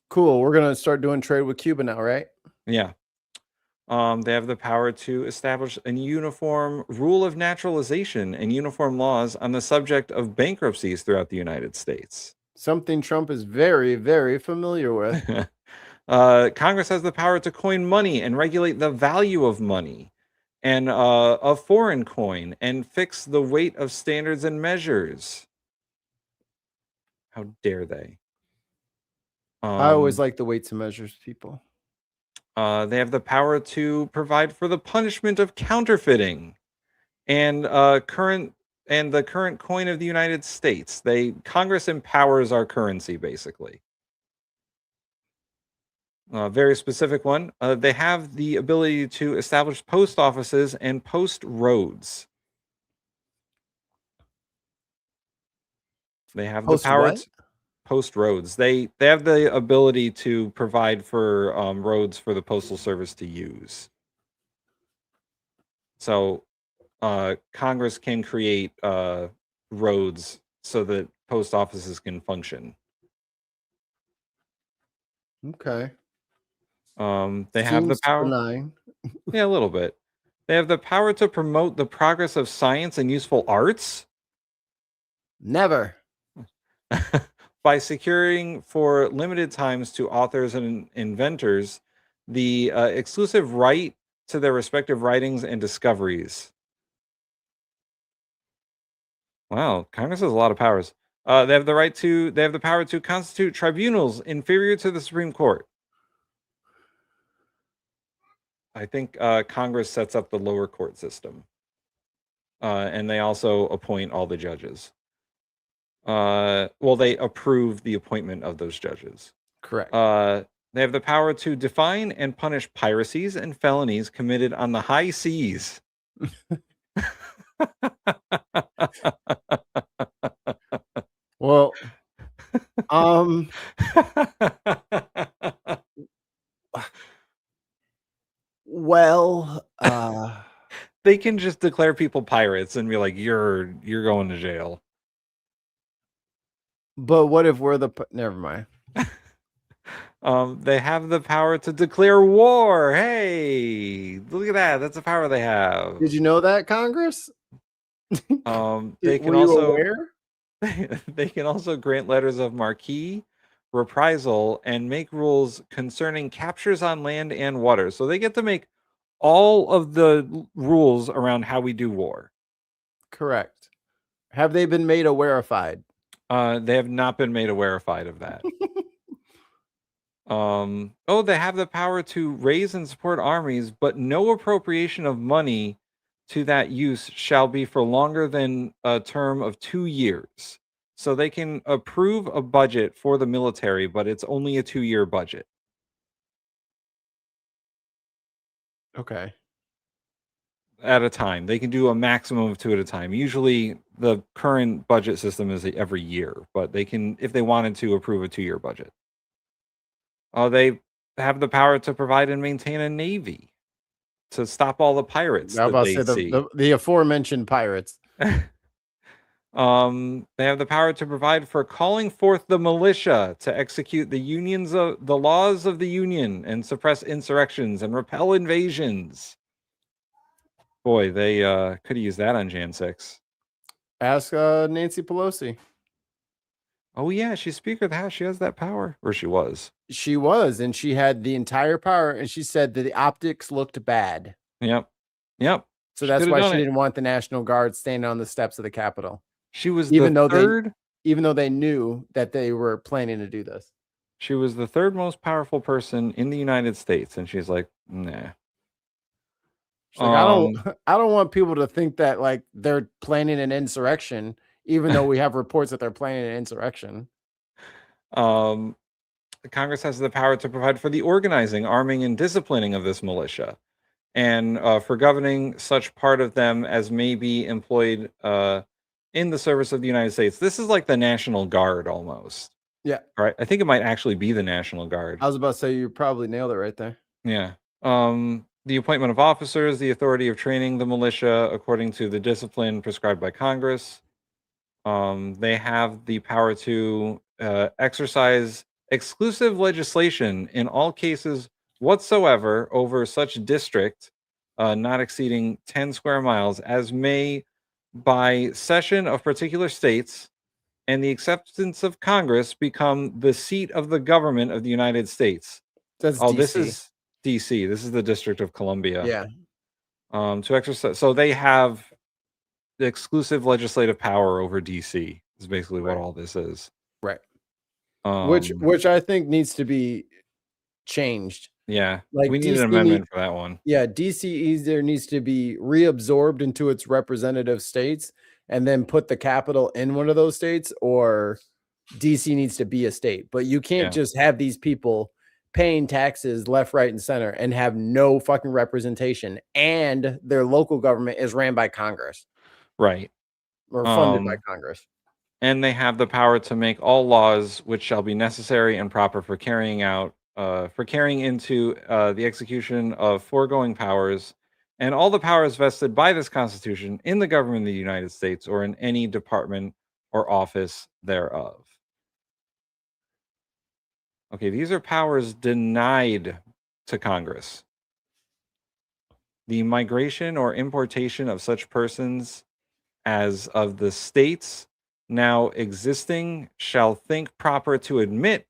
Cool. We're going to start doing trade with Cuba now, right? Yeah. They have the power to establish a uniform rule of naturalization and uniform laws on the subject of bankruptcies throughout the United States. Something Trump is very, very familiar with. Congress has the power to coin money and regulate the value of money and of foreign coin and fix the weight of standards and measures. How dare they? I always like the weights and measures people. They have the power to provide for the punishment of counterfeiting and the current coin of the United States. Congress empowers our currency, basically. Very specific one. They have the ability to establish post offices and post roads. They have the power to post roads. They have the ability to provide for roads for the Postal Service to use. So Congress can create roads so that post offices can function. Okay. They have the power. Yeah, a little bit. They have the power to promote the progress of science and useful arts. Never. By securing for limited times to authors and inventors the exclusive right to their respective writings and discoveries. Wow, Congress has a lot of powers. They have the power to constitute tribunals inferior to the Supreme Court. I think Congress sets up the lower court system. And they also appoint all the judges. Well, they approve the appointment of those judges. Correct. They have the power to define and punish piracies and felonies committed on the high seas. Well, they can just declare people pirates and be like, you're going to jail. But what if we're never mind. They have the power to declare war. Hey, look at that. That's a power they have. Did you know that, Congress? They can Were you also aware? they can also grant letters of marque, reprisal, and make rules concerning captures on land and water. So they get to make all of the rules around how we do war. Correct. Have they been made aware-ified? They have not been made aware-ified of that. Oh, they have the power to raise and support armies, but no appropriation of money to that use shall be for longer than a term of 2 years. So they can approve a budget for the military, but it's only a 2-year budget. Okay. At a time. They can do a maximum of 2 at a time. Usually the current budget system is every year, but they can, if they wanted to, approve a 2-year budget. They have the power to provide and maintain a navy to stop all the pirates I'm that about to they say see. the aforementioned pirates. They have the power to provide for calling forth the militia to execute the laws of the union and suppress insurrections and repel invasions. Boy, they could have used that on Jan 6. Ask Nancy Pelosi. Oh yeah, she's Speaker of the House. She has that power, or she was. She was, and she had the entire power, and she said that the optics looked bad. Yep. So that's why she didn't want the National Guard standing on the steps of the Capitol. She was even though they knew that they were planning to do this. She was the third most powerful person in the United States, and she's like, nah. She's like, I don't want people to think that like they're planning an insurrection, even though we have reports that they're planning an insurrection. Congress has the power to provide for the organizing, arming, and disciplining of this militia, and for governing such part of them as may be employed in the service of the United States. This is like the National Guard almost. Yeah. All right. I think it might actually be the National Guard. I was about to say you probably nailed it right there. Yeah. The appointment of officers, the authority of training the militia according to the discipline prescribed by Congress. They have the power to exercise exclusive legislation in all cases whatsoever over such district not exceeding 10 square miles as may by session of particular states and the acceptance of Congress become the seat of the government of the United States. That's DC. This is DC. This is the District of Columbia. Yeah. To exercise, so they have the exclusive legislative power over DC. Is basically what all this is. Right. Which I think needs to be changed. Yeah. Like we need an amendment for that one. Yeah, DC either needs to be reabsorbed into its representative states and then put the capital in one of those states, or DC needs to be a state. But you can't just have these people paying taxes left, right, and center and have no fucking representation, and their local government is ran by Congress. Right. Or funded by Congress. And they have the power to make all laws which shall be necessary and proper for carrying into the execution of foregoing powers, and all the powers vested by this Constitution in the government of the United States or in any department or office thereof. Okay, these are powers denied to Congress. The migration or importation of such persons as of the states now existing shall think proper to admit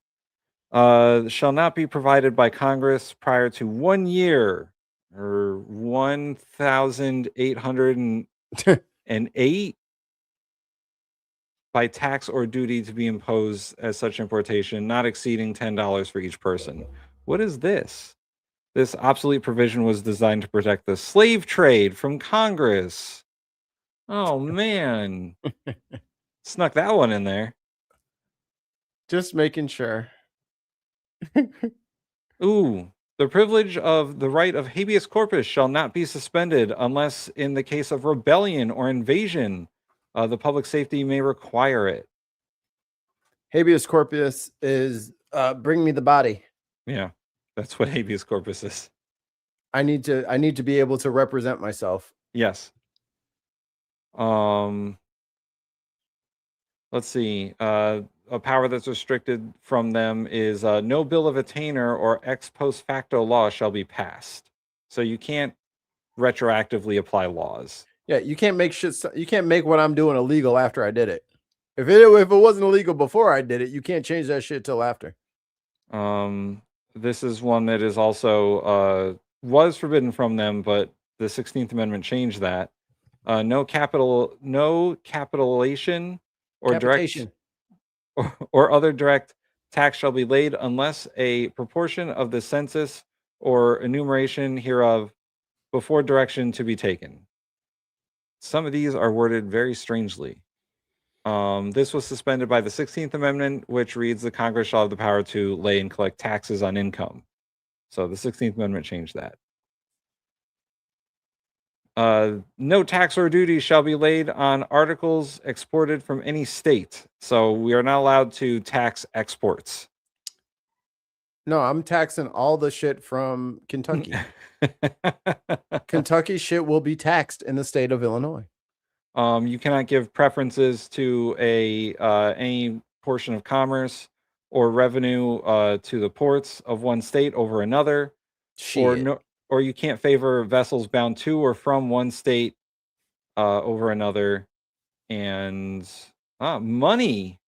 shall not be provided by Congress prior to 1 year or 1,808 by tax or duty to be imposed as such importation, not exceeding $10 for each person. What is this? This obsolete provision was designed to protect the slave trade from Congress. Oh, man. Snuck that one in there. Just making sure. Ooh, the privilege of the right of habeas corpus shall not be suspended unless in the case of rebellion or invasion, the public safety may require it. Habeas corpus is bring me the body. Yeah, that's what habeas corpus is. I need to be able to represent myself. Yes. Let's see. A power that's restricted from them is no bill of attainder or ex post facto law shall be passed. So you can't retroactively apply laws. Yeah, you can't make shit. You can't make what I'm doing illegal after I did it. If it wasn't illegal before I did it, you can't change that shit till after. This is one that is also was forbidden from them, but the 16th Amendment changed that. No capitulation or Capitation. or other direct tax shall be laid unless a proportion of the census or enumeration hereof before direction to be taken. Some of these are worded very strangely. This was suspended by the 16th Amendment, which reads the Congress shall have the power to lay and collect taxes on income. So the 16th Amendment changed that. No tax or duty shall be laid on articles exported from any state. So we are not allowed to tax exports. No, I'm taxing all the shit from Kentucky. Kentucky shit will be taxed in the state of Illinois. You cannot give preferences to any portion of commerce or revenue to the ports of one state over another, or you can't favor vessels bound to or from one state over another. And money,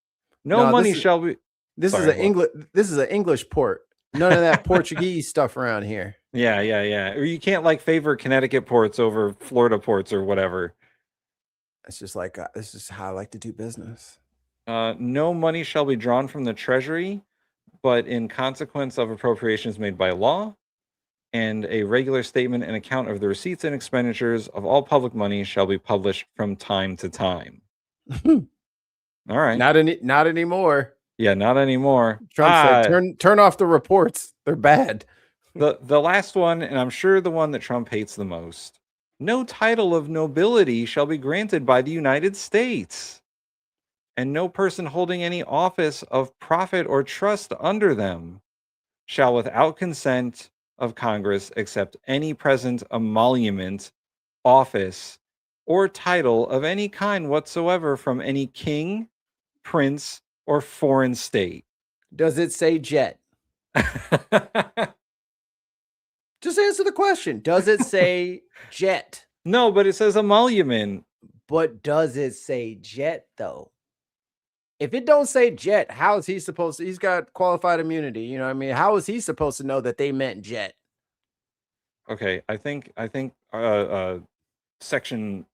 no money shall be. This is an English port. None of that Portuguese stuff around here. Yeah. Or you can't like favor Connecticut ports over Florida ports or whatever. It's just like this is how I like to do business. No money shall be drawn from the treasury, but in consequence of appropriations made by law, and a regular statement and account of the receipts and expenditures of all public money shall be published from time to time. All right. Not anymore. Yeah, not anymore. Trump said, turn off the reports. They're bad. The last one, and I'm sure the one that Trump hates the most. No title of nobility shall be granted by the United States, and no person holding any office of profit or trust under them shall without consent of Congress accept any present emolument, office, or title of any kind whatsoever from any king, prince, or foreign state. Does it say jet? Just answer the question. Does it say jet? No, but it says emolument. But does it say jet though? If it don't say jet, how is he supposed to? He's got qualified immunity. You know what I mean? How is he supposed to know that they meant jet? Okay, I think section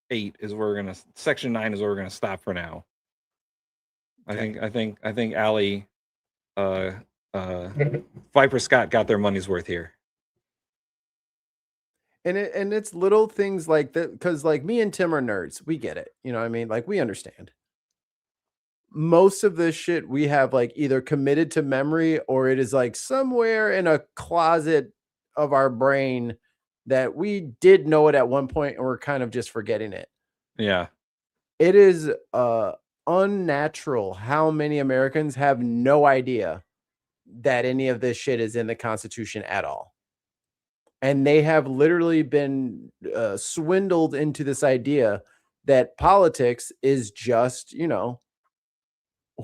8 is where we're gonna. Section 9 is where we're gonna stop for now. Okay. I think Allie, Viper Scott got their money's worth here. And it's little things like that, because like me and Tim are nerds. We get it. You know what I mean? Like we understand. Most of this shit we have like either committed to memory or it is like somewhere in a closet of our brain that we did know it at one point and we're kind of just forgetting it. Yeah. It is unnatural how many Americans have no idea that any of this shit is in the Constitution at all. And they have literally been swindled into this idea that politics is just, you know,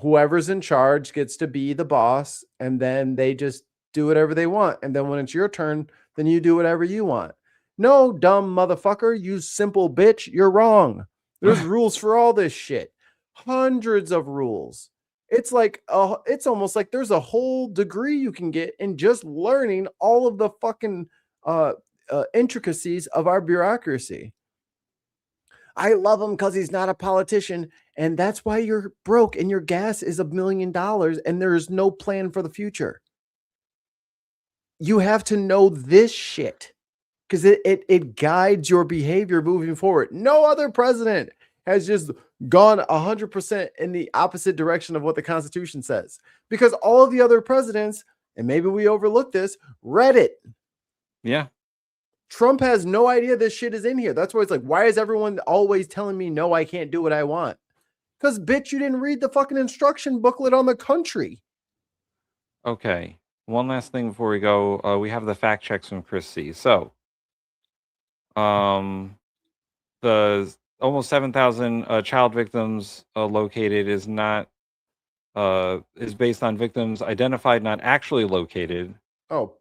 whoever's in charge gets to be the boss, and then they just do whatever they want. And then when it's your turn, then you do whatever you want. No, dumb motherfucker, you simple bitch, you're wrong. There's rules for all this shit. Hundreds of rules. It's like, it's almost like there's a whole degree you can get in just learning all of the fucking intricacies of our bureaucracy. I love him because he's not a politician, and that's why you're broke and your gas is $1 million and there is no plan for the future. You have to know this shit because it guides your behavior moving forward. No other president has just gone 100% in the opposite direction of what the Constitution says, because all of the other presidents, and maybe we overlook this, read it. Yeah. Trump has no idea this shit is in here. That's why it's like, why is everyone always telling me, no, I can't do what I want? Because, bitch, you didn't read the fucking instruction booklet on the country. Okay. One last thing before we go. We have the fact checks from Chris C. So, the almost 7,000 child victims located is not is based on victims identified, not actually located. Oh.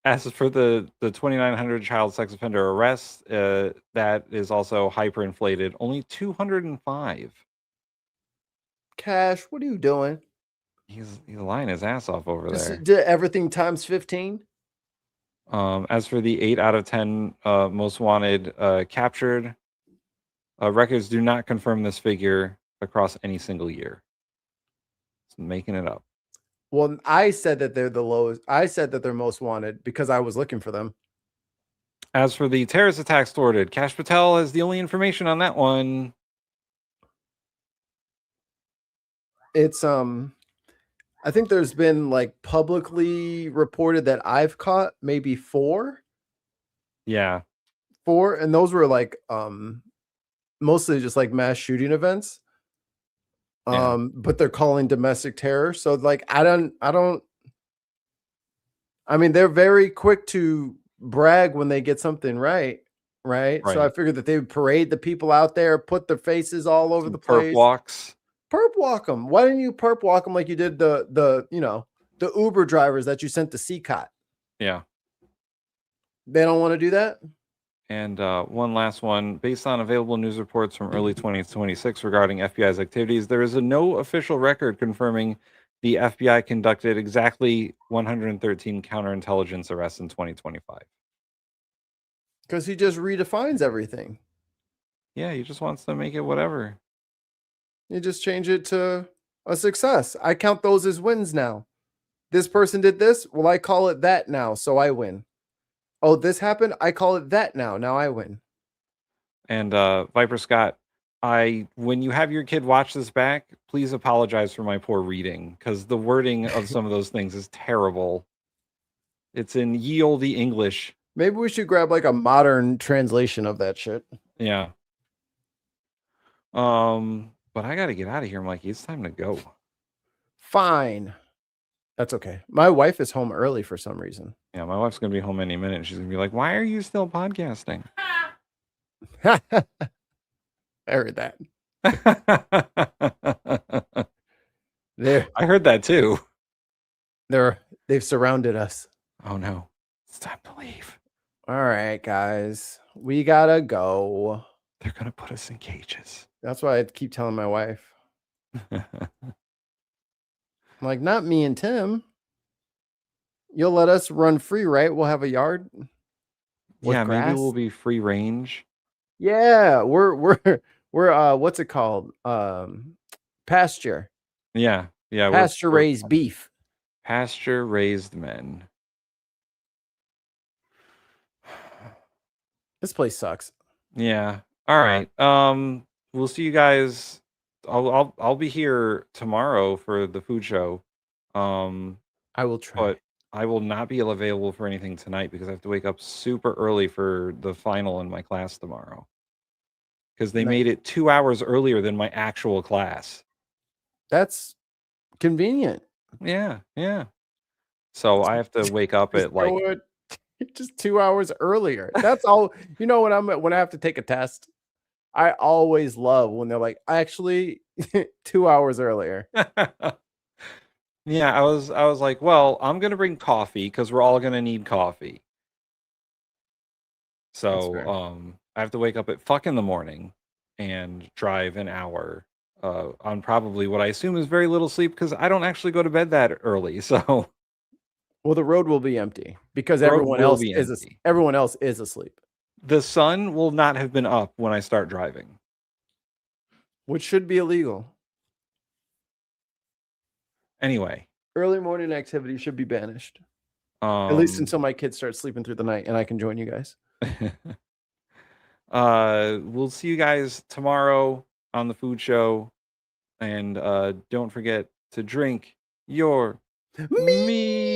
As for the 2,900 child sex offender arrests, that is also hyperinflated. Only 205. Cash, what are you doing? He's lying his ass off over there. Did everything times 15? As for the 8 out of 10 most wanted captured, records do not confirm this figure across any single year. It's making it up. Well, I said that they're the lowest. I said that they're most wanted because I was looking for them. As for the terrorist attacks thwarted, Kash Patel has the only information on that one. It's I think there's been like publicly reported that I've caught maybe 4. Yeah. 4, and those were like mostly just like mass shooting events. But they're calling domestic terror. So like I mean, they're very quick to brag when they get something right. So I figured that they would parade the people out there, put their faces all over the place. Perp walks. Perp walk them. Why didn't you perp walk them like you did the Uber drivers that you sent to CCOT? Yeah. They don't want to do that? And one last one. Based on available news reports from early 2026 regarding FBI's activities, there is no official record confirming the FBI conducted exactly 113 counterintelligence arrests in 2025. Because he just redefines everything. Yeah, he just wants to make it whatever. You just change it to a success. I count those as wins now. This person did this. Well, I call it that now, so I win. Oh, this happened. I call it that now. Now I win. And Viper Scott, when you have your kid watch this back, please apologize for my poor reading, because the wording of some of those things is terrible. It's in ye olde English. Maybe we should grab like a modern translation of that shit. Yeah. But I got to get out of here, Mikey. It's time to go. Fine. That's okay. My wife is home early for some reason. Yeah, my wife's going to be home any minute. She's going to be like, why are you still podcasting? I heard that. I heard that too. They've surrounded us. Oh no. It's time to leave. All right, guys. We gotta go. They're going to put us in cages. That's why I keep telling my wife. I'm like, not me and Tim. You'll let us run free, right? We'll have a yard. Yeah, maybe we'll be free range. Yeah, we're what's it called? Pasture. Yeah. Pasture raised beef. Pasture raised men. This place sucks. Yeah. All right. We'll see you guys. I'll be here tomorrow for the food show. I will try. But I will not be available for anything tonight because I have to wake up super early for the final in my class tomorrow. Because they made it 2 hours earlier than my actual class. That's convenient. Yeah. So I have to wake up at like just 2 hours earlier. That's all. You know, when I have to take a test, I always love when they're like, actually 2 hours earlier. Yeah, I was like, well, I'm gonna bring coffee because we're all gonna need coffee. So I have to wake up at fuck in the morning and drive an hour on probably what I assume is very little sleep because I don't actually go to bed that early. So well, the road will be empty because everyone else is asleep. The sun will not have been up when I start driving, which should be illegal. Anyway, early morning activity should be banished. At least until my kids start sleeping through the night and I can join you guys. We'll see you guys tomorrow on the food show. And don't forget to drink your meat.